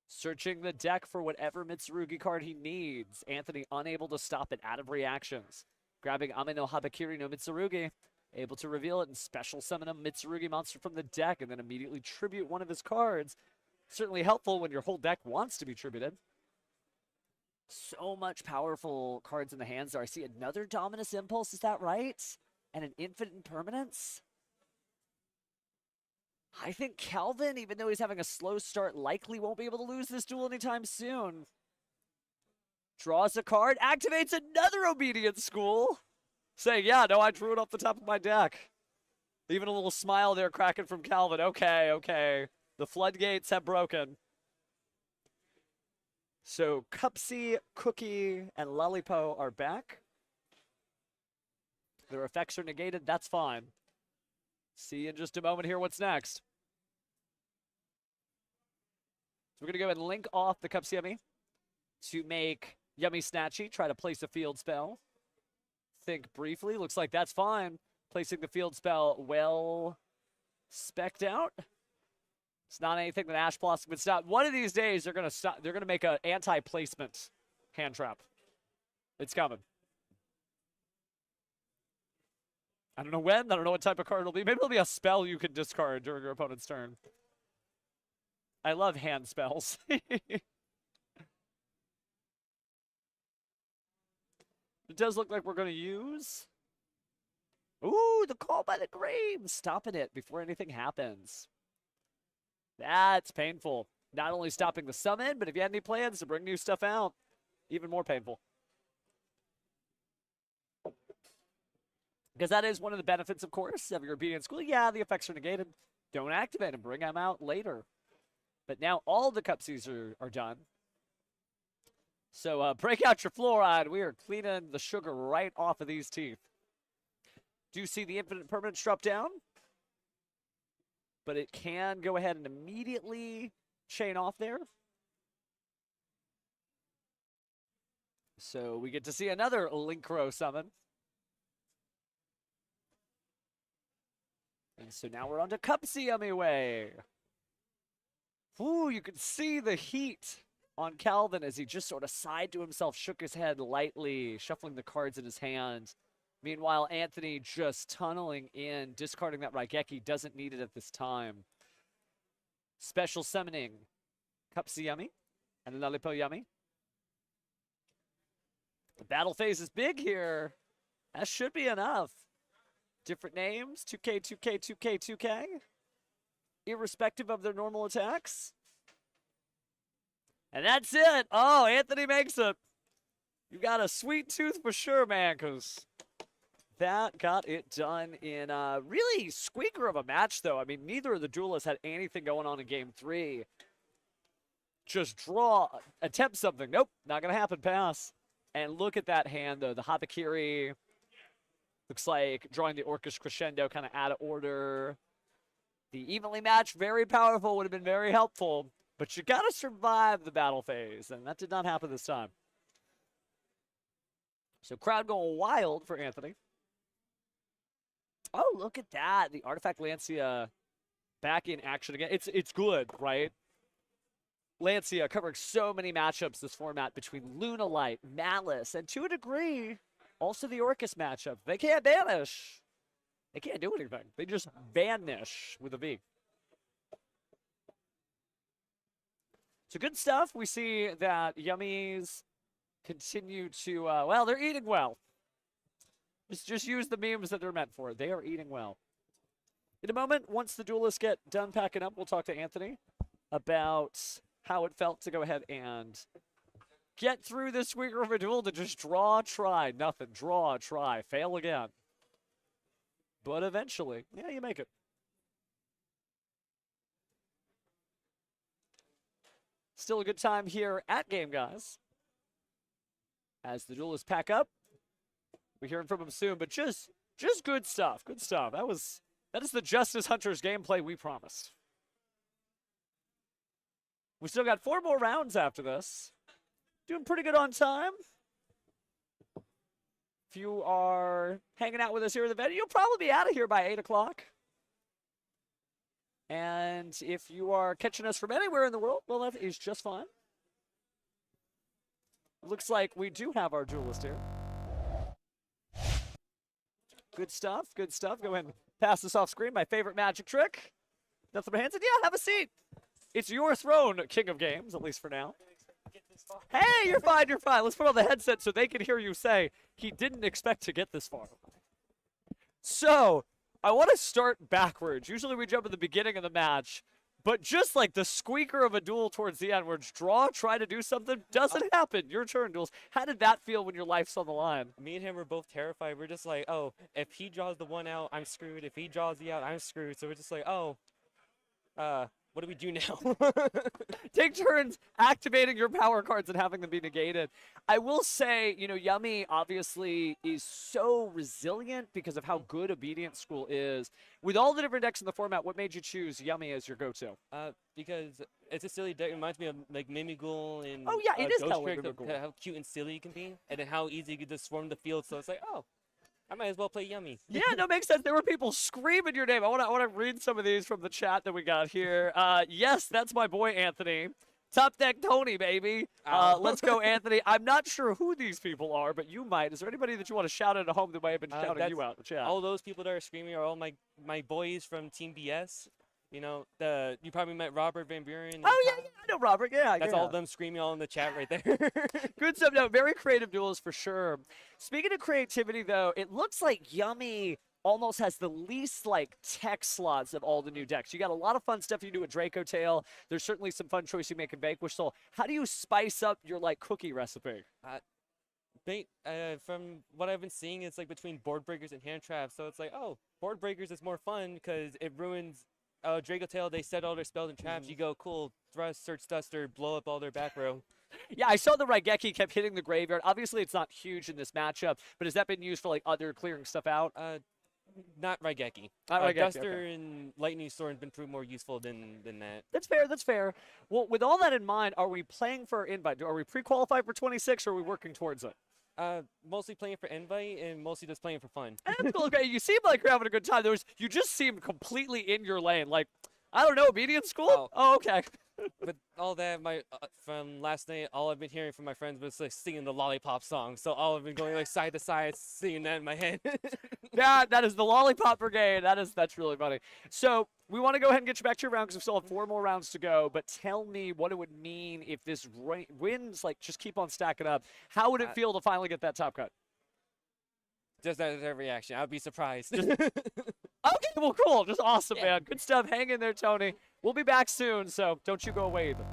Searching the deck for whatever Mitsurugi card he needs. Anthony unable to stop it out of reactions. Grabbing Ame no Habakiri no Mitsurugi. Able to reveal it and special summon a Mitsurugi monster from the deck and then immediately tribute one of his cards. Certainly helpful when your whole deck wants to be tributed. So much powerful cards in the hands there. I see another Dominus Impulse, is that right? And an Infinite Impermanence? I think Calvin, even though he's having a slow start, likely won't be able to lose this duel anytime soon. Draws a card, activates another Obedience School. Saying, yeah, no, I drew it off the top of my deck. Even a little smile there cracking from Calvin. Okay, okay. The floodgates have broken. So Cupsy, Cookie, and Lollipo are back. Their effects are negated. That's fine. See in just a moment here what's next. So we're going to go ahead and link off the Cupsy Yummy to make Yummy Snatchy try to place a field spell. Think briefly. Looks like that's fine. Placing the field spell well spec'd out. It's not anything that Ash Blossom would stop. One of these days, they're gonna stop. They're gonna make an anti-placement hand trap. It's coming. I don't know when. I don't know what type of card it'll be. Maybe it'll be a spell you can discard during your opponent's turn. I love hand spells. It does look like we're gonna use. Ooh, the call by the grave, stopping it before anything happens. That's painful. Not only stopping the summon, but if you had any plans to bring new stuff out, even more painful. Because that is one of the benefits, of course, of your Obedience School. Yeah, the effects are negated. Don't activate them. Bring them out later. But now all the Cupsies are done. So break out your fluoride. We are cleaning the sugar right off of these teeth. Do you see the infinite permanence drop down? But it can go ahead and immediately chain off there. So we get to see another Linkro summon. And so now we're on to Cupsy Yummy Way. Ooh, you can see the heat on Calvin as he just sort of sighed to himself, shook his head lightly, shuffling the cards in his hand. Meanwhile, Anthony just tunneling in, discarding that Raigeki, doesn't need it at this time. Special summoning Cupsy Yummy and Lunalite Yummy. The battle phase is big here. That should be enough. Different names, 2K, 2K, 2K, 2K. Irrespective of their normal attacks. And that's it. Oh, Anthony makes it. You got a sweet tooth for sure, man, because that got it done in a really squeaker of a match, though. I mean, neither of the duelists had anything going on in Game 3. Just draw, attempt something. Nope, not going to happen, pass. And look at that hand, though. The Habakiri looks like drawing the Orcus Crescendo kind of out of order. The evenly matched, very powerful, would have been very helpful. But you got to survive the battle phase, and that did not happen this time. So crowd going wild for Anthony. Oh, look at that. The Artifact Lancia back in action again. It's good, right? Lancia covering so many matchups this format between Lunalite, Malice, and to a degree, also the Orcus matchup. They can't banish. They can't do anything. They just vanish with a V. So good stuff. We see that Yummies continue to, well, they're eating well. Just use the memes that they're meant for. They are eating well. In a moment, once the duelists get done packing up, we'll talk to Anthony about how it felt to go ahead and get through this squeaker of a duel to just draw, try, nothing, draw, try, fail again. But eventually, yeah, you make it. Still a good time here at Game Guys. As the duelists pack up, we're hearing from them soon, but just good stuff, good stuff. That is the Justice Hunters gameplay we promised. We still got 4 more rounds after this. Doing pretty good on time. If you are hanging out with us here at the venue, you'll probably be out of here by 8 o'clock. And if you are catching us from anywhere in the world, well, that is just fine. Looks like we do have our duelist here. Good stuff, good stuff. Go ahead and pass this off screen. My favorite magic trick. Nothing but hands. And yeah, have a seat. It's your throne, King of Games, at least for now. Hey, you're fine, you're fine. Let's put on the headset so they can hear you say, he didn't expect to get this far. So, I want to start backwards. Usually we jump at the beginning of the match, but just like the squeaker of a duel towards the end, where it's draw, try to do something, doesn't happen. Your turn, duels. How did that feel when your life's on the line? Me and him were both terrified. We're just like, oh, if he draws the one out, I'm screwed. If he draws the out, I'm screwed. So we're just like, oh, what do we do now? Take turns activating your power cards and having them be negated. I will say, you know, Yummy obviously is so resilient because of how good Obedient School is. With all the different decks in the format, what made you choose Yummy as your go-to? Because it's a silly deck. It reminds me of like Mimighoul and Oh yeah, it is Ghost kind Trick, of like Mimighoul. how cute and silly you can be, and then how easy you can just swarm the field. So it's like, oh, I might as well play Yummy. Yeah, no, makes sense. There were people screaming your name. I want to read some of these from the chat that we got here. Yes, that's my boy Anthony. Top deck Tony, baby. Let's go, Anthony. I'm not sure who these people are, but you might. Is there anybody that you want to shout at home that might have been shouting you out in the chat? All those people that are screaming are all my boys from Team BS. You know, you probably met Robert Van Buren. Oh, yeah, I know Robert. Yeah, That's yeah. all of them screaming all in the chat right there. Good stuff. No, very creative duels for sure. Speaking of creativity, though, it looks like Yummy almost has the least, like, tech slots of all the new decks. You got a lot of fun stuff you do with Draco Tail. There's certainly some fun choice you make in Vanquish Soul. How do you spice up your, like, cookie recipe? From what I've been seeing, it's like between board breakers and hand traps. So it's like, oh, board breakers is more fun because it ruins Draco Tail. They set all their spells and traps. You go, cool, thrust, search duster, blow up all their back row. Yeah, I saw the Raigeki kept hitting the graveyard. Obviously, it's not huge in this matchup, but has that been used for like other clearing stuff out? Not Raigeki. Not Raigeki, Duster okay. and Lightning Storm have been proved more useful than that. That's fair. That's fair. Well, with all that in mind, are we playing for invite? Are we pre-qualified for 26, or are we working towards it? Mostly playing for invite and mostly just playing for fun. That's cool. Okay, you seem like you're having a good time. You just seem completely in your lane. Like, I don't know, obedient school? Oh, okay. But all that, from last night, all I've been hearing from my friends was like singing the Lollipop song. So all I've been going like side to side, singing that in my head. Yeah, that is the Lollipop Brigade. That's really funny. So we want to go ahead and get you back to your round because we still have 4 more rounds to go. But tell me what it would mean if this wins, like just keep on stacking up. How would it feel to finally get that top cut? Just as a reaction, I'd be surprised. Okay, well, cool. Just awesome, Yeah. man. Good stuff. Hang in there, Tony. We'll be back soon, so don't you go away either.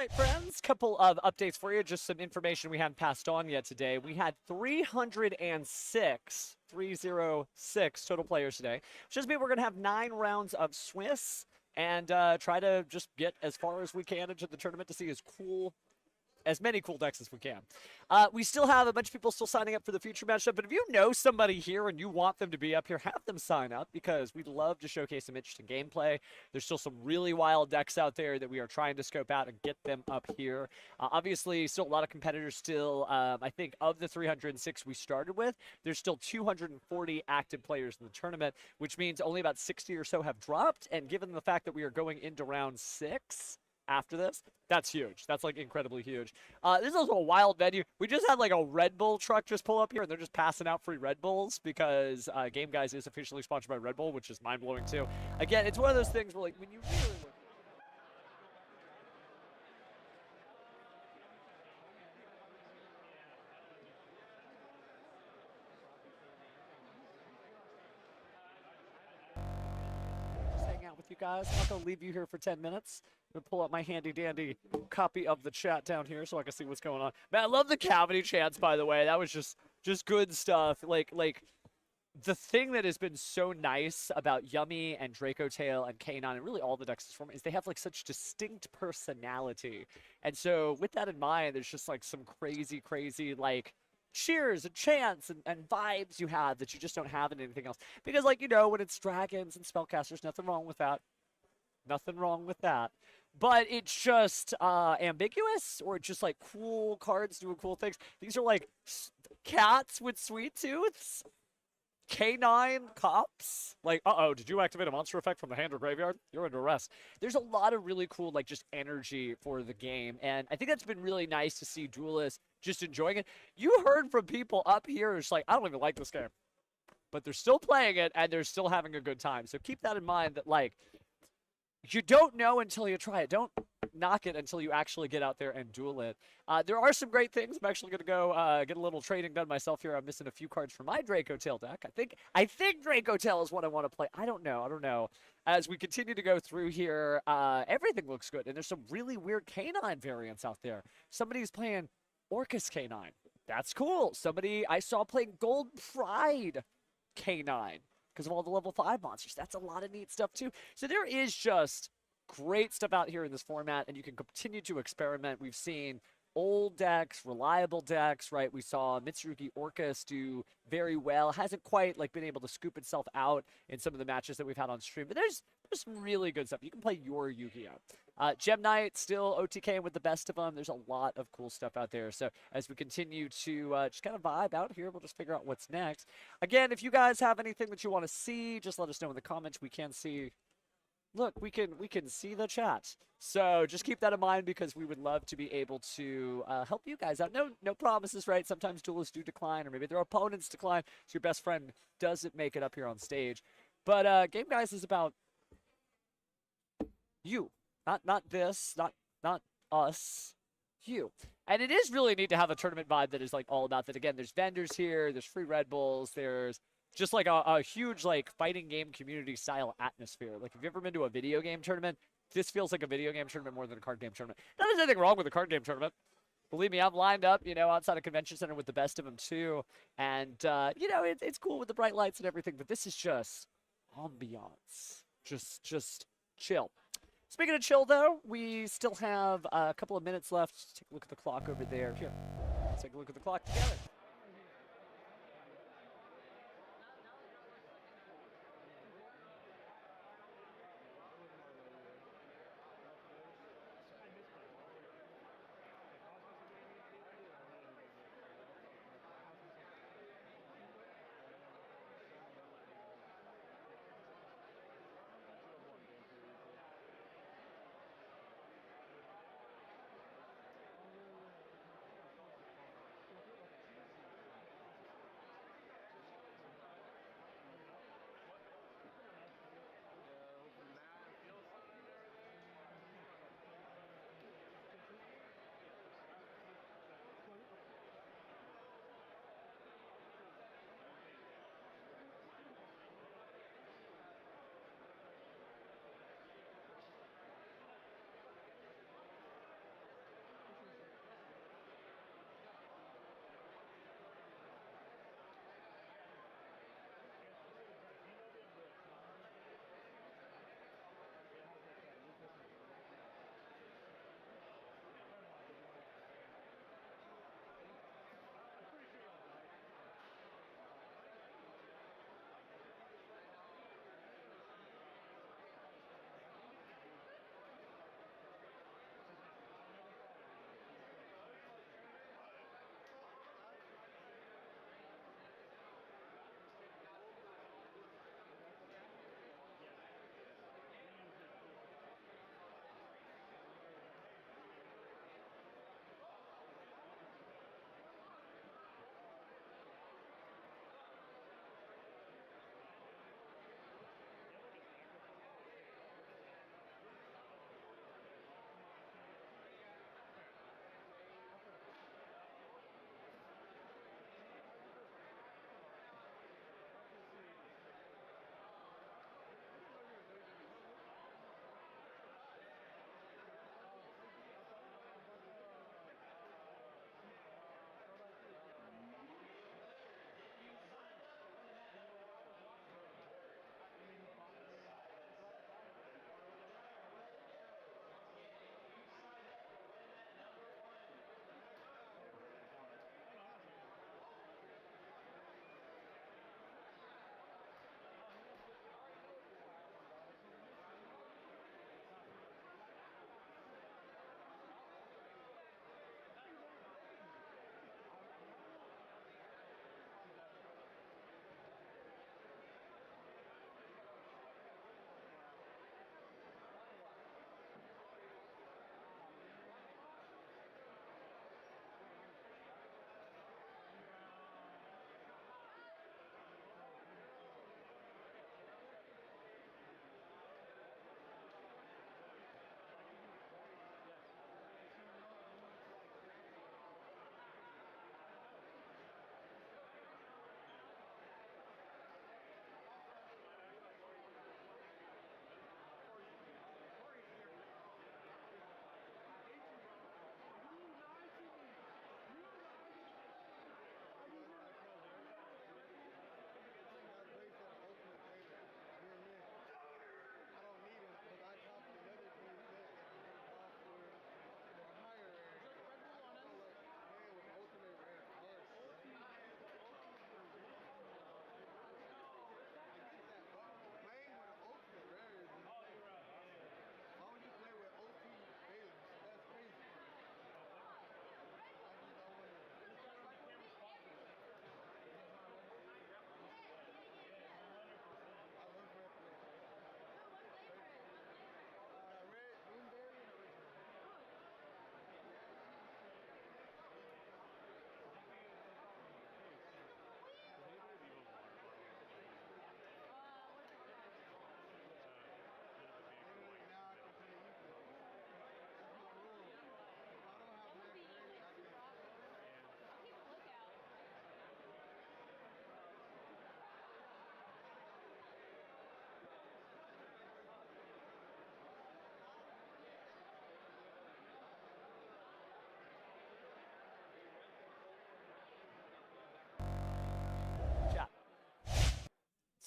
right, friends, couple of updates for you. Just some information we haven't passed on yet today. We had 306 total players today, which just means we're going to have 9 rounds of Swiss and try to just get as far as we can into the tournament to see as many cool decks as we can. We still have a bunch of people still signing up for the future matchup, but if you know somebody here and you want them to be up here, have them sign up because we'd love to showcase some interesting gameplay. There's still some really wild decks out there that we are trying to scope out and get them up here. Obviously, still a lot of competitors still. I think of the 306 we started with, there's still 240 active players in the tournament, which means only about 60 or so have dropped, and given the fact that we are going into round 6, after this, that's huge. That's like incredibly huge. This is also a wild venue. We just had like a Red Bull truck just pull up here, and they're just passing out free Red Bulls because Game Guys is officially sponsored by Red Bull, which is mind blowing too. Again, it's one of those things where like when you really look. Just hang out with you guys. I'm not gonna leave you here for 10 minutes. I'm gonna pull up my handy dandy copy of the chat down here so I can see what's going on. Man, I love the cavity chants, by the way. That was just good stuff. Like the thing that has been so nice about Yummy and Draco Tail and K9 and really all the decks this format is they have like such distinct personality. And so with that in mind, there's just like some crazy like cheers and chants and vibes you have that you just don't have in anything else. Because like, you know, when it's dragons and spellcasters, nothing wrong with that. Nothing wrong with that. But it's just ambiguous, or just like cool cards doing cool things. These are like cats with sweet tooths, K9 cops. Like, uh-oh, did you activate a monster effect from the hand or graveyard? You're under arrest. There's a lot of really cool, like, just energy for the game. And I think that's been really nice to see duelists just enjoying it. You heard from people up here who's like, I don't even like this game. But they're still playing it, and they're still having a good time. So keep that in mind that, like, you don't know until you try it. Don't knock it until you actually get out there and duel it. There are some great things. I'm actually going to go get a little trading done myself here. I'm missing a few cards for my Draco Tail deck. I think Draco Tail is what I want to play. I don't know. As we continue to go through here, everything looks good. And there's some really weird K9 variants out there. Somebody's playing Orcus K9. That's cool. Somebody I saw playing Gold Pride K9. Because of all the level 5 monsters. That's a lot of neat stuff, too. So there is just great stuff out here in this format, and you can continue to experiment. We've seen old decks, reliable decks, right? We saw Mitsurugi Orcus do very well. Hasn't quite like been able to scoop itself out in some of the matches that we've had on stream, but there's some really good stuff. You can play your Yu-Gi-Oh! Gem Knight still OTK with the best of them. There's a lot of cool stuff out there. So as we continue to just kind of vibe out here, we'll just figure out what's next. Again, if you guys have anything that you want to see, just let us know in the comments. We can see. Look, we can see the chat. So just keep that in mind because we would love to be able to help you guys out. No promises, right? Sometimes duelists do decline, or maybe their opponents decline, so your best friend doesn't make it up here on stage. But Game Guys is about you, not this, not us, you. And it is really neat to have a tournament vibe that is like all about that. Again, there's vendors here, there's free Red Bulls, there's just like a huge like fighting game community style atmosphere. Like if you've ever been to a video game tournament, this feels like a video game tournament more than a card game tournament. Not there's anything wrong with a card game tournament. Believe me, I'm lined up, you know, outside a convention center with the best of them too. And, you know, it's cool with the bright lights and everything, but this is just ambiance. Just chill. Speaking of chill, though, we still have a couple of minutes left. Let's take a look at the clock over there. Here, let's take a look at the clock together.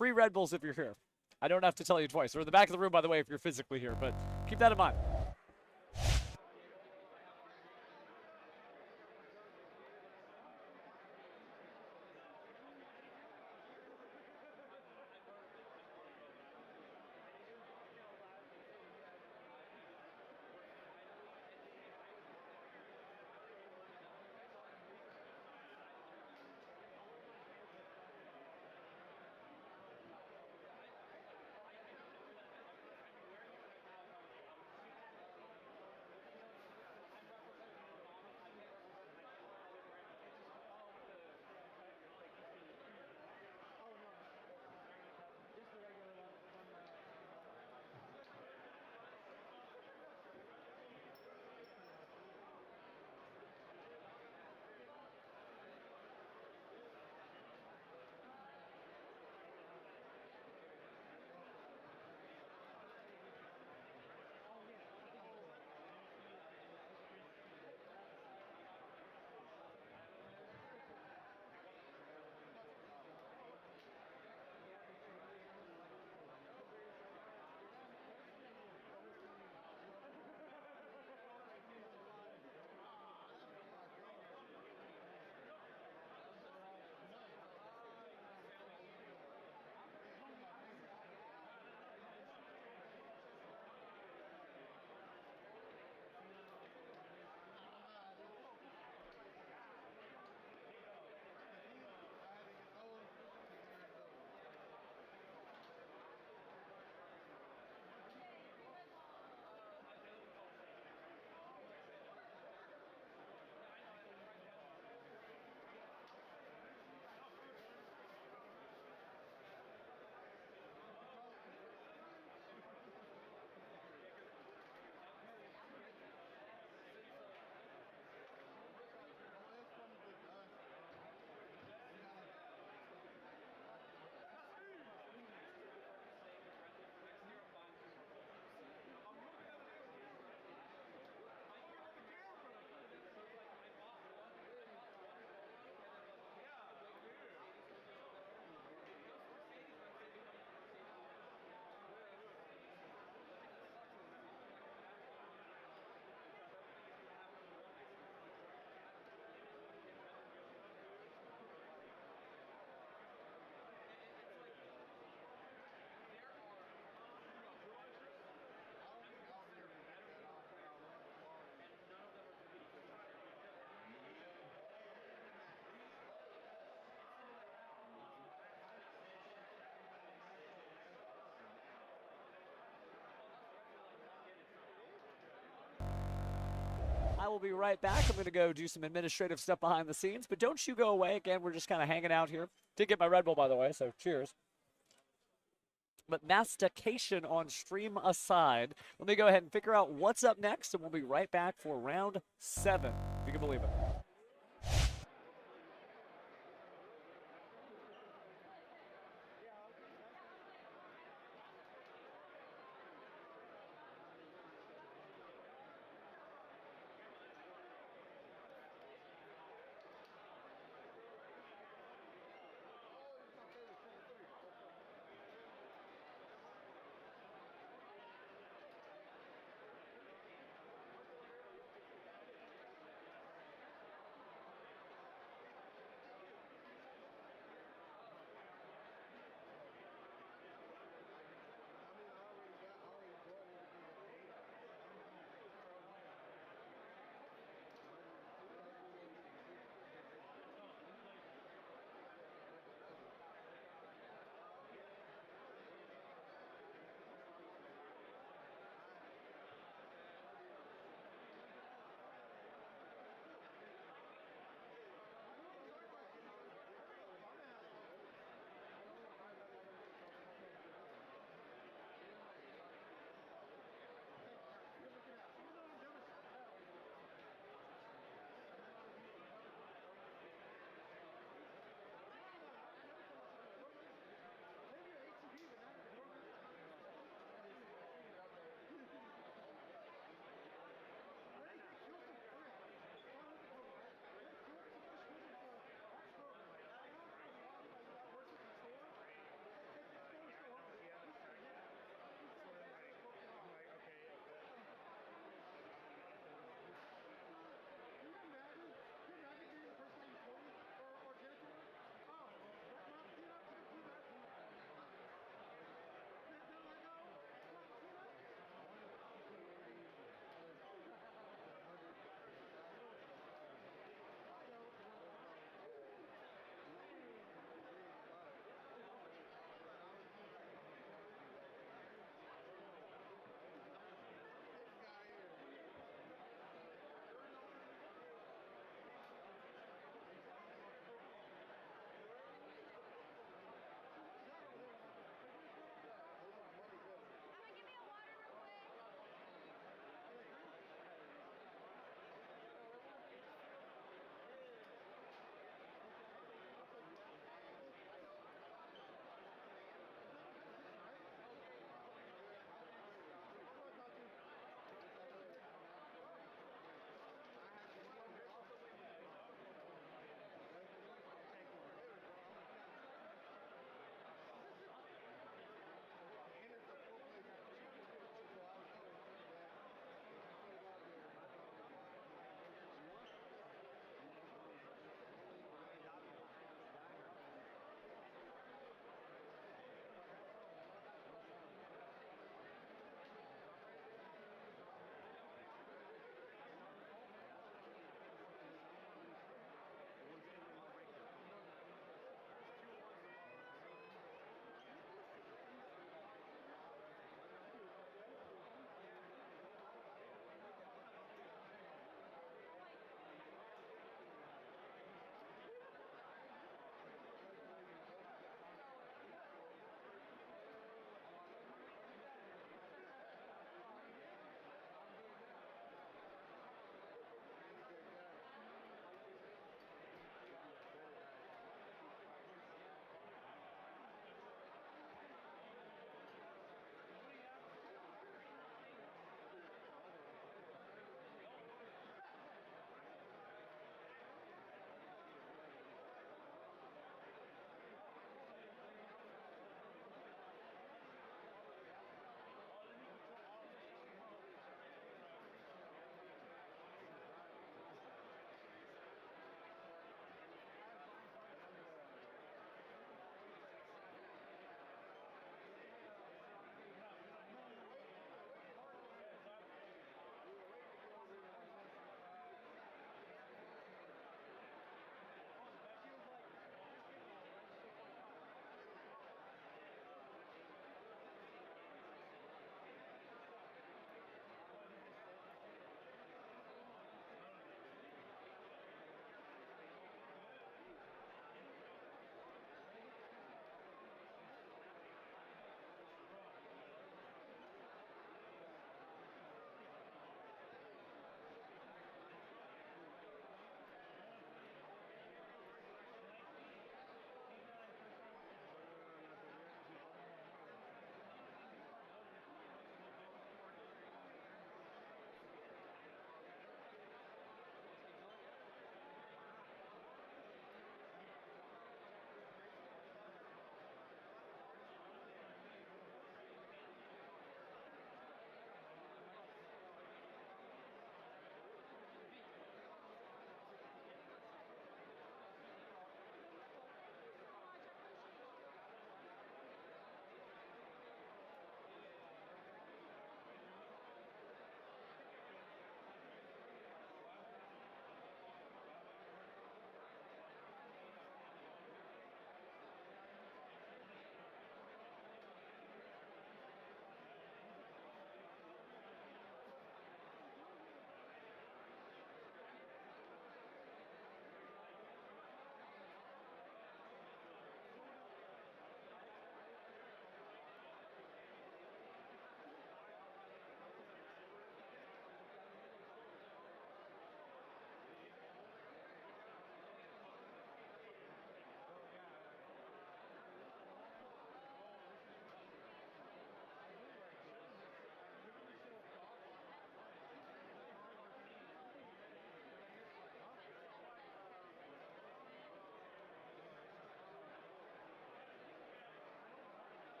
Free Red Bulls if you're here. I don't have to tell you twice. They're in the back of the room, by the way, if you're physically here, but keep that in mind. I will be right back. I'm going to go do some administrative stuff behind the scenes, but don't you go away. Again, we're just kind of hanging out here. Did get my Red Bull, by the way, so cheers. But mastication on stream aside, let me go ahead and figure out what's up next, and we'll be right back for round 7, if you can believe it.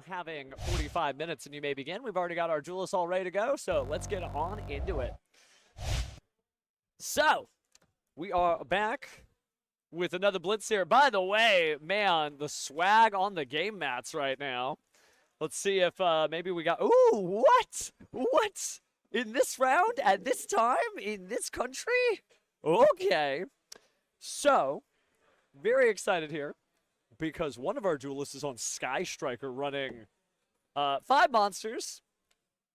having 45 minutes and you may begin. We've already got our duelists all ready to go, so let's get on into it. So, we are back with another blitz here. By the way, man, the swag on the game mats right now. Let's see if maybe we got... Ooh, what? What? In this round, at this time, in this country? Okay. So, very excited here because one of our duelists is on Sky Striker running 5 monsters,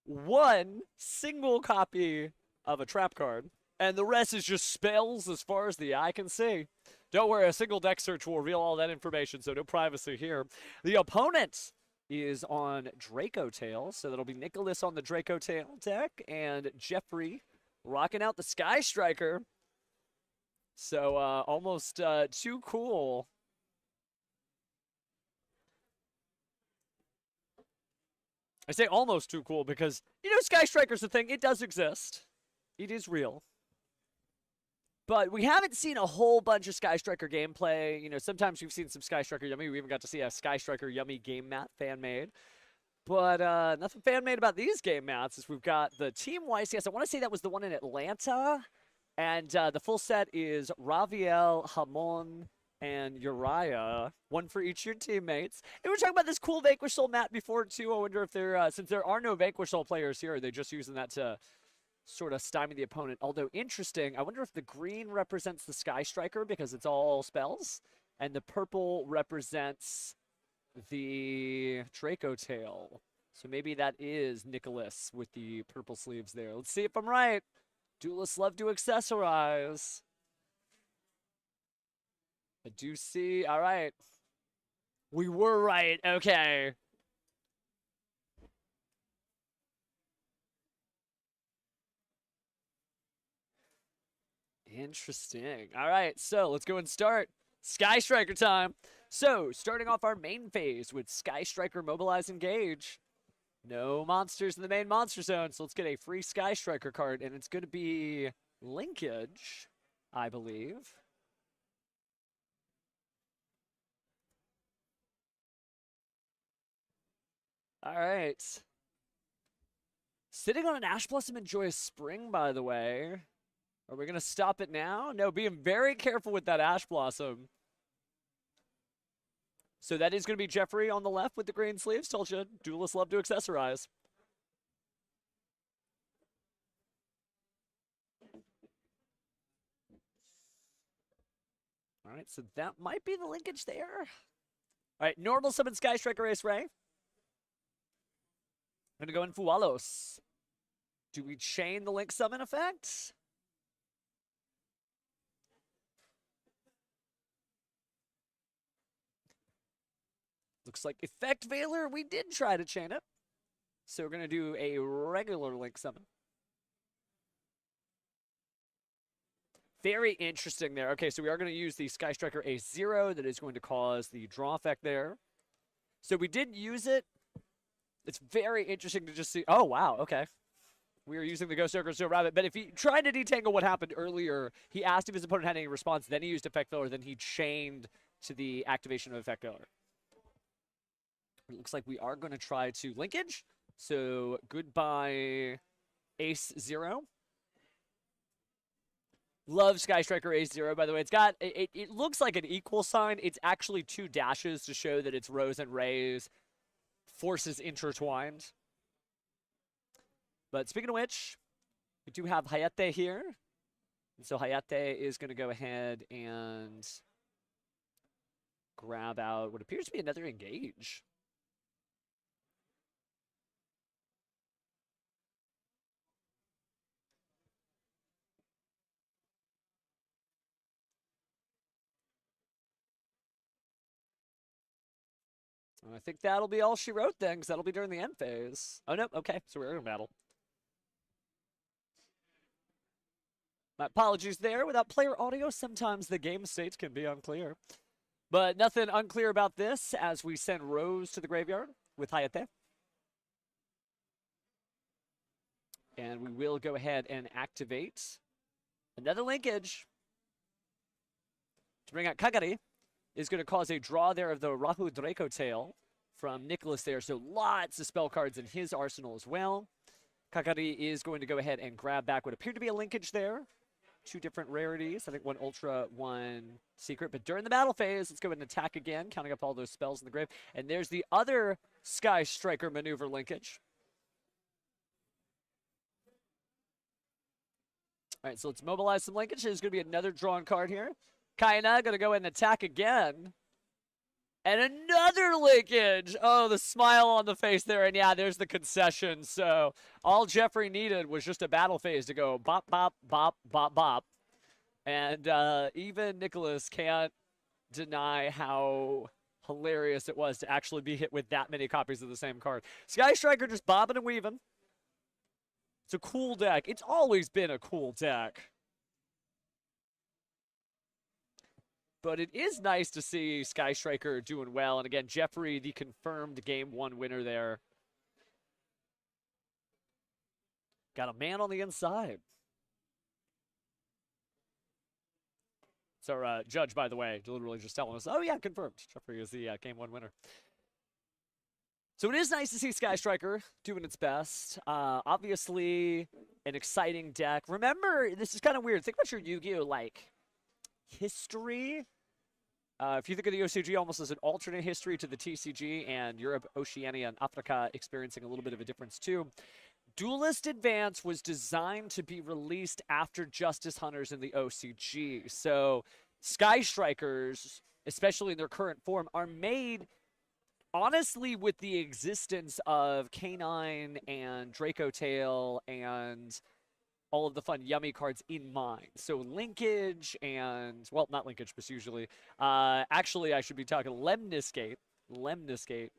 1 single copy of a trap card, and the rest is just spells as far as the eye can see. Don't worry, a single deck search will reveal all that information, so no privacy here. The opponent is on Draco Tail, so that'll be Nicholas on the Draco Tail deck, and Jeffrey rocking out the Sky Striker. So, almost too cool. I say almost too cool because, you know, Sky Striker's a thing. It does exist. It is real. But we haven't seen a whole bunch of Sky Striker gameplay. You know, sometimes we've seen some Sky Striker Yummy. We even got to see a Sky Striker Yummy game mat fan-made. But nothing fan-made about these game mats is we've got the Team YCS. I want to say that was the one in Atlanta. And the full set is Raviel, Hamon, and Uriah. 1 for each of your teammates. And we were talking about this cool Vanquish Soul mat before, too. I wonder if they're, since there are no Vanquish Soul players here, are they just using that to sort of stymie the opponent? Although interesting, I wonder if the green represents the Sky Striker because it's all spells, and the purple represents the Draco Tail. So maybe that is Nicholas with the purple sleeves there. Let's see if I'm right. Duelists love to accessorize. I do see. All right. We were right. Okay. Interesting. All right, so let's go and start Sky Striker time. So, starting off our main phase with Sky Striker Mobilize Engage. No monsters in the main monster zone, so let's get a free Sky Striker card, and it's going to be Linkage, I believe. All right. Sitting on an Ash Blossom and Joyous Spring, by the way. Are we going to stop it now? No, being very careful with that Ash Blossom. So that is going to be Jeffrey on the left with the green sleeves. Told you, duelists love to accessorize. All right, so that might be the linkage there. All right, normal summon Sky Striker Ace Ray. I'm going to go in Fualos. Do we chain the link summon effect? Looks like Effect Veiler, we did try to chain it. So we're going to do a regular link summon. Very interesting there. Okay, so we are going to use the Sky Striker A0 that is going to cause the draw effect there. So we did use it. It's very interesting to just see. Oh, wow, okay. We were using the Ghost Ogre Steel Rabbit, but if he tried to detangle what happened earlier, he asked if his opponent had any response, then he used Effect Veiler, then he chained to the activation of Effect Veiler. It looks like we are going to try to linkage. So goodbye, Ace 0. Love Sky Striker Ace 0, by the way. It's got, it looks like an equal sign. It's actually 2 dashes to show that it's Rose and Ray's forces intertwined. But speaking of which, we do have Hayate here. And so Hayate is going to go ahead and grab out what appears to be another engage. I think that'll be all she wrote then, because that'll be during the end phase. Oh, no, okay, so we're in battle. My apologies there. Without player audio, sometimes the game states can be unclear. But nothing unclear about this as we send Rose to the graveyard with Hayate. And we will go ahead and activate another linkage to bring out Kagari. Is going to cause a draw there of the Rahu Draco Tail. from Nicholas there. So lots of spell cards in his arsenal as well. Kakari is going to go ahead and grab back what appeared to be a linkage there. 2 different rarities. I think 1 ultra, 1 secret. But during the battle phase, let's go ahead and attack again, counting up all those spells in the grave. And there's the other Sky Striker maneuver linkage. All right, so let's mobilize some linkage. There's going to be another drawn card here. Kaina going to go ahead and attack again. And another linkage. Oh, the smile on the face there. And yeah, there's the concession. So all Jeffrey needed was just a battle phase to go bop, bop, bop, bop, bop. And even Nicholas can't deny how hilarious it was to actually be hit with that many copies of the same card. Sky Striker just bobbing and weaving. It's a cool deck. It's always been a cool deck. But it is nice to see Sky Striker doing well. And again, Jeffrey, the confirmed Game 1 winner there. Got a man on the inside. It's our judge, by the way, literally just telling us, oh yeah, confirmed. Jeffrey is the Game 1 winner. So it is nice to see Sky Striker doing its best. Obviously, an exciting deck. Remember, this is kind of weird. Think about your Yu-Gi-Oh! Like, history. If you think of the OCG almost as an alternate history to the TCG, and Europe, Oceania, and Africa experiencing a little bit of a difference too. Duelist Advance was designed to be released after Justice Hunters in the OCG. So Sky Strikers, especially in their current form, are made honestly with the existence of K9 and Draco Tail and all of the fun yummy cards in mind. So linkage and, well, not linkage, but usually. Actually, I should be talking Lemniscate. Lemniscate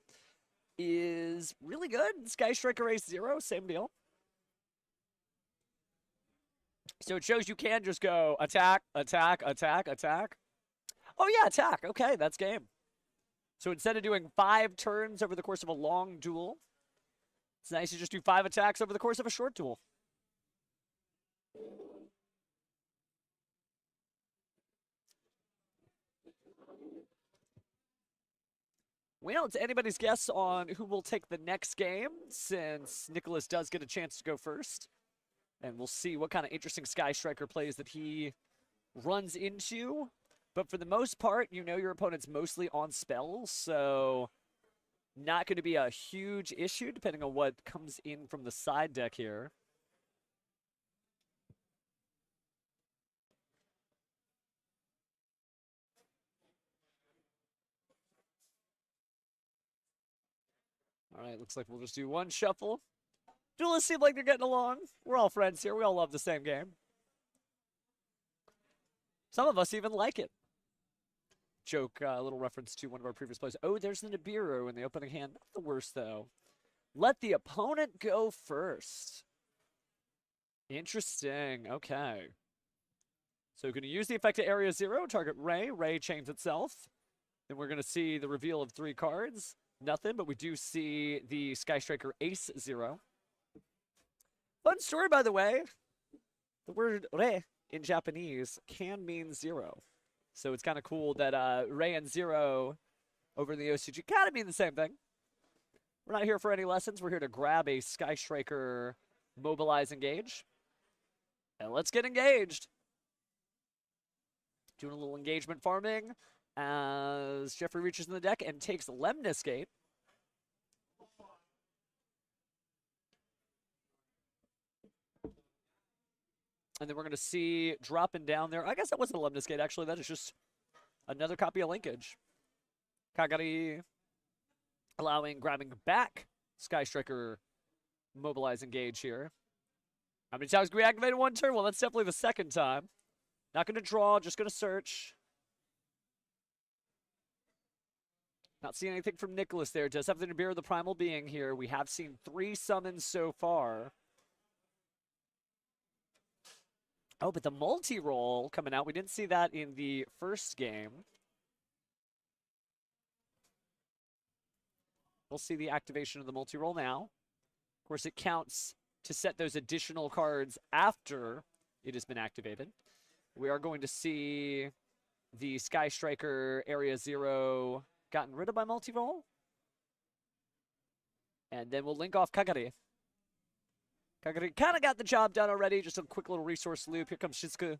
is really good. Sky Striker Ace 0, same deal. So it shows you can just go attack, attack, attack, attack. Oh yeah, attack. Okay, that's game. So instead of doing 5 turns over the course of a long duel, it's nice to just do 5 attacks over the course of a short duel. Well, it's anybody's guess on who will take the next game, since Nicholas does get a chance to go first. And we'll see what kind of interesting Sky Striker plays that he runs into. But for the most part, you know your opponent's mostly on spells, so not going to be a huge issue depending on what comes in from the side deck here. All right, looks like we'll just do 1 shuffle. Duelists seem like they're getting along. We're all friends here. We all love the same game. Some of us even like it. Joke, a little reference to one of our previous plays. Oh, there's the Nibiru in the opening hand. Not the worst, though. Let the opponent go first. Interesting. Okay. So we're going to use the effect of Area 0, target Ray. Ray chains itself. Then we're going to see the reveal of 3 cards. Nothing, but we do see the Sky Striker Ace 0. Fun story, by the way. The word Re in Japanese can mean 0. So it's kind of cool that Re and 0 over in the OCG kind of mean the same thing. We're not here for any lessons. We're here to grab a Sky Striker, mobilize, engage. And let's get engaged. Doing a little engagement farming as Jeffrey reaches in the deck and takes Lemniscate. And then we're going to see dropping down there. I guess that wasn't a Lemniscate, actually. That is just another copy of Linkage. Kagari grabbing back Sky Striker, mobilize, engage here. How many times can we activate in 1 turn? Well, that's definitely the 2nd time. Not going to draw, just going to search. Not seeing anything from Nicholas there. Does have the Nibiru, the Primal Being here. We have seen 3 summons so far. Oh, but the multi-roll coming out. We didn't see that in the first game. We'll see the activation of the multi-roll now. Of course, it counts to set those additional cards after it has been activated. We are going to see the Sky Striker Area 0 gotten rid of by multi-roll. And then we'll link off Kagari. Kagari kind of got the job done already. Just a quick little resource loop. Here comes Shizuku.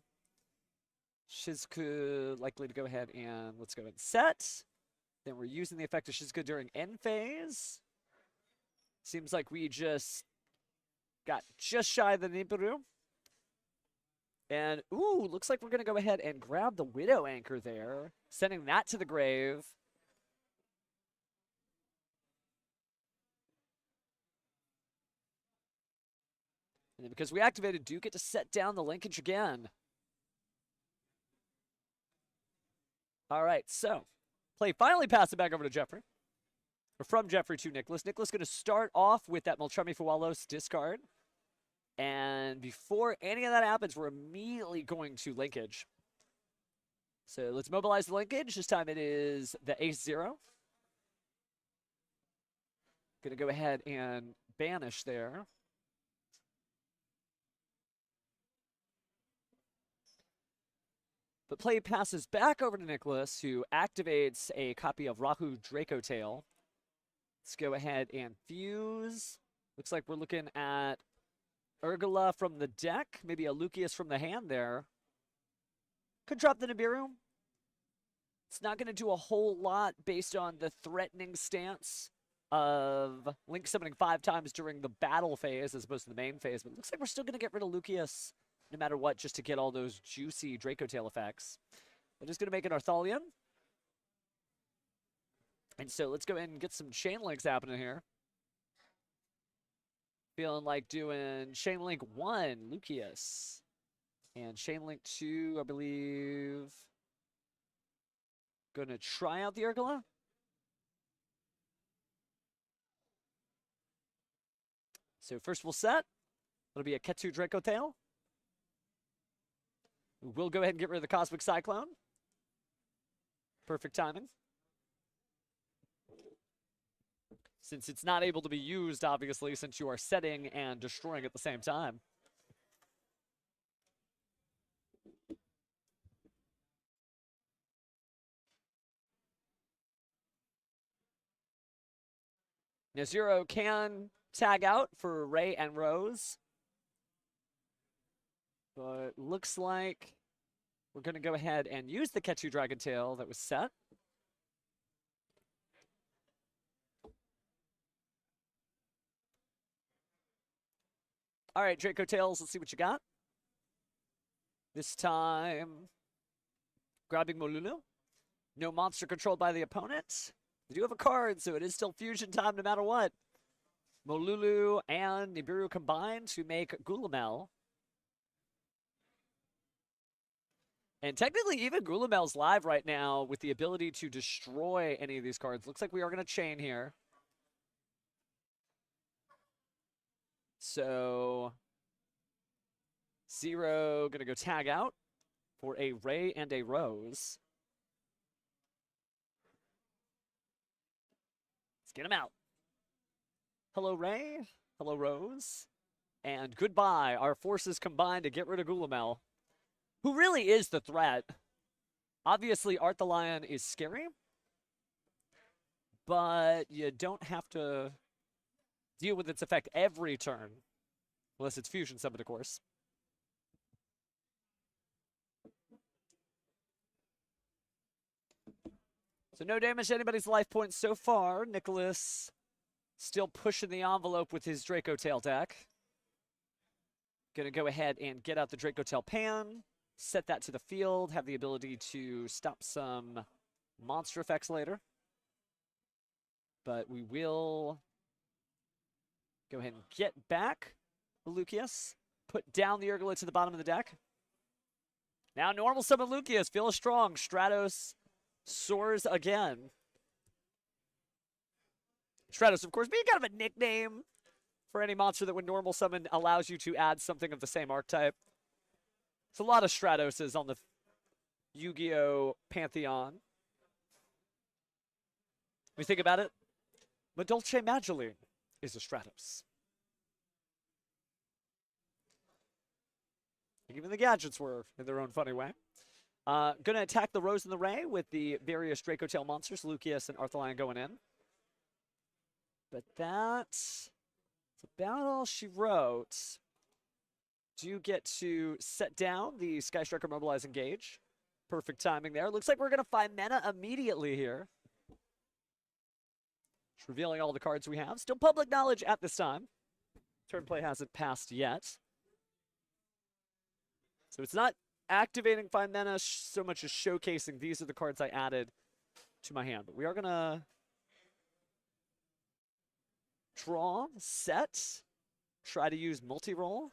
Shizuku likely to go ahead and let's go ahead and set. Then we're using the effect of Shizuku during end phase. Seems like we just got just shy of the Nibiru. And, ooh, looks like we're going to go ahead and grab the Widow Anchor there, sending that to the grave. And then because we activated, do get to set down the linkage again. All right, so play finally pass it back over to Jeffrey. Or from Jeffrey to Nicholas. Nicholas going to start off with that Molchemi Fualos discard. And before any of that happens, we're immediately going to linkage. So let's mobilize the linkage. This time it is the Ace-0. Going to go ahead and banish there. But play passes back over to Nicholas, who activates a copy of Rahu Draco Tail. Let's go ahead and fuse. Looks like we're looking at Urgula from the deck, maybe a Lucius from the hand there. Could drop the Nibiru. It's not going to do a whole lot based on the threatening stance of Link summoning 5 times during the battle phase as opposed to the main phase, but it looks like we're still going to get rid of Lucius no matter what just to get all those juicy Draco Tail effects. We're just going to make an Arthalion. And so let's go ahead and get some chain links happening here. Feeling like doing Chain Link 1, Lucius. And Chain Link 2, I believe. Gonna try out the Urgula. So first we'll set. It'll be a Ketsu Draco Tail. We'll go ahead and get rid of the Cosmic Cyclone. Perfect timing. Since it's not able to be used, obviously, since you are setting and destroying at the same time. Now, Zero can tag out for Ray and Rose. But looks like we're going to go ahead and use the Ketsu Dragon Tail that was set. All right, Draco Tails, let's see what you got. This time, grabbing Molulu. No monster controlled by the opponent. They do have a card, so it is still fusion time no matter what. Molulu and Nibiru combined to make Gulamel. And technically, even Gulamel's live right now with the ability to destroy any of these cards. Looks like we are going to chain here. So, Zero going to go tag out for a Ray and a Rose. Let's get him out. Hello, Ray. Hello, Rose. And goodbye. Our forces combined to get rid of Gulamel, who really is the threat. Obviously, Art the Lion is scary, but you don't have to deal with its effect every turn. Unless it's fusion summoned, of course. So no damage to anybody's life points so far. Nicholas still pushing the envelope with his Draco Tail deck. Gonna go ahead and get out the Draco Tail Pan. Set that to the field. Have the ability to stop some monster effects later. But we will go ahead and get back the Lucius. Put down the Urgula to the bottom of the deck. Now normal summon Lucius. Feel strong. Stratos soars again. Stratos, of course, being kind of a nickname for any monster that when normal summon allows you to add something of the same archetype. It's a lot of Stratoses on the Yu-Gi-Oh! Pantheon. When you think about it, Madolce Magiline is a Stratos. Even the gadgets were in their own funny way. Gonna attack the Rose and the Ray with the various Draco Tail monsters, Lucius and Arthalion going in. But that's about all she wrote. Do you get to set down the Sky Striker Mobilize Engage? Perfect timing there. Looks like we're going to find mana immediately here. Just revealing all the cards we have. Still public knowledge at this time. Turn play hasn't passed yet. So it's not activating Find Mana so much as showcasing these are the cards I added to my hand. But we are going to draw, set, try to use multi-roll.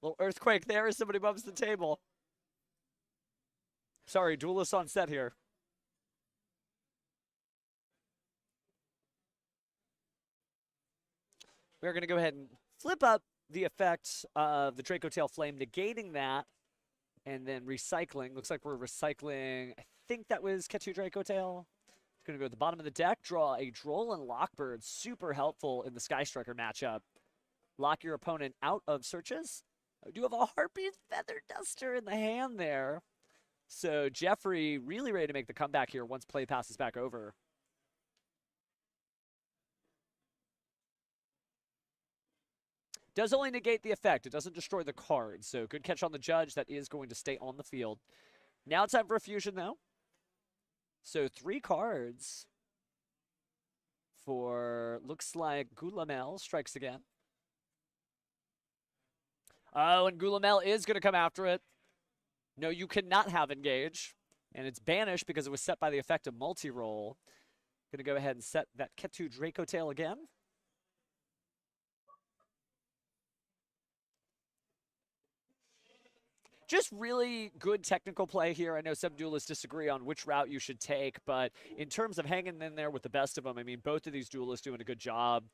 Little earthquake there as somebody bumps the table. Sorry, duelist on set here. We're going to go ahead and flip up the effect of the Draco Tail Flame, negating that, and then recycling. Looks like we're recycling, I think that was Ketu Draco Tail. It's going to go to the bottom of the deck, draw a Droll and Lockbird. Super helpful in the Sky Striker matchup. Lock your opponent out of searches. I do have a Harpy's Feather Duster in the hand there. So Jeffrey really ready to make the comeback here once play passes back over. Does only negate the effect. It doesn't destroy the card. So good catch on the judge. That is going to stay on the field. Now it's time for a fusion, though. So 3 cards for, looks like Gulamel strikes again. Oh, and Gulamel is going to come after it. No, you cannot have engage. And it's banished because it was set by the effect of multi-roll. Going to go ahead and set that Ketu Draco Tail again. Just really good technical play here. I know some duelists disagree on which route you should take, but in terms of hanging in there with the best of them, I mean, both of these duelists doing a good job.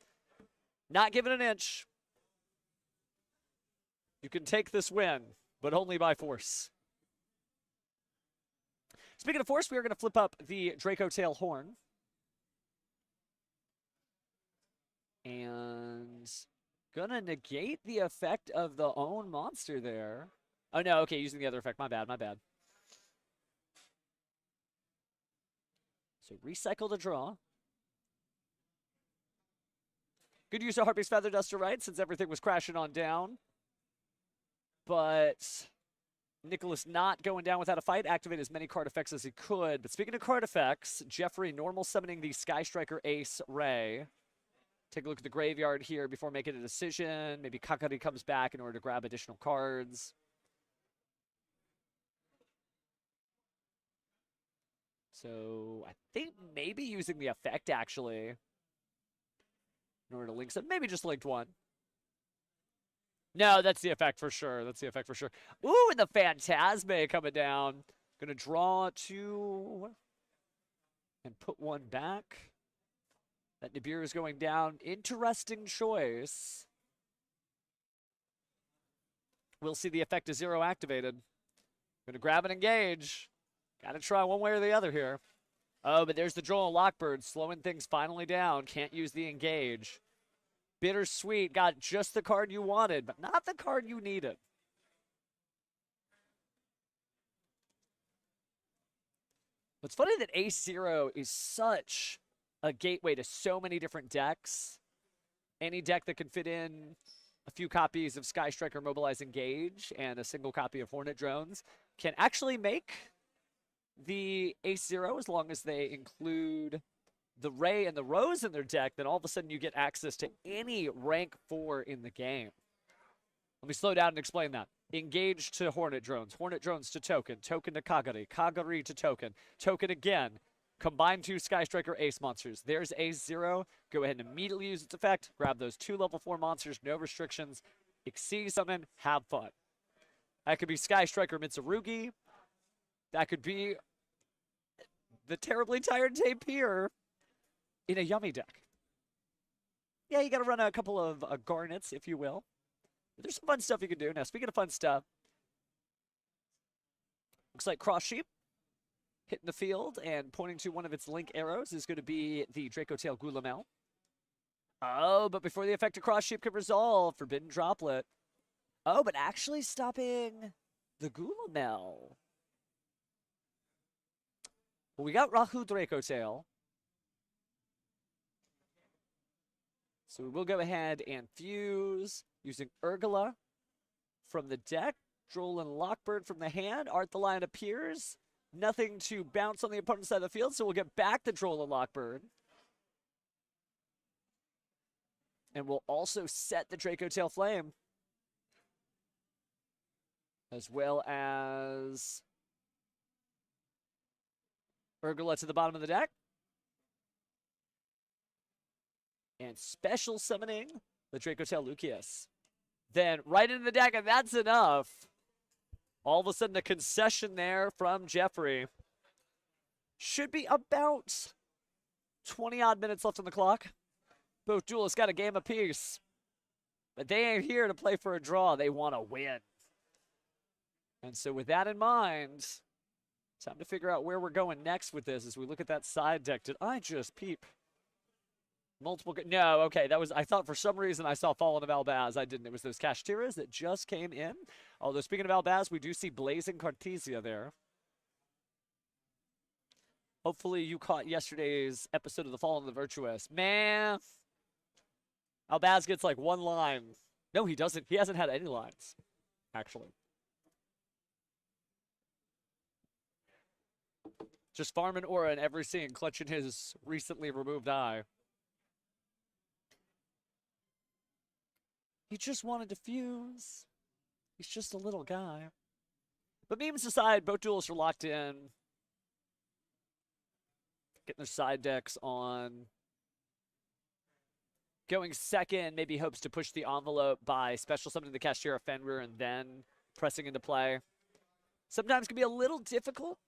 Not giving an inch. You can take this win, but only by force. Speaking of force, we are going to flip up the Draco Tail Horn. And gonna negate the effect of the own monster there. Oh, no, okay, using the other effect. My bad, my bad. So recycle the draw. Good use of Harpy's Feather Duster, right, since everything was crashing on down. But Nicholas not going down without a fight. Activate as many card effects as he could. But speaking of card effects, Jeffrey normal summoning the Sky Striker Ace Ray. Take a look at the graveyard here before making a decision. Maybe Kakari comes back in order to grab additional cards. So I think maybe using the effect, actually, in order to link some. Maybe just linked one. No, that's the effect for sure. That's the effect for sure. Ooh, and the Phantasme coming down. Going to draw 2 and put 1 back. That Nibiru is going down. Interesting choice. We'll see the effect of 0 activated. Going to grab and engage. Got to try one way or the other here. Oh, but there's the Droll and Lockbird, slowing things finally down. Can't use the engage. Bittersweet, got just the card you wanted, but not the card you needed. What's funny that Ace Zero is such a gateway to so many different decks. Any deck that can fit in a few copies of Sky Striker Mobilize Engage and a single copy of Hornet Drones can actually make the Ace Zero, as long as they include the Ray and the Rose in their deck, then all of a sudden you get access to any rank 4 in the game. Let me slow down and explain that. Engage to Hornet Drones to Token, Token to Kagari, Kagari to Token, Token again. Combine 2 Sky Striker Ace monsters. There's Ace Zero. Go ahead and immediately use its effect. Grab those 2 level 4 monsters, no restrictions. Exceed summon, have fun. That could be Sky Striker Mitsurugi. That could be the Terribly Tired Tapir in a yummy deck. Yeah, you got to run a couple of garnets, if you will. But there's some fun stuff you can do. Now, speaking of fun stuff, looks like Cross Sheep hitting the field and pointing to one of its link arrows is going to be the Draco Tail Gulamel. Oh, but before the effect of Cross Sheep can resolve, Forbidden Droplet. Oh, but actually stopping the Gulamel. Well, we got Rahu Draco Tail. So we will go ahead and fuse using Urgula from the deck. Droll and Lockbird from the hand. Art the line appears. Nothing to bounce on the opponent's side of the field, so we'll get back the Droll and Lockbird. And we'll also set the Draco Tail Flame. As well as Urgula to the bottom of the deck. And special summoning the Draco Tail Lucius. Then right into the deck, and that's enough. All of a sudden, a concession there from Jeffrey. Should be about 20-odd minutes left on the clock. Both duelists got a game apiece. But they ain't here to play for a draw. They want to win. And so with that in mind, time to figure out where we're going next with this as we look at that side deck. Did I just peep? Multiple. No, okay. That was. I thought for some reason I saw Fallen of Albaz. I didn't. It was those Kashtiras that just came in. Although speaking of Albaz, we do see Blazing Cartesia there. Hopefully you caught yesterday's episode of The Fallen of the Virtuous. Man, Albaz gets like one line. No, he doesn't. He hasn't had any lines, actually. Just farming aura in every scene, clutching his recently removed eye. He just wanted to fuse. He's just a little guy. But memes aside, both duels are locked in. Getting their side decks on. Going second, maybe hopes to push the envelope by special summoning the Kashira Fenrir and then pressing into play. Sometimes can be a little difficult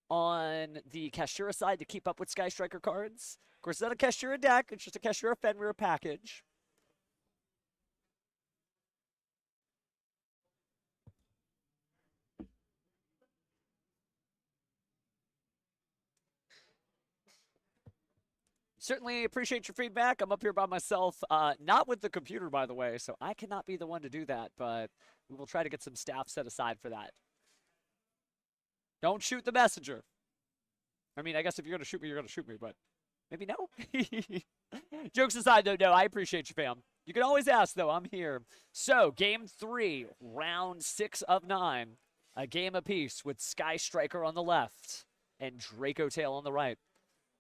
on the Kashira side to keep up with Sky Striker cards. Of course, it's not a Kashira deck, it's just a Kashira Fenrir package. Certainly appreciate your feedback. I'm up here by myself, not with the computer, by the way, so I cannot be the one to do that, but we will try to get some staff set aside for that. Don't shoot the messenger. I mean, I guess if you're going to shoot me, you're going to shoot me, but maybe no. Jokes aside, though, no, I appreciate you, fam. You can always ask, though. I'm here. So, game 3, round 6 of 9. A game apiece with Sky Striker on the left and Draco Tail on the right.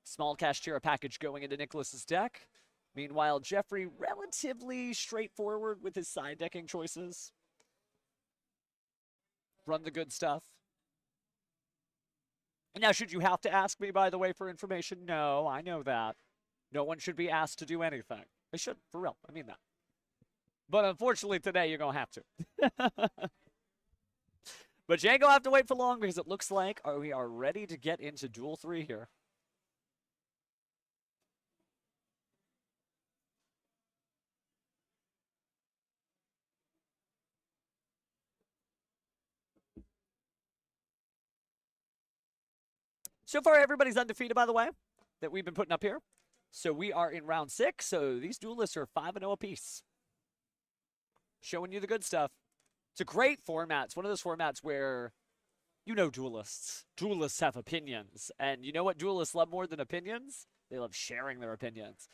Small Kashtira package going into Nicholas's deck. Meanwhile, Jeffrey relatively straightforward with his side decking choices. Run the good stuff. Now, should you have to ask me, by the way, for information? No, I know that. No one should be asked to do anything. They should, for real. I mean that. But unfortunately, today, you're going to have to. But you ain't going to have to wait for long because it looks like we are ready to get into Duel 3 here. So far, everybody's undefeated, by the way, that we've been putting up here. So we are in round 6, so these duelists are 5-0 apiece. Showing you the good stuff. It's a great format. It's one of those formats where, you know duelists. Duelists have opinions. And you know what duelists love more than opinions? They love sharing their opinions.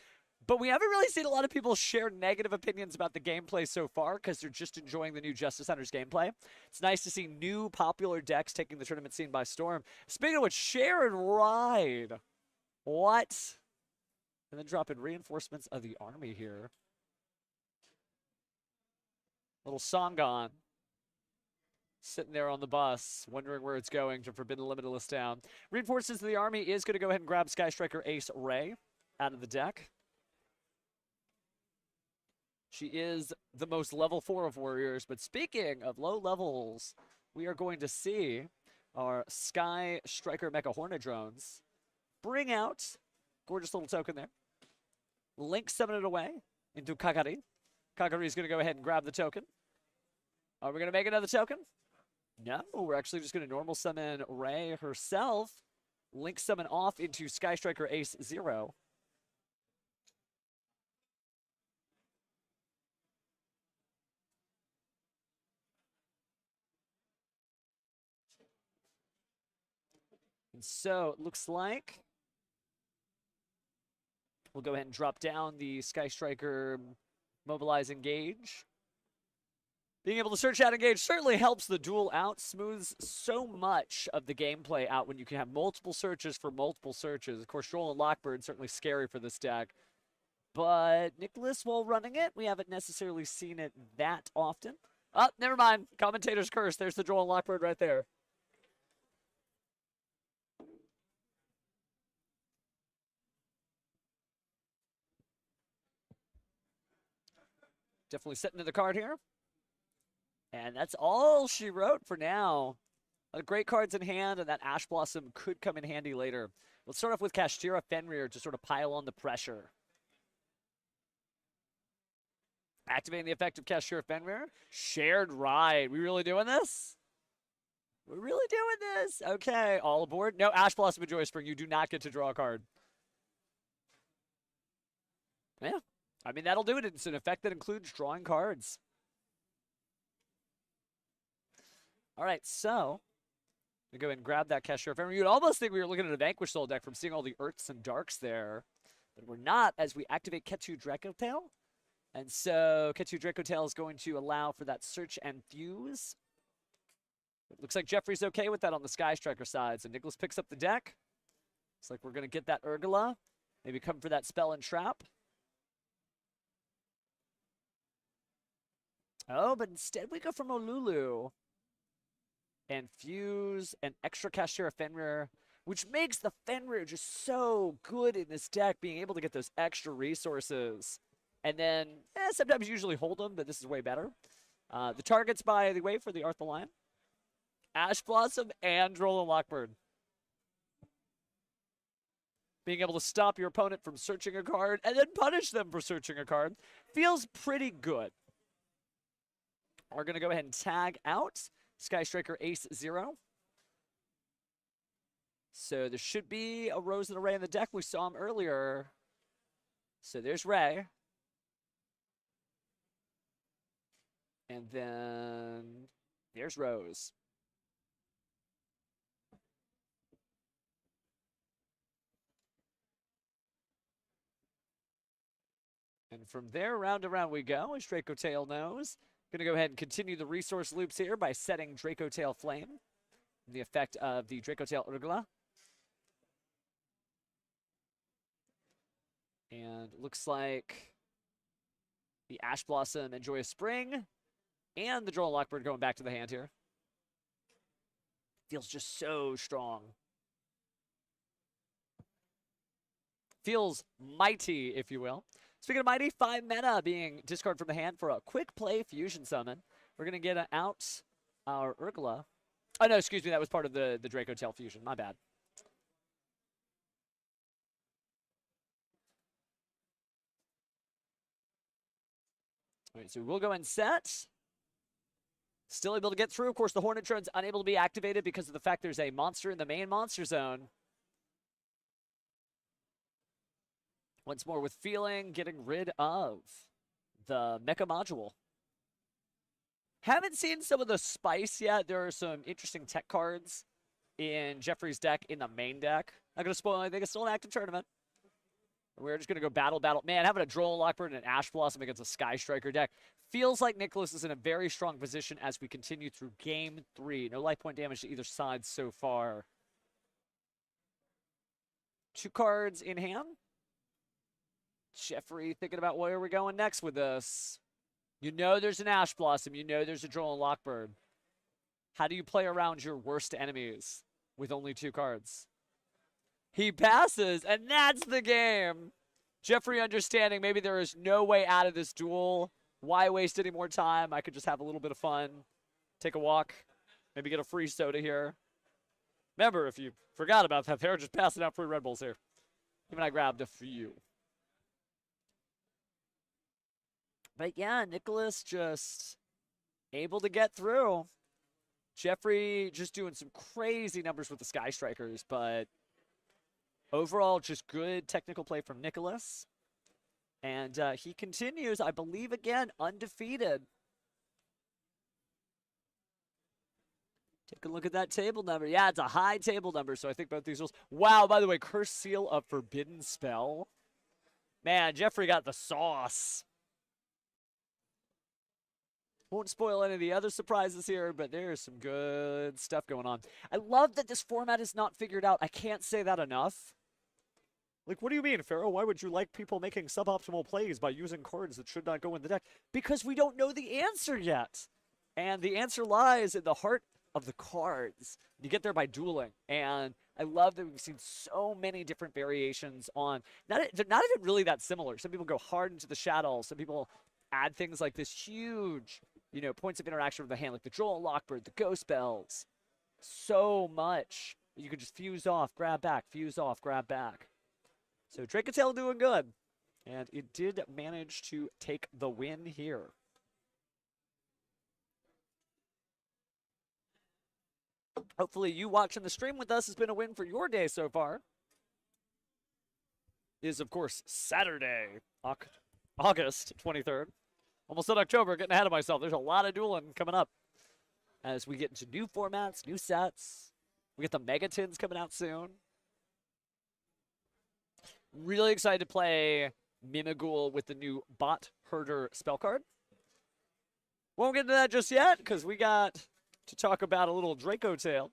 But we haven't really seen a lot of people share negative opinions about the gameplay so far because they're just enjoying the new Justice Hunters gameplay. It's nice to see new popular decks taking the tournament scene by storm. Speaking of which, share and ride. What? And then drop in reinforcements of the army here. Little Songon. Sitting there on the bus, wondering where it's going to Forbidden Limitless down. Reinforcements of the army is going to go ahead and grab Sky Striker Ace Ray out of the deck. She is the most level 4 of warriors, but speaking of low levels, we are going to see our Sky Striker Mecha Hornet drones bring out, gorgeous little token there, Link summon it away into Kagari. Kagari is going to go ahead and grab the token. Are we going to make another token? No, we're actually just going to normal summon Ray herself, Link summon off into Sky Striker Ace 0. And so it looks like we'll go ahead and drop down the Sky Striker Mobilize Engage. Being able to search out Engage certainly helps the duel out, smooths so much of the gameplay out when you can have multiple searches for multiple searches. Of course, Droll and Lockbird certainly scary for this deck. But Nicholas, while running it, we haven't necessarily seen it that often. Oh, never mind. Commentator's curse. There's the Droll and Lockbird right there. Definitely setting to the card here. And that's all she wrote for now. Great cards in hand, and that Ash Blossom could come in handy later. Let's start off with Kashtira Fenrir to sort of pile on the pressure. Activating the effect of Kashtira Fenrir. Shared Ride. We really doing this? We're really doing this? Okay, all aboard. No, Ash Blossom and Joy Spring. You do not get to draw a card. Yeah, I mean, that'll do it. It's an effect that includes drawing cards. All right, so we go ahead and grab that Kashtira Fenrir. You'd almost think we were looking at a Vanquish Soul deck from seeing all the Earths and Darks there, but we're not as we activate Ketu Draco Tail. And so Ketu Draco Tail is going to allow for that Search and Fuse. It looks like Jeffrey's okay with that on the Sky Striker side. So Nicholas picks up the deck. Looks like we're going to get that Urgula. Maybe come for that Spell and Trap. Oh, but instead we go for Molulu. And Fuse and extra Kashtira Fenrir, which makes the Fenrir just so good in this deck, being able to get those extra resources. And then, sometimes you usually hold them, but this is way better. The targets, by the way, for the Arthur Lion, Ash Blossom and Droll and Lockbird. Being able to stop your opponent from searching a card and then punish them for searching a card feels pretty good. We're going to go ahead and tag out Sky Striker Ace 0. So there should be a Rose and a Ray in the deck. We saw him earlier. So there's Ray. And then there's Rose. And from there, round and round we go, as Draco Tail knows. Going to go ahead and continue the resource loops here by setting Draco Tail Flame. The effect of the Draco Tail Urgula. And looks like the Ash Blossom and Joyous Spring and the Droll and Lockbird going back to the hand here. Feels just so strong. Feels mighty, if you will. Speaking of mighty, 5 mana being discarded from the hand for a quick play fusion summon. We're going to get out our Urgula. Oh, no, excuse me. That was part of the Draco Tail fusion. My bad. All right, so we'll go and set. Still able to get through. Of course, the Hornetron's unable to be activated because of the fact there's a monster in the main monster zone. Once more with feeling, getting rid of the Mecha Module. Haven't seen some of the spice yet. There are some interesting tech cards in Jeffrey's deck in the main deck. Not going to spoil anything. It's still an active tournament. We're just going to go battle. Man, having a Droll and Lockbird and an Ash Blossom against a Sky Striker deck feels like Nicholas is in a very strong position as we continue through Game 3. No life point damage to either side so far. 2 cards in hand. Jeffrey thinking about where we're going next with this. You know there's an Ash Blossom. You know there's a Droll and Lockbird. How do you play around your worst enemies with only 2 cards? He passes, and that's the game. Jeffrey understanding maybe there is no way out of this duel. Why waste any more time? I could just have a little bit of fun. Take a walk. Maybe get a free soda here. Remember, if you forgot about that, they're just passing out free Red Bulls here. Even I grabbed a few. But yeah, Nicholas just able to get through. Jeffrey just doing some crazy numbers with the Sky Strikers, but overall just good technical play from Nicholas. And he continues, I believe, again, undefeated. Take a look at that table number. Yeah, it's a high table number, so I think both these rules. Wow, by the way, Cursed Seal of Forbidden Spell. Man, Jeffrey got the sauce. Won't spoil any of the other surprises here, but there's some good stuff going on. I love that this format is not figured out. I can't say that enough. Like, what do you mean, Pharaoh? Why would you like people making suboptimal plays by using cards that should not go in the deck? Because we don't know the answer yet. And the answer lies in the heart of the cards. You get there by dueling. And I love that we've seen so many different variations on. They're not even really that similar. Some people go hard into the shadows. Some people add things like this huge, points of interaction with the hand, like the Droll Lockbird, the Ghost Bells. So much. You could just fuse off, grab back, fuse off, grab back. So Draco Tail doing good. And it did manage to take the win here. Hopefully you watching the stream with us has been a win for your day so far. It is, of course, Saturday, August 23rd. Almost said October, getting ahead of myself. There's a lot of dueling coming up as we get into new formats, new sets. We get the Megatins coming out soon. Really excited to play Mimighoul with the new Bot Herder spell card. Won't get into that just yet because we got to talk about a little Draco Tail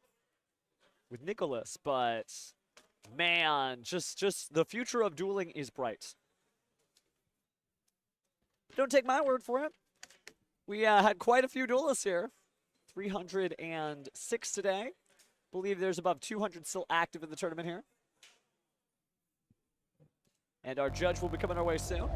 with Nicholas, but man, just the future of dueling is bright. Don't take my word for it. We had quite a few duelists here. 306 today. Believe there's above 200 still active in the tournament here. And our judge will be coming our way soon.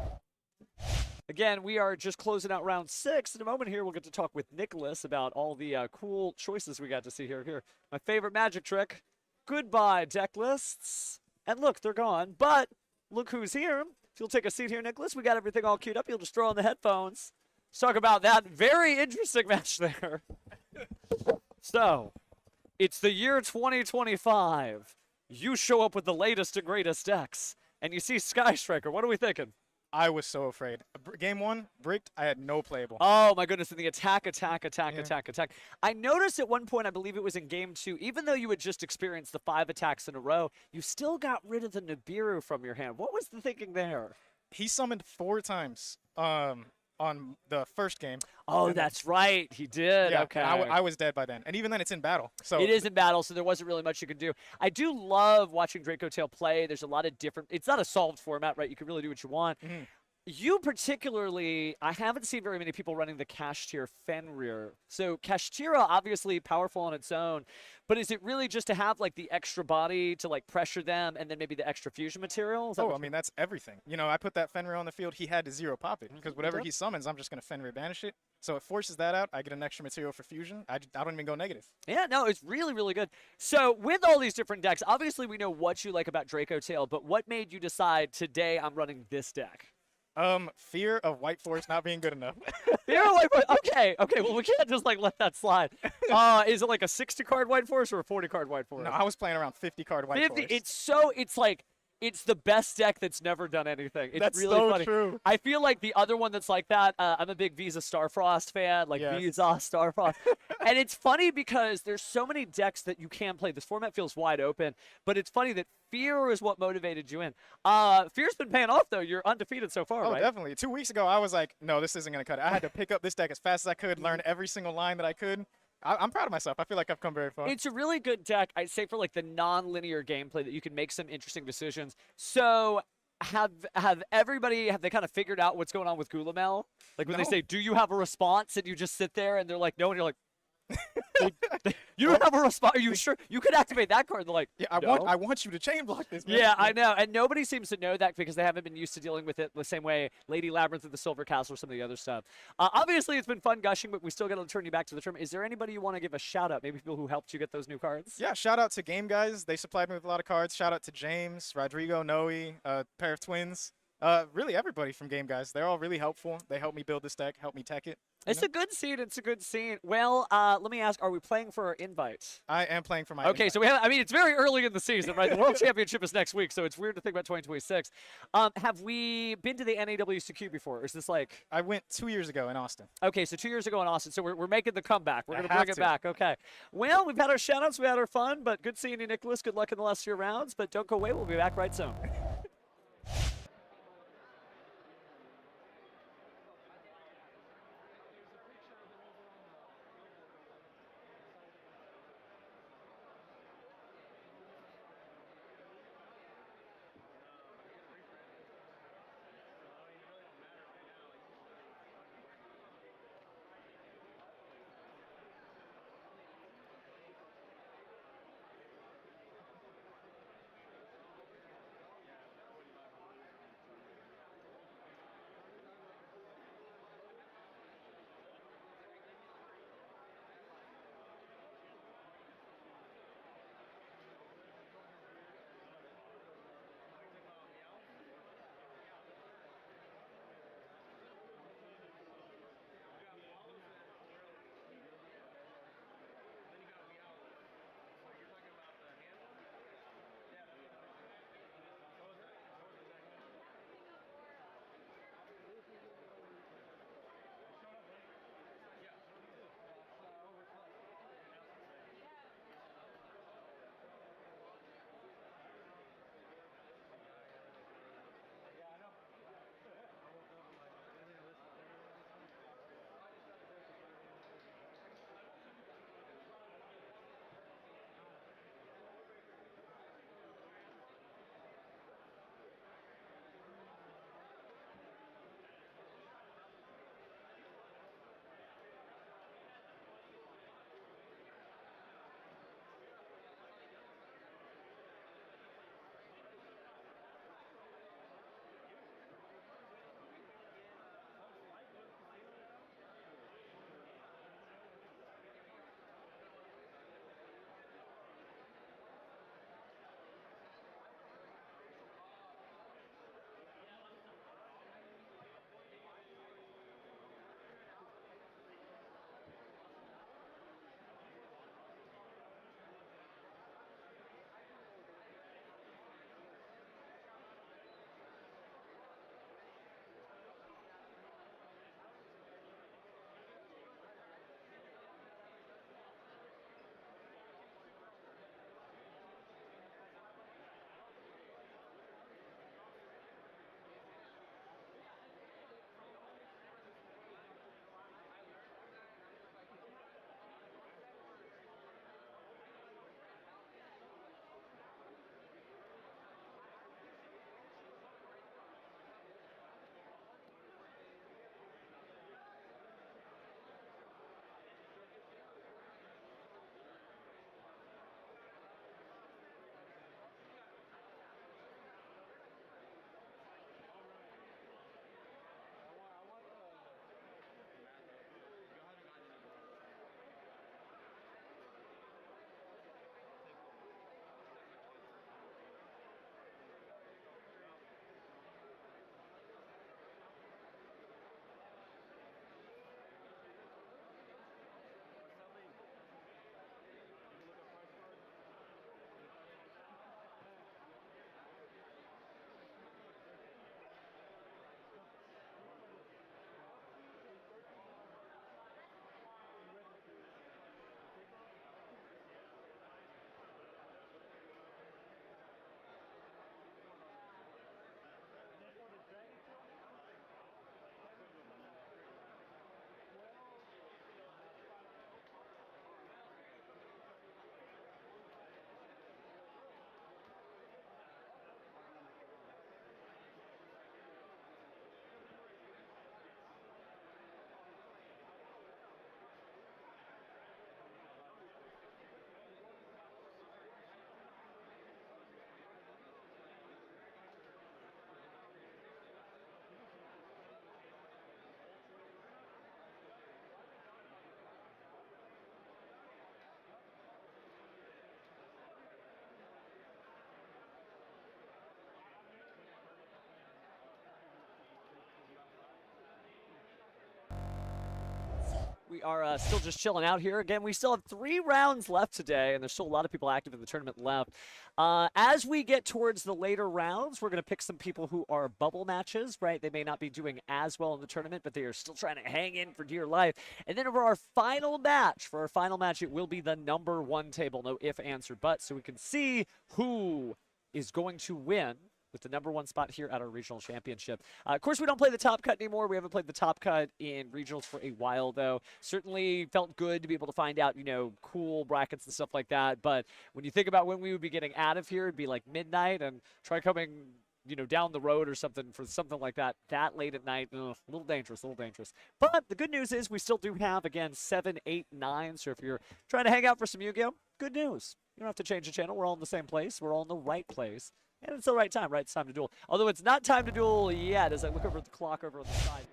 Again, we are just closing out round 6. In a moment here, we'll get to talk with Nicholas about all the cool choices we got to see here. Here, my favorite magic trick. Goodbye, deck lists. And look, they're gone. But look who's here. If you'll take a seat here, Nicholas, we got everything all queued up. You'll just throw on the headphones. Let's talk about that very interesting match there. So, it's the year 2025. You show up with the latest and greatest decks, and you see Sky Striker. What are we thinking? I was so afraid. Game 1, bricked, I had no playable. Oh, my goodness. And the attack. I noticed at one point, I believe it was in game 2, even though you had just experienced the 5 attacks in a row, you still got rid of the Nibiru from your hand. What was the thinking there? He summoned 4 times on the first game. Oh, that's right. He did. Yeah, okay. I was dead by then. And even then, it's in battle. So it is in battle, so there wasn't really much you could do. I do love watching Draco Tail play. There's a lot of different... It's not a solved format, right? You can really do what you want. Mm-hmm. You particularly, I haven't seen very many people running the Kashtir Fenrir. So Kashtira, obviously powerful on its own, but is it really just to have like the extra body to like pressure them and then maybe the extra fusion material? I mean, that's everything. I put that Fenrir on the field, he had to 0 pop it, because whatever he summons, I'm just going to Fenrir banish it. So it forces that out. I get an extra material for fusion. I don't even go negative. Yeah, no, it's really, really good. So with all these different decks, obviously we know what you like about Draco Tail, but what made you decide today I'm running this deck? Fear of White Force not being good enough. Fear of White Force. Okay, well we can't just like let that slide. Is it like a 60-card White Force or a 40-card White Force? No, I was playing around 50-card White Force. It's the best deck that's never done anything. It's that's really so funny. true. I feel like the other one that's like that, I'm a big Visa Starfrost fan, like yes. Visa Starfrost. And it's funny because there's so many decks that you can play. This format feels wide open, but it's funny that Fear is what motivated you in. Fear's been paying off, though. You're undefeated so far, right? Oh, definitely. 2 weeks ago, I was like, no, this isn't going to cut it. I had to pick up this deck as fast as I could, learn every single line that I could. I'm proud of myself. I feel like I've come very far. It's a really good deck, I'd say, for like the non-linear gameplay that you can make some interesting decisions. So have they kind of figured out what's going on with Gulamel? Like when they say, do you have a response? And you just sit there and they're like, no. And you're like, you don't have a response. Are you sure? You could activate that card. They're like, yeah, no. I want you to chain block this. Man. Yeah, I know. And nobody seems to know that because they haven't been used to dealing with it the same way Lady Labyrinth of the Silver Castle or some of the other stuff. Obviously, it's been fun gushing, but we still got to turn you back to the tournament. Is there anybody you want to give a shout out? Maybe people who helped you get those new cards? Yeah, shout out to Game Guys. They supplied me with a lot of cards. Shout out to James, Rodrigo, Noe, a pair of twins. Really everybody from Game Guys. They're all really helpful. They help me build this deck, help me tech it. It's know? a good scene. It's a good scene. Well, let me ask: are we playing for our invites? I am playing for my Okay, invite. so we have. I mean, it's very early in the season, right? The World Championship is next week, so it's weird to think about 2026. Have we been to the NAWCQ before? Or is this like? I went 2 years ago in Austin. Okay, so 2 years ago in Austin, so we're making the comeback. We're I going to have bring it to. back. Okay. Well, we've had our shout-outs, we had our fun, but good seeing you, Nicholas. Good luck in the last few rounds, but don't go away. We'll be back right soon. We are still just chilling out here. Again, we still have 3 rounds left today, and there's still a lot of people active in the tournament left. As we get towards the later rounds, we're going to pick some people who are bubble matches, right? They may not be doing as well in the tournament, but they are still trying to hang in for dear life. And then for our final match, it will be the number 1 table. No if, ands, or buts, so we can see who is going to win with the number 1 spot here at our regional championship. Of course, we don't play the top cut anymore. We haven't played the top cut in regionals for a while, though. Certainly felt good to be able to find out, you know, cool brackets and stuff like that. But when you think about when we would be getting out of here, it'd be like midnight, and try coming, you know, down the road or something for something like that late at night. Ugh, a little dangerous, a little dangerous. But the good news is we still do have, again, 7, 8, 9. So if you're trying to hang out for some Yu-Gi-Oh!, good news. You don't have to change the channel. We're all in the same place. We're all in the right place. And it's the right time, right? It's time to duel. Although it's not time to duel yet, as I look over at the clock over on the side.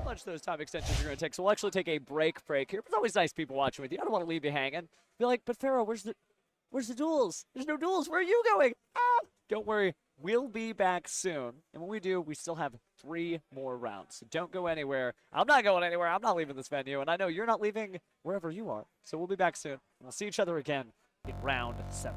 much those time extensions are going to take. So we'll actually take a break here. It's always nice people watching with you. I don't want to leave you hanging. Be like, but Pharaoh, where's the duels? There's no duels. Where are you going? Ah! Don't worry. We'll be back soon. And when we do, we still have 3 more rounds. So don't go anywhere. I'm not going anywhere. I'm not leaving this venue. And I know you're not leaving wherever you are. So we'll be back soon. And we'll see each other again in round 7.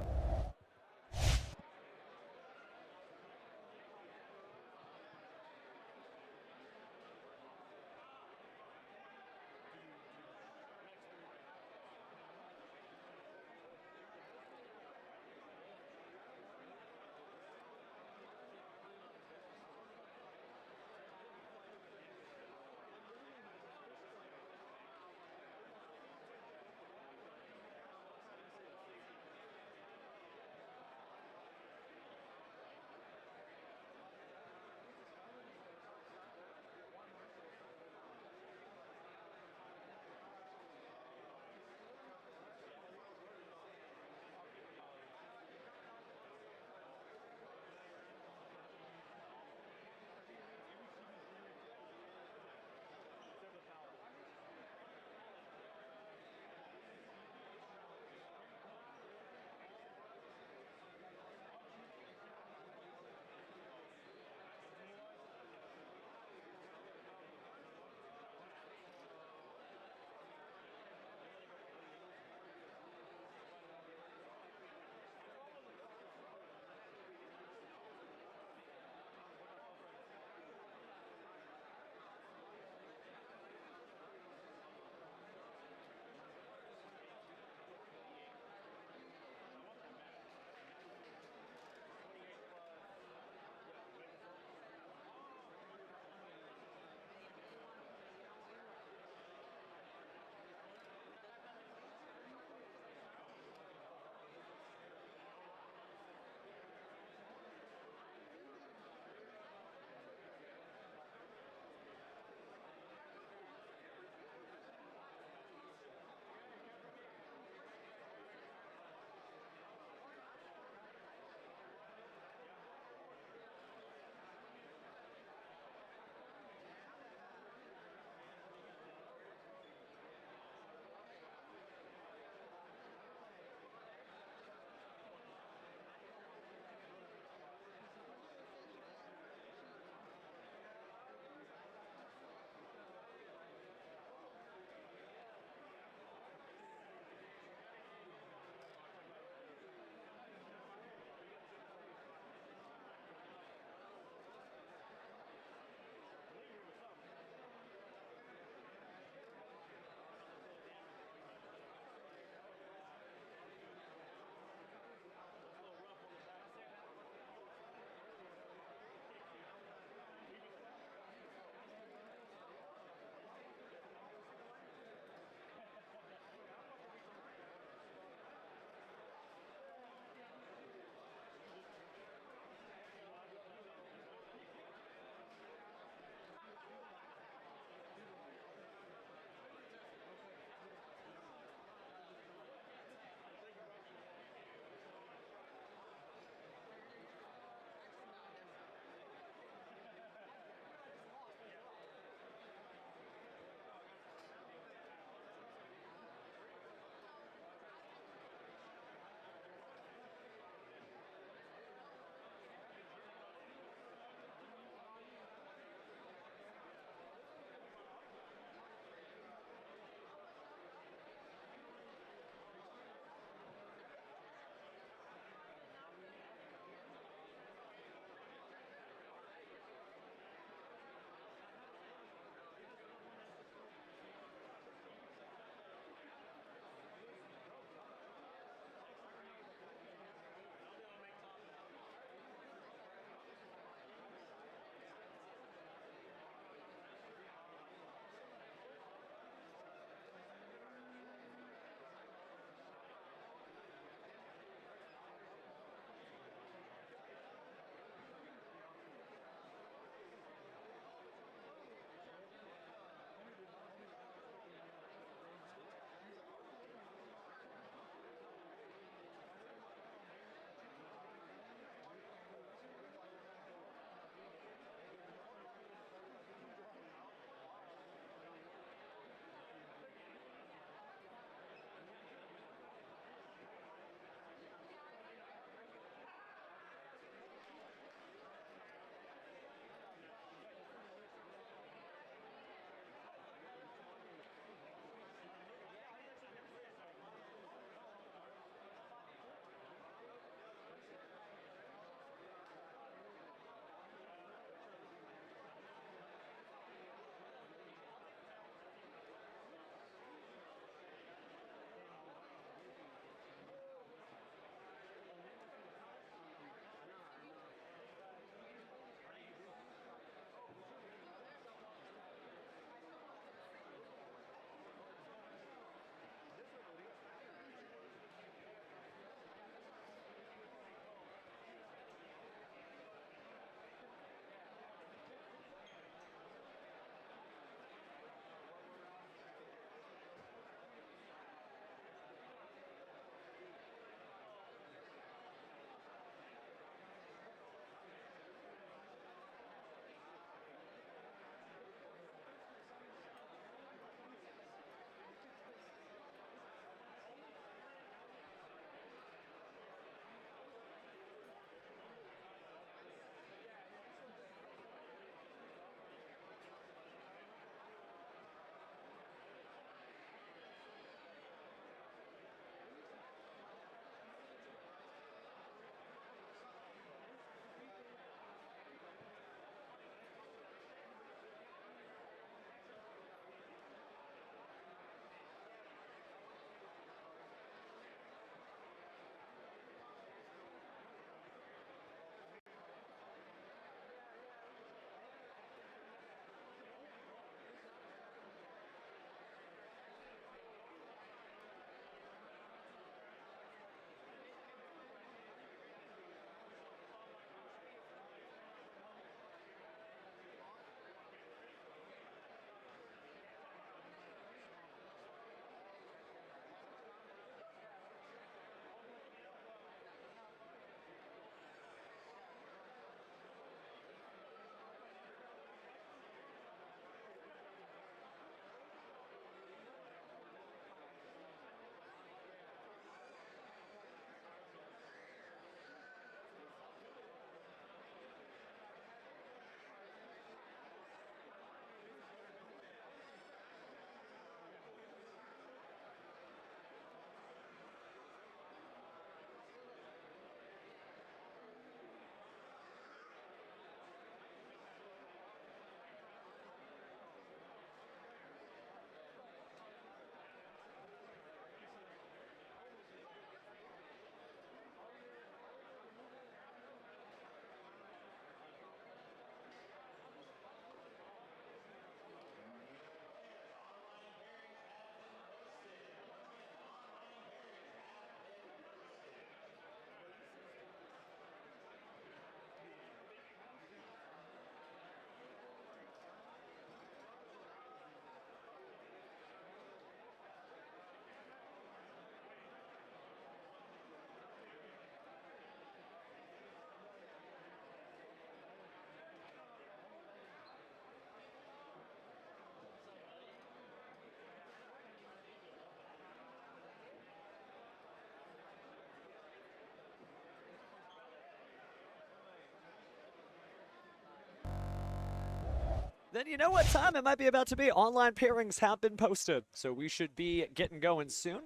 Then you know what time it might be about to be. Online pairings have been posted, so we should be getting going soon.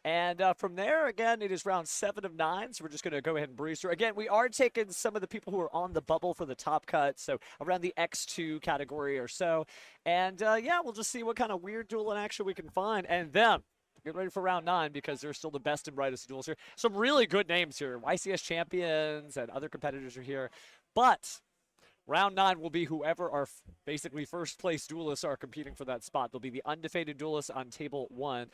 And from there, again, it is round 7 of 9, so we're just going to go ahead and breeze through. Again, we are taking some of the people who are on the bubble for the top cut, so around the X2 category or so. And yeah, we'll just see what kind of weird duel in action we can find. And then, get ready for round 9 because they're still the best and brightest duels here. Some really good names here. YCS champions and other competitors are here. But round 9 will be whoever our basically first place duelists are competing for that spot. They'll be the undefeated duelists on table 1.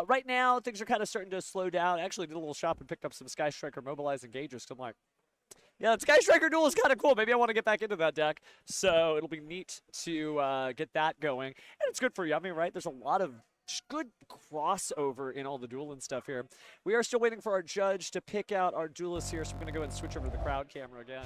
Right now, things are kind of starting to slow down. I actually did a little shop and picked up some Sky Striker Mobilize Engagers. So I'm like, yeah, that Sky Striker duel is kind of cool. Maybe I want to get back into that deck. So it'll be neat to get that going. And it's good for Yummy, right? There's a lot of good crossover in all the dueling stuff here. We are still waiting for our judge to pick out our duelists here. So we're going to go ahead and switch over to the crowd camera again.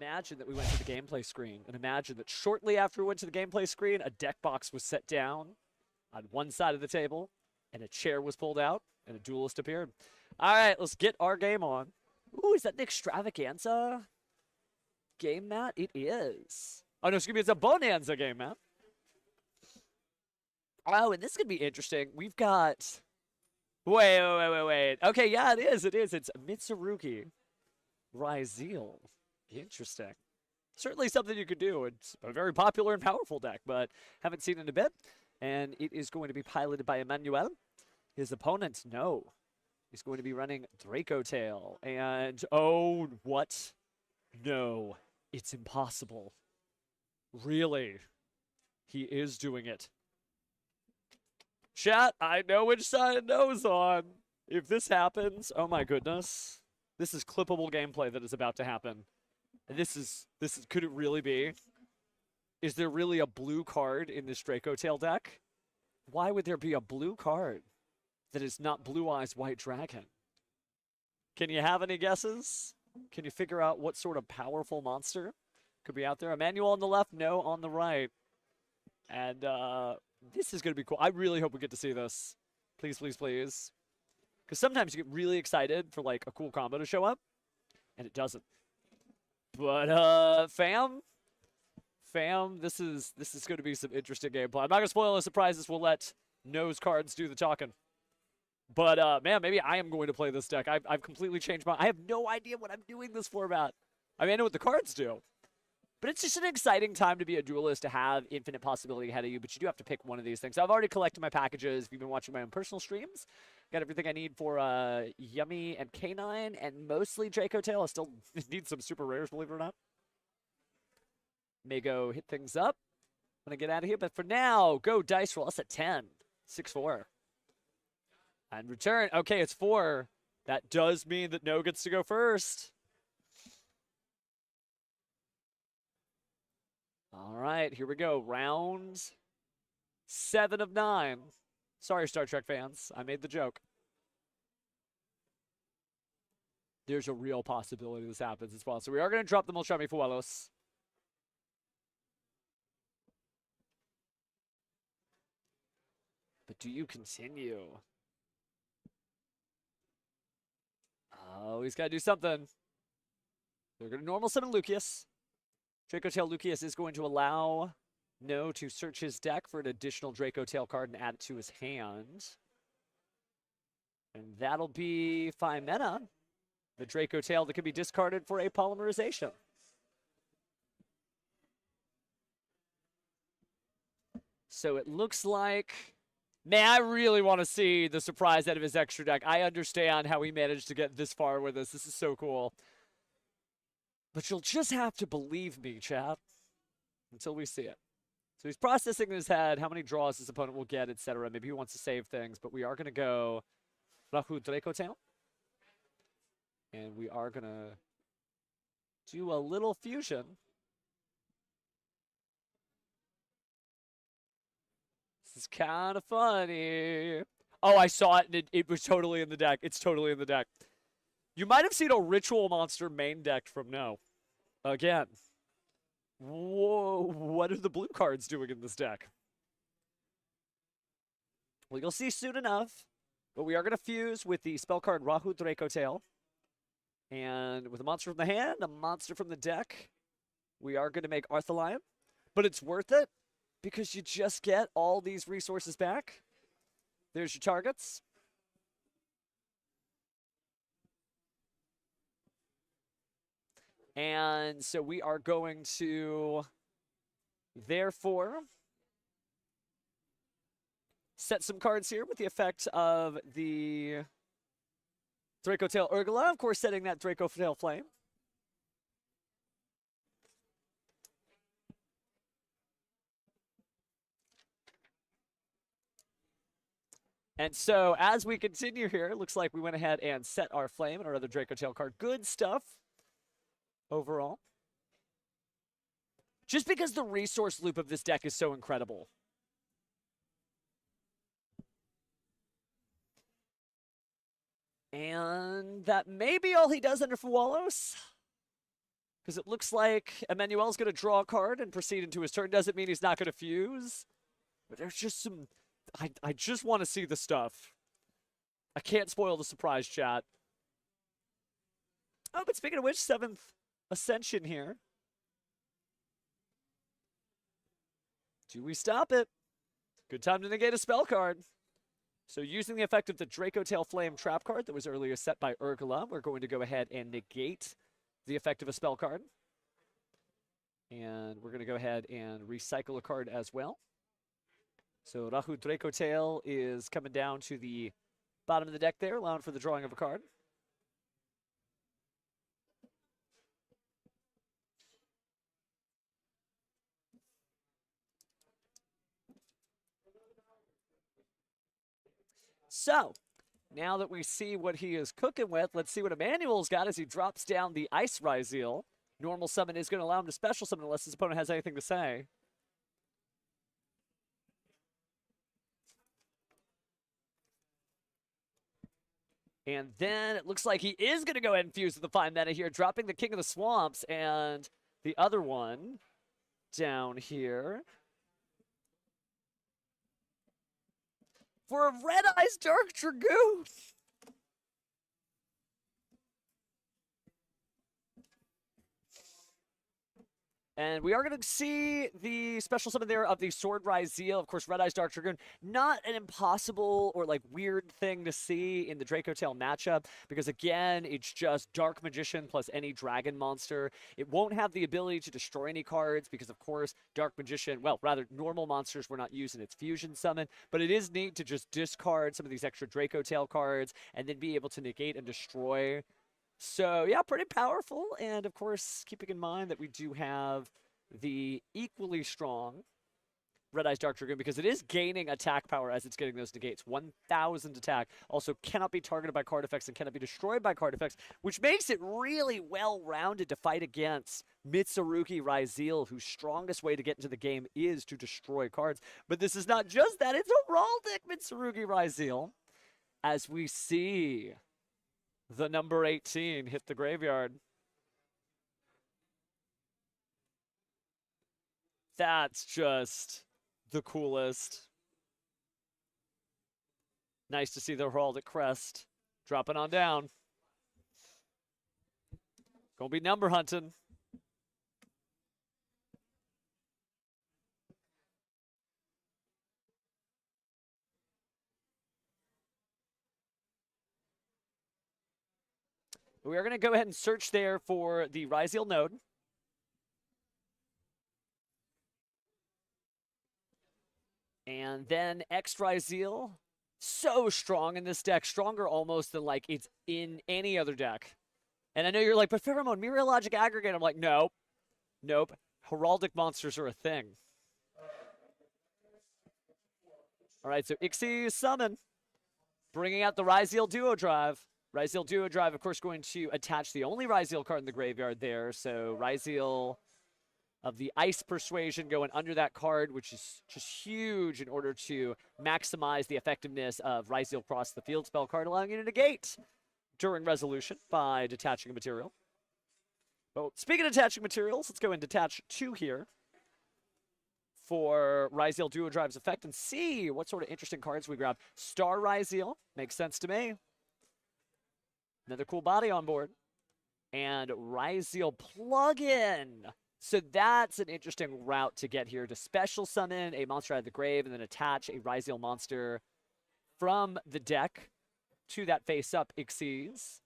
Imagine that we went to the gameplay screen, and imagine that shortly after we went to the gameplay screen, a deck box was set down on one side of the table, and a chair was pulled out, and a duelist appeared. All right, let's get our game on. Ooh, is that an extravaganza game mat? It is. Oh, no, excuse me, it's a bonanza game mat. Oh, and this could be interesting. We've got... Wait. Okay, yeah, it is. It's Mitsurugi Ryzeal. Interesting. Certainly something you could do. It's a very popular and powerful deck, but haven't seen it in a bit. And it is going to be piloted by Emmanuel. His opponent, no. He's going to be running Draco Tail. And, oh, what? No, it's impossible. Really? He is doing it. Chat, I know which side No's on. If this happens, oh my goodness. This is clippable gameplay that is about to happen. This is, could it really be? Is there really a blue card in this Draco Tail deck? Why would there be a blue card that is not Blue Eyes White Dragon? Can you have any guesses? Can you figure out what sort of powerful monster could be out there? Emmanuel on the left, no on the right. And this is going to be cool. I really hope we get to see this. Please, please, please. Because sometimes you get really excited for like a cool combo to show up, and it doesn't. But fam, this is going to be some interesting gameplay. I'm not going to spoil the surprises. We'll let No's cards do the talking. But man, maybe I am going to play this deck. I've completely changed my. I have no idea what I'm doing this format. I mean, I know what the cards do, but it's just an exciting time to be a duelist, to have infinite possibility ahead of you. But you do have to pick one of these things. I've already collected my packages. If you've been watching my own personal streams, got everything I need for Yummy and K9, and mostly Draco Tail. I still need some super rares, believe it or not. May go hit things up when I get out of here. But for now, go dice roll. That's a 10. 6-4. And return. Okay, it's 4. That does mean that No gets to go first. All right, here we go. Round 7 of 9. Sorry, Star Trek fans. I made the joke. There's a real possibility this happens as well. So we are going to drop the Molchami Fuelos. But do you continue? Oh, he's got to do something. They're going to normal summon Lucius. Draco Tail Lucius is going to allow No to search his deck for an additional Draco Tail card and add it to his hand. And that'll be Phimena, the Draco Tail that can be discarded for a polymerization. So it looks like, man, I really want to see the surprise out of his extra deck. I understand how he managed to get this far with us. This is so cool. But you'll just have to believe me, chat, until we see it. So he's processing in his head how many draws his opponent will get, etc. Maybe he wants to save things, but we are going to go Rahu Draco Tail. And we are going to do a little fusion. This is kind of funny. Oh, I saw it, and it was totally in the deck. It's totally in the deck. You might have seen a Ritual Monster main decked from No. Again. Whoa, what are the blue cards doing in this deck? Well, you'll see soon enough. But we are going to fuse with the spell card Rahu Draco Tail. And with a monster from the hand, a monster from the deck, we are going to make Arthalion. But it's worth it because you just get all these resources back. There's your targets. And so we are going to, therefore, set some cards here with the effect of the Draco Tail Urgula, of course, setting that Draco Tail Flame. And so as we continue here, it looks like we went ahead and set our Flame and our other Draco Tail card. Good stuff overall. Just because the resource loop of this deck is so incredible. And that may be all he does under Fualos. Because it looks like Emmanuel's going to draw a card and proceed into his turn. Doesn't mean he's not going to fuse. But there's just some... I just want to see the stuff. I can't spoil the surprise, chat. Oh, but speaking of which, 7th Ascension here. Do we stop it? Good time to negate a spell card. So using the effect of the Draco Tail Flame trap card that was earlier set by Urgula, we're going to go ahead and negate the effect of a spell card. And we're going to go ahead and recycle a card as well. So Rahu Draco Tail is coming down to the bottom of the deck there, allowing for the drawing of a card. So, now that we see what he is cooking with, let's see what Emmanuel's got as he drops down the Ice Ryzeal. Normal summon is going to allow him to special summon unless his opponent has anything to say. And then it looks like he is going to go ahead and fuse with the Phimena here, dropping the King of the Swamps and the other one down here. For a Red Eyes Dark Dragoon. And we are going to see the special summon there of the Sword Ryzeal. Of course, Red Eyes Dark Dragoon. Not an impossible or like weird thing to see in the Draco Tail matchup. Because again, it's just Dark Magician plus any dragon monster. It won't have the ability to destroy any cards because of course, Dark Magician, well, rather normal monsters were not used in its fusion summon. But it is neat to just discard some of these extra Draco Tail cards and then be able to negate and destroy. So, yeah, pretty powerful. And, of course, keeping in mind that we do have the equally strong Red Eyes Dark Dragoon because it is gaining attack power as it's getting those negates. 1,000 attack. Also cannot be targeted by card effects and cannot be destroyed by card effects, which makes it really well-rounded to fight against Mitsurugi Ryzeal, whose strongest way to get into the game is to destroy cards. But this is not just that, it's a Heraldic Mitsurugi Ryzeal. As we see the number 18 hit the graveyard. That's just the coolest. Nice to see the Heraldic Crest dropping on down. Gonna be number hunting. We are going to go ahead and search there for the Ryzeal node. And then X Ryzeal, so strong in this deck, stronger almost than like it's in any other deck. And I know you're like, but Pheromone, Meteorologic Aggregate. I'm like, nope. Nope. Heraldic monsters are a thing. All right, so Ixie Summon, bringing out the Ryzeal Duo Drive. Ryzeal Duo Drive, of course, going to attach the only Ryzeal card in the graveyard there. So Ryzeal of the Ice Persuasion going under that card, which is just huge in order to maximize the effectiveness of Ryzeal Cross the Field spell card, allowing you to negate during resolution by detaching a material. Well, speaking of detaching materials, let's go and detach 2 here for Ryzeal Duo Drive's effect and see what sort of interesting cards we grab. Star Ryzeal, makes sense to me. Another cool body on board. And Ryzeal Plugin. So that's an interesting route to get here, to special summon a monster out of the grave and then attach a Ryzeal monster from the deck to that face-up Xyz.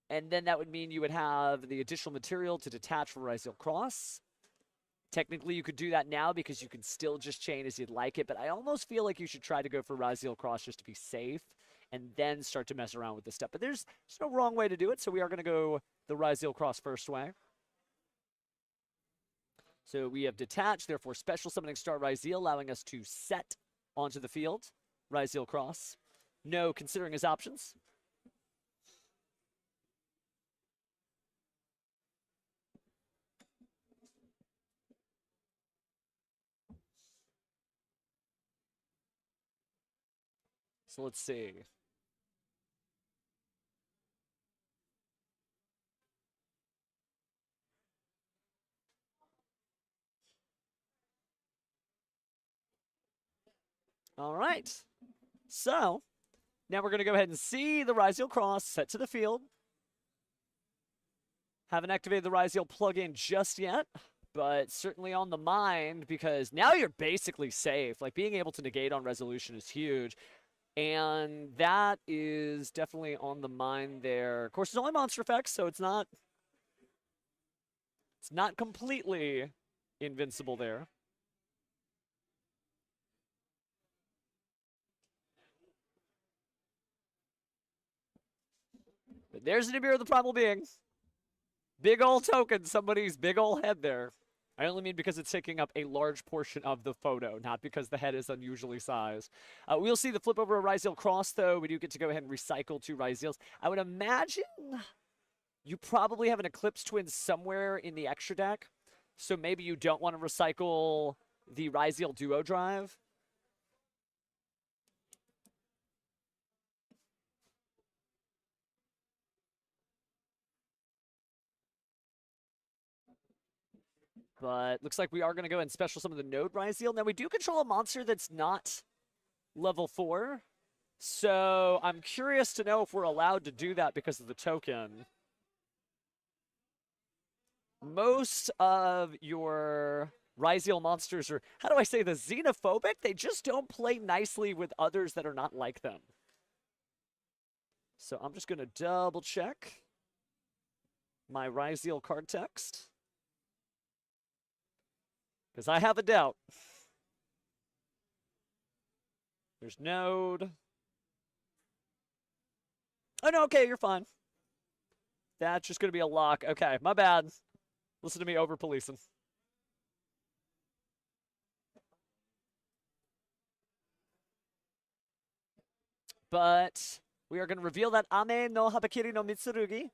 And then that would mean you would have the additional material to detach for Ryzeal Cross. Technically, you could do that now because you can still just chain as you'd like it, but I almost feel like you should try to go for Ryzeal Cross just to be safe and then start to mess around with this stuff. But there's no wrong way to do it, so we are going to go the Ryzeal Cross first way. So we have detached, therefore special summoning Star Ryzeal, allowing us to set onto the field Ryzeal Cross. No considering his options. So let's see. All right. So now we're going to go ahead and see the Ryzeal Cross set to the field. Haven't activated the Ryzeal plugin just yet, but certainly on the mind because now you're basically safe. Like being able to negate on resolution is huge. And that is definitely on the mind there. Of course, it's only monster effects, so it's not completely invincible there. But there's an Nibiru the Primal Being. Big ol' token, somebody's big ol' head there. I only mean because it's taking up a large portion of the photo, not because the head is unusually sized. We'll see the flip over a Ryzeal Cross, though. We do get to go ahead and recycle 2 Ryzeals. I would imagine you probably have an Eclipse Twin somewhere in the extra deck, so maybe you don't want to recycle the Ryzeal Duo Drive. But looks like we are going to go and special summon the Node Ryzeal. Now, we do control a monster that's not level 4. So I'm curious to know if we're allowed to do that because of the token. Most of your Ryzeal monsters are, how do I say this, xenophobic? They just don't play nicely with others that are not like them. So I'm just going to double check my Ryzeal card text, because I have a doubt. There's Node. Oh, no, okay, you're fine. That's just going to be a lock. Okay, my bad. Listen to me over-policing. But we are going to reveal that Ame no Habakiri no Mitsurugi,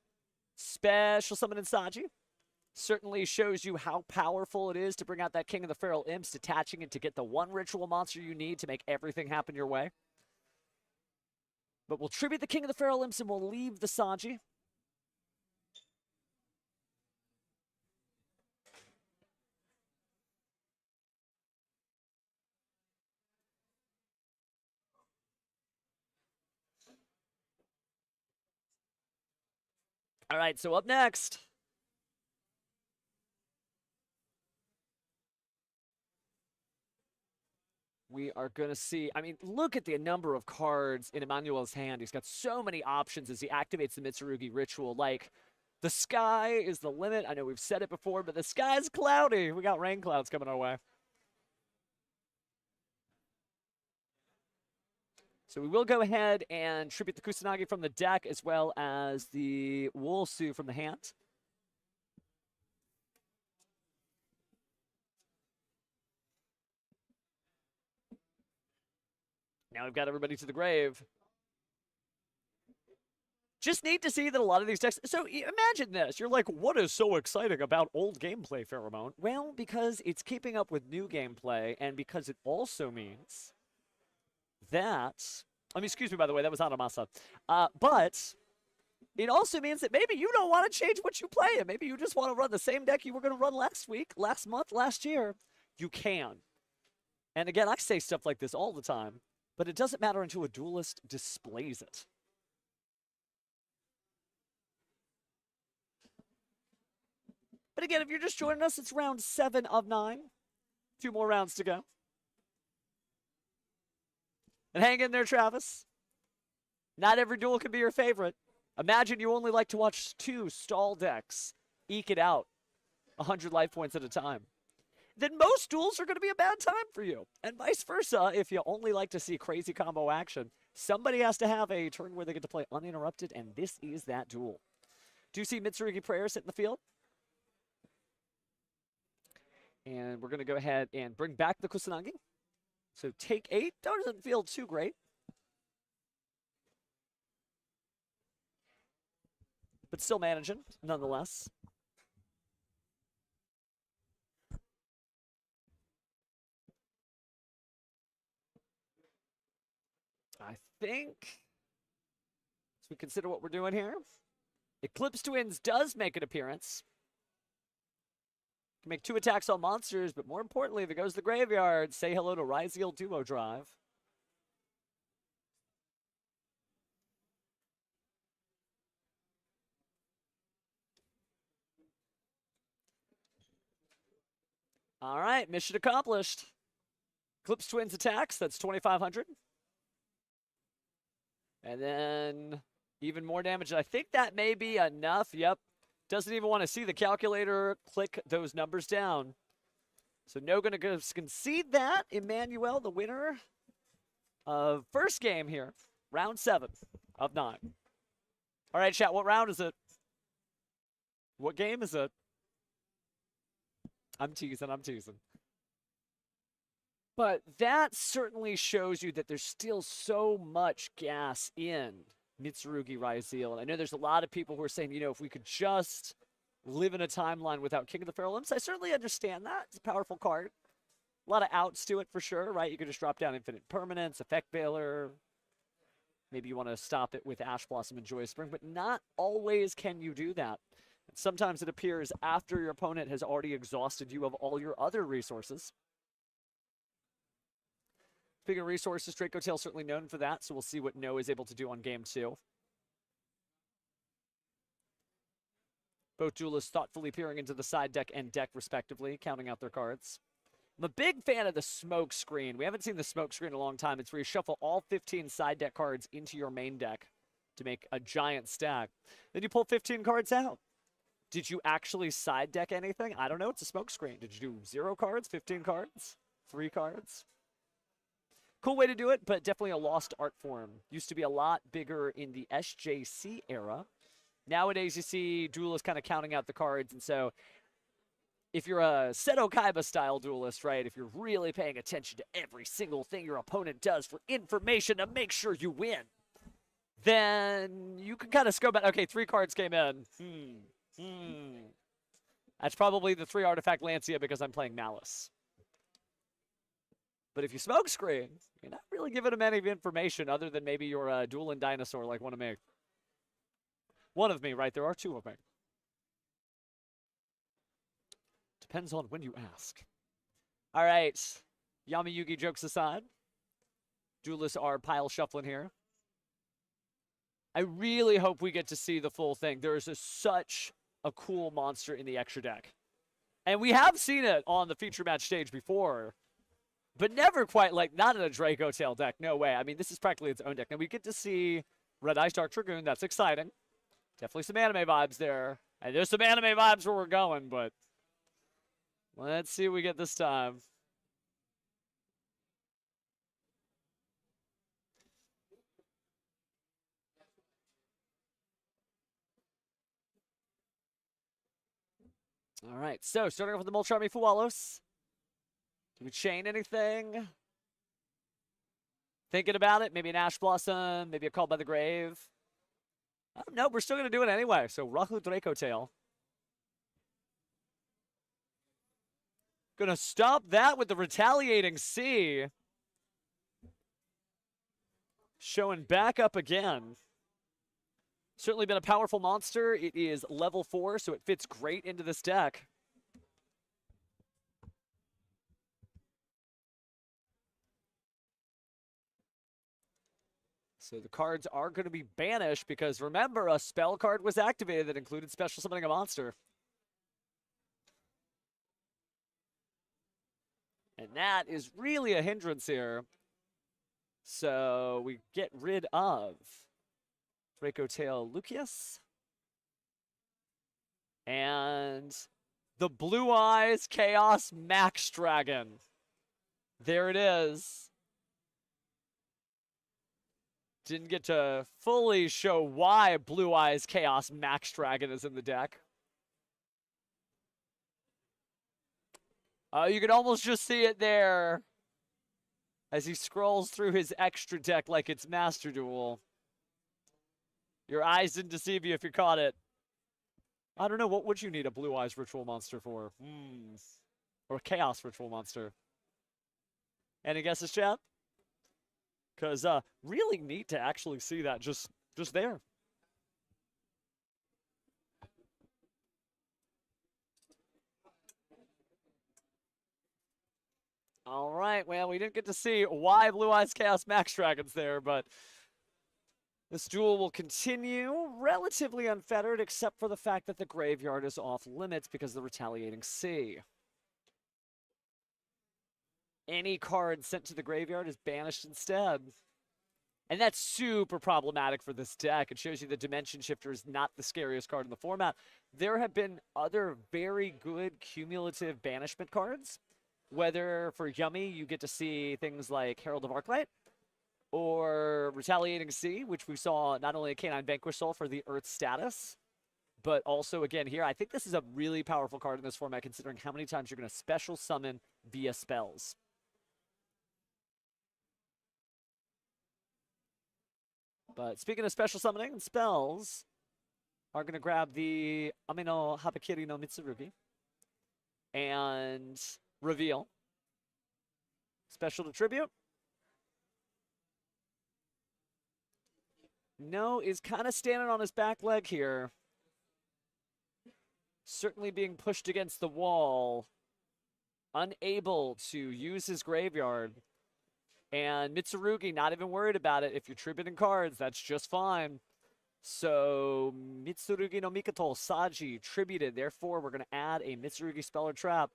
special summon in Saji. Certainly shows you how powerful it is to bring out that King of the Feral Imps, detaching it to get the one ritual monster you need to make everything happen your way. But we'll tribute the King of the Feral Imps and we'll leave the Saji. All right, so up next, we are going to see, I mean, look at the number of cards in Emmanuel's hand. He's got so many options as he activates the Mitsurugi ritual. Like, the sky is the limit. I know we've said it before, but the sky's cloudy. We got rain clouds coming our way. So we will go ahead and tribute the Kusanagi from the deck as well as the Wolsu from the hand. Now we've got everybody to the grave. Just need to see that a lot of these decks... So imagine this. You're like, what is so exciting about old gameplay, Pheromone? Well, because it's keeping up with new gameplay, and because it also means that... I mean, excuse me, by the way, that was Anamasa. But it also means that maybe you don't want to change what you play, and maybe you just want to run the same deck you were going to run last week, last month, last year. You can. And again, I say stuff like this all the time, but it doesn't matter until a duelist displays it. But again, if you're just joining us, it's round 7 of 9. 2 more rounds to go. And hang in there, Travis. Not every duel can be your favorite. Imagine you only like to watch 2 stall decks eke it out 100 life points at a time. Then most duels are going to be a bad time for you. And vice versa, if you only like to see crazy combo action, somebody has to have a turn where they get to play uninterrupted, and this is that duel. Do you see Mitsurugi Prayer sit in the field? And we're going to go ahead and bring back the Kusanagi. So take 8 doesn't feel too great. But still managing, nonetheless. I think, as we consider what we're doing here, Eclipse Twins does make an appearance. Can make 2 attacks on monsters, but more importantly, if it goes to the graveyard, say hello to Ryzeal Duo Drive. All right, mission accomplished. Eclipse Twins attacks, that's 2,500. And then even more damage. I think that may be enough. Yep. Doesn't even want to see the calculator click those numbers down. So no going to concede that. Emmanuel, the winner of first game here. Round 7 of 9. All right, chat, what round is it? What game is it? I'm teasing, I'm teasing. But that certainly shows you that there's still so much gas in Mitsurugi Ryzeal. And I know there's a lot of people who are saying, you know, if we could just live in a timeline without King of the Feral Imps, I certainly understand that. It's a powerful card. A lot of outs to it for sure, right? You could just drop down Infinite Permanence, Effect Veiler. Maybe you want to stop it with Ash Blossom and Joyous Spring, but not always can you do that. And sometimes it appears after your opponent has already exhausted you of all your other resources. Speaking of resources, Draco Tail certainly known for that, so we'll see what No is able to do on game 2. Both duelists thoughtfully peering into the side deck and deck, respectively, counting out their cards. I'm a big fan of the smoke screen. We haven't seen the smoke screen in a long time. It's where you shuffle all 15 side deck cards into your main deck to make a giant stack. Then you pull 15 cards out. Did you actually side deck anything? I don't know. It's a smoke screen. Did you do 0 cards, 15 cards, 3 cards? Cool way to do it, but definitely a lost art form. Used to be a lot bigger in the SJC era. Nowadays, you see duelists kind of counting out the cards, and so if you're a Seto Kaiba style duelist, right, if you're really paying attention to every single thing your opponent does for information to make sure you win, then you can kind of scope out. Okay, 3 cards came in. That's probably the 3 artifact Lancia because I'm playing Malice. But if you smoke screen, you're not really giving him any information other than maybe you're a dueling dinosaur like one of me. One of me, right? There are 2 of me. Depends on when you ask. All right. Yami Yugi jokes aside. Duelists are pile shuffling here. I really hope we get to see the full thing. There is such a cool monster in the extra deck. And we have seen it on the feature match stage before. But never quite like, not in a Draco tail deck. No way. I mean, this is practically its own deck. Now we get to see Red Ice Dark Dragoon. That's exciting. Definitely some anime vibes there. And there's some anime vibes where we're going, but let's see what we get this time. All right, so starting off with the Molcharmi Fualos. Do we chain anything? Thinking about it? Maybe an Ash Blossom, maybe a Call by the Grave. No, we're still going to do it anyway. So Rahu Draco Tail. Going to stop that with the Retaliating Sea. Showing back up again. Certainly been a powerful monster. It is level 4, so it fits great into this deck. So the cards are going to be banished because, remember, a spell card was activated that included special summoning a monster. And that is really a hindrance here. So we get rid of Draco Tail Lucius. And the Blue Eyes Chaos Max Dragon. There it is. Didn't get to fully show why Blue Eyes Chaos Max Dragon is in the deck. You can almost just see it there as he scrolls through his extra deck like it's Master Duel. Your eyes didn't deceive you if you caught it. I don't know, what would you need a Blue Eyes Ritual Monster for? Or a Chaos Ritual Monster? Any guesses, chat? Because really neat to actually see that just there. All right, well, we didn't get to see why Blue Eyes Chaos Max Dragon's there, but this duel will continue relatively unfettered, except for the fact that the graveyard is off limits because of the Retaliating Sea. Any card sent to the graveyard is banished instead. And that's super problematic for this deck. It shows you the Dimension Shifter is not the scariest card in the format. There have been other very good cumulative banishment cards. Whether for Yummy, you get to see things like Herald of Arclight, or Retaliating Sea, which we saw not only a Canine Vanquish Soul for the Earth status, but also, again, here, I think this is a really powerful card in this format, considering how many times you're going to special summon via spells. But speaking of special summoning and spells, are going to grab the Amino Habakiri no Mitsurugi and reveal. Special to tribute. No is kind of standing on his back leg here. Certainly being pushed against the wall. Unable to use his graveyard. And Mitsurugi not even worried about it. If you're tributing cards, that's just fine. So Mitsurugi no Mikoto Saji tributed. Therefore, we're going to add a Mitsurugi spell or trap.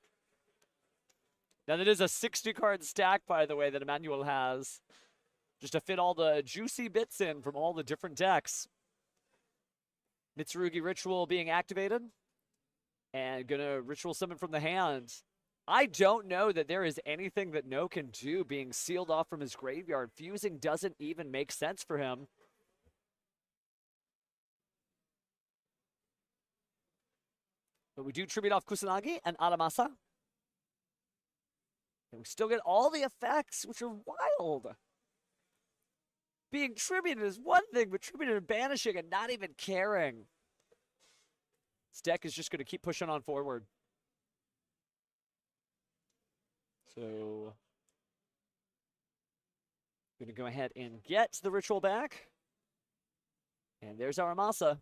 Now, that is a 60-card stack, by the way, that Emmanuel has. Just to fit all the juicy bits in from all the different decks. Mitsurugi Ritual being activated. And gonna Ritual Summon from the hand. I don't know that there is anything that No can do being sealed off from his graveyard. Fusing doesn't even make sense for him. But we do tribute off Kusanagi and Aramasa. And we still get all the effects, which are wild. being tributed is one thing, but tributed and banishing and not even caring. This deck is just going to keep pushing on forward. So, going to go ahead and get the ritual back. And there's our Amasa.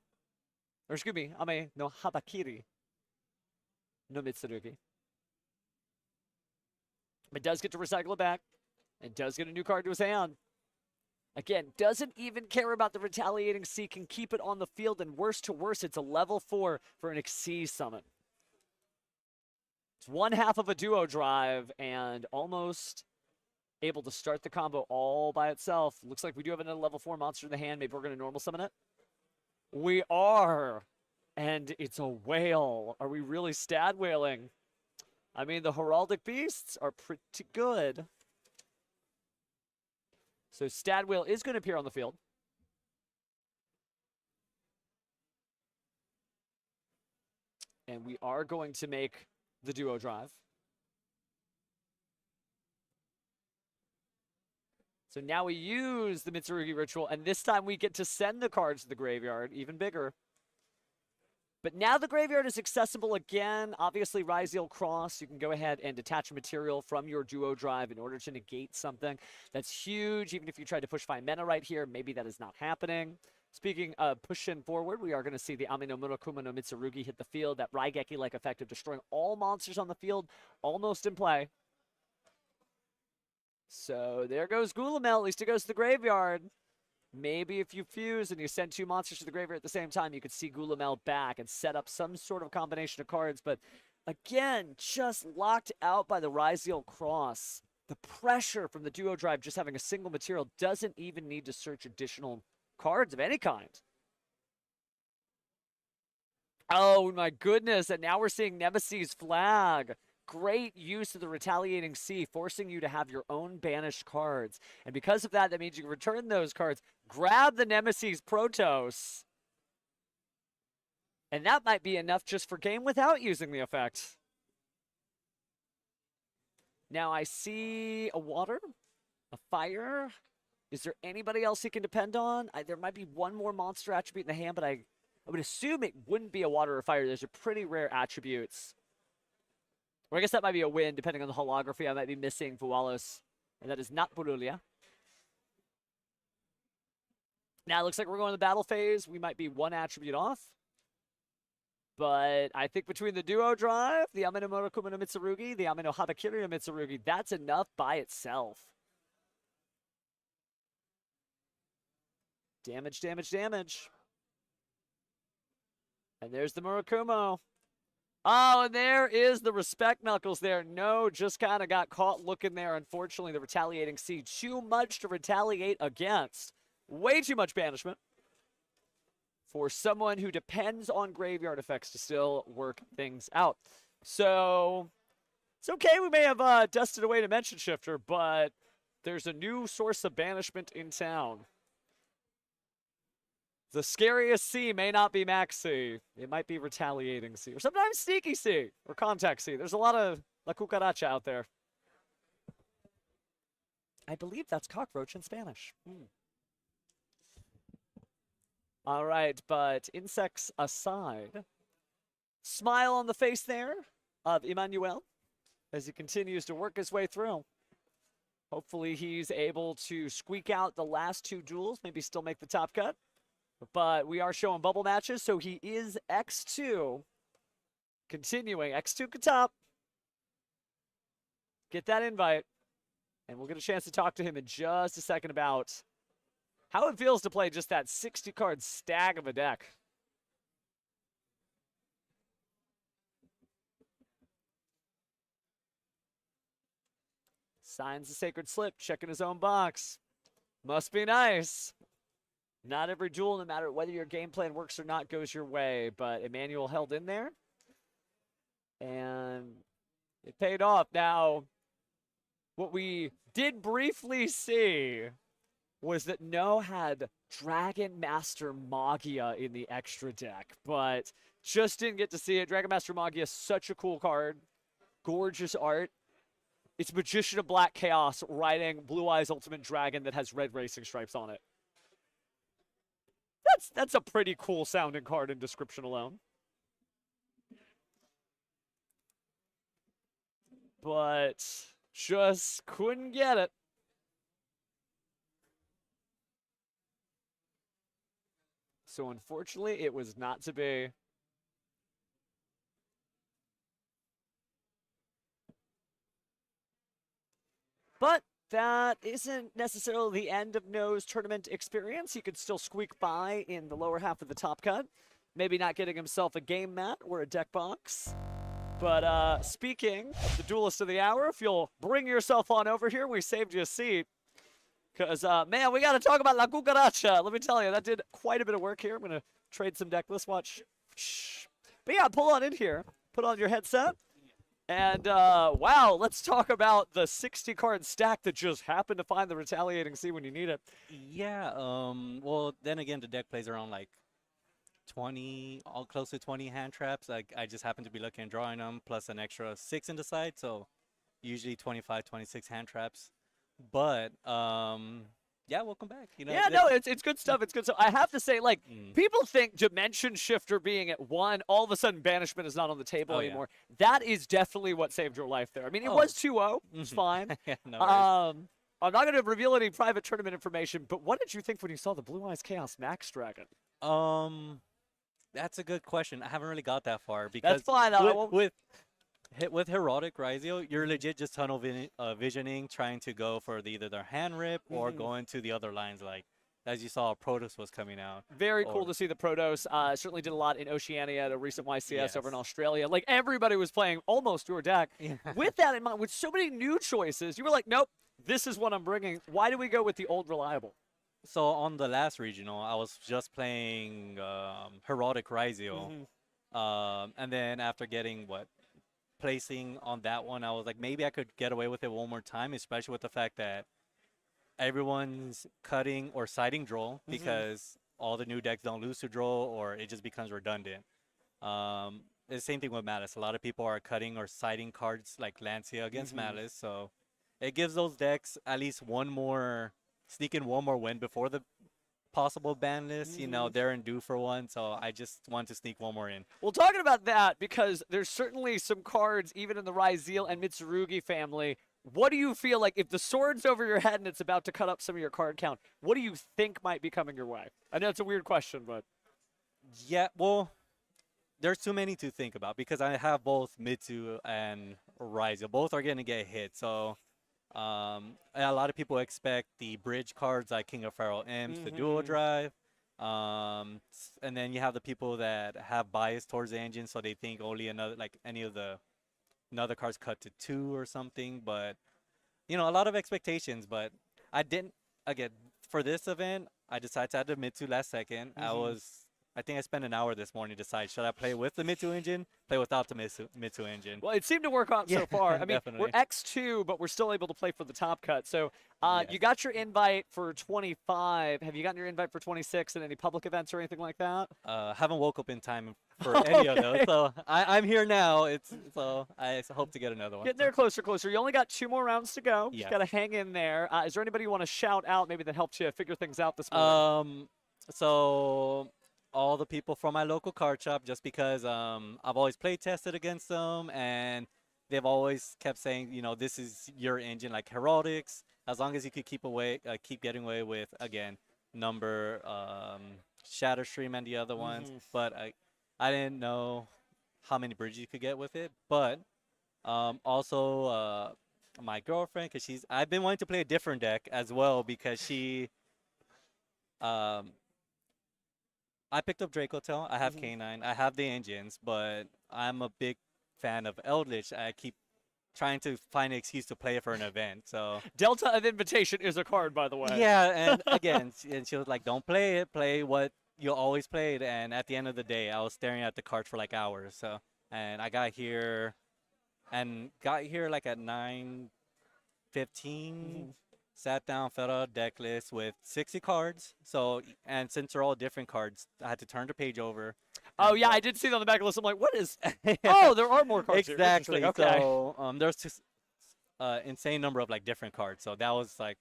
Or excuse me, Ame no Habakiri no Mitsurugi. But does get to recycle it back. And does get a new card to his hand. Again, doesn't even care about the retaliating C, can keep it on the field, and worse to worse, it's a level 4 for an Xyz summon. It's one half of a duo drive, and almost able to start the combo all by itself. Looks like we do have another level 4 monster in the hand. Maybe we're going to normal summon it. We are, and it's a whale. Are we really stat whaling? I mean, the heraldic beasts are pretty good. So Stadwhale is going to appear on the field. And we are going to make the duo drive. So now we use the Mitsurugi Ritual, and this time we get to send the cards to the graveyard, even bigger. But now the graveyard is accessible again. Obviously, Ryziel Cross, you can go ahead and detach a material from your duo drive in order to negate something. That's huge. Even if you try to push Fine Mana right here, maybe that is not happening. Speaking of pushing forward, we are going to see the Ame no Murakuma no Mitsurugi hit the field. That Raigeki-like effect of destroying all monsters on the field, almost in play. So there goes Gulamel. At least it goes to the graveyard. Maybe if you fuse and you send 2 monsters to the graveyard at the same time, you could see Gulamel back and set up some sort of combination of cards. But again, just locked out by the Ryziel Cross. The pressure from the duo drive just having a single material doesn't even need to search additional cards of any kind. Oh my goodness, and now we're seeing Nemesis Flag. Great use of the retaliating C, forcing you to have your own banished cards. And because of that, that means you can return those cards, grab the Nemesis Protoss, and that might be enough just for game without using the effect. Now I see a water, a fire. Is there anybody else he can depend on? There might be one more monster attribute in the hand, but I would assume it wouldn't be a water or fire. Those are pretty rare attributes. Or I guess that might be a win, depending on the holography. I might be missing Vualos, and that is not Purulia. Now it looks like we're going to the battle phase. We might be 1 attribute off. But I think between the duo drive, the Ame no Murakuma no Mitsurugi, the Ame no Habakiri no Mitsurugi, that's enough by itself. Damage, damage, damage. And there's the Murakumo. Oh, and there is the Respect Knuckles there. No, just kind of got caught looking there. Unfortunately, the retaliating C. Too much to retaliate against. Way too much banishment for someone who depends on graveyard effects to still work things out. So, it's okay. We may have dusted away Dimension Shifter, but there's a new source of banishment in town. The scariest C may not be Max C. It might be Retaliating C. Or sometimes Sneaky C. Or Contact C. There's a lot of La Cucaracha out there. I believe that's cockroach in Spanish. All right, but insects aside. Smile on the face there of Emmanuel as he continues to work his way through. Hopefully he's able to squeak out the last 2 duels. Maybe still make the top cut. But we are showing bubble matches, so he is X2. Continuing, X2 could top. Get that invite. And we'll get a chance to talk to him in just a second about how it feels to play just that 60-card stag of a deck. Signs the sacred slip, checking his own box. Must be nice. Not every duel, no matter whether your game plan works or not, goes your way. But Emmanuel held in there. And it paid off. Now, what we did briefly see was that No had Dragon Master Magia in the extra deck. But just didn't get to see it. Dragon Master Magia is such a cool card. Gorgeous art. It's Magician of Black Chaos riding Blue Eyes Ultimate Dragon that has red racing stripes on it. that's a pretty cool sounding card in description alone. But just couldn't get it. So unfortunately, it was not to be. But that isn't necessarily the end of No's tournament experience. He could still squeak by in the lower half of the top cut. Maybe not getting himself a game mat or a deck box. But speaking of the duelist of the hour, if you'll bring yourself on over here, we saved you a seat. Because, man, we got to talk about La Cucaracha. Let me tell you, that did quite a bit of work here. I'm going to trade some deck lists. Watch. But yeah, pull on in here. Put on your headset. And, wow, let's talk about the 60-card stack that just happened to find the retaliating C when you need it. Yeah, well, then again, the deck plays around like 20, all close to 20 hand traps. Like, I just happen to be looking and drawing them, plus an extra 6 in the side, so usually 25, 26 hand traps. But, yeah, welcome back. You know, Yeah, no, it's good stuff. It's good stuff. I have to say, like, people think Dimension Shifter being at 1, all of a sudden Banishment is not on the table anymore. That is definitely what saved your life there. I mean, it was 2-0. It's fine. Yeah, no worries. I'm not going to reveal any private tournament information, but what did you think when you saw the Blue Eyes Chaos Max Dragon? That's a good question. I haven't really got that far because That's fine. with Herodic Rizio, you're legit just tunnel visioning, trying to go for either their hand rip or going to the other lines. Like, as you saw, Protoss was coming out. Very cool to see the Protoss. Certainly did a lot in Oceania at a recent YCS over in Yes. Australia. Like, everybody was playing almost your deck. Yeah. With that in mind, with so many new choices, you were like, nope, this is what I'm bringing. Why do we go with the old reliable? So on the last regional, I was just playing Herodic Rizio. And then after getting placing on that one, I was like, maybe I could get away with it one more time, especially with the fact that everyone's cutting or siding draw because all the new decks don't lose to draw or it just becomes redundant. The same thing with Malice. A lot of people are cutting or siding cards like Lancia against Malice, so it gives those decks at least sneak in one more win before the possible ban list. You know, they're in due for one, so I just want to sneak one more in. Well, talking about that, because there's certainly some cards, even in the Ryzeal and Mitsurugi family. What do you feel like if the sword's over your head and it's about to cut up some of your card count? What do you think might be coming your way? I know it's a weird question, but Yeah, well, there's too many to think about because I have both Mitsu and Ryzeal. Both are going to get hit, so and a lot of people expect the bridge cards like King of Pharaoh Imps, the dual drive. And then you have the people that have bias towards the engine, so they think only any of the another cards cut to 2 or something. But you know, a lot of expectations. But I didn't. Again, for this event, I decided to add the Mitsu last second. I think I spent an hour this morning to decide, should I play with the Mitsu engine, play without the Mitsu engine? well, it seemed to work out so far. I mean, definitely. we're X2, but we're still able to play for the top cut. So you got your invite for 25. Have you gotten your invite for 26 at any public events or anything like that? Haven't woke up in time for any of those, so I'm here now. So I hope to get another one. Getting there closer. You only got 2 more rounds to go. Yes. Just got to hang in there. Is there anybody you want to shout out maybe that helped you figure things out this morning? So all the people from my local card shop, just because I've always play tested against them, and they've always kept saying, you know, this is your engine, like Heraldics. As long as you could keep getting away with, again, number, Shatter Stream and the other ones. But I didn't know how many bridges you could get with it. But also my girlfriend, because I've been wanting to play a different deck as well, because I picked up Draco Tail. I have K9. I have the engines, but I'm a big fan of Eldritch. I keep trying to find an excuse to play it for an event. So Delta of Invitation is a card, by the way. yeah, and again, and she was like, "Don't play it. Play what you always played." And at the end of the day, I was staring at the cards for like hours. So, and I got here like at 9:15. Sat down, filled out a deck list with 60 cards. So, and since they're all different cards, I had to turn the page over. Oh, yeah, I did see it on the back of the list. I'm like, what is... Oh, there are more cards here. Exactly. Interesting. Okay. So, there's just insane number of like different cards. So that was like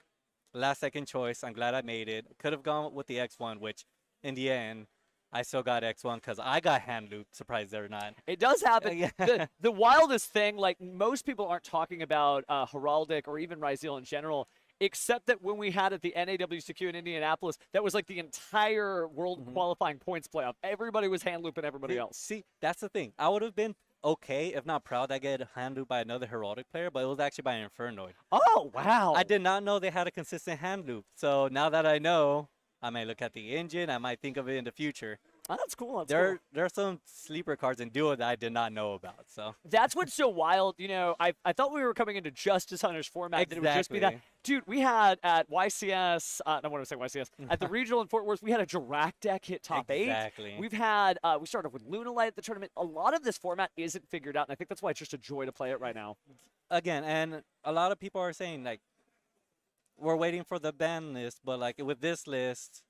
last second choice. I'm glad I made it. Could have gone with the X1, which in the end, I still got X1 because I got hand looped, surprised or not. It does happen. Yeah. The wildest thing, like most people aren't talking about Heraldic or even Ryzeal in general, except that when we had at the NAWCQ in Indianapolis, that was like the entire world qualifying points playoff. Everybody was hand looping everybody else. See, that's the thing. I would have been okay, if not proud, I get hand looped by another Heraldic player, but it was actually by an Infernoid. Oh, wow. I did not know they had a consistent hand loop. So now that I know, I might look at the engine. I might think of it in the future. Oh, that's cool. That's There cool. are some sleeper cards in Duo that I did not know about. So That's what's so wild. You know, I thought we were coming into Justice Hunters format. That it would just be that. Exactly. Dude, we had at YCS, I don't want to say YCS, at the regional in Fort Worth, we had a Jirac deck hit top 8. Exactly. We've had, we started with Lunalite at the tournament. A lot of this format isn't figured out, and I think that's why it's just a joy to play it right now. Again, and a lot of people are saying, like, we're waiting for the ban list, but, like, with this list,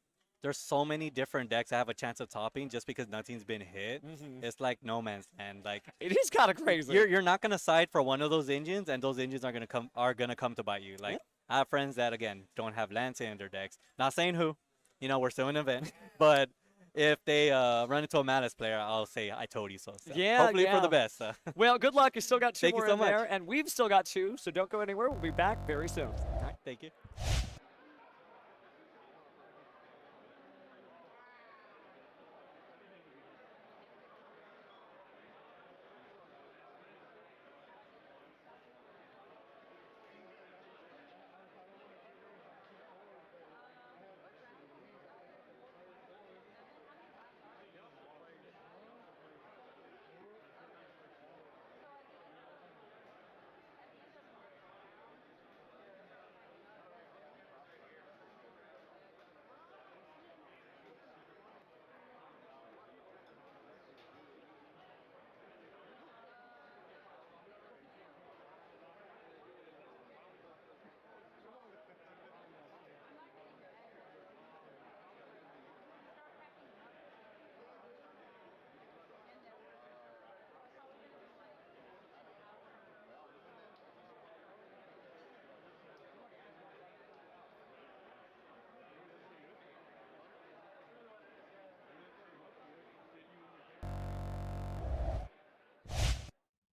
there's so many different decks that have a chance of topping just because nothing's been hit. It's like no man's land. Like, It is kind of crazy. you're not gonna side for one of those engines, and those engines are gonna come to bite you. Like, I have friends that again don't have Lance in their decks. Not saying who, you know, we're still in an event, but if they run into a Malice player, I'll say I told you so. So Yeah, hopefully for yeah. the best. Well, good luck. You still got 2 Thank you more so in much. there, and we've still got 2, so don't go anywhere. We'll be back very soon. All right, thank you.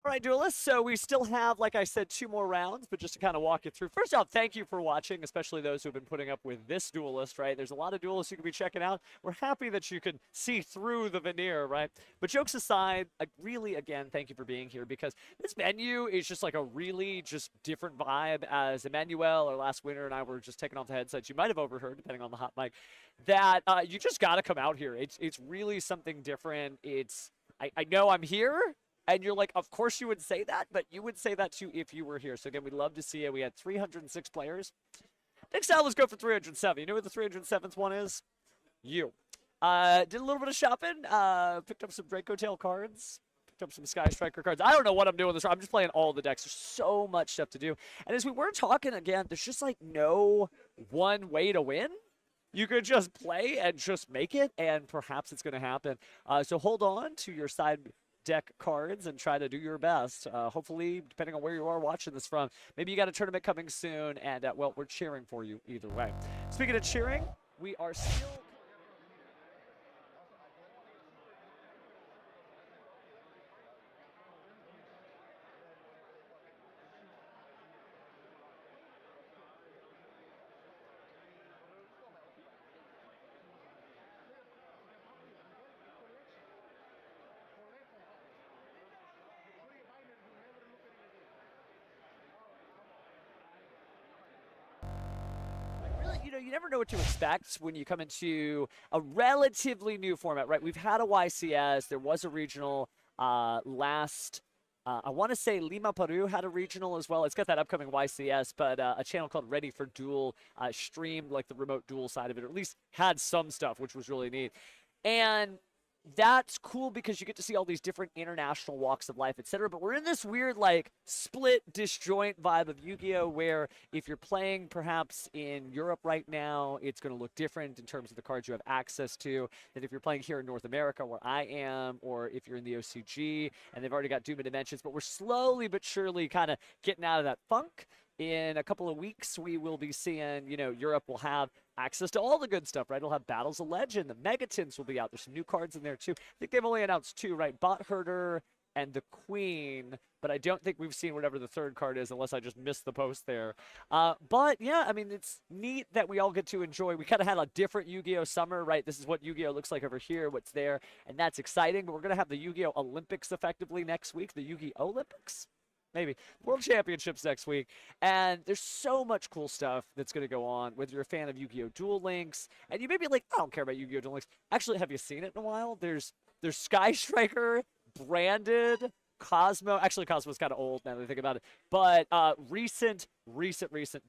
All right, duelists. So we still have, like I said, 2 more rounds, but just to kind of walk you through. First off, thank you for watching, especially those who have been putting up with this duelist, right? There's a lot of duelists you can be checking out. We're happy that you can see through the veneer, right? But jokes aside, really, again, thank you for being here because this venue is just like a really just different vibe. As Emmanuel, our last winner, and I were just taking off the headsets, you might have overheard, depending on the hot mic, that you just got to come out here. It's really something different. I know I'm here. And you're like, of course you would say that, but you would say that too if you were here. So again, we'd love to see it. We had 306 players. Next time, let's go for 307. You know what the 307th one is? You. Did a little bit of shopping. Picked up some Draco tail cards. Picked up some Sky Striker cards. I don't know what I'm doing this. I'm just playing all the decks. There's so much stuff to do. And as we were talking again, there's just like no one way to win. You could just play and just make it, and perhaps it's going to happen. So hold on to your side deck cards and try to do your best. Hopefully, depending on where you are watching this from, maybe you got a tournament coming soon, and well, we're cheering for you either way. Speaking of cheering, we are still... You never know what to expect when you come into a relatively new format, right? We've had a YCS. There was a regional last. I want to say Lima, Peru had a regional as well. It's got that upcoming YCS, but a channel called Ready for Duel streamed like the remote duel side of it, or at least had some stuff, which was really neat. And that's cool because you get to see all these different international walks of life, etc. But we're in this weird, like, split, disjoint vibe of Yu-Gi-Oh! Where if you're playing perhaps in Europe right now, it's going to look different in terms of the cards you have access to than if you're playing here in North America, where I am, or if you're in the OCG, and they've already got Doom and Dimensions. But we're slowly but surely kind of getting out of that funk. in a couple of weeks, we will be seeing, Europe will have access to all the good stuff, right? It'll have Battles of Legend. The Megatins will be out. There's some new cards in there, too. I think they've only announced 2, right? Bot Herder and the Queen, but I don't think we've seen whatever the third card is unless I just missed the post there. But yeah, I mean, it's neat that we all get to enjoy. We kind of had a different Yu-Gi-Oh! Summer, right? This is what Yu-Gi-Oh! Looks like over here, what's there, and that's exciting. But we're going to have the Yu-Gi-Oh! Olympics effectively next week, the Yu-Gi-Oh! Olympics. Maybe World Championships next week, and there's so much cool stuff that's going to go on. Whether you're a fan of Yu-Gi-Oh! Duel Links, and you may be like, I don't care about Yu-Gi-Oh! Duel Links. Actually, have you seen it in a while? There's Sky Striker, branded Cosmo. Actually, Cosmo's kind of old now that I think about it, but recent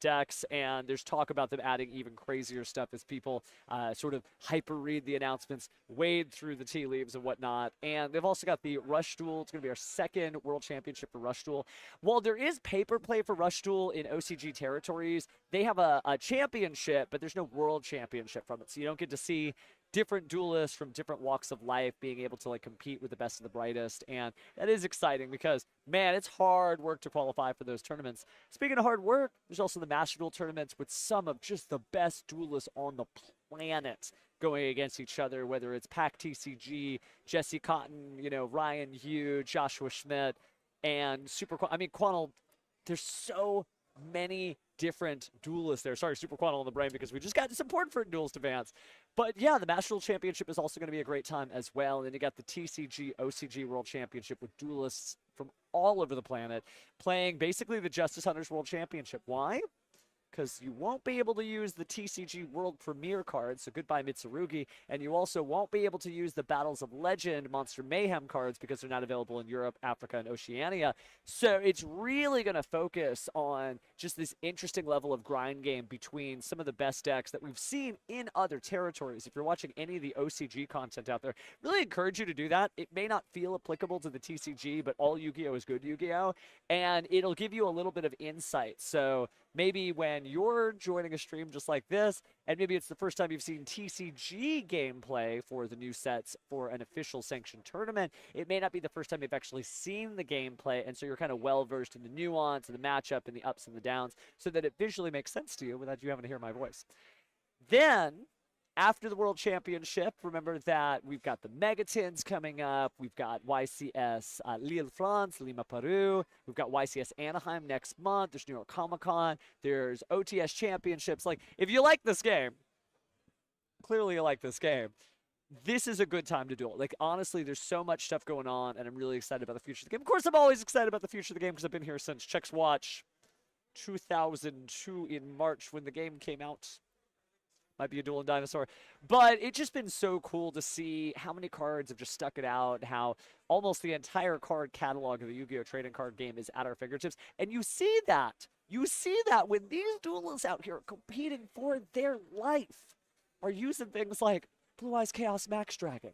decks, and there's talk about them adding even crazier stuff as people sort of hyper read the announcements, wade through the tea leaves and whatnot. And they've also got the Rush Duel. It's going to be our second World Championship for Rush Duel. While there is paper play for Rush Duel in OCG territories, they have a championship, but there's no World Championship from it, so you don't get to see different duelists from different walks of life being able to compete with the best of the brightest. And that is exciting because, man, it's hard work to qualify for those tournaments. Speaking of hard work, there's also the Master Duel tournaments with some of just the best duelists on the planet going against each other, whether it's Pac TCG, Jesse Cotton, Ryan Hugh, Joshua Schmidt, and Quantal. There's so many different duelists there. Sorry, Super Quantal on the brain because we just got some important for duels to advance. But yeah, the Master Duel Championship is also going to be a great time as well. And then you got the TCG OCG World Championship with duelists from all over the planet playing basically the Justice Hunters World Championship. Why? Because you won't be able to use the TCG World Premiere cards, so goodbye Mitsurugi, and you also won't be able to use the Battles of Legend Monster Mayhem cards because they're not available in Europe, Africa, and Oceania. So it's really going to focus on just this interesting level of grind game between some of the best decks that we've seen in other territories. If you're watching any of the OCG content out there, really encourage you to do that. It may not feel applicable to the TCG, but all Yu-Gi-Oh! Is good Yu-Gi-Oh! And it'll give you a little bit of insight. So maybe when you're joining a stream just like this, and maybe it's the first time you've seen TCG gameplay for the new sets for an official sanctioned tournament, it may not be the first time you've actually seen the gameplay, and so you're kind of well-versed in the nuance and the matchup and the ups and the downs so that it visually makes sense to you without you having to hear my voice. Then, after the World Championship, remember that we've got the Megatins coming up. We've got YCS Lille, France, Lima, Peru. We've got YCS Anaheim next month. There's New York Comic-Con. There's OTS Championships. If you like this game, clearly you like this game, this is a good time to do it. Honestly, there's so much stuff going on, and I'm really excited about the future of the game. Of course, I'm always excited about the future of the game because I've been here since Chex Watch 2002 in March when the game came out. Might be a dueling dinosaur. But it's just been so cool to see how many cards have just stuck it out, how almost the entire card catalog of the Yu-Gi-Oh! Trading card game is at our fingertips. And you see that. You see that when these duelists out here competing for their life are using things like Blue Eyes Chaos Max Dragon.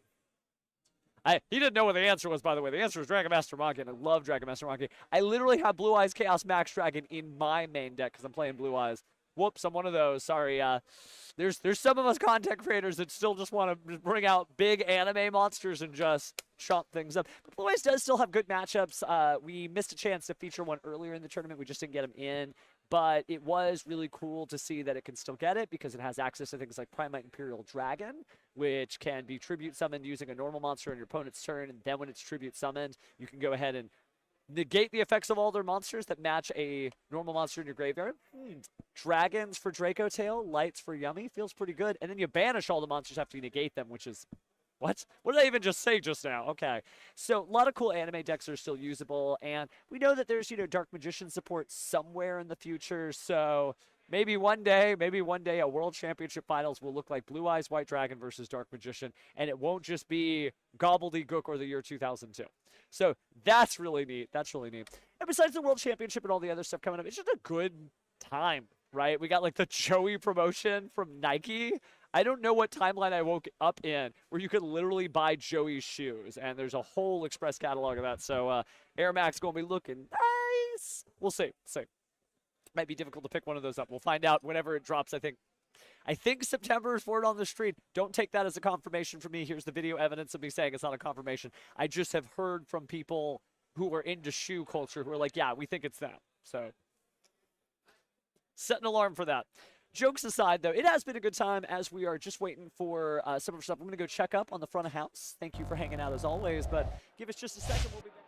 He didn't know what the answer was, by the way. The answer was Dragon Master Monkey, and I love Dragon Master Monkey. I literally have Blue Eyes Chaos Max Dragon in my main deck because I'm playing Blue Eyes. Whoops, I'm one of those. Sorry. There's some of us content creators that still just want to bring out big anime monsters and just chomp things up. But Blue Eyes does still have good matchups. We missed a chance to feature one earlier in the tournament. We just didn't get him in. But it was really cool to see that it can still get it because it has access to things like Primite Imperial Dragon, which can be tribute summoned using a normal monster on your opponent's turn. And then when it's tribute summoned, you can go ahead and negate the effects of all their monsters that match a normal monster in your graveyard. Dragons for Draco Tail, Lights for Yummy. Feels pretty good. And then you banish all the monsters after you negate them, which is... What? What did I even just say just now? Okay. So a lot of cool anime decks are still usable. And we know that there's, Dark Magician support somewhere in the future. So maybe one day a World Championship Finals will look like Blue Eyes White Dragon versus Dark Magician. And it won't just be Gobbledygook or the year 2002. So that's really neat. That's really neat. And besides the World Championship and all the other stuff coming up, it's just a good time, right? We got the Joey promotion from Nike. I don't know what timeline I woke up in where you could literally buy Joey's shoes. And there's a whole express catalog of that. So Air Max going to be looking nice. We'll see. Might be difficult to pick one of those up. We'll find out whenever it drops, I think September is word on the street. Don't take that as a confirmation from me. Here's the video evidence of me saying it's not a confirmation. I just have heard from people who are into shoe culture who are like, yeah, we think it's that. So Set an alarm for that. Jokes aside, though, it has been a good time as we are just waiting for some of our stuff. I'm going to go check up on the front of house. Thank you for hanging out as always, but give us just a second. We'll be back.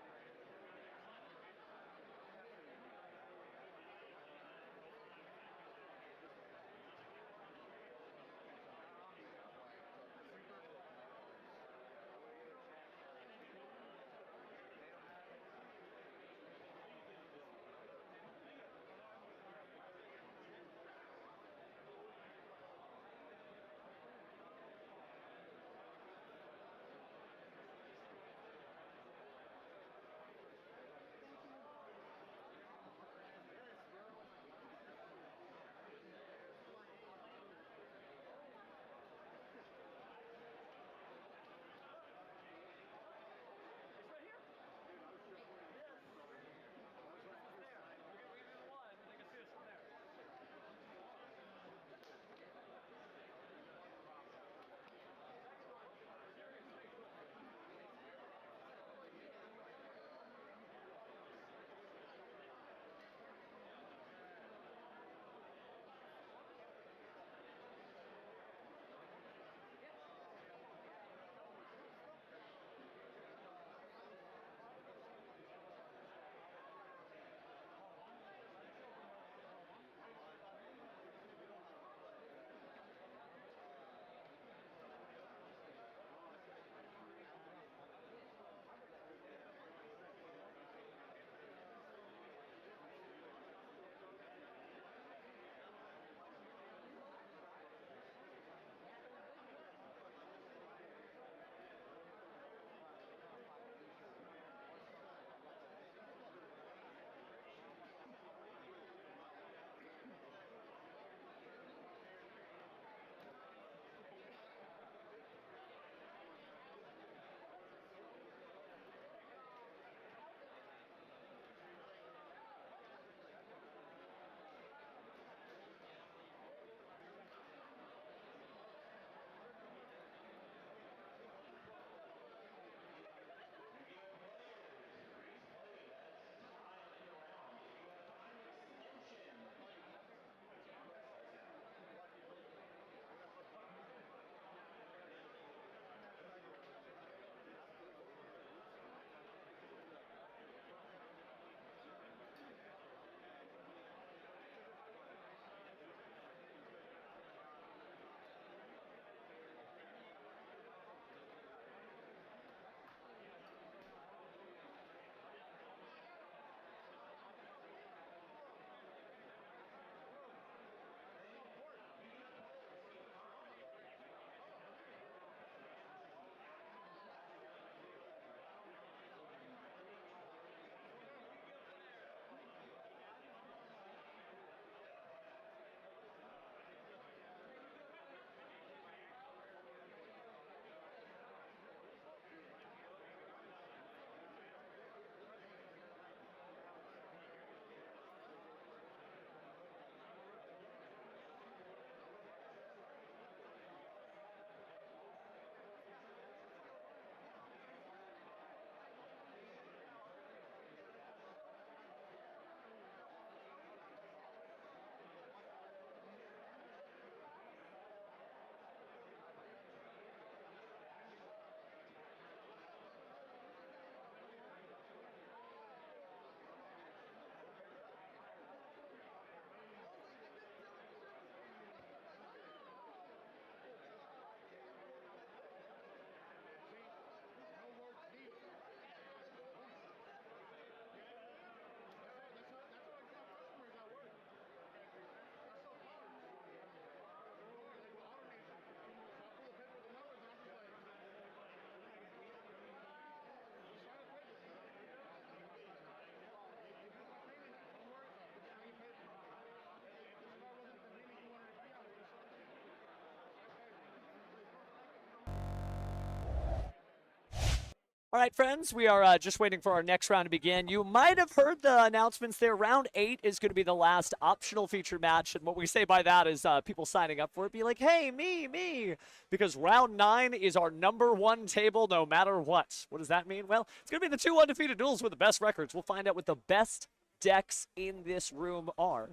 All right, friends, we are just waiting for our next round to begin. You might have heard the announcements there. Round 8 is going to be the last optional feature match. And what we say by that is people signing up for it be like, hey, me. Because round 9 is our #1 table no matter what. What does that mean? Well, it's going to be the 2 undefeated duels with the best records. We'll find out what the best decks in this room are.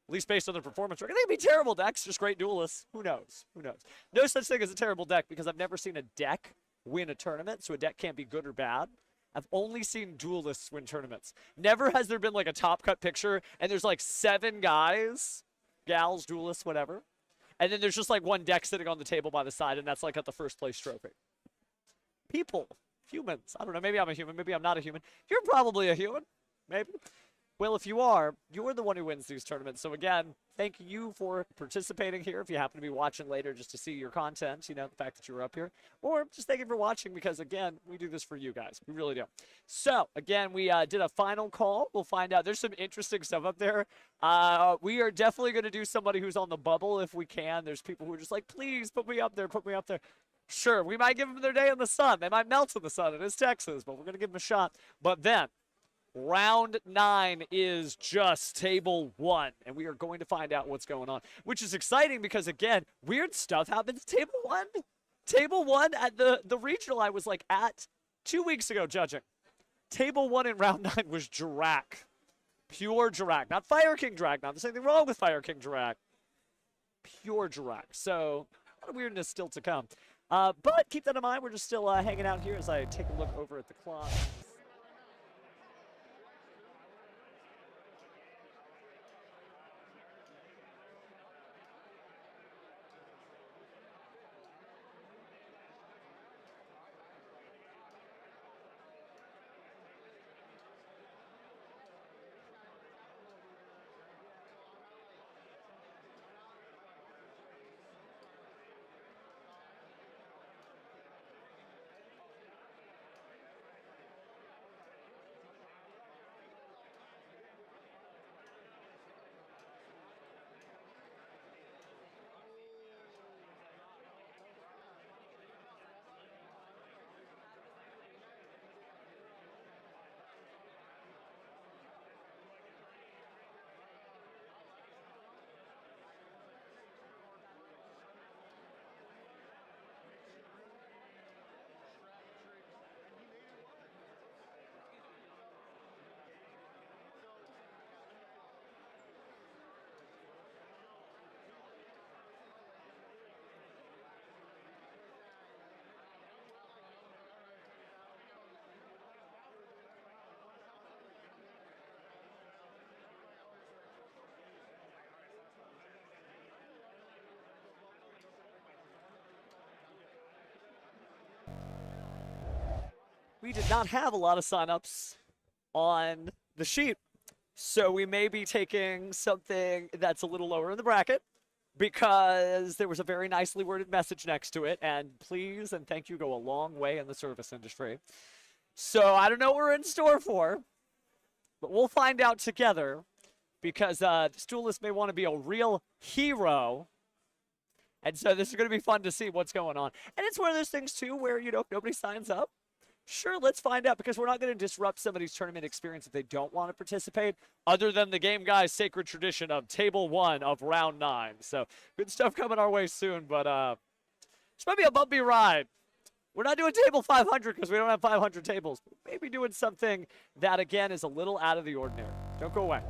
At least based on their performance record. They could be terrible decks, just great duelists. Who knows? Who knows? No such thing as a terrible deck because I've never seen a deck win a tournament, so a deck can't be good or bad. I've only seen duelists win tournaments. Never has there been like a top cut picture and there's like 7 guys, gals, duelists, whatever. And then there's just like one deck sitting on the table by the side and that's like at the first place trophy. People, humans. I don't know, maybe I'm a human, maybe I'm not a human. You're probably a human, maybe. Well, if you are, you're the one who wins these tournaments. So again, thank you for participating here. If you happen to be watching later just to see your content, you know, the fact that you were up here. Or just thank you for watching because, again, we do this for you guys. We really do. So, again, we did a final call. We'll find out. There's some interesting stuff up there. We are definitely going to do somebody who's on the bubble if we can. There's people who are just like, please put me up there, put me up there. Sure, we might give them their day in the sun. They might melt in the sun. It is Texas, but we're going to give them a shot. But then, round 9 is just table 1, and we are going to find out what's going on, which is exciting because, again, weird stuff happens table 1. Table 1 at the regional I was, like, at 2 weeks ago judging. Table 1 in round 9 was Drac. Pure Drac. Not Fire King Drac. Not there's anything wrong with Fire King Drac. Pure Drac. So, a lot of weirdness still to come. But keep that in mind. We're just still hanging out here as I take a look over at the clock. We did not have a lot of signups on the sheet, so we may be taking something that's a little lower in the bracket because there was a very nicely worded message next to it, and please and thank you go a long way in the service industry. So I don't know what we're in store for, but we'll find out together because this duelist may want to be a real hero. And so this is going to be fun to see what's going on. And it's one of those things, too, where, you know, if nobody signs up, sure, let's find out, because we're not going to disrupt somebody's tournament experience if they don't want to participate, other than the Game Guy's sacred tradition of table 1 of round 9. So good stuff coming our way soon, but this might be a bumpy ride. We're not doing table 500 because we don't have 500 tables. Maybe doing something that, again, is a little out of the ordinary. Don't go away.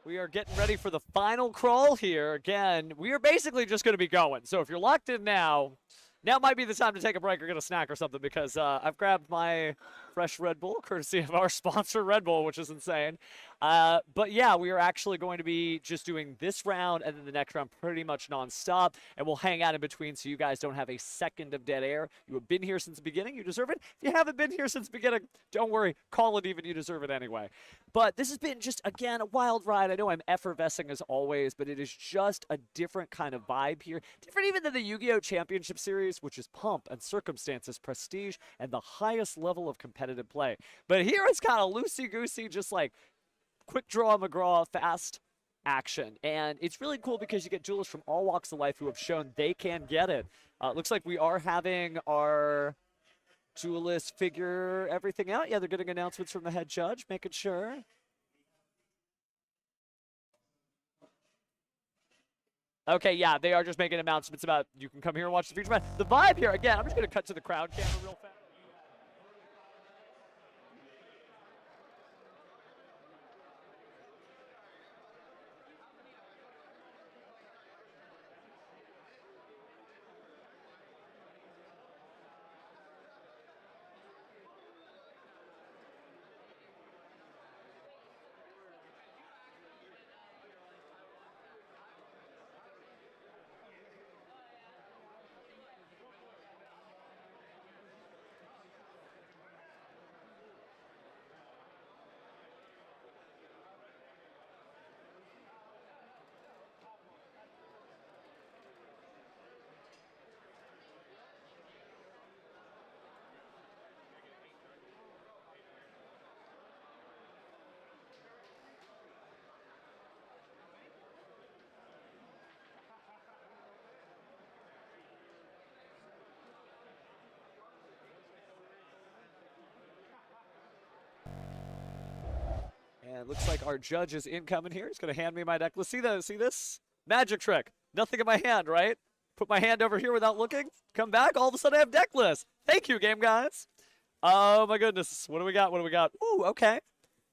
We are getting ready for the final crawl here. Again, we are basically just going to be going. So if you're locked in now, now might be the time to take a break or get a snack or something, because I've grabbed my fresh Red Bull, courtesy of our sponsor, Red Bull, which is insane. But yeah, we are actually going to be just doing this round and then the next round pretty much nonstop, and we'll hang out in between so you guys don't have a second of dead air. You have been here since the beginning, you deserve it. If you haven't been here since the beginning, don't worry, call it even, you deserve it anyway. But this has been just, again, a wild ride. I know I'm effervescing as always, but it is just a different kind of vibe here. Different even than the Yu-Gi-Oh! Championship Series, which is pomp and circumstances, prestige, and the highest level of competitive play. But here it's kind of loosey-goosey, just like quick draw McGraw, fast action. And it's really cool because you get duelists from all walks of life who have shown they can get it. Looks like we are having our duelists figure everything out. Yeah, they're getting announcements from the head judge, making sure. Okay, yeah, they are just making announcements about you can come here and watch the future match. The vibe here, again, I'm just going to cut to the crowd camera real fast. And looks like our judge is incoming here. He's going to hand me my deck. Let's see that. See this? Magic trick. Nothing in my hand, right? Put my hand over here without looking. Come back. All of a sudden I have deck list. Thank you, game guys. Oh, my goodness. What do we got? What do we got? Ooh, okay.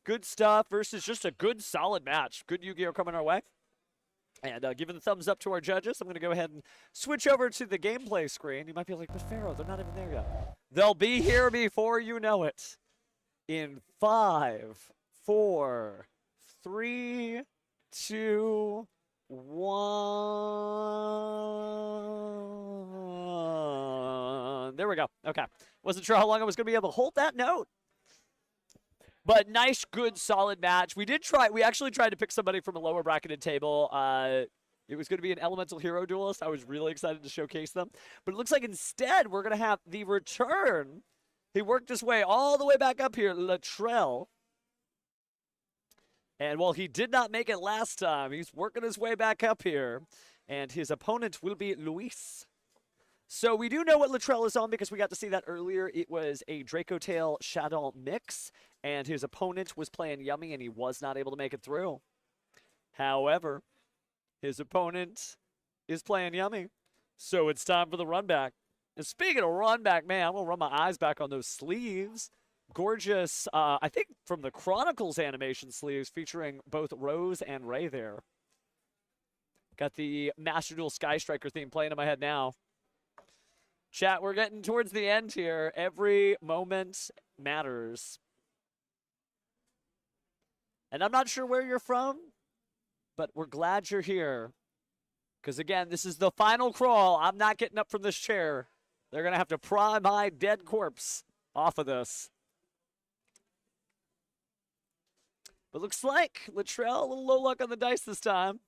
Good stuff versus just a good, solid match. Good Yu-Gi-Oh! Coming our way. And giving the thumbs up to our judges, I'm going to go ahead and switch over to the gameplay screen. You might be like, but Pharaoh, they're not even there yet. They'll be here before you know it. In 5, 4, 3, 2, 1. There we go. Okay. Wasn't sure how long I was going to be able to hold that note. But nice, good, solid match. We actually tried to pick somebody from a lower bracketed table. It was going to be an Elemental Hero duelist. I was really excited to showcase them. But it looks like instead we're going to have the return. He worked his way all the way back up here, Latrell. And while he did not make it last time, he's working his way back up here. And his opponent will be Luis. So we do know what Latrell is on because we got to see that earlier. It was a Draco Tail Shadow mix. And his opponent was playing Yummy, and he was not able to make it through. However, his opponent is playing Yummy. So it's time for the run back. And speaking of run back, man, I'm going to run my eyes back on those sleeves. Gorgeous, I think from the Chronicles animation sleeves featuring both Rose and Ray there. Got the Master Duel Sky Striker theme playing in my head now. Chat, we're getting towards the end here. Every moment matters. And I'm not sure where you're from, but we're glad you're here. Because, again, this is the final crawl. I'm not getting up from this chair. They're going to have to pry my dead corpse off of this. But looks like Latrell, a little low luck on the dice this time.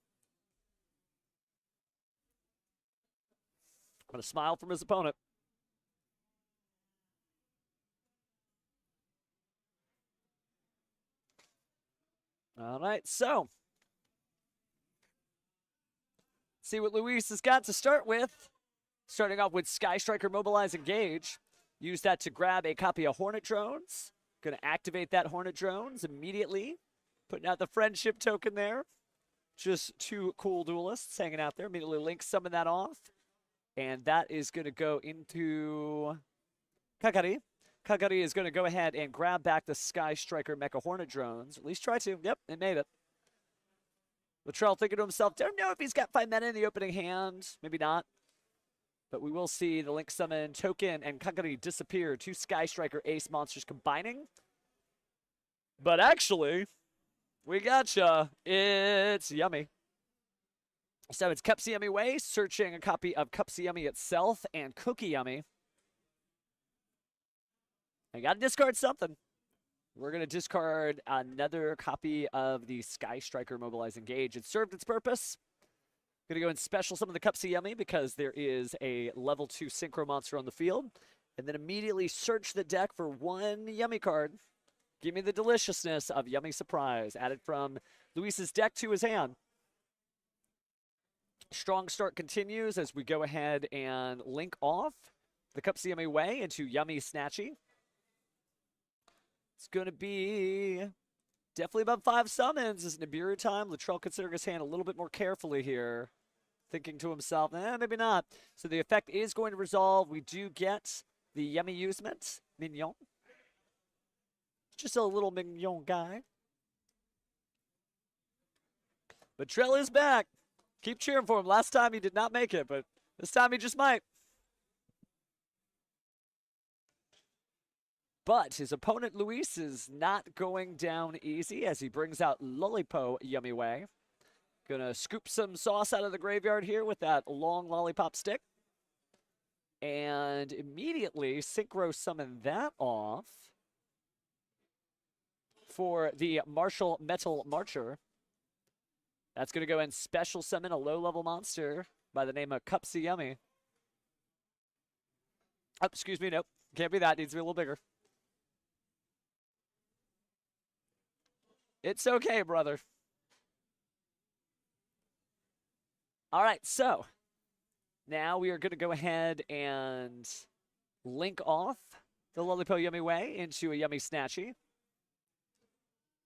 I'm going to smile from his opponent. All right, so see what Luis has got to start with. Starting off with Sky Striker Mobilize Engage. Use that to grab a copy of Hornet Drones. Going to activate that Hornet Drones immediately. Putting out the friendship token there. Just two cool duelists hanging out there. Immediately link summon that off. And that is going to go into Kakari. Kakari is going to go ahead and grab back the Sky Striker Mecha Hornet Drones. At least try to. Yep, it made it. Latrell thinking to himself, don't know if he's got 5 mana in the opening hand. Maybe not. But we will see the Link Summon, Token, and Kakari disappear. 2 Sky Striker Ace monsters combining. But actually, we gotcha. It's Yummy. So it's Cupsy Yummy Way, searching a copy of Cupsy Yummy itself and Cookie Yummy. I gotta discard something. We're gonna discard another copy of the Sky Striker Mobilize Engage. It served its purpose. Gonna go and special summon the Cupsy Yummy because there is a level 2 Synchro monster on the field. And then immediately search the deck for 1 Yummy card. Give me the deliciousness of Yummy Surprise. Added from Luis's deck to his hand. Strong start continues as we go ahead and link off the Cupsy Yummy Way into Yummy Snatchy. It's going to be definitely about 5 summons. Is Nibiru time? Latrell considering his hand a little bit more carefully here. Thinking to himself, maybe not. So the effect is going to resolve. We do get the Yummy Usement. Mignon. Just a little mignon guy. But Trell is back. Keep cheering for him. Last time he did not make it, but this time he just might. But his opponent, Luis, is not going down easy as he brings out Lollipo Yummy Way. Gonna scoop some sauce out of the graveyard here with that long lollipop stick. And immediately synchro summon that off for the Martial Metal Marcher. That's going to go and special summon a low-level monster by the name of Cupsy Yummy. Oh, excuse me, nope. Can't be that. Needs to be a little bigger. It's okay, brother. All right, so now we are going to go ahead and link off the Lollipo Yummy Way into a Yummy Snatchy.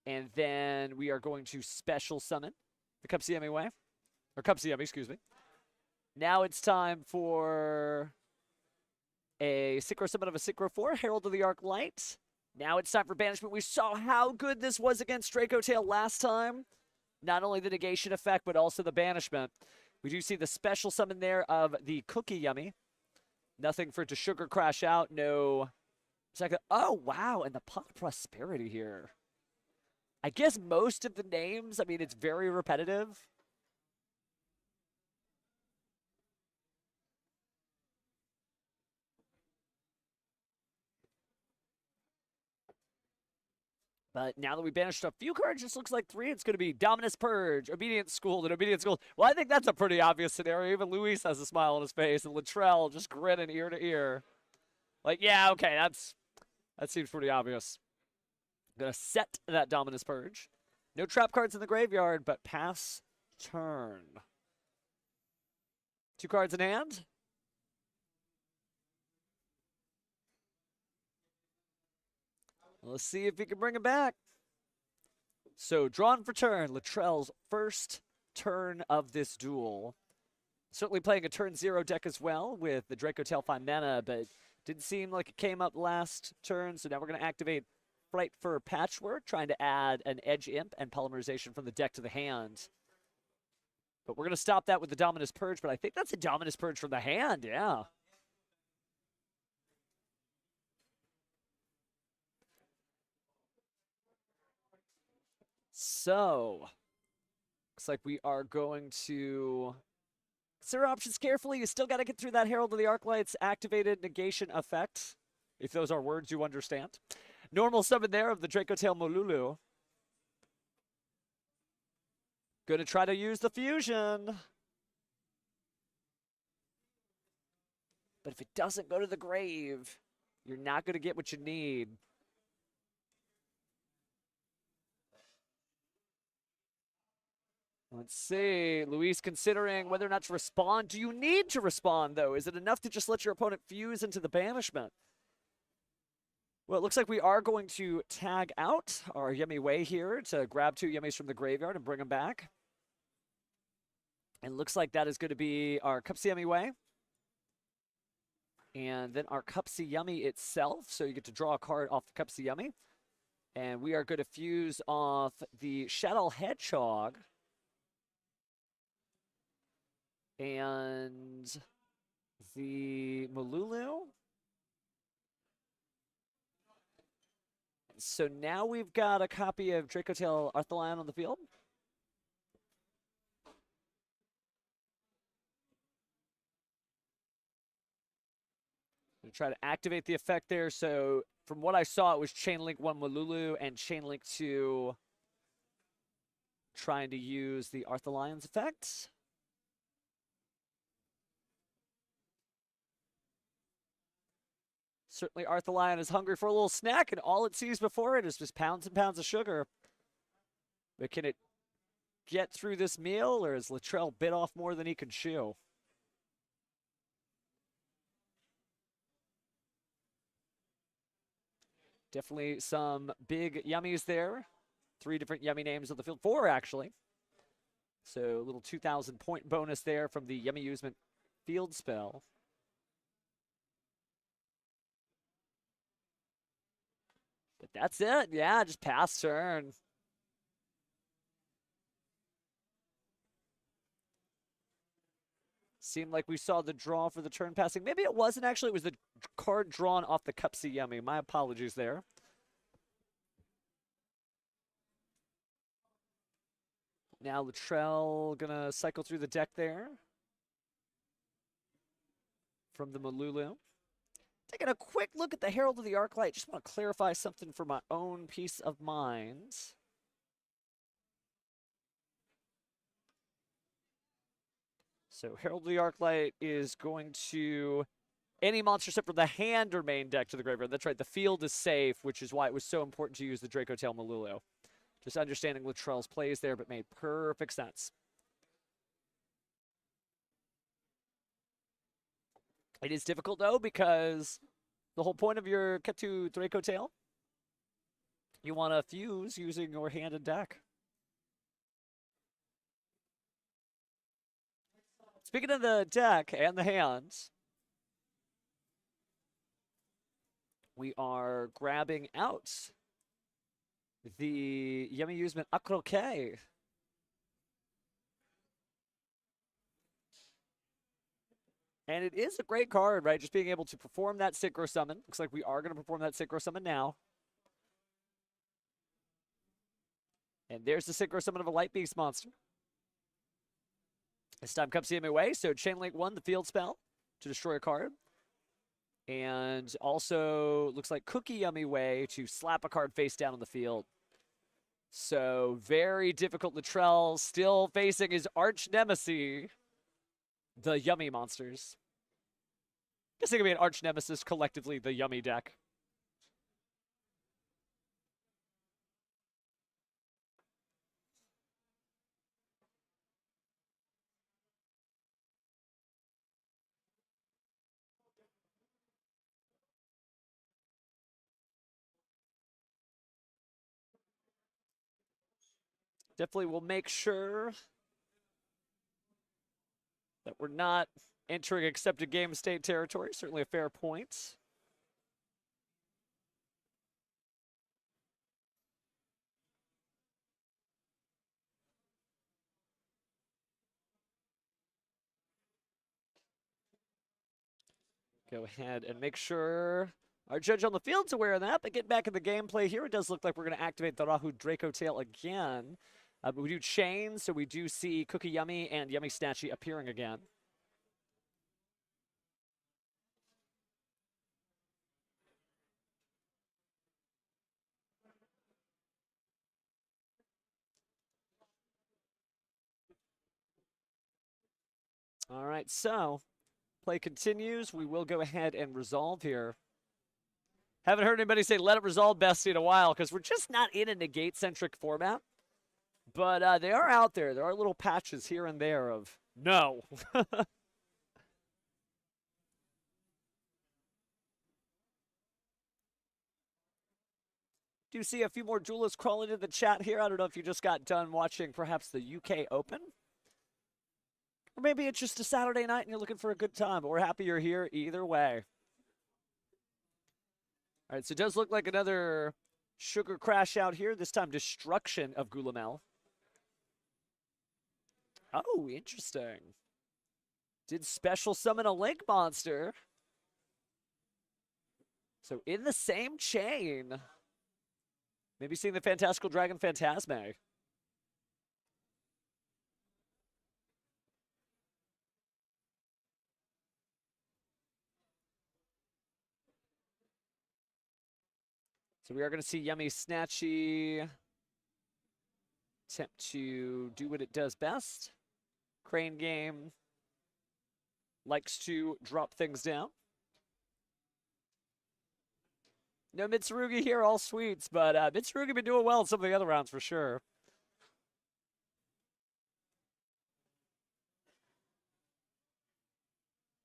And then we are going to special summon the Cupsy Yummy Way. Or Cupsy Yummy, excuse me. Now it's time for a Synchro Summon of a Synchro 4, Herald of the Arc Light. Now it's time for Banishment. We saw how good this was against Draco Tail last time. Not only the negation effect, but also the banishment. We do see the special summon there of the Cookie Yummy. Nothing for it to sugar crash out. No. Second. Oh, wow. And the Pot of Prosperity here. I guess most of the names, I mean, it's very repetitive. But now that we banished a few cards, just looks like 3. It's going to be Dominus Purge, Obedience School, and Obedience School. Well, I think that's a pretty obvious scenario. Even Luis has a smile on his face, and Latrell just grinning ear to ear. Like, yeah, okay, that seems pretty obvious. Gonna set that Dominus Purge. No trap cards in the graveyard, but pass turn. 2 cards in hand. Let's see if he can bring it back. So, drawn for turn, Latrell's first turn of this duel. Certainly playing a turn 0 deck as well with the Draco Tail 5 mana, but didn't seem like it came up last turn, so now we're going to activate Fright for Patchwork, trying to add an Edge Imp and Polymerization from the deck to the hand. But we're going to stop that with the Dominus Purge, but I think that's a Dominus Purge from the hand, yeah. So, looks like we are going to consider options carefully. You still got to get through that Herald of the Arclight's activated negation effect, if those are words you understand. Normal summon there of the Draco Tail Molulu. Gonna try to use the fusion. But if it doesn't go to the grave, you're not gonna get what you need. Let's see. Luis considering whether or not to respond. Do you need to respond, though? Is it enough to just let your opponent fuse into the banishment? Well, it looks like we are going to tag out our Yummy Way here to grab 2 Yummies from the graveyard and bring them back. And looks like that is going to be our Cupsy Yummy Way. And then our Cupsy Yummy itself. So you get to draw a card off the Cupsy Yummy. And we are going to fuse off the Shadow Hedgehog. And the Malulu. So now we've got a copy of Draco Tail Arthalion on the field. Gonna try to activate the effect there. So from what I saw, it was Chainlink 1 Malulu and Chainlink 2 trying to use the Arthalion's effect. Certainly Arthalion is hungry for a little snack, and all it sees before it is just pounds and pounds of sugar. But can it get through this meal, or has Latrell bit off more than he can chew? Definitely some big yummies there. 3 different yummy names on the field. 4, actually. So a little 2,000 point bonus there from the Yummy Usement field spell. But that's it. Yeah, just pass turn. Seemed like we saw the draw for the turn passing. Maybe it wasn't actually. It was the card drawn off the Cupsy Yummy. My apologies there. Now Latrell gonna cycle through the deck there. From the Malulu. Taking a quick look at the Herald of the Arclight. Just want to clarify something for my own peace of mind. So Herald of the Arclight is going to any monster except for the hand or main deck to the graveyard. That's right, the field is safe, which is why it was so important to use the Draco Tail Malulu. Just understanding Latrell's plays there, but made perfect sense. It is difficult, though, because the whole point of your Ketu Draco Tail, you want to fuse using your hand and deck. Speaking of the deck and the hands, we are grabbing out the Yummy Usement Akroke. And it is a great card, right? Just being able to perform that Synchro Summon. Looks like we are going to perform that Synchro Summon now. And there's the Synchro Summon of a Light Beast monster. This time comes the way, so Chainlink 1, the field spell to destroy a card. And also looks like Cookie Yummy Way to slap a card face down on the field. So very difficult. Latrell still facing his arch nemesis, the Yummy monsters. Guess it could be an arch nemesis collectively, the Yummy deck. Definitely will make sure that we're not entering accepted game state territory. Certainly a fair point. Go ahead and make sure our judge on the field's aware of that, but get back in the gameplay here. It does look like we're going to activate the Rahu Draco Tail again. But we do chain, so we do see Cookie Yummy and Yummy Snatchy appearing again. All right, so play continues. We will go ahead and resolve here. Haven't heard anybody say let it resolve Bestie in a while because we're just not in a negate-centric format. But they are out there. There are little patches here and there of no. Do see a few more duelists crawling into the chat here. I don't know if you just got done watching perhaps the UK Open. Or maybe it's just a Saturday night and you're looking for a good time. But we're happy you're here either way. All right, so it does look like another sugar crash out here. This time destruction of Gulamel. Oh, interesting. Did special summon a Link monster. So in the same chain. Maybe seeing the Fantastical Dragon Phantasme. So we are going to see Yummy Snatchy attempt to do what it does best. Crane Game likes to drop things down. No Mitsurugi here, all sweets, but Mitsurugi been doing well in some of the other rounds for sure.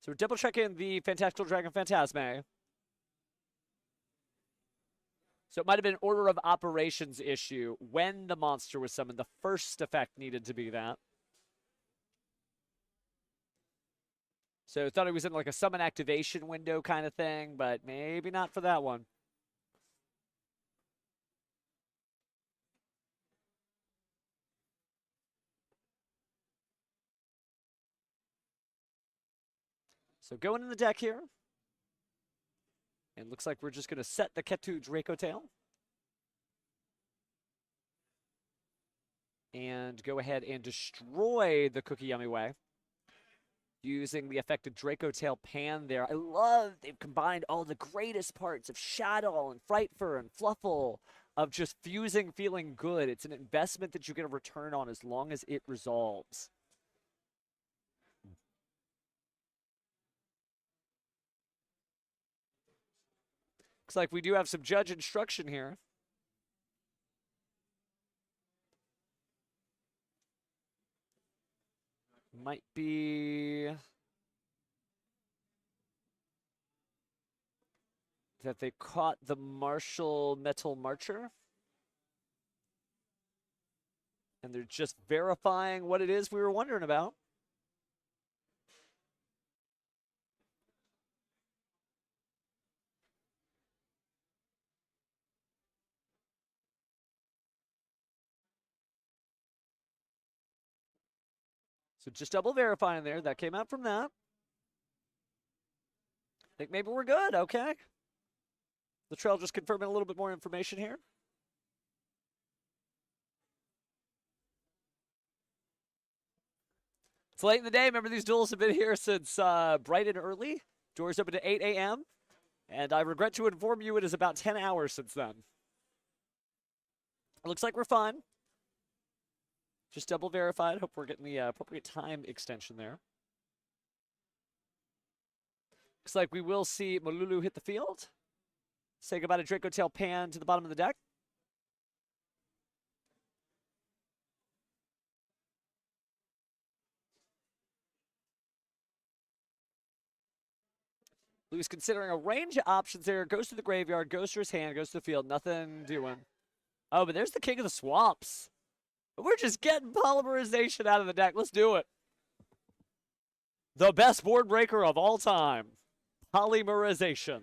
So we're double checking the Fantastical Dragon Phantasme. So it might have been an order of operations issue. When the monster was summoned, the first effect needed to be that. So thought it was in like a summon activation window kind of thing, but maybe not for that one. So going in the deck here. And looks like we're just going to set the Ketu Draco tail. And go ahead and destroy the Cookie Yummy Way. Using the effective Draco tail pan there. I love they've combined all the greatest parts of Shadow and Frightfur and Fluffle. Of just fusing feeling good. It's an investment that you get a return on as long as it resolves. Looks like we do have some judge instruction here. Might be that they caught the Martial Metal Marcher. And they're just verifying what it is we were wondering about. So just double verifying there. That came out from that. I think maybe we're good. Okay. The trail just confirming a little bit more information here. It's late in the day. Remember, these duels have been here since bright and early. Doors open to 8 a.m. And I regret to inform you it is about 10 hours since then. It looks like we're fine. Just double verified. Hope we're getting the appropriate time extension there. Looks like we will see Malulu hit the field. Say goodbye to Draco Tail Pan to the bottom of the deck. Blue's considering a range of options there. Goes to the graveyard, goes to his hand, goes to the field. Nothing doing. Oh, but there's the King of the Swamps. We're just getting polymerization out of the deck. Let's do it. The best board breaker of all time. Polymerization.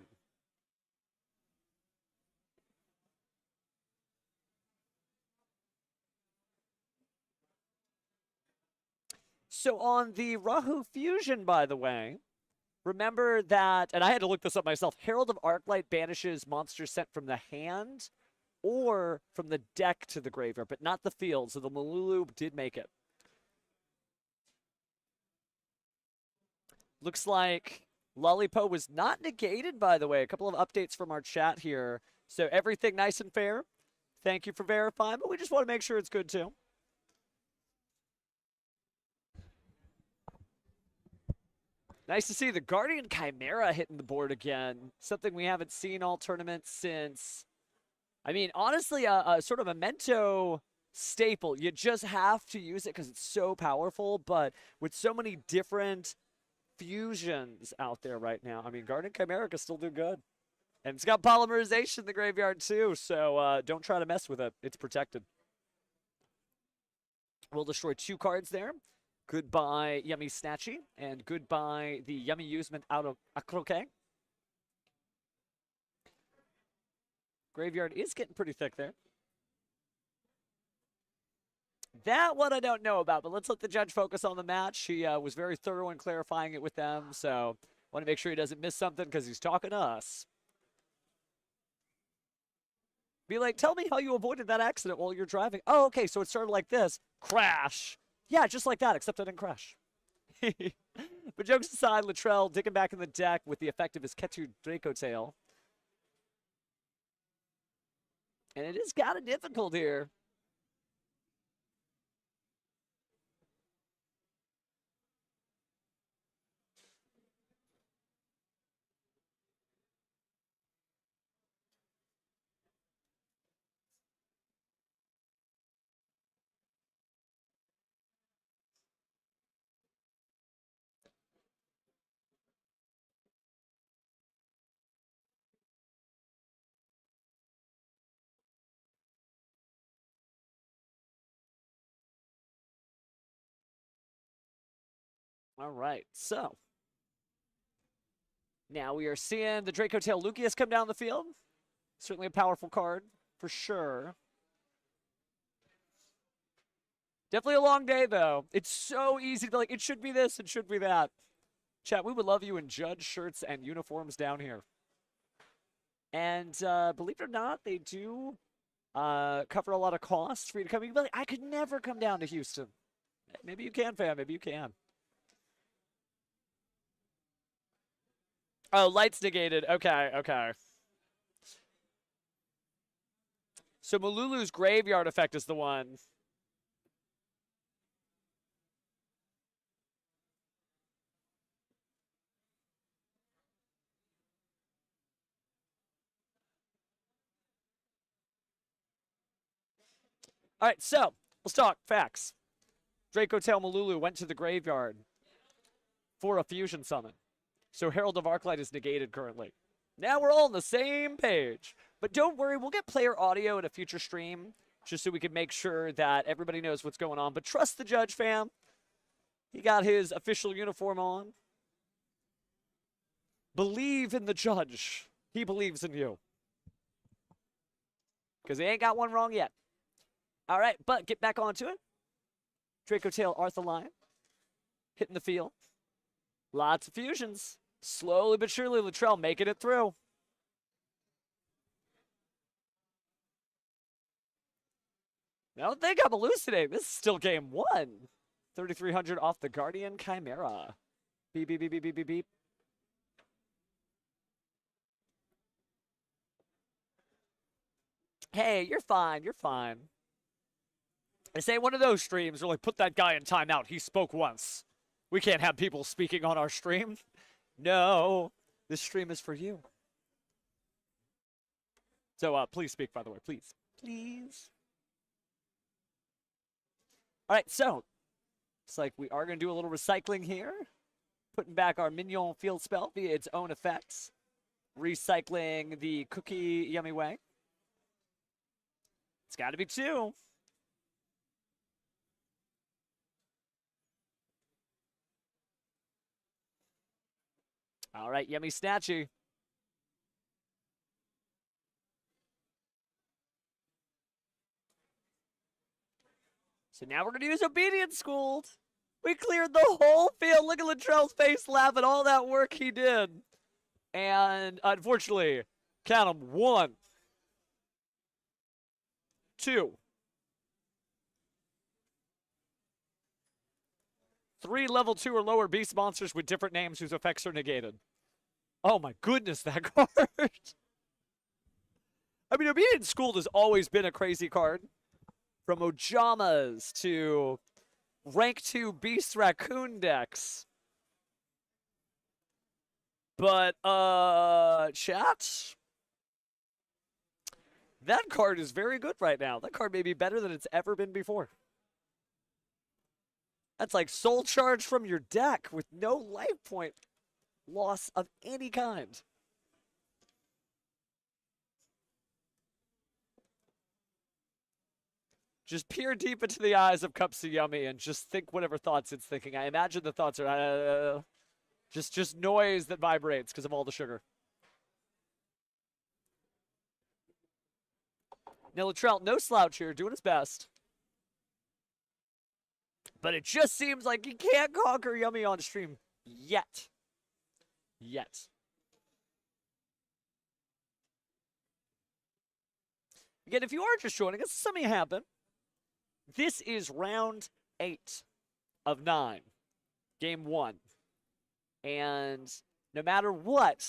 So on the Rahu Fusion, by the way, remember that, and I had to look this up myself, Herald of Arclight banishes monsters sent from the hand or from the deck to the graveyard, but not the field. So the Malulu did make it. Looks like Lollipo was not negated, by the way. A couple of updates from our chat here. So everything nice and fair. Thank you for verifying, but we just want to make sure it's good too. Nice to see the Guardian Chimera hitting the board again. Something we haven't seen all tournament since... I mean, honestly, a sort of memento staple. You just have to use it because it's so powerful, but with so many different fusions out there right now, I mean, Guardian Chimera can still do good. And it's got polymerization in the graveyard too, so don't try to mess with it. It's protected. We'll destroy 2 cards there. Goodbye, Yummy Snatchy, and goodbye the Yummy Usement out of Akroke. Graveyard is getting pretty thick there. That one I don't know about, but let's let the judge focus on the match. He was very thorough in clarifying it with them, so want to make sure he doesn't miss something because he's talking to us. Be like, tell me how you avoided that accident while you're driving. Oh, okay, so it started like this. Crash. Yeah, just like that, except I didn't crash. But jokes aside, Latrell digging back in the deck with the effect of his Ketu Draco tail. And it is kind of difficult here. All right, so now we are seeing the Draco Tail Lucius come down the field. Certainly a powerful card, for sure. Definitely a long day, though. It's so easy to be like, it should be this, it should be that. Chat, we would love you in judge shirts and uniforms down here. And believe it or not, they do cover a lot of costs for you to come. You can be like, I could never come down to Houston. Maybe you can, fam. Maybe you can. Oh, light's negated. Okay, okay. So Malulu's graveyard effect is the one. All right, so let's talk facts. Draco Tail Malulu went to the graveyard for a fusion summon. So Herald of Arclight is negated currently. Now we're all on the same page. But don't worry, we'll get player audio in a future stream just so we can make sure that everybody knows what's going on. But trust the judge, fam. He got his official uniform on. Believe in the judge. He believes in you. Because he ain't got one wrong yet. All right, but get back onto it. Draco Tail Arthur Lion. Hitting the field. Lots of fusions. Slowly but surely, Latrell making it through. I don't think I'm elucidating. This is still game one. 3,300 off the Guardian Chimera. Beep, beep, beep, beep, beep, beep, beep. Hey, you're fine. You're fine. This ain't one of those streams where, like, put that guy in timeout. He spoke once. We can't have people speaking on our stream. No, this stream is for you. So please speak, by the way, please. Please. All right, so it's like we are going to do a little recycling here. Putting back our Mignon field spell via its own effects. Recycling the Cookie Yummy Way. It's got to be two. All right, Yummy Snatchy. So now we're going to use Obedience Schooled. We cleared the whole field. Look at Latrell's face laughing all that work he did. And unfortunately, count them. 1, 2, 3 level 2 or lower beast monsters with different names whose effects are negated. Oh my goodness, that card. I mean, Obedient Schooled has always been a crazy card. From Ojamas to rank 2 Beast Raccoon decks. But, chat? That card is very good right now. That card may be better than it's ever been before. That's like soul charge from your deck with no life point loss of any kind. Just peer deep into the eyes of Cups of Yummy and just think whatever thoughts it's thinking. I imagine the thoughts are just noise that vibrates because of all the sugar. Now, Latrell, no slouch here, doing his best. But it just seems like you can't conquer Yummy on stream yet. Yet. Again, if you are just joining us, something happened. This is round 8 of 9, game 1. And no matter what,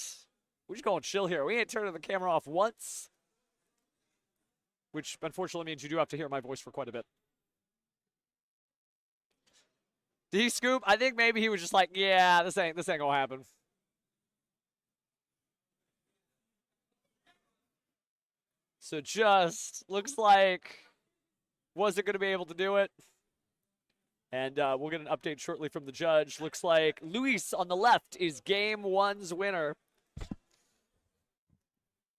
we're just going chill here. We ain't turning the camera off once, which unfortunately means you do have to hear my voice for quite a bit. Did he scoop? I think maybe he was just like, yeah, this ain't gonna happen. So just looks like wasn't gonna be able to do it. And we'll get an update shortly from the judge. Looks like Luis on the left is game 1's winner.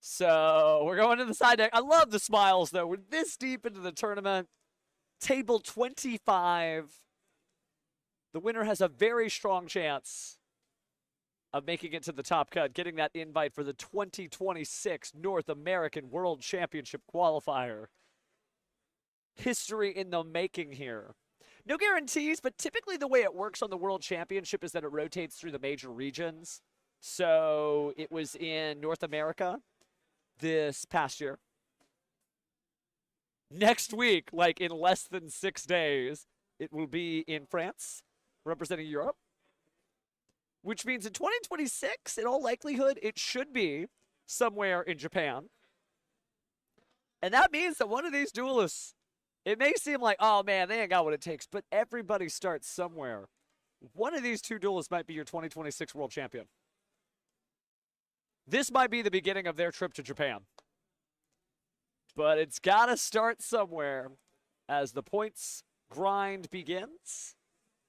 So we're going to the side deck. I love the smiles though. We're this deep into the tournament. Table 25. The winner has a very strong chance of making it to the top cut, getting that invite for the 2026 North American World Championship qualifier. History in the making here. No guarantees, but typically the way it works on the World Championship is that it rotates through the major regions. So it was in North America this past year. Next week, like in less than 6 days, it will be in France, representing Europe. Which means in 2026, in all likelihood, it should be somewhere in Japan. And that means that one of these duelists, it may seem like, oh man, they ain't got what it takes, but everybody starts somewhere. One of these two duelists might be your 2026 world champion. This might be the beginning of their trip to Japan. But it's got to start somewhere as the points grind begins.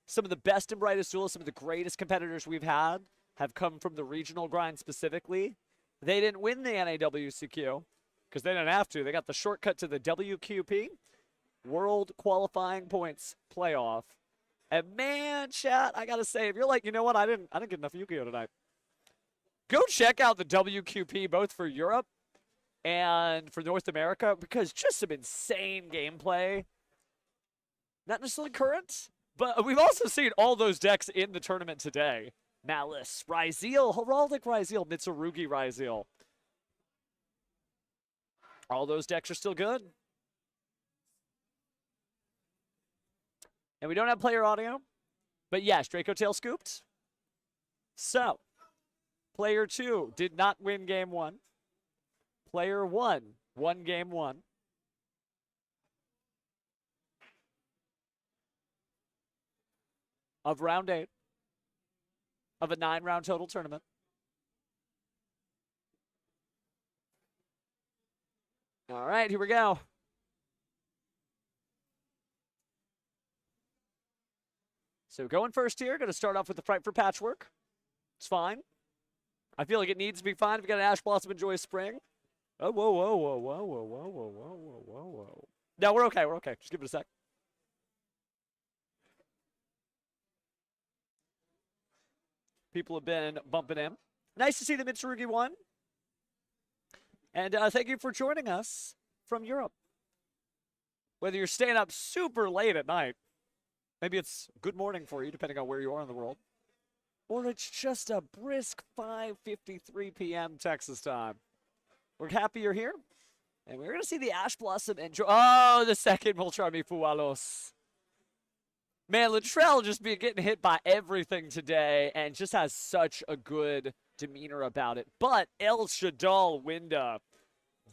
Some of the best and brightest duelists, some of the greatest competitors we've had have come from the regional grind specifically. They didn't win the NAWCQ because they didn't have to. They got the shortcut to the WQP, World Qualifying Points Playoff. And man, chat, I got to say, if you're like, you know what, I didn't get enough Yu-Gi-Oh tonight. Go check out the WQP both for Europe and for North America because just some insane gameplay. Not necessarily current, but we've also seen all those decks in the tournament today. Malice, Ryzeal, Heraldic Ryzeal, Mitsurugi Ryzeal. All those decks are still good. And we don't have player audio, but yes, Draco Tail scooped. So, player 2 did not win game 1. Player 1 won game 1. Of round 8 of a 9-round total tournament. All right, here we go. So going first here, going to start off with the Fright for Patchwork. It's fine. I feel like it needs to be fine if you got an Ash Blossom Enjoy Spring. Oh, whoa, whoa, whoa, whoa, whoa, whoa, whoa, whoa, whoa, whoa, whoa. No, we're okay, we're okay. Just give it a sec. People have been bumping in. Nice to see the Mitsurugi won. And thank you for joining us from Europe. Whether you're staying up super late at night, maybe it's good morning for you, depending on where you are in the world, or it's just a brisk 5:53 p.m. Texas time. We're happy you're here, and we're going to see the Ash Blossom enjoy. Oh, the second Volcharmi Fualos. Man, Latrell just be getting hit by everything today and just has such a good demeanor about it. But El Shadal Winda,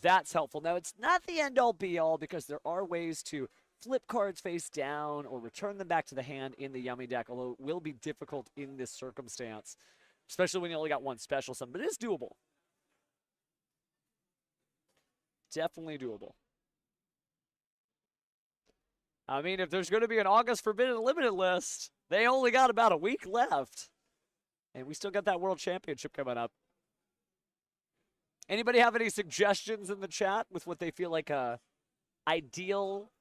that's helpful. Now, it's not the end-all be-all because there are ways to flip cards face down or return them back to the hand in the Yummy deck, although it will be difficult in this circumstance, especially when you only got one special summon. But it is doable. Definitely doable. I mean, if there's going to be an August Forbidden Limited list, they only got about a week left. And we still got that World Championship coming up. Anybody have any suggestions in the chat with what they feel like a ideal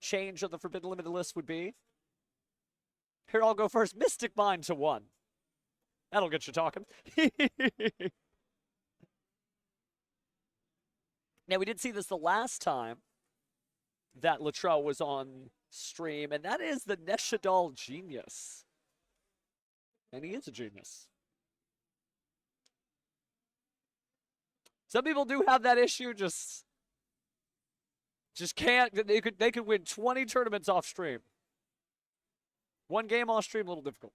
change of the Forbidden Limited list would be? Here, I'll go first. Mystic Mind to 1. That'll get you talking. Now, we did see this the last time that Latrell was on stream, and that is the Neshadal Genius. And he is a genius. Some people do have that issue, just can't. They could win 20 tournaments off stream. One game off stream, a little difficult.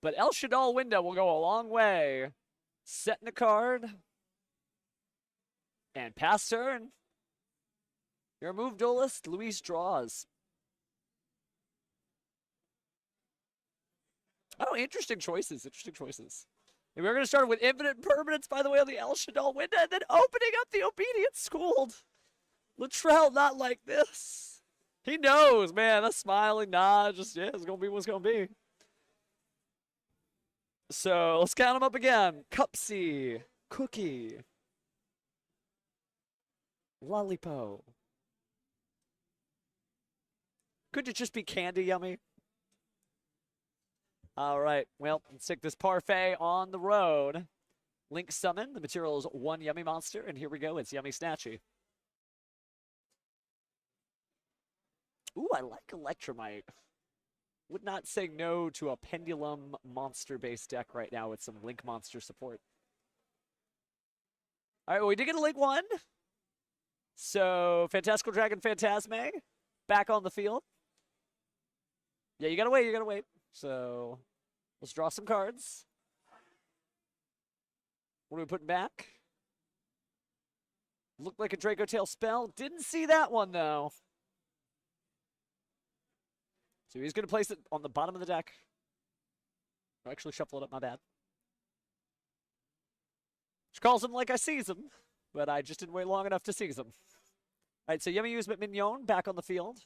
But El Shadal window will go a long way. Setting a card. And pass turn. Your move, duelist. Luis draws. Oh, interesting choices. Interesting choices. And we're going to start with infinite permanence, by the way, on the El Shadal window, and then opening up the Obedient Schooled. Latrell not like this. He knows, man. That's smiling nod. Just, yeah, it's going to be what's going to be. So let's count them up again. Cupsy, Cookie, Lollipo. Could it just be Candy Yummy? All right, well, let's take this parfait on the road. Link Summon, the material is 1 Yummy Monster, and here we go, it's Yummy Snatchy. Ooh, I like Electromite. Would not say no to a Pendulum monster-based deck right now with some Link Monster support. All right, well, we did get a Link 1. So, Fantastical Dragon Phantasme, back on the field. Yeah, you gotta wait, So, let's draw some cards. What are we putting back? Looked like a Draco Tail spell. Didn't see that one, though. So he's going to place it on the bottom of the deck. I actually shuffle it up, my bad. Which calls him like I sees him, but I just didn't wait long enough to seize him. All right, so Yummy Usement Mignon back on the field.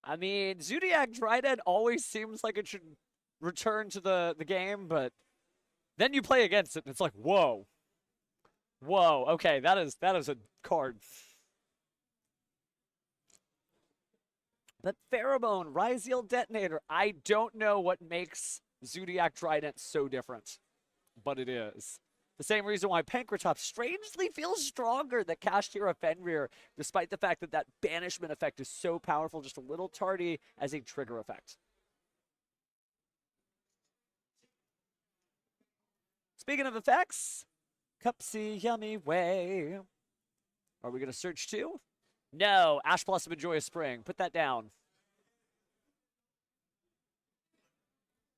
I mean, Zodiac Dryden always seems like it should return to the game, but then you play against it, and it's like, whoa. Whoa, okay, that is a card. But Pheromone, Ryziel Detonator, I don't know what makes Zodiac Trident so different, but it is. The same reason why Pancratops strangely feels stronger than Kashtira Fenrir, despite the fact that that banishment effect is so powerful, just a little tardy as a trigger effect. Speaking of effects, Cupsy Yummy Way. Are we going to search too? No, Ash Blossom and Joyous Spring. Put that down.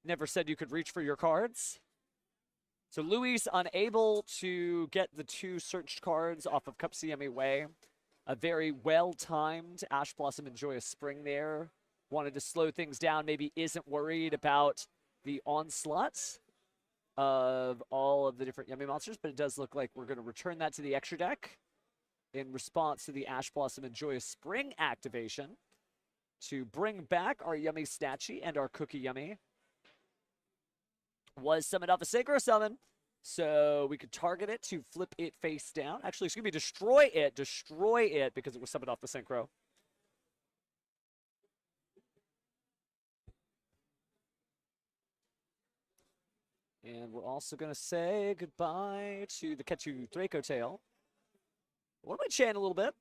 Never said you could reach for your cards. So Luis unable to get the 2 searched cards off of Cupsy Yummy Way. A very well-timed Ash Blossom and Joyous Spring there. Wanted to slow things down, maybe isn't worried about the onslaught of all of the different Yummy monsters, but it does look like we're going to return that to the extra deck in response to the Ash Blossom and Joyous Spring activation to bring back our Yummy Snatchy and our Cookie Yummy. Was summoned off a Synchro Summon, so we could target it to flip it face down. Actually, excuse me, destroy it because it was summoned off the Synchro. And we're also going to say goodbye to the Ketchu Draco Tail. What am I chanting a little bit?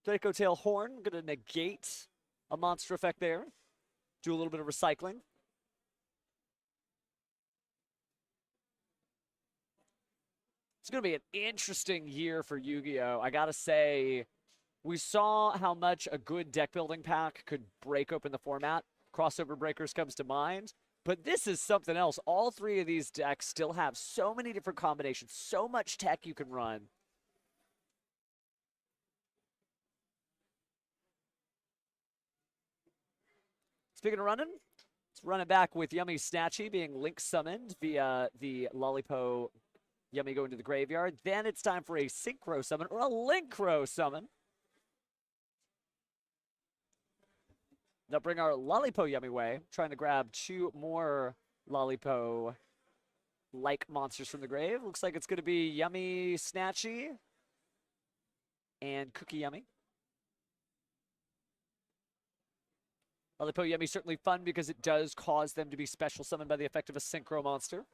Draco Tail Horn, going to negate a monster effect there. Do a little bit of recycling. It's going to be an interesting year for Yu-Gi-Oh! I got to say, we saw how much a good deck building pack could break open the format. Crossover Breakers comes to mind. But this is something else. All 3 of these decks still have so many different combinations, so much tech you can run. Speaking of running, let's run it back with Yummy Snatchy being Link summoned via the Lollipo Yummy going to the graveyard. Then it's time for a Synchro Summon or a Linkro Summon. They'll bring our Lollipo Yummy Way, trying to grab 2 more Lollipo-like monsters from the grave. Looks like it's going to be Yummy Snatchy and Cookie Yummy. Lollipop Yummy certainly fun because it does cause them to be special summoned by the effect of a Synchro monster.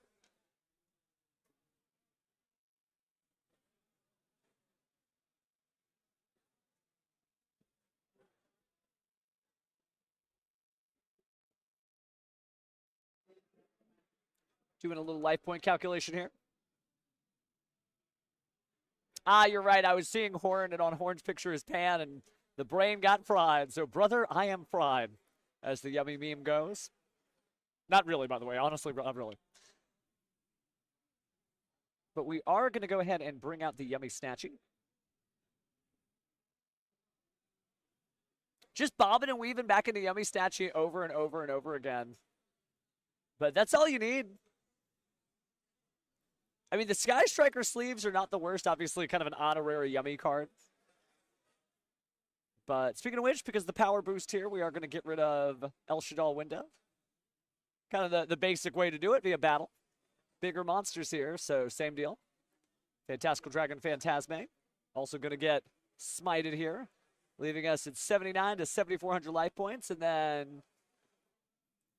Doing a little life point calculation here. Ah, you're right. I was seeing Horn, and on Horn's picture is Pan, and the brain got fried. So, brother, I am fried, as the Yummy meme goes. Not really, by the way. Honestly, not really. But we are going to go ahead and bring out the Yummy Snatchy. Just bobbing and weaving back into Yummy Snatchy over and over and over again. But that's all you need. I mean, the Sky Striker sleeves are not the worst. Obviously, kind of an honorary Yummy card. But speaking of which, because of the power boost here, we are going to get rid of El Shaddai window. Kind of the basic way to do it via battle. Bigger monsters here, so same deal. Fantastical Dragon Phantasme. Also going to get smited here, leaving us at 79 to 7,400 life points. And then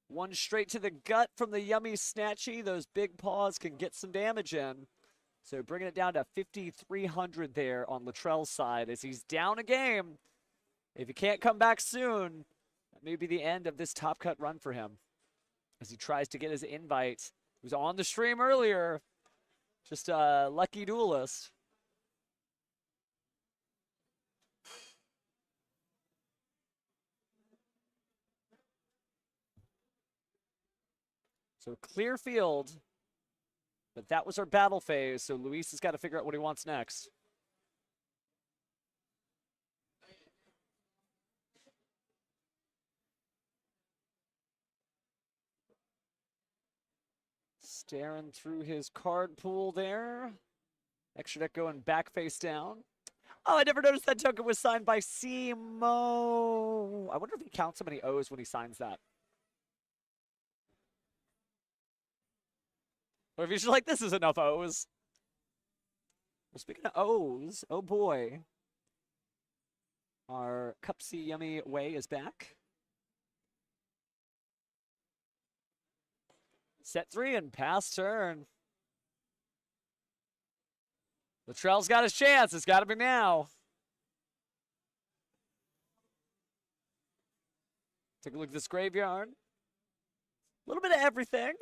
one straight to the gut from the Yummy Snatchy. Those big paws can get some damage in. So bringing it down to 5,300 there on Latrell's side as he's down a game. If he can't come back soon, that may be the end of this top cut run for him. As he tries to get his invite. He was on the stream earlier. Just a lucky duelist. So clear field. But that was our battle phase, so Luis has got to figure out what he wants next. Staring through his card pool there. Extra deck going back face down. Oh, I never noticed that token was signed by Simo. I wonder if he counts how many O's when he signs that. Or if he's just like, this is enough O's. Well, speaking of O's, oh boy. Our Cupsy Yummy Way is back. Set 3 and pass turn. Latrell's got his chance. It's got to be now. Take a look at this graveyard. A little bit of everything.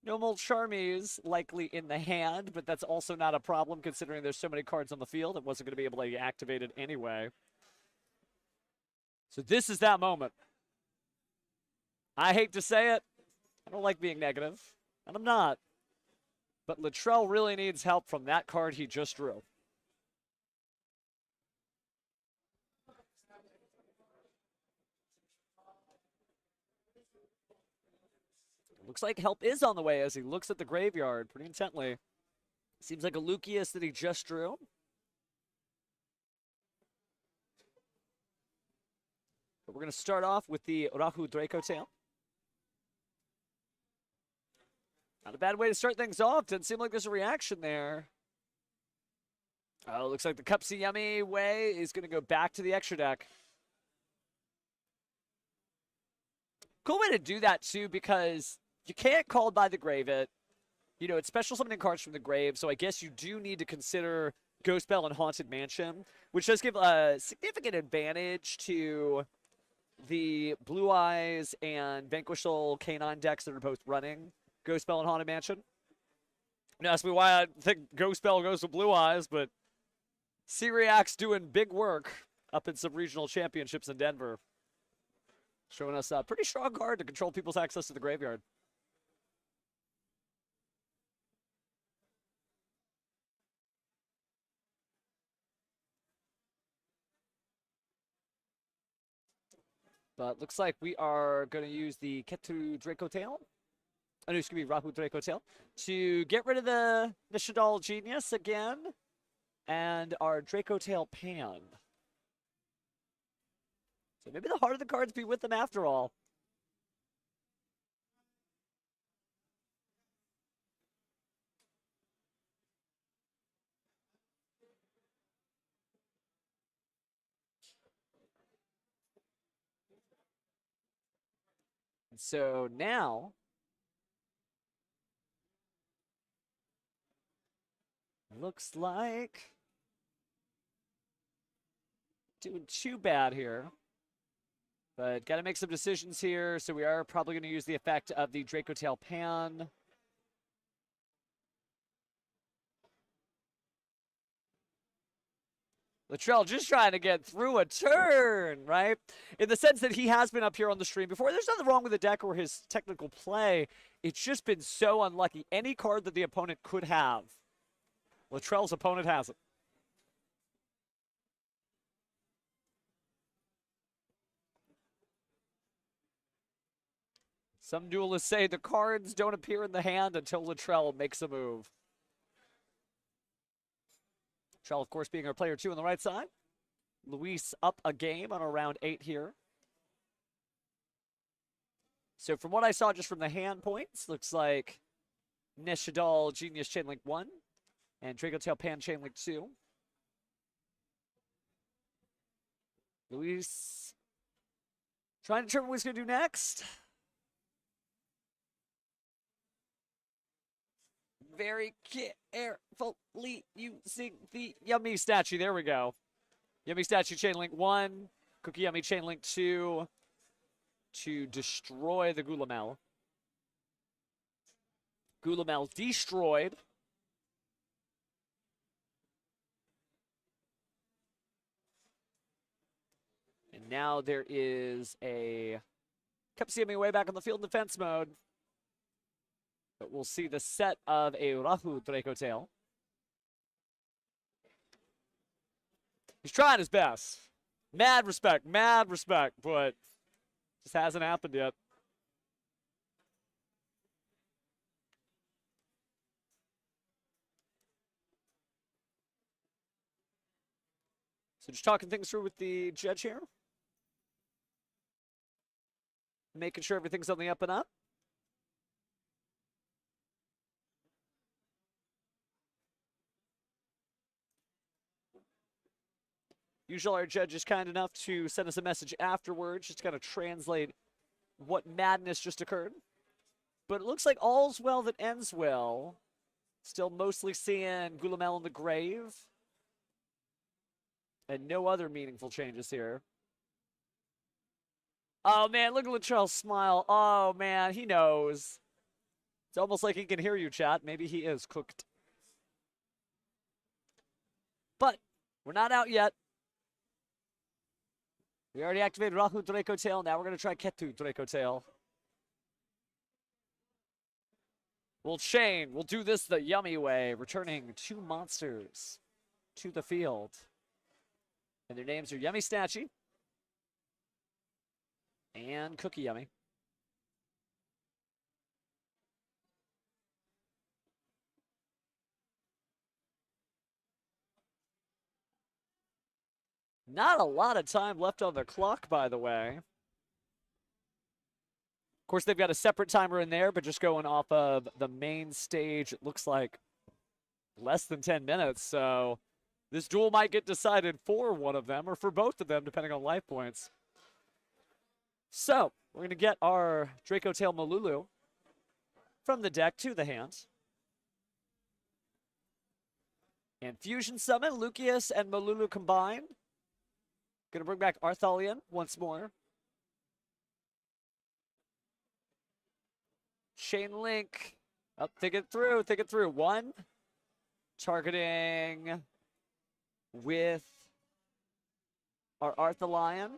No Mold Charmies likely in the hand, but that's also not a problem considering there's so many cards on the field. It wasn't going to be able to be activated anyway. So this is that moment. I hate to say it. I don't like being negative, and I'm not. But Latrell really needs help from that card he just drew. Looks like help is on the way as he looks at the graveyard pretty intently. Seems like a Lucius that he just drew. But we're going to start off with the Rahu Draco tail. Not a bad way to start things off. Doesn't seem like there's a reaction there. Oh, looks like the Cupsy Yummy Way is going to go back to the extra deck. Cool way to do that, too, because you can't call by the grave it. You know, it's special summoning cards from the grave, so I guess you do need to consider Ghost Bell and Haunted Mansion, which does give a significant advantage to the Blue Eyes and Vanquish Soul Canine decks that are both running Ghost Bell and Haunted Mansion. Don't ask me why I think Ghost Bell goes to Blue Eyes, but C-React's doing big work up in some regional championships in Denver. Showing us a pretty strong card to control people's access to the graveyard. But looks like we are going to use the Ketu Draco tail. Oh, no, excuse me, Rahu Draco tail. To get rid of the Shaddai Genius again. And our Draco tail Pan. So maybe the heart of the cards be with them after all. So now, looks like doing too bad here. But got to make some decisions here. So we are probably going to use the effect of the Draco Tail Pan. Latrell just trying to get through a turn, right? In the sense that he has been up here on the stream before. There's nothing wrong with the deck or his technical play. It's just been so unlucky. Any card that the opponent could have, Latrell's opponent has it. Some duelists say the cards don't appear in the hand until Latrell makes a move. Latrell, of course, being our player 2 on the right side. Luis up a game on our round 8 here. So from what I saw just from the hand points, looks like Neshadal Genius Chainlink 1 and Draco Tail Pan Chainlink 2. Luis trying to determine what he's going to do next. Very carefully using the Yummy statue. There we go. Yummy statue Chainlink 1, Cookie Yummy Chainlink 2 to destroy the Gulamel. Gulamel destroyed. And now there is a Cup Yummy way back on the field in defense mode. But we'll see the set of a Rahu Draco Tail. He's trying his best. Mad respect, but just hasn't happened yet. So just talking things through with the judge here. Making sure everything's on the up and up. Usually our judge is kind enough to send us a message afterwards, just to kind of translate what madness just occurred. But it looks like all's well that ends well. Still mostly seeing Gulamel in the grave. And no other meaningful changes here. Oh man, look at Latrell smile. Oh man, he knows. It's almost like he can hear you, chat. Maybe he is cooked. But we're not out yet. We already activated Rahu Draco Tail. Now we're going to try Ketu Draco Tail. We'll chain. We'll do this the yummy way. Returning 2 monsters to the field. And their names are Yummy Statue and Cookie Yummy. Not a lot of time left on the clock, by the way. Of course, they've got a separate timer in there, but just going off of the main stage, it looks like less than 10 minutes. So this duel might get decided for one of them or for both of them, depending on life points. So we're going to get our Draco Tail Malulu from the deck to the hand. And Fusion Summon, Lucius and Malulu combined. Going to bring back Arthalion once more. Chain Link. Oh, think it through, think it through. 1. Targeting with our Arthalion.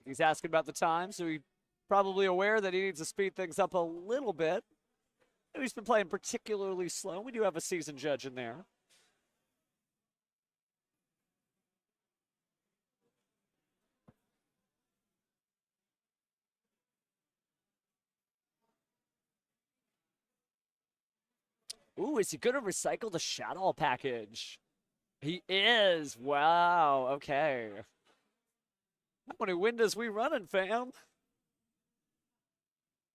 He's asking about the time, so he's probably aware that he needs to speed things up a little bit. He's been playing particularly slow. We do have a seasoned judge in there. Ooh, is he going to recycle the Shadow package? He is. Wow. Okay. How many windows we running, fam?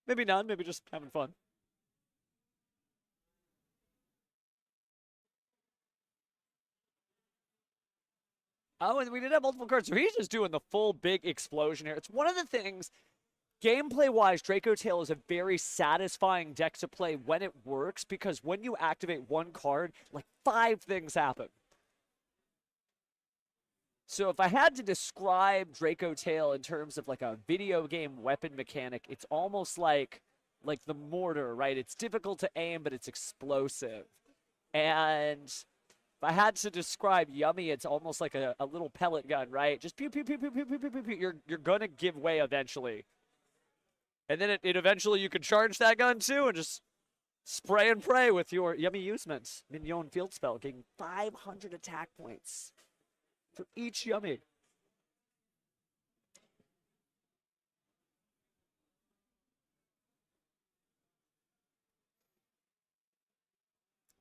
Maybe none. Maybe just having fun. Oh, and we did have multiple cards. So he's just doing the full big explosion here. It's one of the things, gameplay-wise, Draco Tail is a very satisfying deck to play when it works, because when you activate one card, like 5 things happen. So if I had to describe Draco Tail in terms of like a video game weapon mechanic, it's almost like the mortar, right? It's difficult to aim, but it's explosive. And if I had to describe Yummy, it's almost like a little pellet gun, right? Just pew, pew, pew, pew, pew, pew, pew, pew, pew. You're going to give way eventually. And then it eventually you can charge that gun too and just spray and pray with your Yummy Usement Mignon field spell, getting 500 attack points for each Yummy.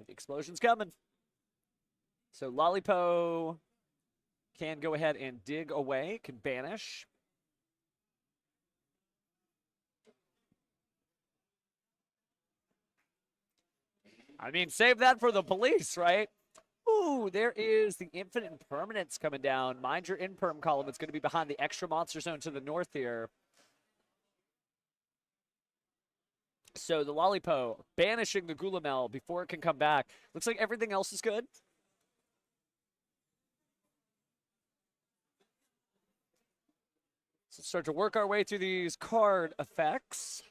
The explosion's coming. So Lollipo can go ahead and dig away, can banish. I mean, save that for the police, right? Ooh, there is the Infinite Impermanence coming down. Mind your Imperm column. It's going to be behind the extra monster zone to the north here. So the Lollipo banishing the Gulamel before it can come back. Looks like everything else is good. So let's start to work our way through these card effects.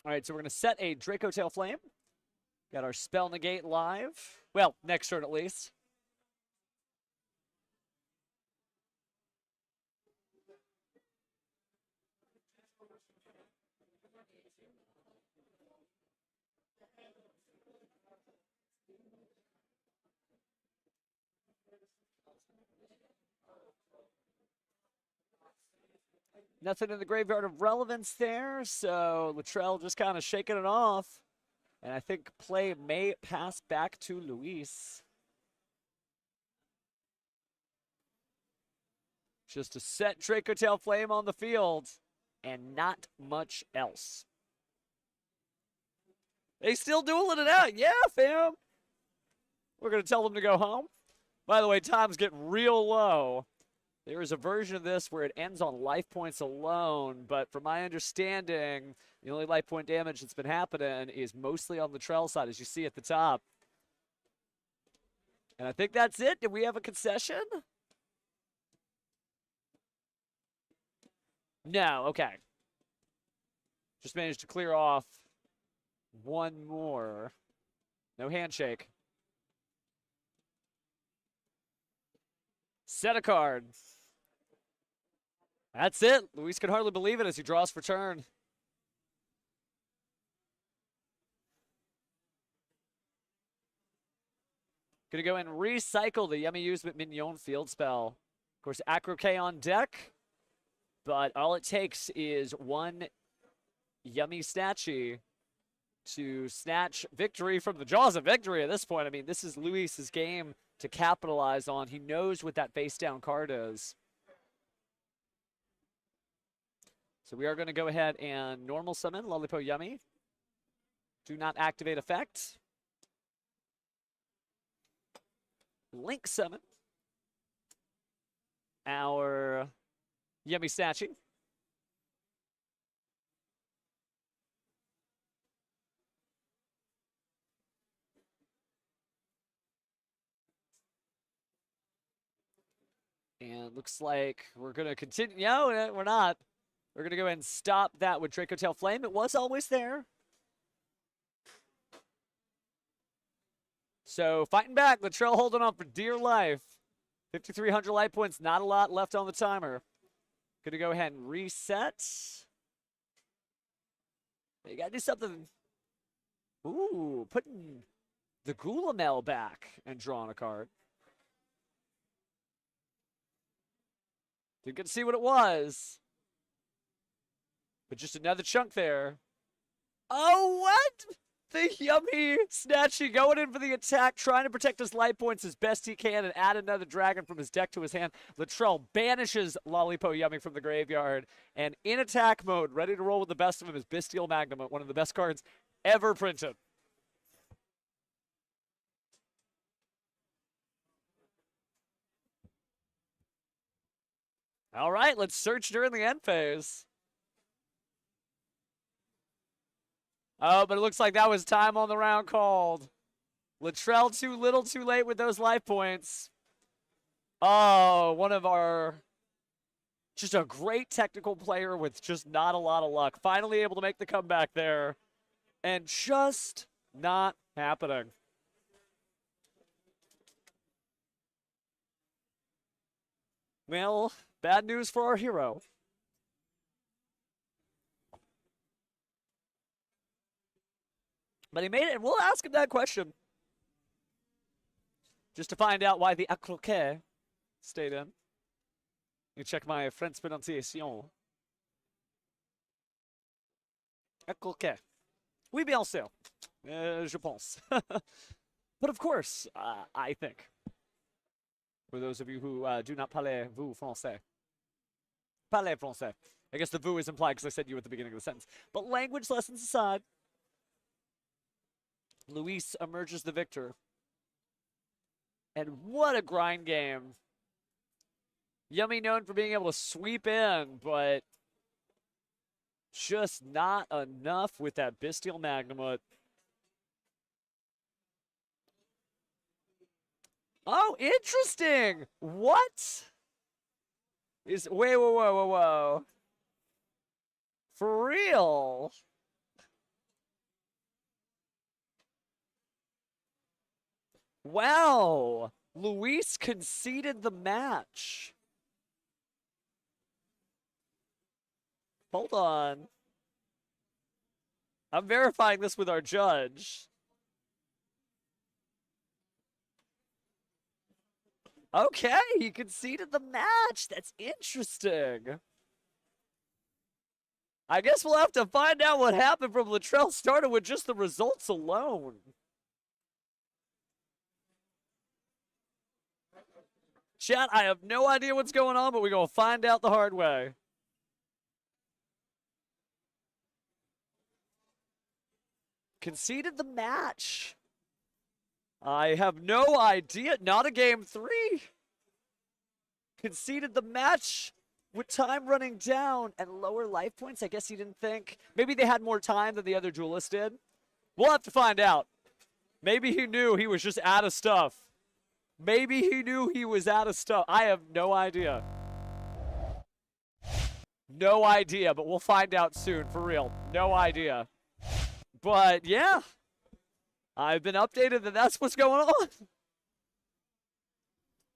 All right, so we're going to set a Draco Tail Flame. Got our Spell Negate live. Well, next turn at least. Nothing in the graveyard of relevance there, so Latrell just kind of shaking it off. And I think play may pass back to Luis. Just a set Draco Tail Flame on the field, and not much else. They still dueling it out. Yeah, fam. We're going to tell them to go home. By the way, time's getting real low. There is a version of this where it ends on life points alone, but from my understanding, the only life point damage that's been happening is mostly on the trail side, as you see at the top. And I think that's it. Did we have a concession? No, okay. Just managed to clear off one more. No handshake. Set a card. That's it. Luis can hardly believe it as he draws for turn. Gonna go and recycle the Yummy Usement Mignon field spell. Of course, Acro K on deck, but all it takes is one Yummy Snatchy to snatch victory from the jaws of victory at this point. I mean, this is Luis's game to capitalize on. He knows what that face down card is. So we are going to go ahead and normal summon Lollipo Yummy. Do not activate effect. Link summon our Yummy Snatchy. And looks like we're going to continue. No, we're not. We're going to go ahead and stop that with Draco Tail Flame. It was always there. So fighting back. Latrell holding on for dear life. 5,300 life points. Not a lot left on the timer. Going to go ahead and reset. You got to do something. Ooh, putting the Gulamel back and drawing a card. Didn't get to see what it was. But just another chunk there. Oh, what? The Yummy Snatchy going in for the attack, trying to protect his life points as best he can and add another dragon from his deck to his hand. Latrell banishes Lollipo Yummy from the graveyard. And in attack mode, ready to roll with the best of him is Bestial Magnum, one of the best cards ever printed. All right, let's search during the end phase. Oh, but it looks like that was time on the round called. Latrell too little too late with those life points. Oh, one of our... Just a great technical player with just not a lot of luck. Finally able to make the comeback there. And just not happening. Well, bad news for our hero. But he made it, and we'll ask him that question. Just to find out why the Acroquet stayed in. You check my French pronunciation. Acroquet. Oui, bien sûr. Je pense. But of course, I think. For those of you who do not parler vous français. Parler français. I guess the vous is implied because I said you at the beginning of the sentence. But language lessons aside, Luis emerges the victor. And what a grind game. Yummy known for being able to sweep in, but just not enough with that Bestial Magnamut. Oh, interesting. What? Wait, whoa. For real? Wow. Luis conceded the match. Hold on. I'm verifying this with our judge. Okay, he conceded the match. That's interesting. I guess we'll have to find out what happened from Latrell. Started with just the results alone. Chat, I have no idea what's going on, but we're going to find out the hard way. Conceded the match. I have no idea. Not a game 3. Conceded the match with time running down and lower life points. I guess he didn't think. Maybe they had more time than the other duelists did. We'll have to find out. Maybe he knew he was just out of stuff. Maybe he knew he was out of stuff. I have no idea. No idea, but we'll find out soon, for real. No idea. But, yeah. I've been updated that that's what's going on.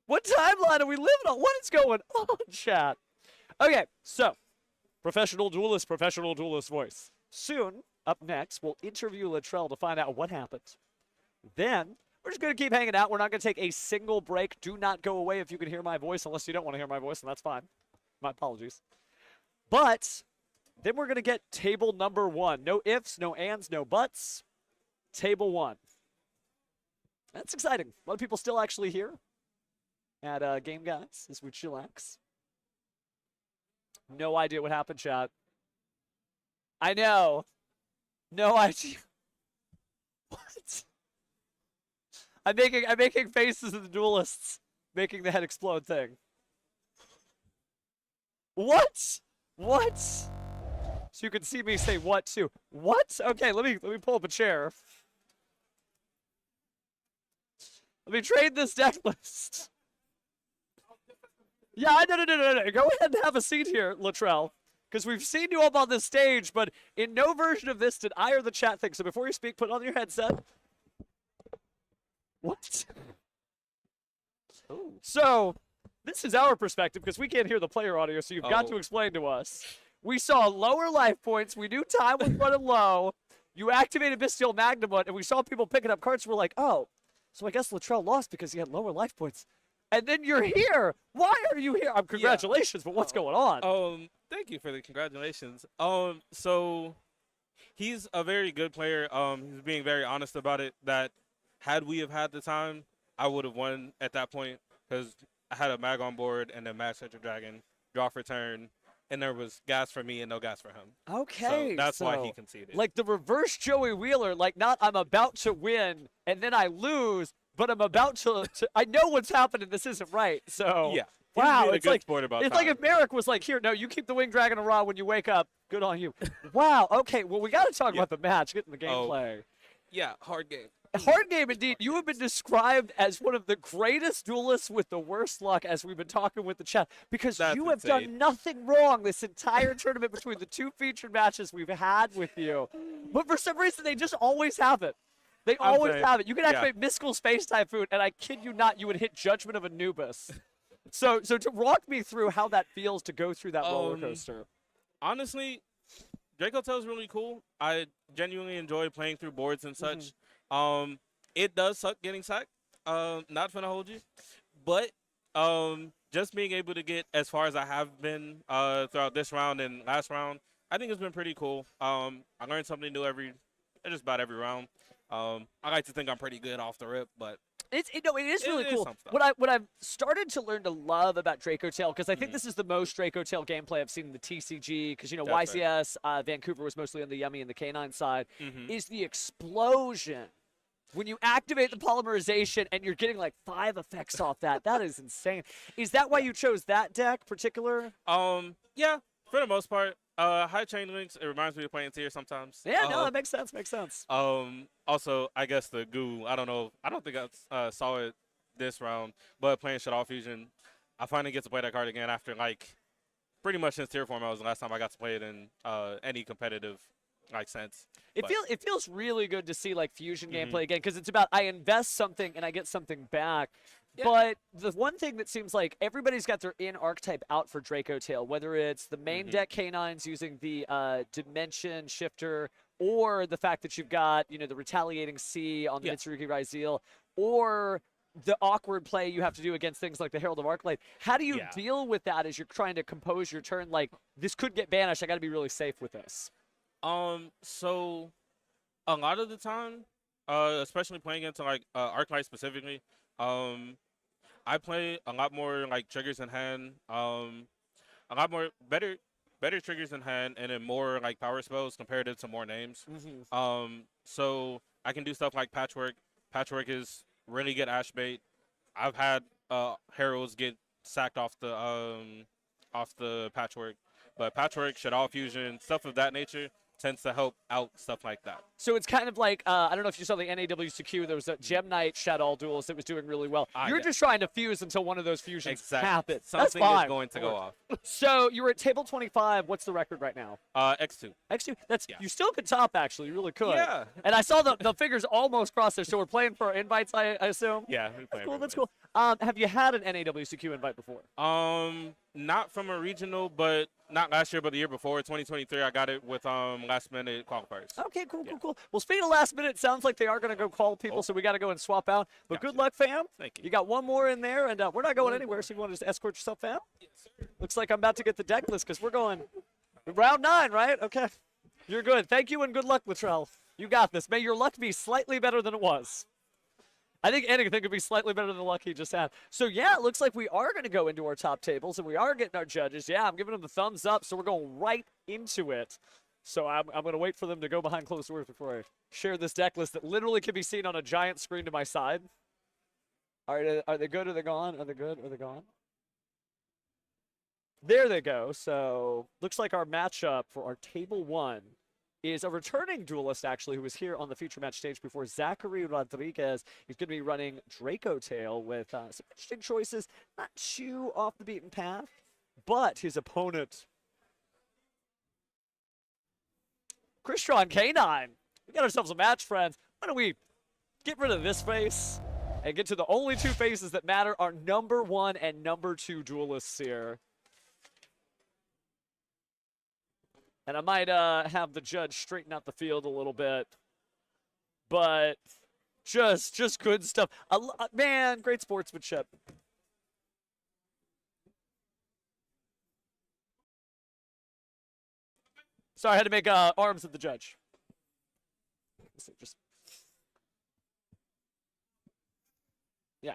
What timeline are we living on? What is going on, chat? Okay, so. Professional duelist voice. Soon, up next, we'll interview Latrell to find out what happened. Then, we're just going to keep hanging out. We're not going to take a single break. Do not go away if you can hear my voice, unless you don't want to hear my voice, and that's fine. My apologies. But then we're going to get table number 1. No ifs, no ands, no buts. Table 1. That's exciting. A lot of people still actually here at Game Guys as we chillax. No idea what happened, chat. I know. No idea. What? I'm making faces of the duelists, making the head explode thing. What? What? So you can see me say what too. What? Okay, let me pull up a chair. Let me trade this deck list. Yeah, no. Go ahead and have a seat here, Latrell. Because we've seen you up on this stage, but in no version of this did I or the chat think. So before you speak, put on your headset. What? Ooh. So, this is our perspective because we can't hear the player audio, so you've got to explain to us. We saw lower life points. We knew time was running low. You activated Bestial Magnamut, and we saw people picking up cards. We're like, oh, so I guess Latrell lost because he had lower life points. And then you're here. Why are you here? Congratulations, but what's going on? Thank you for the congratulations. So He's a very good player. He's being very honest about it. That had we have had the time, I would have won at that point because I had a mag on board and then mag Central Dragon, draw for turn, and there was gas for me and no gas for him. Okay, So that's why he so, conceded. like the reverse Joey Wheeler, like not I'm about to win and then I lose, but I'm about to I know what's happening. This isn't right. So yeah. He's wow, being a it's good like sport about it's like time. if Merrick was like, here, no, you keep the Wing Dragon raw when you wake up. Good on you. Wow. Okay. Well, we got to talk Yeah. about the match, getting the Oh. gameplay. Yeah, hard game. Hard game indeed. You have been described as one of the greatest duelists with the worst luck, as we've been talking with the chat, because That's you have done insane. nothing wrong this entire tournament between the two featured matches we've had with you. But for some reason, they just always have it. They I'm always saying, have it. You can yeah. activate Mystical Space Typhoon, and I kid you not, you would hit Judgment of Anubis. So to walk me through how that feels to go through that roller coaster. Honestly, Draco Tail's really cool. I genuinely enjoy playing through boards and such. It does suck getting sacked. Not finna hold you, but just being able to get as far as I have been throughout this round and last round, I think it's been pretty cool. I learned something new just about every round. I like to think I'm pretty good off the rip, but It is really is cool. some stuff. What I've started to learn to love about Draco Tail, because I think this is the most Draco Tail gameplay I've seen in the TCG, because That's right. YCS Vancouver was mostly on the Yummy and the Canine side, Mhm. is the explosion. When you activate the polymerization and you're getting like 5 effects off that, that is insane. Is that why you chose that deck particular? Yeah, for the most part. High chain links. It reminds me of playing tier sometimes. Yeah, no, that makes sense. Makes sense. Also, I guess the goo. I don't know. I don't think I saw it this round, but playing Shadow Fusion, I finally get to play that card again after like pretty much since tier format was the last time I got to play it in any competitive like sense. It feels really good to see like fusion gameplay again, because it's about I invest something and I get something back. Yeah. But the one thing that seems like everybody's got their in archetype out for Draco Tail, whether it's the main deck canines using the dimension shifter, or the fact that you've got the retaliating C on the Mitsurugi Raizeel, or the awkward play you have to do against things like the Herald of Arclight. How do you deal with that as you're trying to compose your turn? Like, this could get banished. I got to be really safe with this. So a lot of the time, especially playing into like Arclight specifically, I play a lot more like triggers in hand, a lot more better triggers in hand, and then more like power spells comparative to more names. So I can do stuff like Patchwork. Patchwork is really good ash bait. I've had heralds get sacked off the Patchwork, but Patchwork, Shadow Fusion, stuff of that nature tends to help out stuff like that. So it's kind of like, I don't know if you saw the NAWCQ, there was a Gem Knight Shadow duels that was doing really well. You're just trying to fuse until one of those fusions happens. Something That's fine. is going to go off. So you were at table 25. What's the record right now? X2. X2? You still could top, actually. You really could. Yeah. And I saw the figures almost cross there, so we're playing for invites, I assume? Yeah, we're playing. Cool, that's cool. Have you had an NAWCQ invite before? Not from a regional, but not last year, but the year before, 2023. I got it with last minute qualifiers. Okay, cool. Well, speaking of last minute, it sounds like they are going to go call people, so we got to go and swap out. But good luck, fam. Thank you. You got one more in there, and we're not going anywhere, so you want to just escort yourself, fam? Yes, sir. Looks like I'm about to get the deck list because we're going round 9, right? Okay. You're good. Thank you and good luck, Latrell. You got this. May your luck be slightly better than it was. I think anything could be slightly better than the luck he just had. So, yeah, it looks like we are going to go into our top tables, and we are getting our judges. Yeah, I'm giving them the thumbs up, so we're going right into it. So I'm going to wait for them to go behind closed doors before I share this deck list that literally can be seen on a giant screen to my side. All right, are they good? Are they gone? Are they good? Are they gone? There they go. So looks like our matchup for our table 1 is a returning duelist, actually, who was here on the feature match stage before, Zachary Rodriguez. He's going to be running Draco Tail with some interesting choices, not too off the beaten path, but his opponent, Crystron K9. We got ourselves a match, friends. Why don't we get rid of this face and get to the only 2 faces that matter, our number 1 and number 2 duelists here. And I might have the judge straighten out the field a little bit. But just good stuff. Man, great sportsmanship. Sorry, I had to make arms of the judge. So just yeah.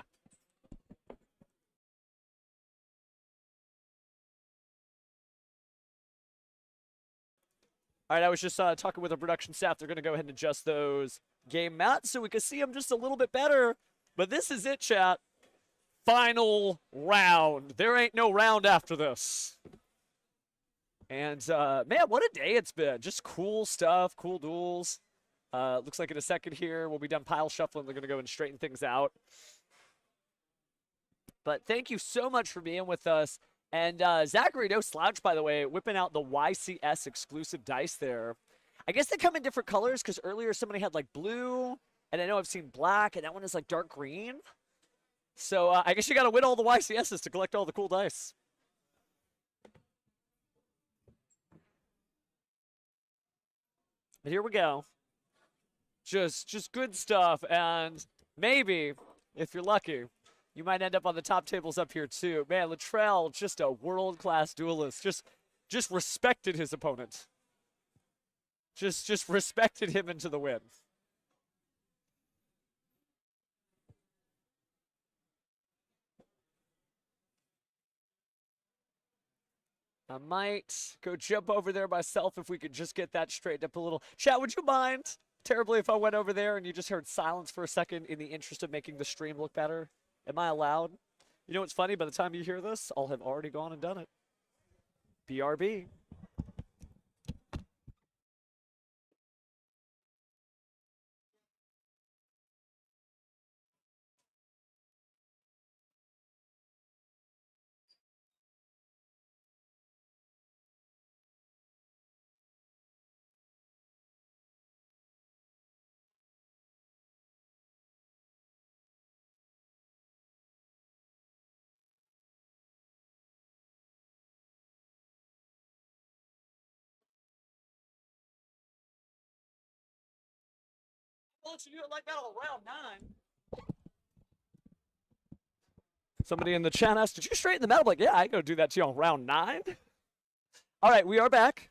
All right, I was just talking with the production staff. They're going to go ahead and adjust those game mats so we can see them just a little bit better. But this is it, chat. Final round. There ain't no round after this. And, man, what a day it's been. Just cool stuff, cool duels. Looks like in a second here we'll be done pile shuffling. They're going to go and straighten things out. But thank you so much for being with us. And Zachary, no slouch, by the way, whipping out the YCS exclusive dice there. I guess they come in different colors because earlier somebody had like blue, and I know I've seen black, and that one is like dark green. So I guess you got to win all the YCSs to collect all the cool dice. But here we go. Just good stuff, and maybe, if you're lucky, you might end up on the top tables up here too. Man, Latrell, just a world-class duelist. Just respected his opponent. Just respected him into the win. I might go jump over there myself if we could just get that straightened up a little. Chat, would you mind terribly if I went over there and you just heard silence for a second in the interest of making the stream look better? Am I allowed? You know what's funny? By the time you hear this, I'll have already gone and done it. BRB. Well, you do it like that all round 9. Somebody in the chat asked, did you straighten the metal? Like, yeah, I go do that to you on round 9. All right, we are back.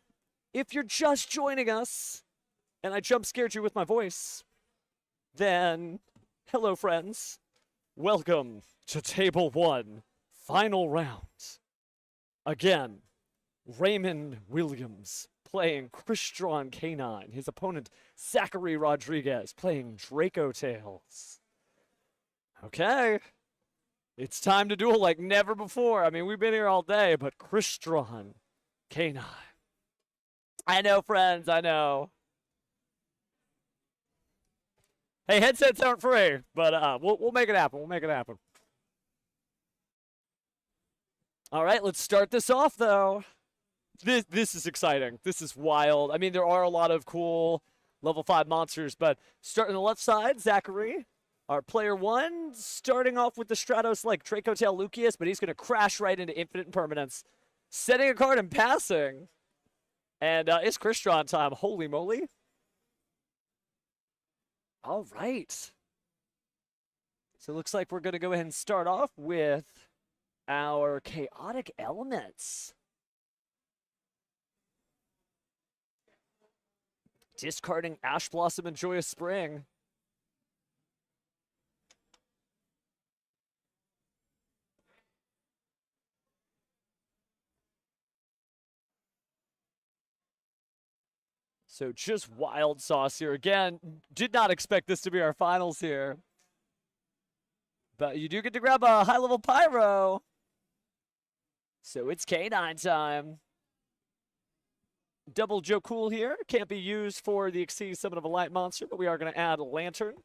If you're just joining us and I jump scared you with my voice, then hello, friends. Welcome to Table 1, final round. Again, Raymond Williams playing Crystron K9. His opponent, Zachary Rodriguez, playing Draco Tails. Okay. It's time to duel like never before. I mean, we've been here all day, but Crystron K9. I know, friends, I know. Hey, headsets aren't free, but we'll make it happen. We'll make it happen. All right, let's start this off, though. This is exciting. This is wild. I mean, there are a lot of cool level 5 monsters, but starting on the left side, Zachary, our player 1, starting off with the Stratos like Draco Tail Lucius, but he's going to crash right into Infinite Impermanence, setting a card and passing. And it's Crystron time. Holy moly. All right. So it looks like we're going to go ahead and start off with our Chaotic Elements. Discarding Ash Blossom and Joyous Spring. So just wild sauce here. Again, did not expect this to be our finals here. But you do get to grab a high-level Pyro. So it's K9 time. Double Joe Cool here. Can't be used for the Exceed Summon of a Light Monster, but we are going to add a Lantern.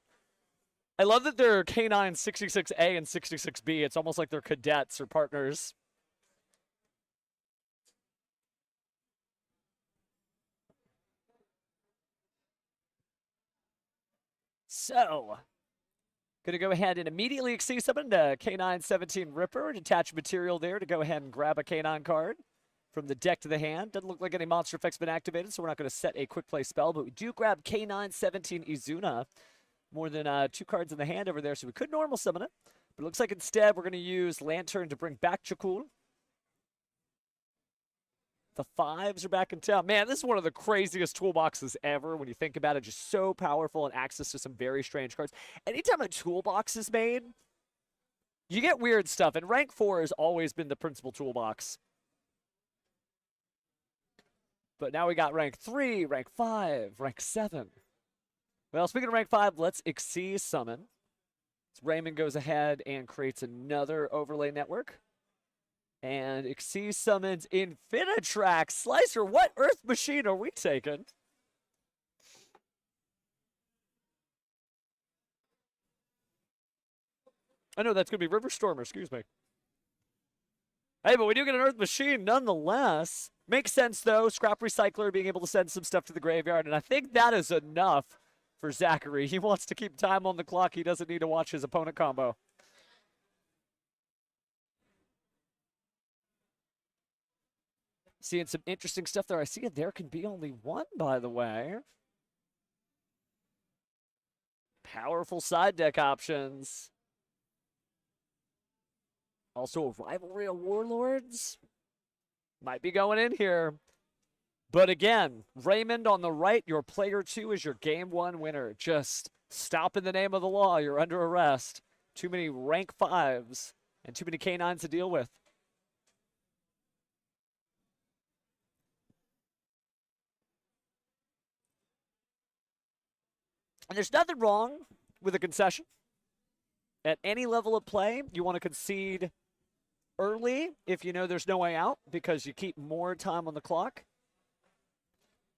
I love that they're K9 66A and 66B. It's almost like they're cadets or partners. So, going to go ahead and immediately Exceed Summon to K9 17 Ripper. Detach material there to go ahead and grab a K9 card from the deck to the hand. Doesn't look like any monster effect's been activated, so we're not going to set a quick play spell, but we do grab K9 17 Izuna. More than 2 cards in the hand over there, so we could normal summon it. But it looks like instead we're going to use Lantern to bring back Jakul. The 5s are back in town. Man, this is one of the craziest toolboxes ever when you think about it. Just so powerful and access to some very strange cards. Anytime a toolbox is made, you get weird stuff. And rank 4 has always been the principal toolbox. But now we got rank 3, rank 5, rank 7. Well, speaking of rank 5, let's Xyz summon. Raymond goes ahead and creates another overlay network. And Xyz summons Infinitrax. Slicer, what Earth Machine are we taking? I know that's going to be River Stormer, excuse me. Hey, but we do get an Earth Machine nonetheless. Makes sense, though. Scrap Recycler being able to send some stuff to the graveyard. And I think that is enough for Zachary. He wants to keep time on the clock. He doesn't need to watch his opponent combo. Seeing some interesting stuff there. I see it. There can be only one, by the way. Powerful side deck options. Also, a Rivalry of Warlords. Might be going in here. But again, Raymond on the right, your player 2 is your game 1 winner. Just stop in the name of the law. You're under arrest. Too many rank 5s and too many K9s to deal with. And there's nothing wrong with a concession. At any level of play, you want to concede early if you know there's no way out because you keep more time on the clock.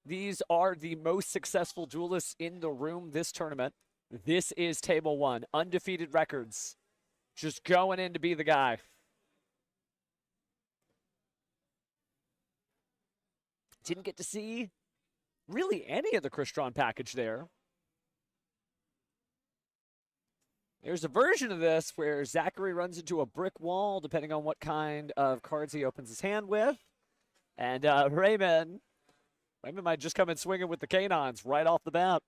These are the most successful duelists in the room this tournament. This is table 1. Undefeated records. Just going in to be the guy. Didn't get to see really any of the Crystron package there. There's a version of this where Zachary runs into a brick wall, depending on what kind of cards he opens his hand with. And Raymond might just come in swinging with the canines right off the bat.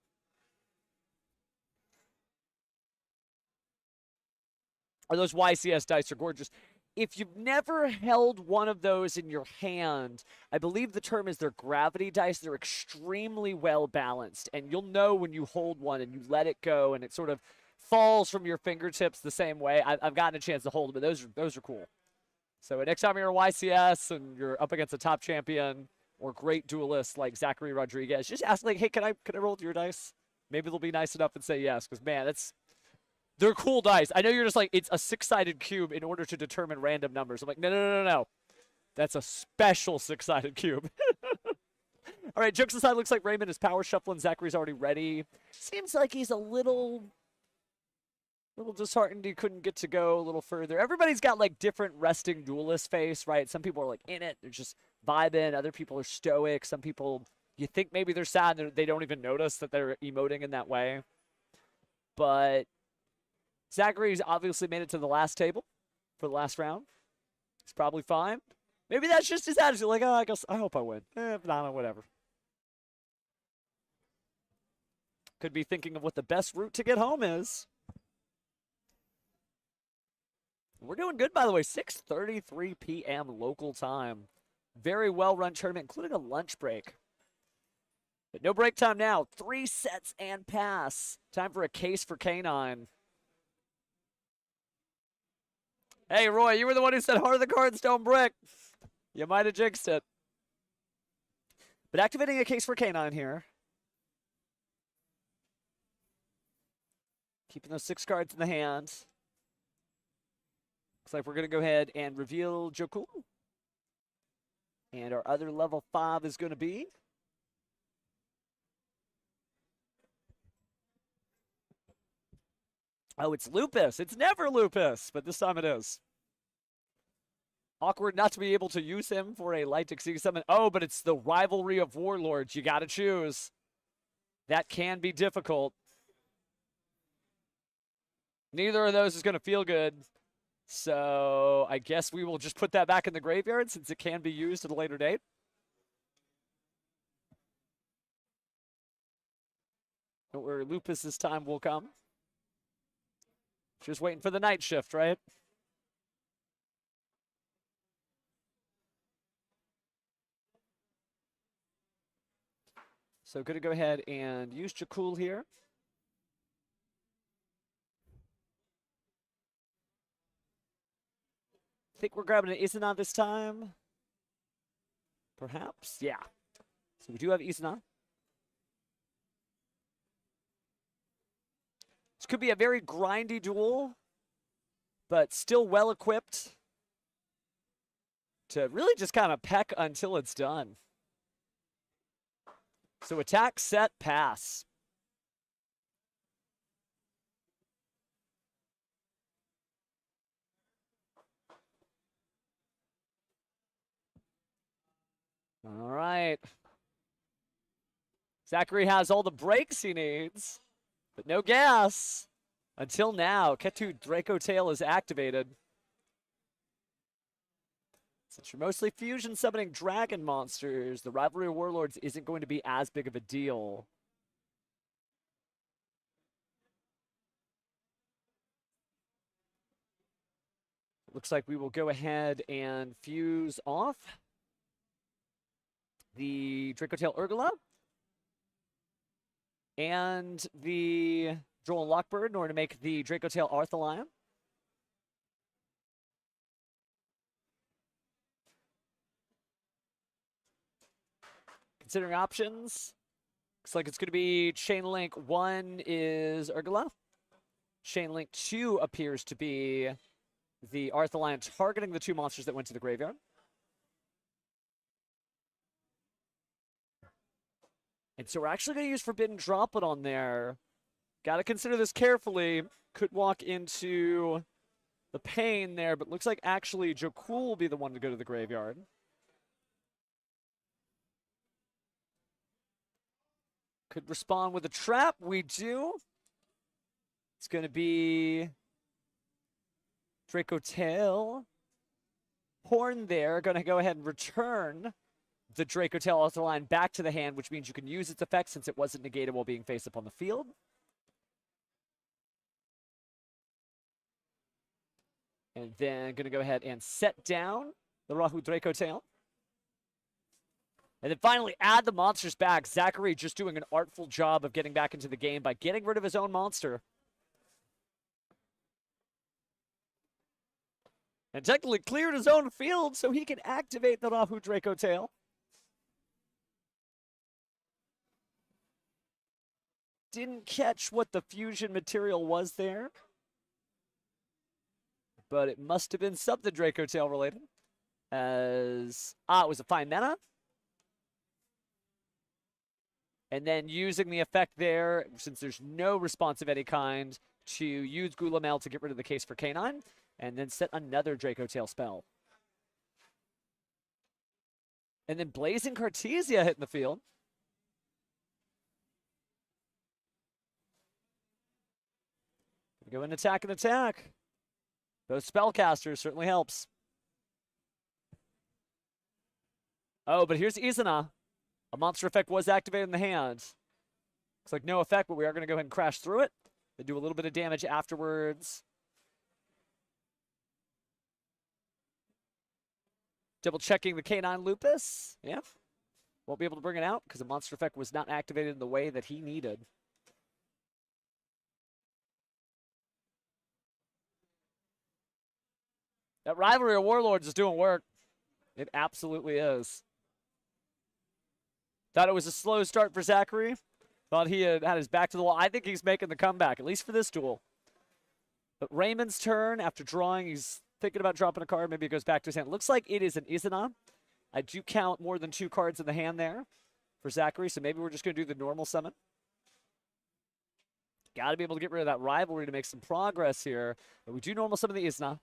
Or those YCS dice are gorgeous. If you've never held one of those in your hand, I believe the term is they're gravity dice. They're extremely well balanced. And you'll know when you hold one and you let it go and it sort of falls from your fingertips the same way. I've gotten a chance to hold them, but those are cool. So next time you're a YCS and you're up against a top champion or great duelist like Zachary Rodriguez, just ask like, hey, can I roll with your dice? Maybe they'll be nice enough and say yes, because man, they're cool dice. I know you're just like, it's a 6-sided cube in order to determine random numbers. I'm like, no. That's a special 6-sided cube. All right, jokes aside, looks like Raymond is power shuffling. Zachary's already ready. Seems like he's a little disheartened he couldn't get to go a little further. Everybody's got like different resting duelist face, right? Some people are like in it, they're just vibing. Other people are stoic. Some people, you think maybe they're sad and they don't even notice that they're emoting in that way. But Zachary's obviously made it to the last table for the last round. He's probably fine. Maybe that's just his attitude. Like, oh, I hope I win. If not, whatever. Could be thinking of what the best route to get home is. We're doing good, by the way. 6:33 p.m. local time. Very well-run tournament, including a lunch break. But no break time now. 3 sets and pass. Time for a case for K9. Hey, Roy, you were the one who said heart of the cards don't brick. You might have jinxed it. But activating a case for K9 here. Keeping those 6 cards in the hand. Looks like we're going to go ahead and reveal Joku. And our other level 5 is going to be oh, it's Lupus. It's never Lupus, but this time it is. Awkward not to be able to use him for a light Xyz summon. Oh, but it's the Rivalry of Warlords. You got to choose. That can be difficult. Neither of those is going to feel good. So I guess we will just put that back in the graveyard since it can be used at a later date. Where Lupus's time will come. Just waiting for the night shift, right? So going to go ahead and use Jakul here. Think we're grabbing an Izuna this time. Perhaps, yeah. So we do have Izuna. This could be a very grindy duel, but still well equipped to really just kind of peck until it's done. So attack, set, pass. All right. Zachary has all the brakes he needs, but no gas. Until now, Ketu Draco Tail is activated. Since you're mostly fusion summoning dragon monsters, the Rivalry of Warlords isn't going to be as big of a deal. Looks like we will go ahead and fuse off the Draco Tail Urgula and the Droll and Lockbird in order to make the Draco Tail Arthalion. Considering options, looks like it's going to be Chain Link 1 is Urgula. Chain Link 2 appears to be the Arthalion targeting the two monsters that went to the graveyard. And so we're actually going to use Forbidden Droplet on there. Got to consider this carefully. Could walk into the pain there, but looks like actually Jakul will be the one to go to the graveyard. Could respond with a trap. We do. It's going to be Draco Tail. Horn there. Going to go ahead and return the Draco Tail Arthalion back to the hand, which means you can use its effect since it wasn't negated while being face up on the field. And then going to go ahead and set down the Rahu Draco Tail. And then finally add the monsters back. Zachary just doing an artful job of getting back into the game by getting rid of his own monster. And technically cleared his own field so he can activate the Rahu Draco Tail. Didn't catch what the fusion material was there. But it must have been something Draco Tail related. As, it was a fine mana. And then using the effect there, since there's no response of any kind, to use Gulamel to get rid of the case for K9, and then set another Draco Tail spell. And then Blazing Cartesia hitting the field. Go in attack and attack. Those spellcasters certainly helps. Oh, but here's Izuna. A monster effect was activated in the hand. Looks like no effect, but we are going to go ahead and crash through it. They do a little bit of damage afterwards. Double checking the K9 Lupus. Yeah. Won't be able to bring it out because the monster effect was not activated in the way that he needed. That Rivalry of Warlords is doing work. It absolutely is. Thought it was a slow start for Zachary. Thought he had his back to the wall. I think he's making the comeback, at least for this duel. But Raymond's turn, after drawing, he's thinking about dropping a card. Maybe it goes back to his hand. Looks like it is an Izuna. I do count more than 2 cards in the hand there for Zachary, so maybe we're just going to do the normal summon. Got to be able to get rid of that Rivalry to make some progress here. But we do normal summon the Izuna.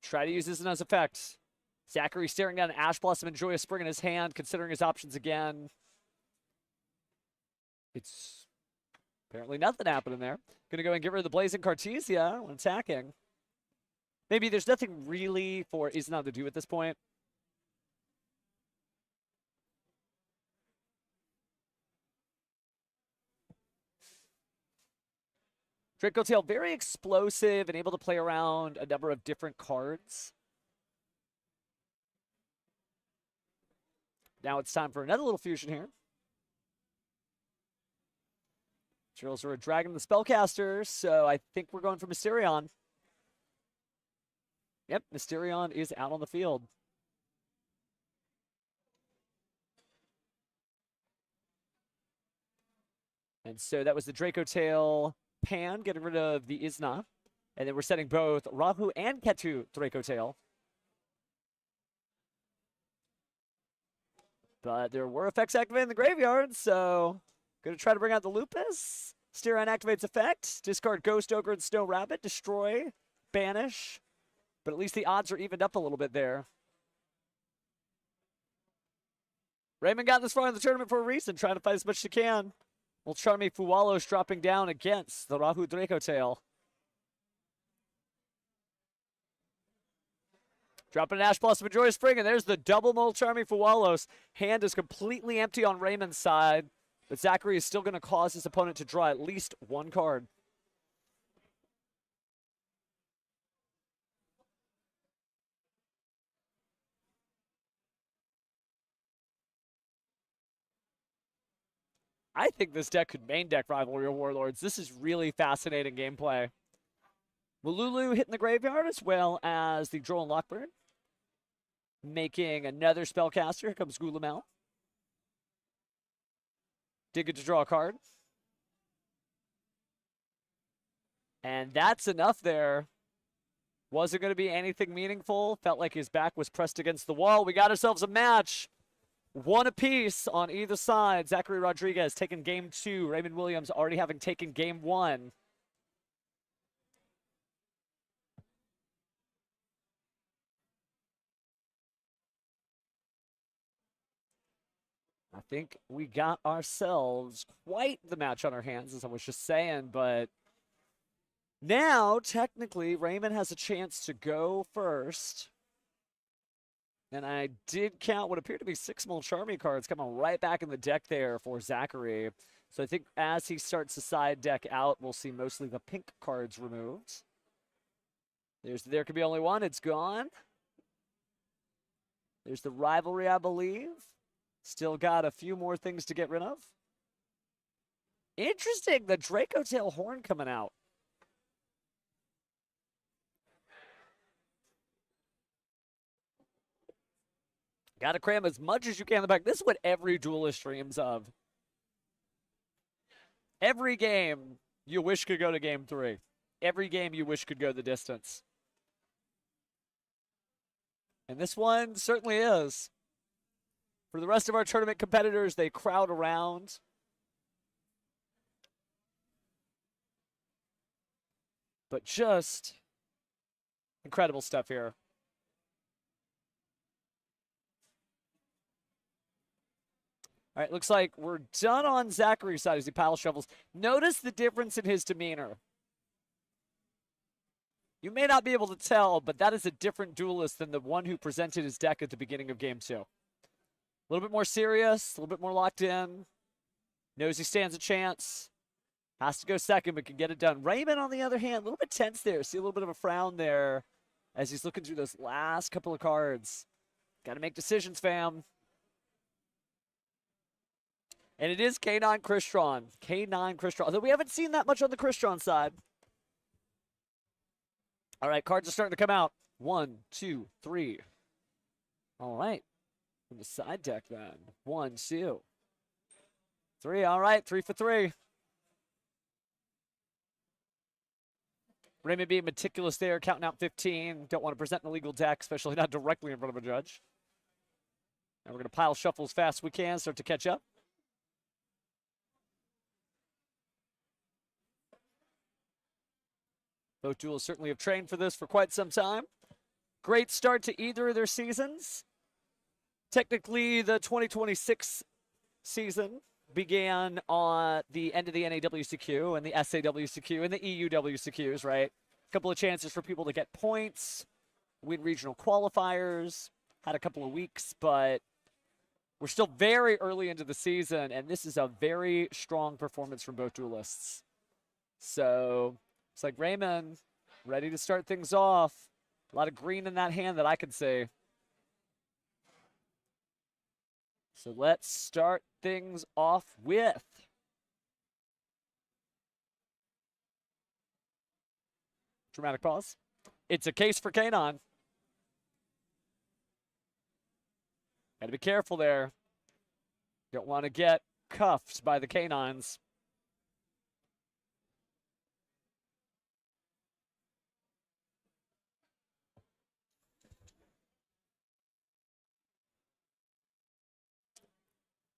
Try to use this as effect. Zachary staring down an Ash Blossom and Joyous Spring in his hand, considering his options again. It's apparently nothing happening there. Gonna go and get rid of the Blazing Cartesia when attacking. Maybe there's nothing really for Izuna to do at this point. Draco Tail, very explosive and able to play around a number of different cards. Now it's time for another little fusion here. Drills are a Dragon the Spellcaster, so I think we're going for Mysterion. Yep, Mysterion is out on the field. And so that was the Draco Tail Pan, getting rid of the Isna. And then we're setting both Rahu and Ketu Draco Tail. But there were effects activated in the graveyard, so going to try to bring out the Lupus. Styrian activates effect. Discard Ghost Ogre and Snow Rabbit. Destroy. Banish. But at least the odds are evened up a little bit there. Raymond got this far in the tournament for a reason, trying to fight as much as he can. Well, Charmy Fuwalos dropping down against the Rahu Draco Tail. Dropping an Ash Blossom of Joyous Spring, and there's the double Mole Charmy Fuwalos. Hand is completely empty on Raymond's side, but Zachary is still going to cause his opponent to draw at least one card. I think this deck could main deck Rivalry of Warlords. This is really fascinating gameplay. Malulu hitting the graveyard as well as the Droll and Lockbird. Making another spellcaster. Here comes Gulamel. Did get to draw a card. And that's enough there. Wasn't going to be anything meaningful. Felt like his back was pressed against the wall. We got ourselves a match. One apiece on either side. Zachary Rodriguez taking game 2. Raymond Williams already having taken game 1. I think we got ourselves quite the match on our hands, as I was just saying, but now, technically, Raymond has a chance to go first. And I did count what appeared to be 6 Molcharmy cards coming right back in the deck there for Zachary. So I think as he starts the side deck out, we'll see mostly the pink cards removed. There could be only one. It's gone. There's the Rivalry, I believe. Still got a few more things to get rid of. Interesting, the Draco Tail Horn coming out. Got to cram as much as you can in the back. This is what every duelist dreams of. Every game you wish could go to game 3. Every game you wish could go the distance. And this one certainly is. For the rest of our tournament competitors, they crowd around. But just incredible stuff here. All right, looks like we're done on Zachary's side as he pile shovels. Notice the difference in his demeanor. You may not be able to tell, but that is a different duelist than the one who presented his deck at the beginning of game 2. A little bit more serious, a little bit more locked in. Knows he stands a chance. Has to go second, but can get it done. Raymond, on the other hand, a little bit tense there. See a little bit of a frown there as he's looking through those last couple of cards. Got to make decisions, fam. And it is K9 Crystron. K9 Crystron. Although we haven't seen that much on the Crystron side. All right, cards are starting to come out. 1, 2, 3. All right. From the side deck then. 1, 2, 3. All right, 3 for 3. Raymond being meticulous there, counting out 15. Don't want to present an illegal deck, especially not directly in front of a judge. And we're going to pile shuffle as fast as we can, start to catch up. Both duels certainly have trained for this for quite some time. Great start to either of their seasons. Technically, the 2026 season began on the end of the NAWCQ and the SAWCQ and the EUWCQs, right? A couple of chances for people to get points, win regional qualifiers, had a couple of weeks, but we're still very early into the season, and this is a very strong performance from both duelists. So Looks like Raymond ready to start things off. A lot of green in that hand that I can see. So let's start things off with dramatic pause. It's a case for K9. Gotta be careful there. Don't want to get cuffed by the K9s.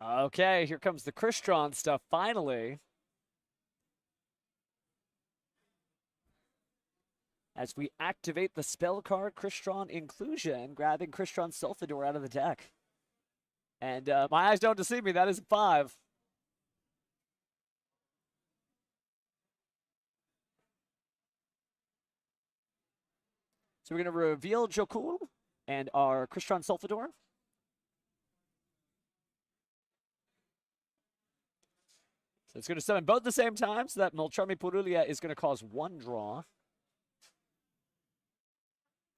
Okay, here comes the Crystron stuff finally. As we activate the spell card Crystron Inclusion, grabbing Crystron Sulfidor out of the deck. And my eyes don't deceive me, that is 5. So we're going to reveal Jokul and our Crystron Sulfidor. So it's going to summon both at the same time, so that Molcharmi Purulia is going to cause 1 draw.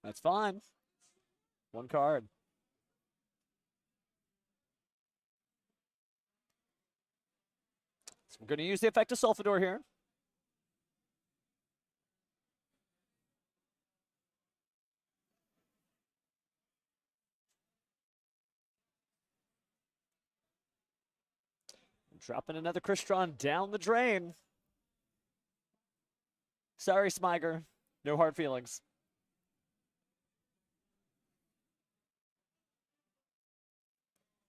That's fine. 1 card. So we're going to use the effect of Sulfidor here. Dropping another Crystron down the drain. Sorry, Smiger. No hard feelings.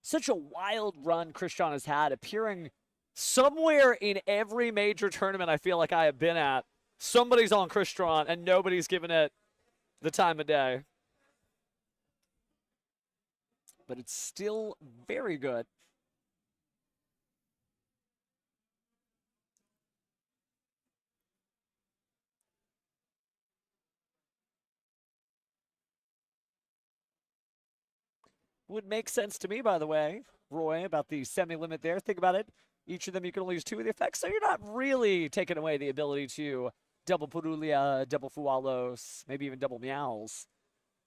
Such a wild run Crystron has had, appearing somewhere in every major tournament I feel like I have been at. Somebody's on Crystron, and nobody's given it the time of day. But it's still very good. Would make sense to me, by the way, Roy, about the semi-limit there. Think about it. Each of them, you can only use 2 of the effects, so you're not really taking away the ability to double Purulia, double Fualos, maybe even double Meows.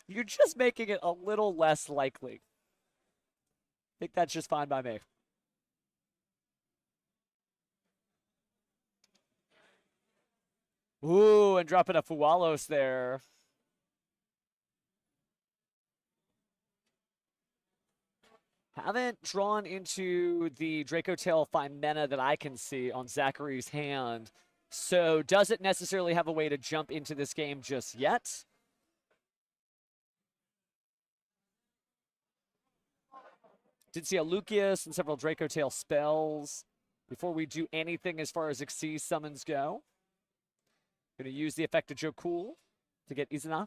You're just making it a little less likely. I think that's just fine by me. Ooh, and dropping a Fualos there. Haven't drawn into the Draco Tail Phimena that I can see on Zachary's hand. So doesn't necessarily have a way to jump into this game just yet. Did see a Lucius and several Draco Tail spells before we do anything as far as Xyz summons go. Gonna use the effect of Jokul to get Izana.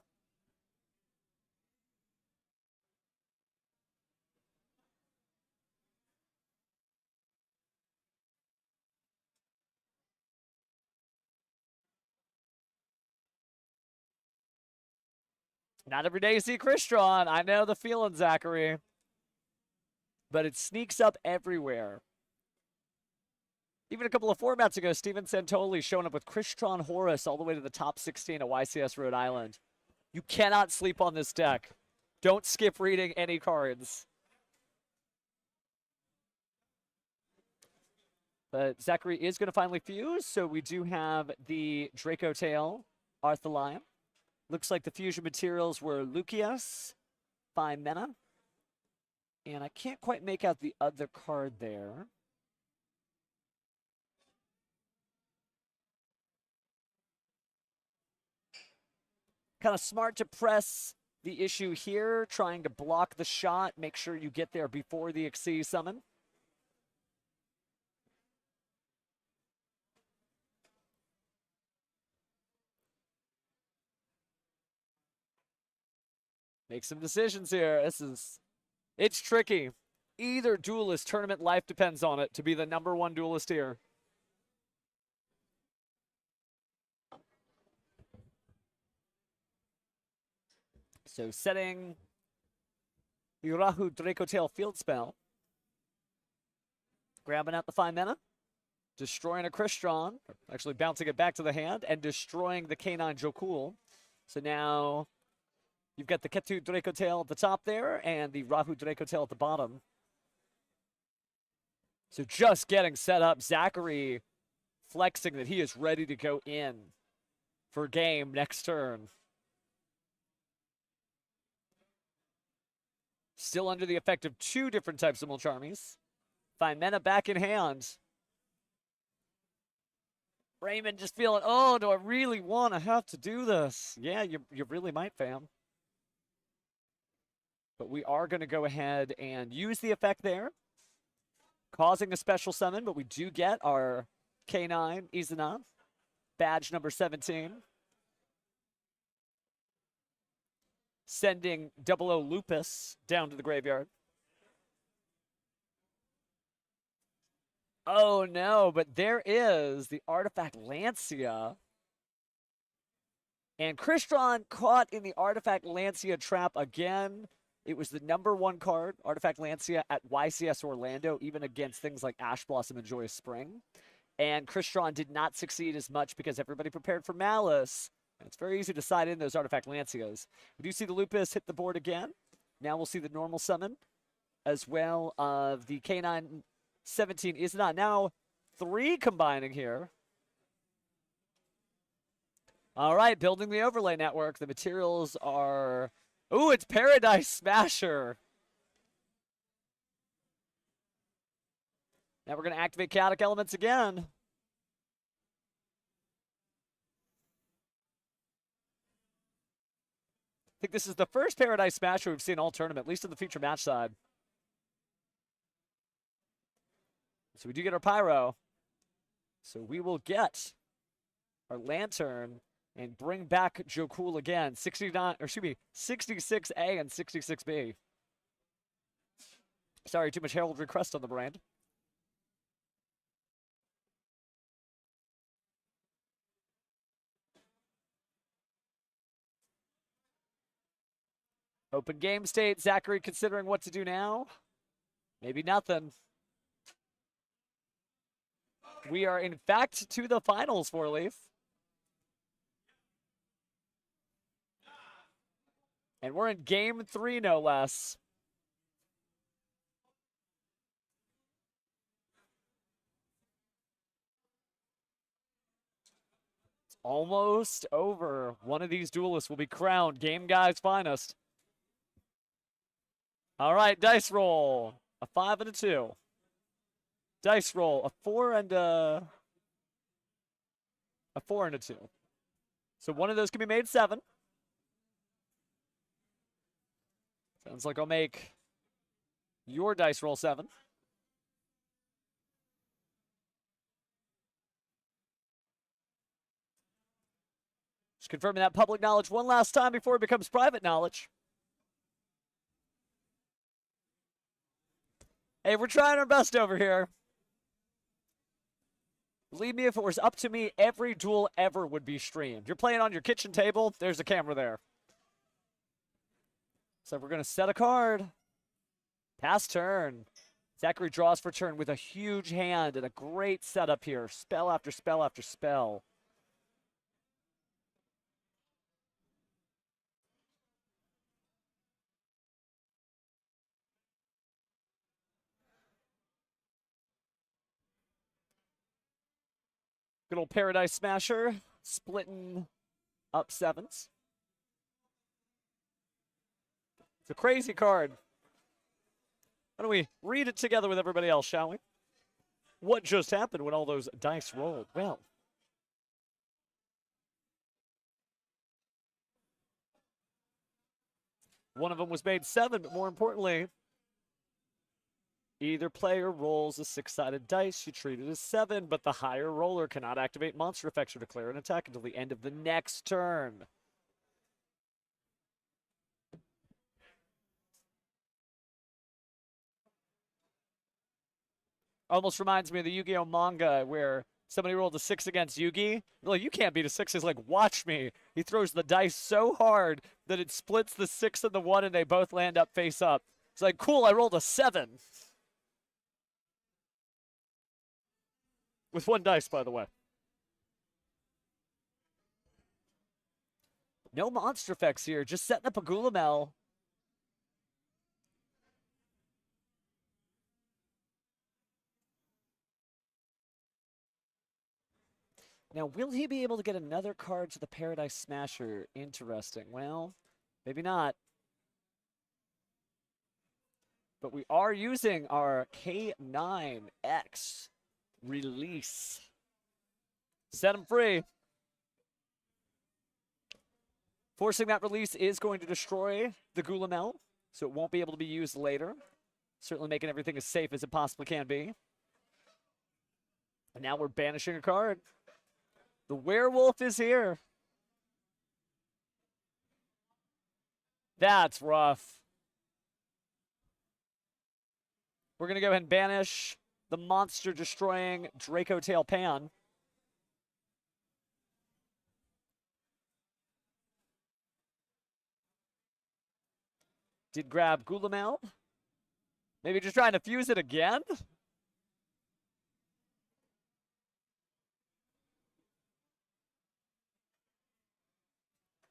Not every day you see Crystron. I know the feeling, Zachary. But it sneaks up everywhere. Even a couple of formats ago, Steven Santoli showing up with Crystron Horus all the way to the top 16 at YCS Rhode Island. You cannot sleep on this deck. Don't skip reading any cards. But Zachary is going to finally fuse, so we do have the Draco Tail Arthalion. Looks like the fusion materials were Lucius, Phimena, and I can't quite make out the other card there. Kind of smart to press the issue here, trying to block the shot, make sure you get there before the Xyz summon. Make some decisions here. It's tricky. Either duelist tournament life depends on it to be the #1 duelist here. So setting Urahu Draco Tail field spell. Grabbing out the Phimena. destroying a Crystron, actually bouncing it back to the hand, and destroying the K9 Jokul. So now you've got the Ketu Draco tail at the top there, and the Rahu Draco tail at the bottom. So just getting set up, Zachary flexing that he is ready to go in for game next turn. Still under the effect of 2 different types of Mulcharmies. Fimena back in hand. Raymond just feeling, oh, do I really want to have to do this? Yeah, you really might, fam. But we are going to go ahead and use the effect there, causing a special summon, but we do get our K9 Izuna, badge number 17. Sending 00 Lupus down to the graveyard. Oh no, but there is the Artifact Lancia. And Crystron caught in the Artifact Lancia trap again. It was the #1 card, Artifact Lancia, at YCS Orlando, even against things like Ash Blossom and Joyous Spring. And Crystron did not succeed as much because everybody prepared for Malice. It's very easy to side in those Artifact Lancias. We do see the Lupus hit the board again. Now we'll see the normal summon, as well of the K9 17 is not. Now 3 combining here. All right, building the overlay network. The materials are... Ooh, it's Paradise Smasher. Now we're going to activate Chaotic Elements again. I think this is the first Paradise Smasher we've seen all tournament, at least on the feature match side. So we do get our Pyro. So we will get our Lantern and bring back Jokul again. 69, or excuse me, 66A and 66B. Sorry, too much heraldry crest on the brand. Open game state. Zachary considering what to do now. Maybe nothing. We are, in fact, to the finals, 4-Leaf. And we're in game 3, no less. It's almost over. One of these duelists will be crowned Game Guy's finest. All right, dice roll. A 5 and a 2. Dice roll. A 4 and a 4 and a 2. So one of those can be made 7. Sounds like I'll make your dice roll 7. Just confirming that public knowledge one last time before it becomes private knowledge. Hey, we're trying our best over here. Believe me, if it was up to me, every duel ever would be streamed. You're playing on your kitchen table, there's a camera there. So we're going to set a card. Pass turn. Zachary draws for turn with a huge hand and a great setup here. Spell after spell after spell. Good old Paradise Smasher, splitting up 7s. It's a crazy card. Why don't we read it together with everybody else, shall we? What just happened when all those dice rolled? Well, one of them was made 7, but more importantly, either player rolls a 6-sided dice. You treat it as 7, but the higher roller cannot activate monster effects or declare an attack until the end of the next turn. Almost reminds me of the Yu-Gi-Oh manga where somebody rolled a 6 against Yugi. They're like, you can't beat a 6. He's like, watch me. He throws the dice so hard that it splits the 6 and the 1 and they both land up face up. It's like, cool, I rolled a 7. With 1 dice, by the way. No monster effects here, just setting up a Gulamel. Now, will he be able to get another card to the Paradise Smasher? Interesting. Well, maybe not. But we are using our K9X release. Set him free. Forcing that release is going to destroy the Gulamel, so it won't be able to be used later. Certainly making everything as safe as it possibly can be. And now we're banishing a card. The werewolf is here. That's rough. We're going to go ahead and banish the monster-destroying Draco Tail Pan. Did grab Gulamel. Maybe just trying to fuse it again?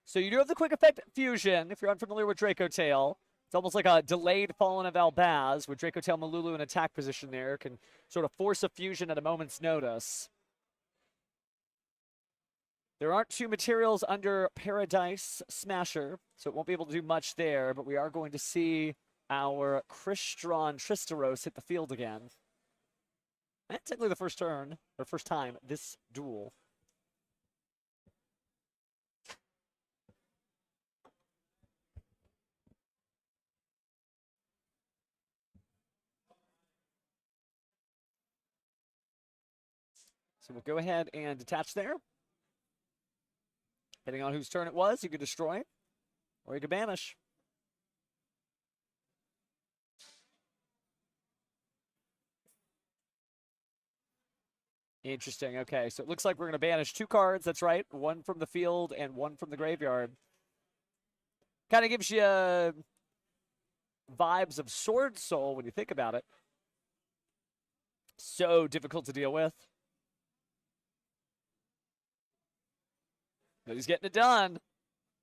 So you do have the quick effect fusion, if you're unfamiliar with Draco Tail. It's almost like a delayed Fallen of Albaz, with Draco Tail Malulu in attack position there, can sort of force a fusion at a moment's notice. There aren't 2 materials under Paradise Smasher, so it won't be able to do much there, but we are going to see our Crystron Tristaros hit the field again. And technically the first turn, or first time, this duel. So we'll go ahead and detach there. Depending on whose turn it was, you could destroy, or you could banish. Interesting. Okay, so it looks like we're going to banish 2 cards. That's right. 1 from the field and 1 from the graveyard. Kind of gives you vibes of Sword Soul when you think about it. So difficult to deal with. But he's getting it done.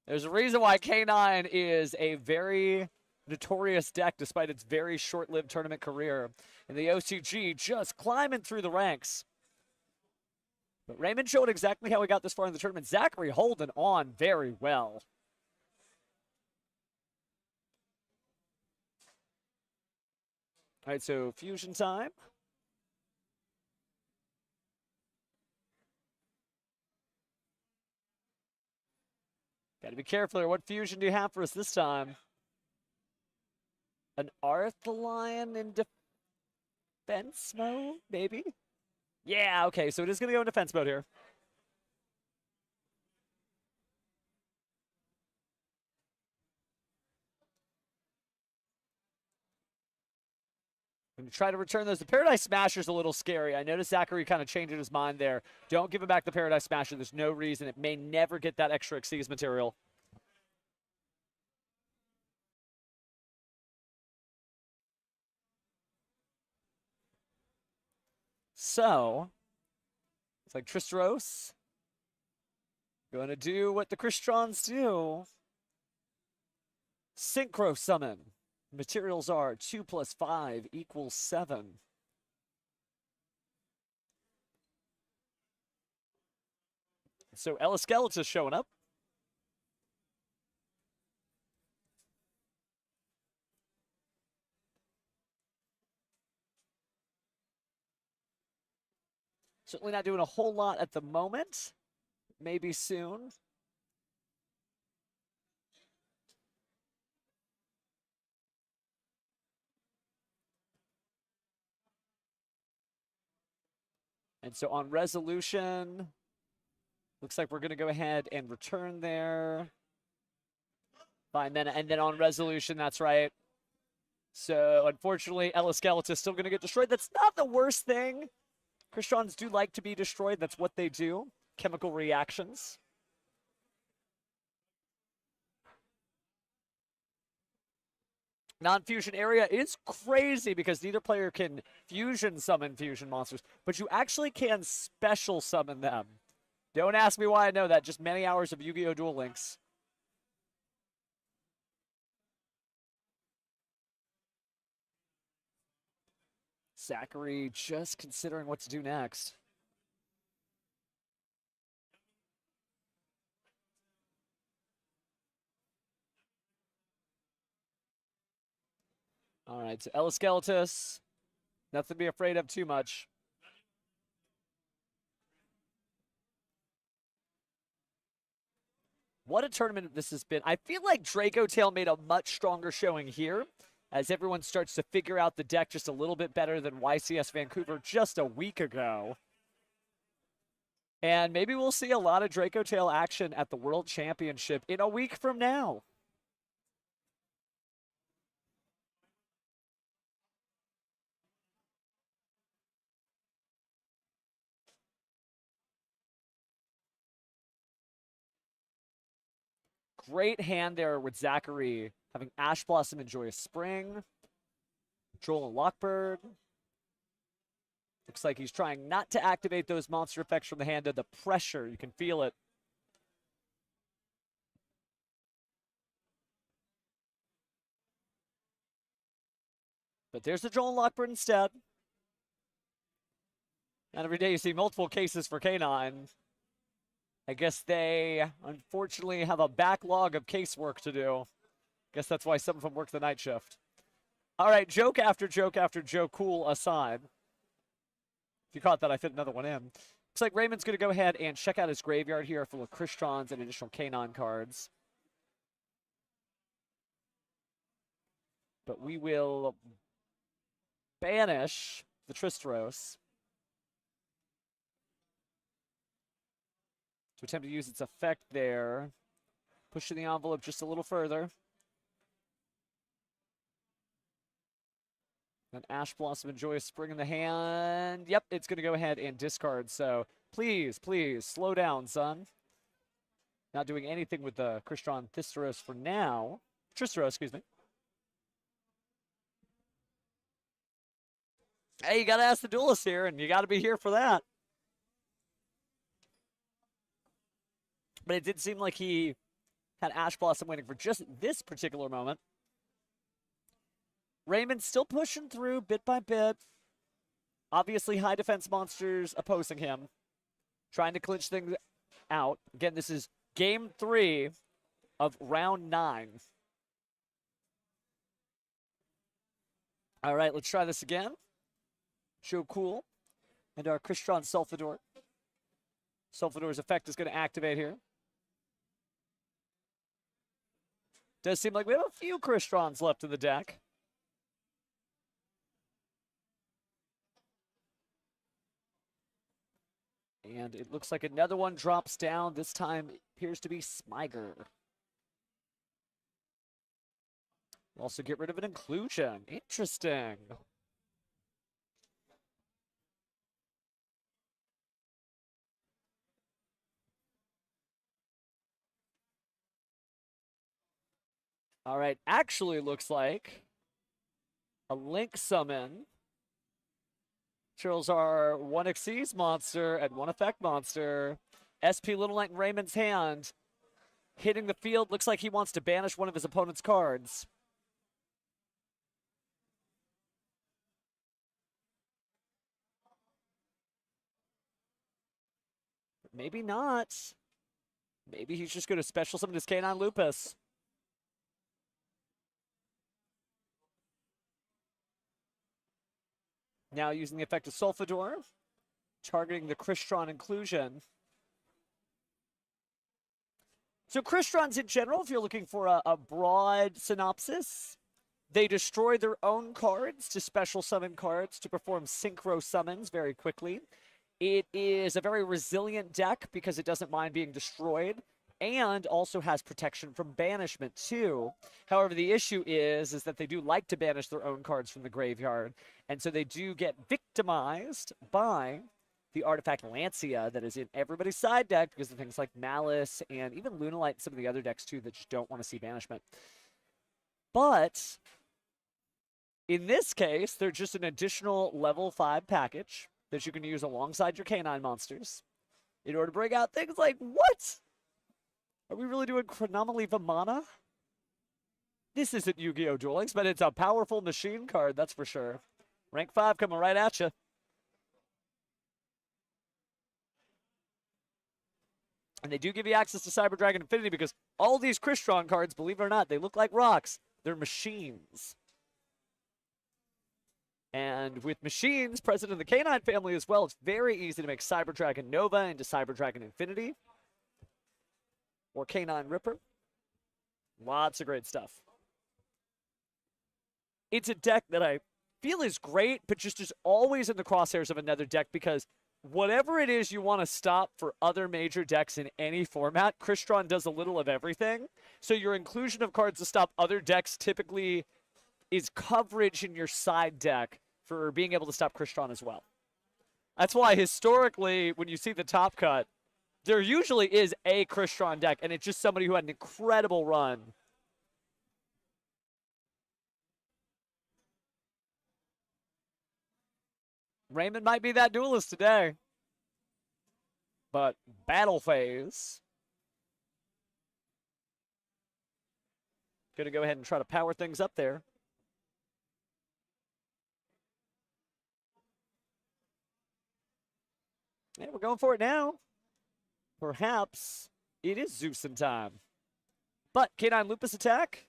There's a reason why K9 is a very notorious deck despite its very short-lived tournament career. And the OCG just climbing through the ranks. But Raymond showed exactly how he got this far in the tournament. Zachary holding on very well. All right, so fusion time. Got to be careful here. What fusion do you have for us this time? An Arthalion in defense mode, maybe? Yeah, okay, so it is going to go in defense mode here. Going to try to return those. The Paradise Smasher's a little scary. I noticed Zachary kind of changing his mind there. Don't give him back the Paradise Smasher. There's no reason. It may never get that extra Xyz material. So, it's like Tristaros going to do what the Crystons do. Synchro Summon. Materials are 2 + 5 = 7. So Eleskeletus showing up. Certainly not doing a whole lot at the moment. Maybe soon. And so on resolution, looks like we're going to go ahead and return there. Fine, and then on resolution, that's right. So unfortunately, Eleskeletus is still going to get destroyed. That's not the worst thing. Crystons do like to be destroyed. That's what they do. Chemical reactions. Non-fusion area is crazy because neither player can fusion summon fusion monsters, but you actually can special summon them. Don't ask me why I know that, just many hours of Yu-Gi-Oh! Duel Links. Zachary just considering what to do next. All right, so Elaskeltus, nothing to be afraid of too much. What a tournament this has been. I feel like Draco Tail made a much stronger showing here as everyone starts to figure out the deck just a little bit better than YCS Vancouver just a week ago. And maybe we'll see a lot of Draco Tail action at the World Championship in a week from now. Great hand there with Zachary having Ash Blossom and Joyous Spring. Joel and Lockbird. Looks like he's trying not to activate those monster effects from the hand of the pressure. You can feel it. But there's the Joel and Lockbird instead. And every day you see multiple cases for K9. I guess they, unfortunately, have a backlog of casework to do. Guess that's why some of them work the night shift. All right, joke after joke after joke, cool aside. If you caught that, I fit another one in. Looks like Raymond's going to go ahead and check out his graveyard here full of Kristrons and additional K9 cards. But we will banish the Tristeros to attempt to use its effect there. Pushing the envelope just a little further. An Ash Blossom and Joyous Spring in the hand. Yep, it's going to go ahead and discard. So please, please, slow down, son. Not doing anything with the Crystron Tristeros for now. Tristeros, excuse me. Hey, you got to ask the duelist here, and you got to be here for that. But it did seem like he had Ash Blossom waiting for just this particular moment. Raymond still pushing through bit by bit. Obviously, high defense monsters opposing him. Trying to clinch things out. Again, this is game 3 of round 9. All right, let's try this again. Show Cool and our Crystron Sulfador. Sulfador's effect is going to activate here. Does seem like we have a few Crystrons left in the deck. And it looks like another one drops down. This time it appears to be Smiger. We'll also get rid of an inclusion. Interesting. All right, actually looks like a Link summon. Chills our 1 Xyz monster and 1 effect monster. SP Lunalite in Raymond's hand. Hitting the field. Looks like he wants to banish one of his opponent's cards. But maybe not. Maybe he's just going to special summon his K9 Lupus. Now using the effect of Sulfador, targeting the Crystron inclusion. So Crystrons in general, if you're looking for a broad synopsis, they destroy their own cards to special summon cards to perform synchro summons very quickly. It is a very resilient deck because it doesn't mind being destroyed and also has protection from banishment too. However, the issue is that they do like to banish their own cards from the graveyard, and so they do get victimized by the artifact Lancia that is in everybody's side deck because of things like Malice and even Lunalite and some of the other decks too that just don't want to see banishment. But In this case, they're just an additional level 5 package that you can use alongside your canine monsters in order to bring out things like, what? Are we really doing Chronomaly Vimana? This isn't Yu-Gi-Oh! Duel Links, but it's a powerful machine card, that's for sure. Rank 5 coming right at you. And they do give you access to Cyber Dragon Infinity because all these Crystron cards, believe it or not, they look like rocks. They're machines. And with machines present in the Canine family as well, it's very easy to make Cyber Dragon Nova into Cyber Dragon Infinity. Or Canine Ripper. Lots of great stuff. It's a deck that I feel is great, but just is always in the crosshairs of another deck because whatever it is you want to stop for other major decks in any format, Crystron does a little of everything. So your inclusion of cards to stop other decks typically is coverage in your side deck for being able to stop Crystron as well. That's why historically, when you see the top cut, there usually is a Crystron deck, and it's just somebody who had an incredible run. Raymond might be that duelist today. But battle phase. Gonna go ahead and try to power things up there. And we're going for it now. Perhaps it is Zeus in time. But K9 Lupus attack.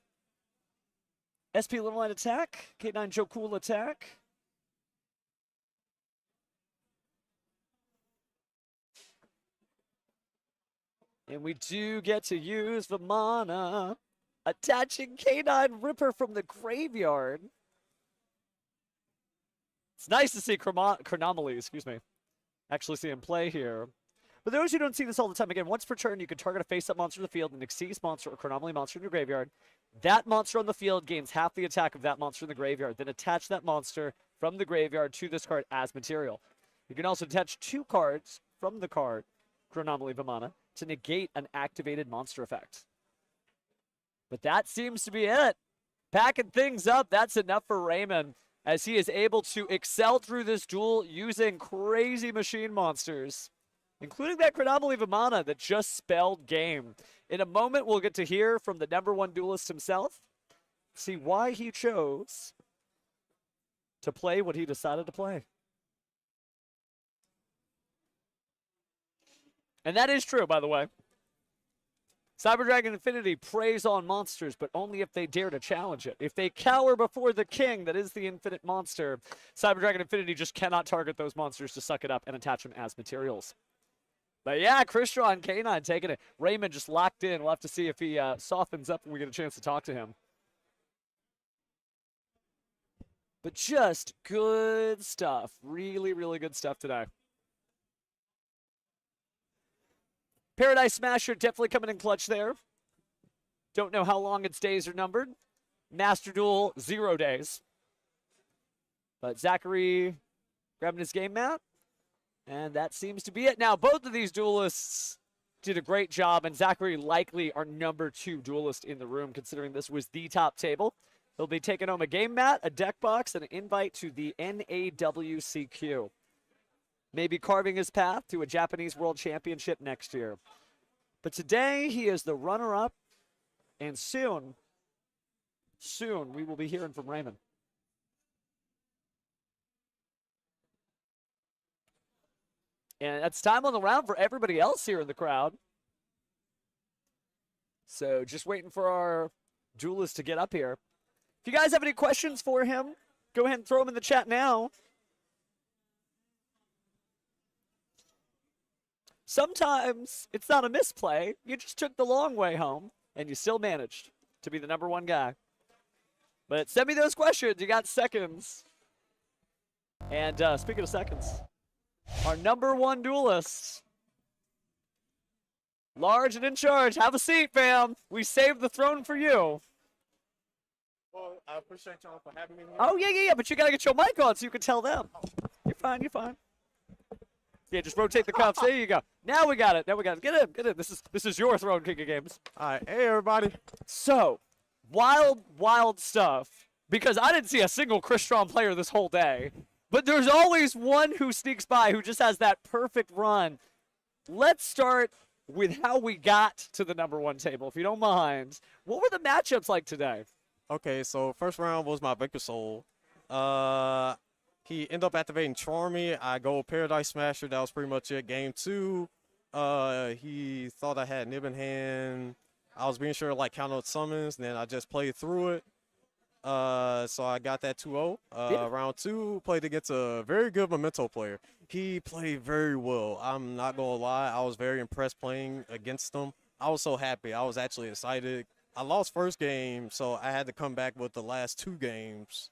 SP Lunalite attack. K9 Joe Cool attack. And we do get to use Vimana. Attaching K9 Ripper from the graveyard. It's nice to see Chronomaly, actually see him play here. For those who don't see this all the time, again, once per turn, you can target a face-up monster in the field, an Xyz monster or Chronomaly monster in your graveyard. That monster on the field gains half the attack of that monster in the graveyard. Then attach that monster from the graveyard to this card as material. You can also attach 2 cards from the card, Chronomaly Vimana, to negate an activated monster effect. But that seems to be it. Packing things up, that's enough for Raymond, as he is able to excel through this duel using crazy machine monsters, including that Chronomaly Vimana that just spelled game. In a moment, we'll get to hear from the #1 duelist himself, see why he chose to play what he decided to play. And that is true, by the way. Cyber Dragon Infinity preys on monsters, but only if they dare to challenge it. If they cower before the king, that is the infinite monster, Cyber Dragon Infinity just cannot target those monsters to suck it up and attach them as materials. But yeah, Crystron K9 taking it. Raymond just locked in. We'll have to see if he softens up when we get a chance to talk to him. But just good stuff. Really, really good stuff today. Paradise Smasher definitely coming in clutch there. Don't know how long its days are numbered. Master Duel, 0 days. But Zachary grabbing his game mat. And that seems to be it. Now, both of these duelists did a great job, and Zachary likely our #2 duelist in the room, considering this was the top table. He'll be taking home a game mat, a deck box, and an invite to the NAWCQ. Maybe carving his path to a Japanese World Championship next year. But today, he is the runner-up, and soon we will be hearing from Raymond. And it's time on the round for everybody else here in the crowd. So just waiting for our duelist to get up here. If you guys have any questions for him, go ahead and throw them in the chat now. Sometimes it's not a misplay. You just took the long way home, and you still managed to be the #1 guy. But send me those questions. You got seconds. And speaking of seconds, our #1 duelist, large and in charge. Have a seat, fam. We saved the throne for you. Well, I appreciate y'all for having me here. Oh, yeah. But you got to get your mic on so you can tell them. You're fine. Yeah, just rotate the cuffs. There you go. Now we got it. Get in. This is your throne, King of Games. All right, hey everybody. So, wild stuff because I didn't see a single Chris Strong player this whole day. But there's always one who sneaks by who just has that perfect run. Let's start with how we got to the #1 table, if you don't mind. What were the matchups like today? Okay, so first round was my Baker Soul. He ended up activating Charmy. I go Paradise Smasher. That was pretty much it. Game 2, he thought I had Nib in hand. I was being sure to like count out summons, and then I just played through it. So I got that 2-0. Round 2, played against a very good Memento player. He played very well. I'm not going to lie. I was very impressed playing against him. I was so happy. I was actually excited. I lost first game, so I had to come back with the last 2 games.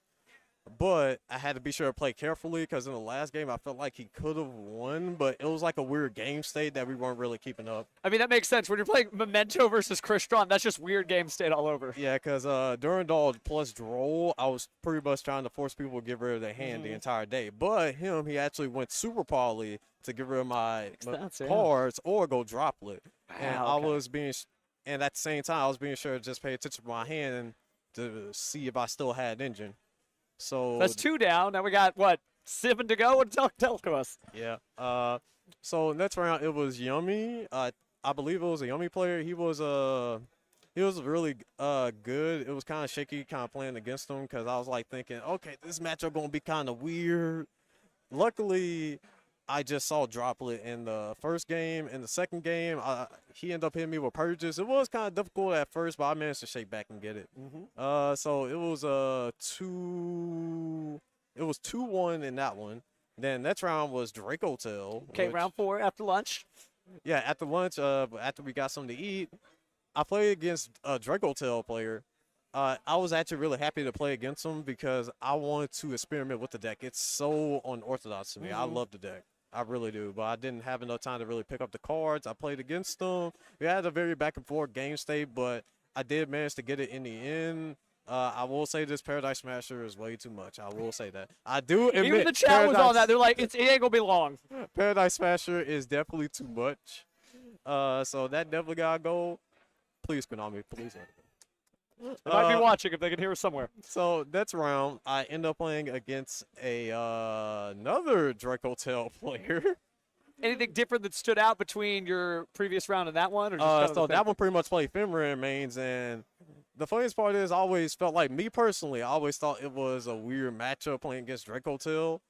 But I had to be sure to play carefully because in the last game, I felt like he could have won, but it was like a weird game state that we weren't really keeping up. I mean, that makes sense. When you're playing Memento versus Chris Strong, that's just weird game state all over. Yeah, because during Dahl plus Droll, I was pretty much trying to force people to get rid of their hand the entire day. But he actually went super poly to get rid of my cards or go droplet. And I was being, and at the same time, I was being sure to just pay attention to my hand to see if I still had engine. So that's 2 down. Now we got, what, 7 to go? Tell us. Yeah. So next round, it was Yummy. I believe it was a Yummy player. He was really good. It was kind of shaky, kind of playing against him because I was like thinking, okay, this matchup gonna be kind of weird. Luckily, I just saw Droplet in the first game. In the second game, he ended up hitting me with purges. It was kind of difficult at first, but I managed to shake back and get it. So it was 2-1 in that one. Then next round was Draco Tail. Okay, round 4 after lunch. Yeah, after lunch, after we got something to eat, I played against a Draco Tail player. I was actually really happy to play against him because I wanted to experiment with the deck. It's so unorthodox to me. I love the deck. I really do, but I didn't have enough time to really pick up the cards. I played against them. We had a very back and forth game state, but I did manage to get it in the end. I will say this Paradise Smasher is way too much. I will say that. I do admit even the chat was on that. They're like, it ain't gonna be long. Paradise Smasher is definitely too much. So that definitely gotta go. Please, Konami, please. They might be watching if they can hear us somewhere. So next round, I end up playing against another Draco Tail player. Anything different that stood out between your previous round and that one? Or just so that one pretty much played Fenrir mains, and the funniest part is I always felt like, me personally, I always thought it was a weird matchup playing against Draco Tail.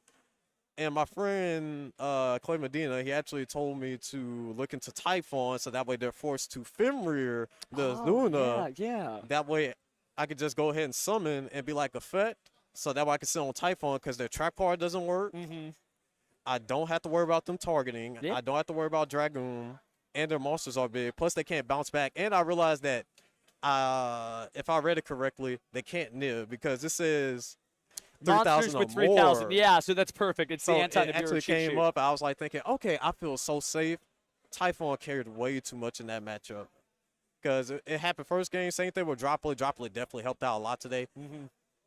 And my friend, Clay Medina, he actually told me to look into Typhon, so that way they're forced to Fenrir the Luna. Yeah. That way I could just go ahead and summon and be like a Fett, so that way I can sit on Typhon because their trap card doesn't work. I don't have to worry about them targeting. I don't have to worry about Dragoon, and their monsters are big. Plus, they can't bounce back. And I realized that if I read it correctly, they can't nib because this is 3,000 with or 3,000. more. Yeah, so that's perfect. It's So the it anti-Nibiru actually cheat came sheet. up. I was like thinking, okay, I feel so safe. Typhon carried way too much in that matchup because it happened first game. Same thing with Droplet. Droplet definitely helped out a lot today.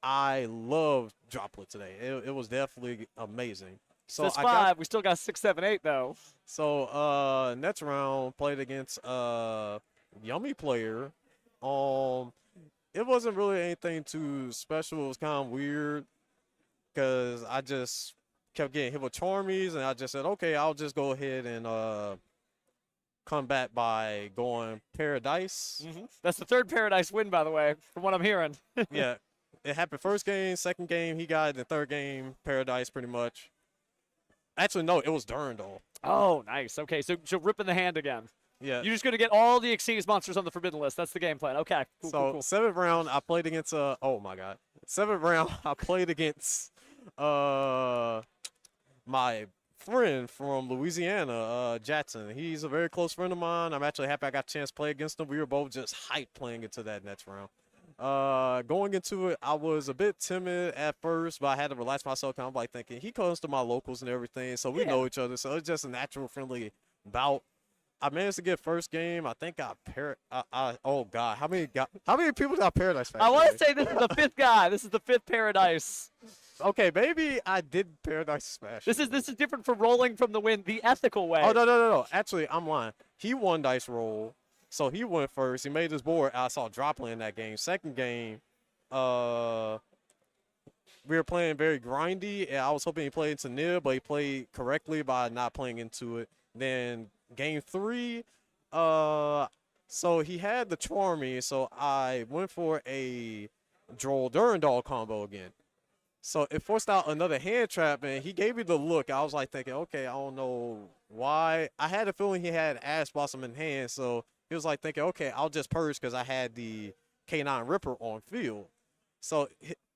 I loved Droplet today. It was definitely amazing. So That's I 5. We still got 6, 7, 8 though. So next round played against Yummy player. It wasn't really anything too special. It was kind of weird because I just kept getting hit with Charmies, and I just said, okay, I'll just go ahead and come back by going Paradise. That's the 3rd Paradise win, by the way, from what I'm hearing. Yeah, it happened first game, second game, he got it. The third game, Paradise pretty much. Actually, no, it was Durandal. Oh, nice. Okay, so ripping the hand again. Yeah. You're just going to get all the Xyz monsters on the Forbidden List. That's the game plan. Okay, cool, So cool. 7th round, I played against oh my god. 7th round, I played against my friend from Louisiana, Jackson. He's a very close friend of mine. I'm actually happy I got a chance to play against him. We were both just hyped playing into that next round. Going into it, I was a bit timid at first, but I had to relax myself. I'm like thinking he comes to my locals and everything, so we know each other. So it's just a natural, friendly bout. I managed to get first game. I think oh god, how many people got Paradise Factory? I want to say this is the 5th guy. This is the 5th Paradise. Okay, maybe I did Paradise Smash. This is different from rolling from the win the ethical way. Oh no. Actually, I'm lying. He won dice roll, so he went first. He made his board. I saw Droplet in that game. Second game, we were playing very grindy, and I was hoping he played into nib, but he played correctly by not playing into it. Then game 3, so he had the Charmy, so I went for a Droll Durandal combo again. So it forced out another hand trap, and he gave me the look. I was like thinking, okay, I don't know why. I had a feeling he had Ash Blossom in hand, so he was like thinking, okay, I'll just purge because I had the K9 Ripper on field. So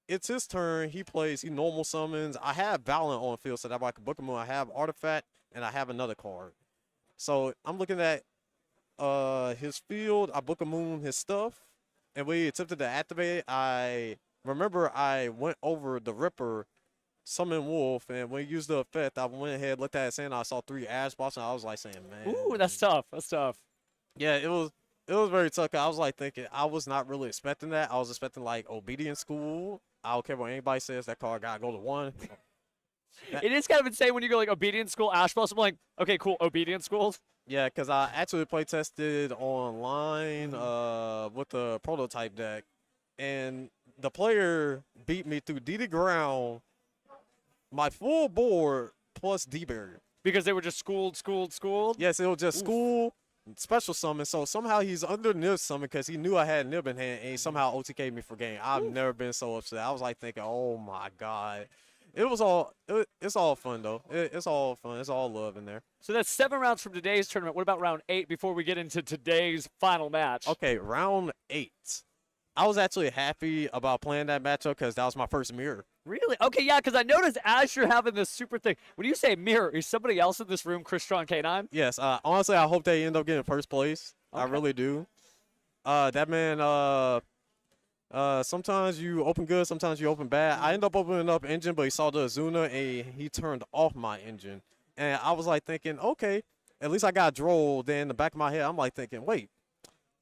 it's his turn. He plays, he normal summons. I have Valiant on field, so that way I can book him. I have Artifact, and I have another card. So I'm looking at his field. I book a moon his stuff, and we attempted to activate. I remember I went over the Ripper, summon Wolf, and when he used the effect, I went ahead, looked at his hand, I saw 3 Ash Blossom, and I was like saying, man. Ooh, that's tough. That's tough. Yeah, it was very tough. I was like thinking, I was not really expecting that. I was expecting like Obedience School. I don't care what anybody says, that card gotta go to 1. It is kind of insane when you go like Obedience School, Ash Blossom. I'm like, okay, cool, Obedience Schools. Yeah, because I actually play tested online with the prototype deck, and the player beat me through D to ground, my full board plus D barrier. Because they were just schooled. Yes, it was just school, special summon. So somehow he's under nib summon because he knew I had nib in hand, and he somehow OTK'd me for game. I've never been so upset. I was like thinking, oh my God. It's all fun though. It's all fun. It's all love in there. So that's 7 rounds from today's tournament. What about round 8 before we get into today's final match? Okay, round 8. I was actually happy about playing that matchup because that was my first mirror. Really? Okay, yeah, because I noticed as you're having this super thing, when you say mirror, is somebody else in this room Crystron K9? Yes. Honestly, I hope they end up getting first place. Okay. I really do. That man, sometimes you open good, sometimes you open bad. I end up opening up engine, but he saw the Azuna and he turned off my engine. And I was like thinking, okay, at least I got Droll. Then in the back of my head, I'm like thinking, wait,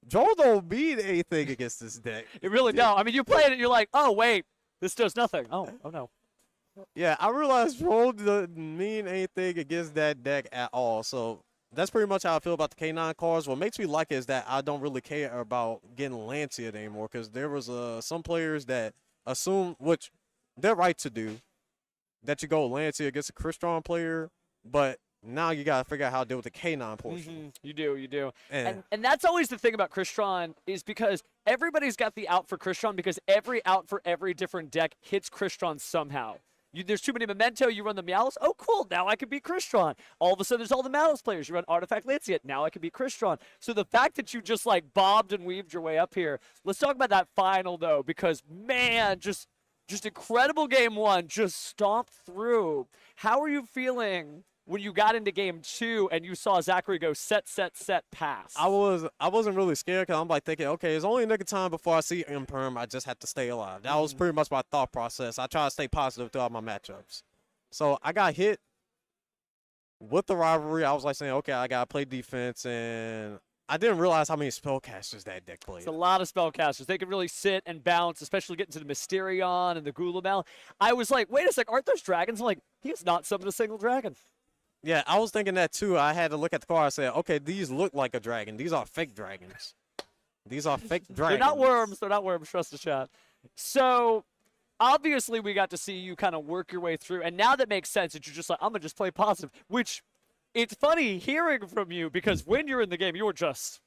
Droll don't mean anything against this deck. It really don't. I mean, you play it and you're like, oh, wait, this does nothing. Oh no. Yeah, I realized Droll doesn't mean anything against that deck at all. So that's pretty much how I feel about the K9 cards. What makes me like it is that I don't really care about getting Lancet anymore because there was some players that assume, which they're right to do, that you go Lancet against a Crystron player, but now you got to figure out how to deal with the K9 portion. You do. And And that's always the thing about Crystron is because everybody's got the out for Crystron because every out for every different deck hits Crystron somehow. There's too many Memento, you run the Meowth. Oh, cool, now I can beat Crystron. All of a sudden, there's all the Meowth players. You run Artifact Lancet, now I can beat Crystron. So the fact that you just, like, bobbed and weaved your way up here, let's talk about that final, though, because, man, just incredible game 1, just stomped through. How are you feeling when you got into game 2 and you saw Zachary go set, pass? I wasn't really scared because I'm like thinking, okay, it's only a nick of time before I see Imperm. I just have to stay alive. That was pretty much my thought process. I try to stay positive throughout my matchups. So I got hit with the rivalry. I was like saying, okay, I got to play defense, and I didn't realize how many spellcasters that deck played. It's a lot of spellcasters. They can really sit and bounce, especially getting to the Mysterion and the Gulamel. I was like, wait a sec, aren't those dragons? I'm like, he has not summoned a single dragon. Yeah, I was thinking that too. I had to look at the card and say, okay, these look like a dragon. These are fake dragons. These are fake dragons. They're not worms. They're not worms. Trust the chat. So, obviously, we got to see you kind of work your way through. And now that makes sense that you're just like, I'm going to just play positive. Which, it's funny hearing from you because when you're in the game, you're just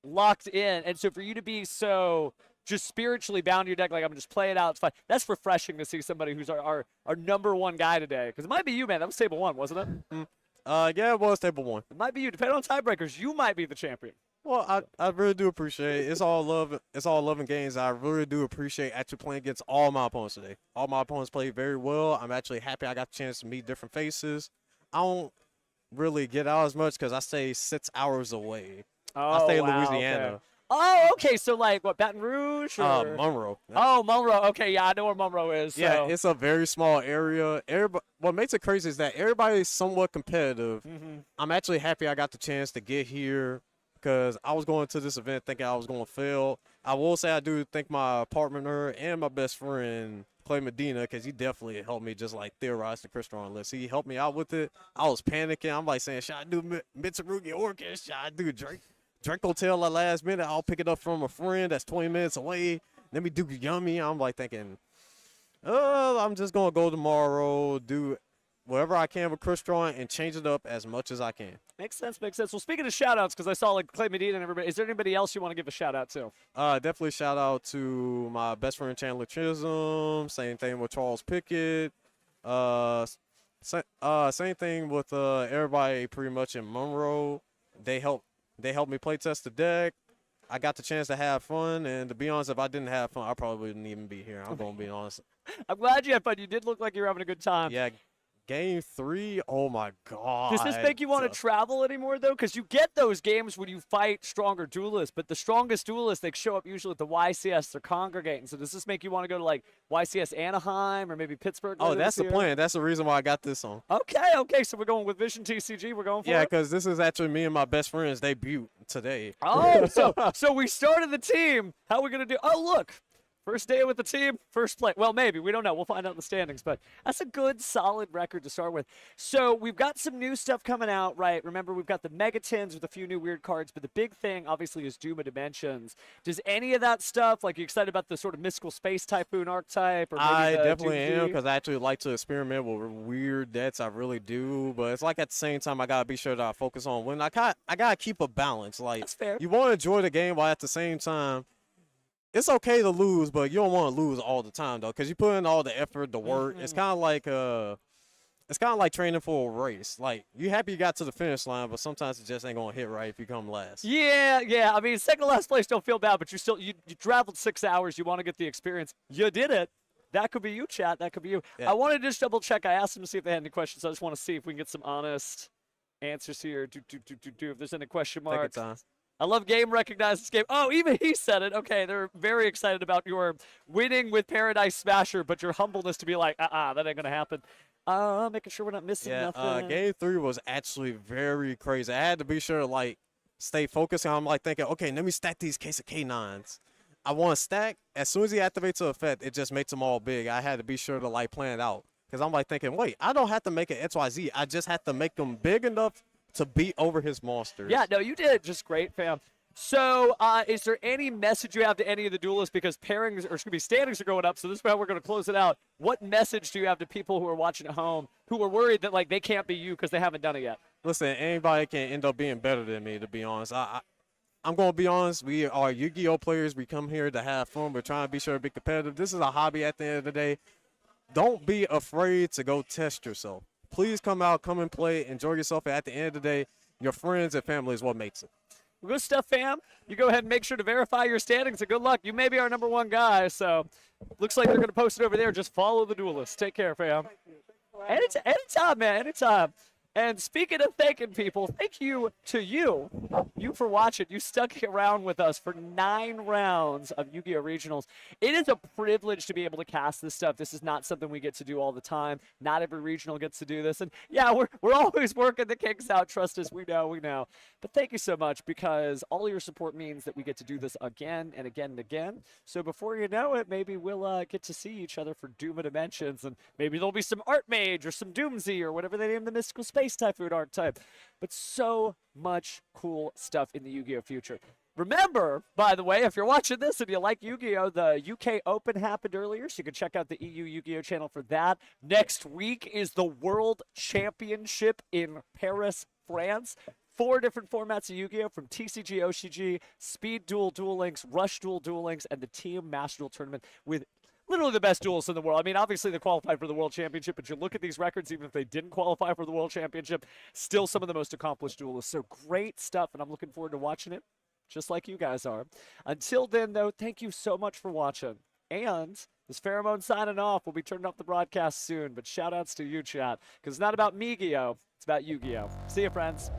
locked in. And so for you to be so just spiritually bound to your deck, like I'm going to just play it out, it's fine. That's refreshing to see somebody who's our number 1 guy today. Because it might be you, man. That was table 1, wasn't it? Yeah, it was table 1. It might be you. Depending on tiebreakers, you might be the champion. Well, I really do appreciate it. It's all love. It's all love and games. I really do appreciate actually playing against all my opponents today. All my opponents played very well. I'm actually happy I got the chance to meet different faces. I don't really get out as much because I stay 6 hours away. I stay in Louisiana. Okay. Oh, okay. So, like, what, Baton Rouge? Or? Monroe. Oh, Monroe. Okay, yeah, I know where Monroe is. So. Yeah, it's a very small area. What makes it crazy is that everybody's somewhat competitive. I'm actually happy I got the chance to get here because I was going to this event thinking I was going to fail. I will say I do thank my partner and my best friend, Clay Medina, because he definitely helped me just, like, theorize the Crystron list. He helped me out with it. I was panicking. I'm, like, saying, should I do Mitsurugi Orchid? Should I do Draco Tail at last minute? I'll pick it up from a friend that's 20 minutes away. Let me do Yummy. I'm, like, thinking, I'm just gonna go tomorrow, do whatever I can with Crystron, and change it up as much as I can. Makes sense, makes sense. Well, speaking of shout-outs, because I saw like Clay Medina and everybody, is there anybody else you want to give a shout-out to? Definitely shout out to my best friend Chandler Chisholm. Same thing with Charles Pickett. Same thing with everybody pretty much in Monroe. They helped me play test the deck. I got the chance to have fun, and to be honest, if I didn't have fun, I probably wouldn't even be here. I'm gonna be honest. I'm glad you had fun. You did look like you were having a good time. Yeah, game 3. Oh my god. Does this make you want to travel anymore, though? Because you get those games when you fight stronger duelists, but the strongest duelists, they show up usually at the YCS. They're congregating. So does this make you want to go to, like, YCS Anaheim or maybe Pittsburgh? Oh, later that's this the year? plan. That's the reason why I got this on. Okay. So we're going with Vision TCG. We're going for Yeah, it? because this is actually me and my best friend's debut today. Oh, so we started the team. How are we going to do? Oh, look. First day with the team, first play. Well, maybe. We don't know. We'll find out in the standings. But that's a good, solid record to start with. So we've got some new stuff coming out, right? Remember, we've got the Mega Tins with a few new weird cards. But the big thing, obviously, is Doom of Dimensions. Does any of that stuff, like, you excited about the sort of mystical space typhoon archetype? Or maybe I the definitely Doom am G? because I actually like to experiment with weird decks. I really do. But it's like at the same time, I got to be sure that I focus on winning. I got to keep a balance. Like, That's fair. you want to enjoy the game while at the same time, it's okay to lose, but you don't want to lose all the time though, because you put in all the effort, the work. It's kind of like training for a race. Like, you happy you got to the finish line, but sometimes it just ain't gonna hit right if you come last. Yeah. I mean, second to last place, don't feel bad, but you traveled 6 hours. You want to get the experience. You did it. That could be you, chat. That could be you. Yeah. I wanted to just double check. I asked them to see if they had any questions. I just want to see if we can get some honest answers here. If there's any question Take your marks. time. I love game recognizes game. Oh, even he said it. Okay, they're very excited about your winning with Paradise Smasher, but your humbleness to be like, that ain't gonna happen. Making sure we're not missing nothing. Game 3 was actually very crazy. I had to be sure to like stay focused. And I'm like thinking, okay, let me stack these case of K9s. I want to stack. As soon as he activates the effect, it just makes them all big. I had to be sure to like plan it out because I'm like thinking, wait, I don't have to make it XYZ. I just have to make them big enough to beat over his monsters. Yeah, no, you did just great, fam. So, is there any message you have to any of the duelists because standings are going up? So this is how we're going to close it out. What message do you have to people who are watching at home who are worried that like they can't be you because they haven't done it yet? Listen, anybody can end up being better than me. To be honest, I'm going to be honest. We are Yu-Gi-Oh players. We come here to have fun. We're trying to be sure to be competitive. This is a hobby at the end of the day. Don't be afraid to go test yourself. Please come out, come and play, enjoy yourself. And at the end of the day, your friends and family is what makes it. Well, good stuff, fam. You go ahead and make sure to verify your standings, and good luck. You may be our #1 guy, so looks like they're going to post it over there. Just follow the duelists. Take care, fam. Anytime, man, anytime. And speaking of thanking people, thank you to you for watching. You stuck around with us for 9 rounds of Yu-Gi-Oh! Regionals. It is a privilege to be able to cast this stuff. This is not something we get to do all the time. Not every regional gets to do this. And yeah, we're always working the kinks out. Trust us, we know. But thank you so much because all your support means that we get to do this again and again and again. So before you know it, maybe we'll get to see each other for Doom of Dimensions, and maybe there'll be some Art Mage or some Doomsy or whatever they name the mystical space typhoon archetype. But so much cool stuff in the Yu-Gi-Oh! Future. Remember, by the way, if you're watching this and you like Yu-Gi-Oh!, the UK Open happened earlier, so you can check out the EU Yu-Gi-Oh! Channel for that. Next week is the World Championship in Paris, France. 4 different formats of Yu-Gi-Oh! From TCG, OCG, Speed Duel Links, Rush Duel Links, and the Team Master Duel Tournament with literally the best duelists in the world. I mean, obviously they qualified for the World Championship, but you look at these records, even if they didn't qualify for the World Championship, still some of the most accomplished duelists. So great stuff, and I'm looking forward to watching it, just like you guys are. Until then, though, thank you so much for watching. And this Pheromone signing off. We'll be turning off the broadcast soon, but shout outs to you, chat, because it's not about me-Gi-Oh!, it's about Yu-Gi-Oh! See you, friends.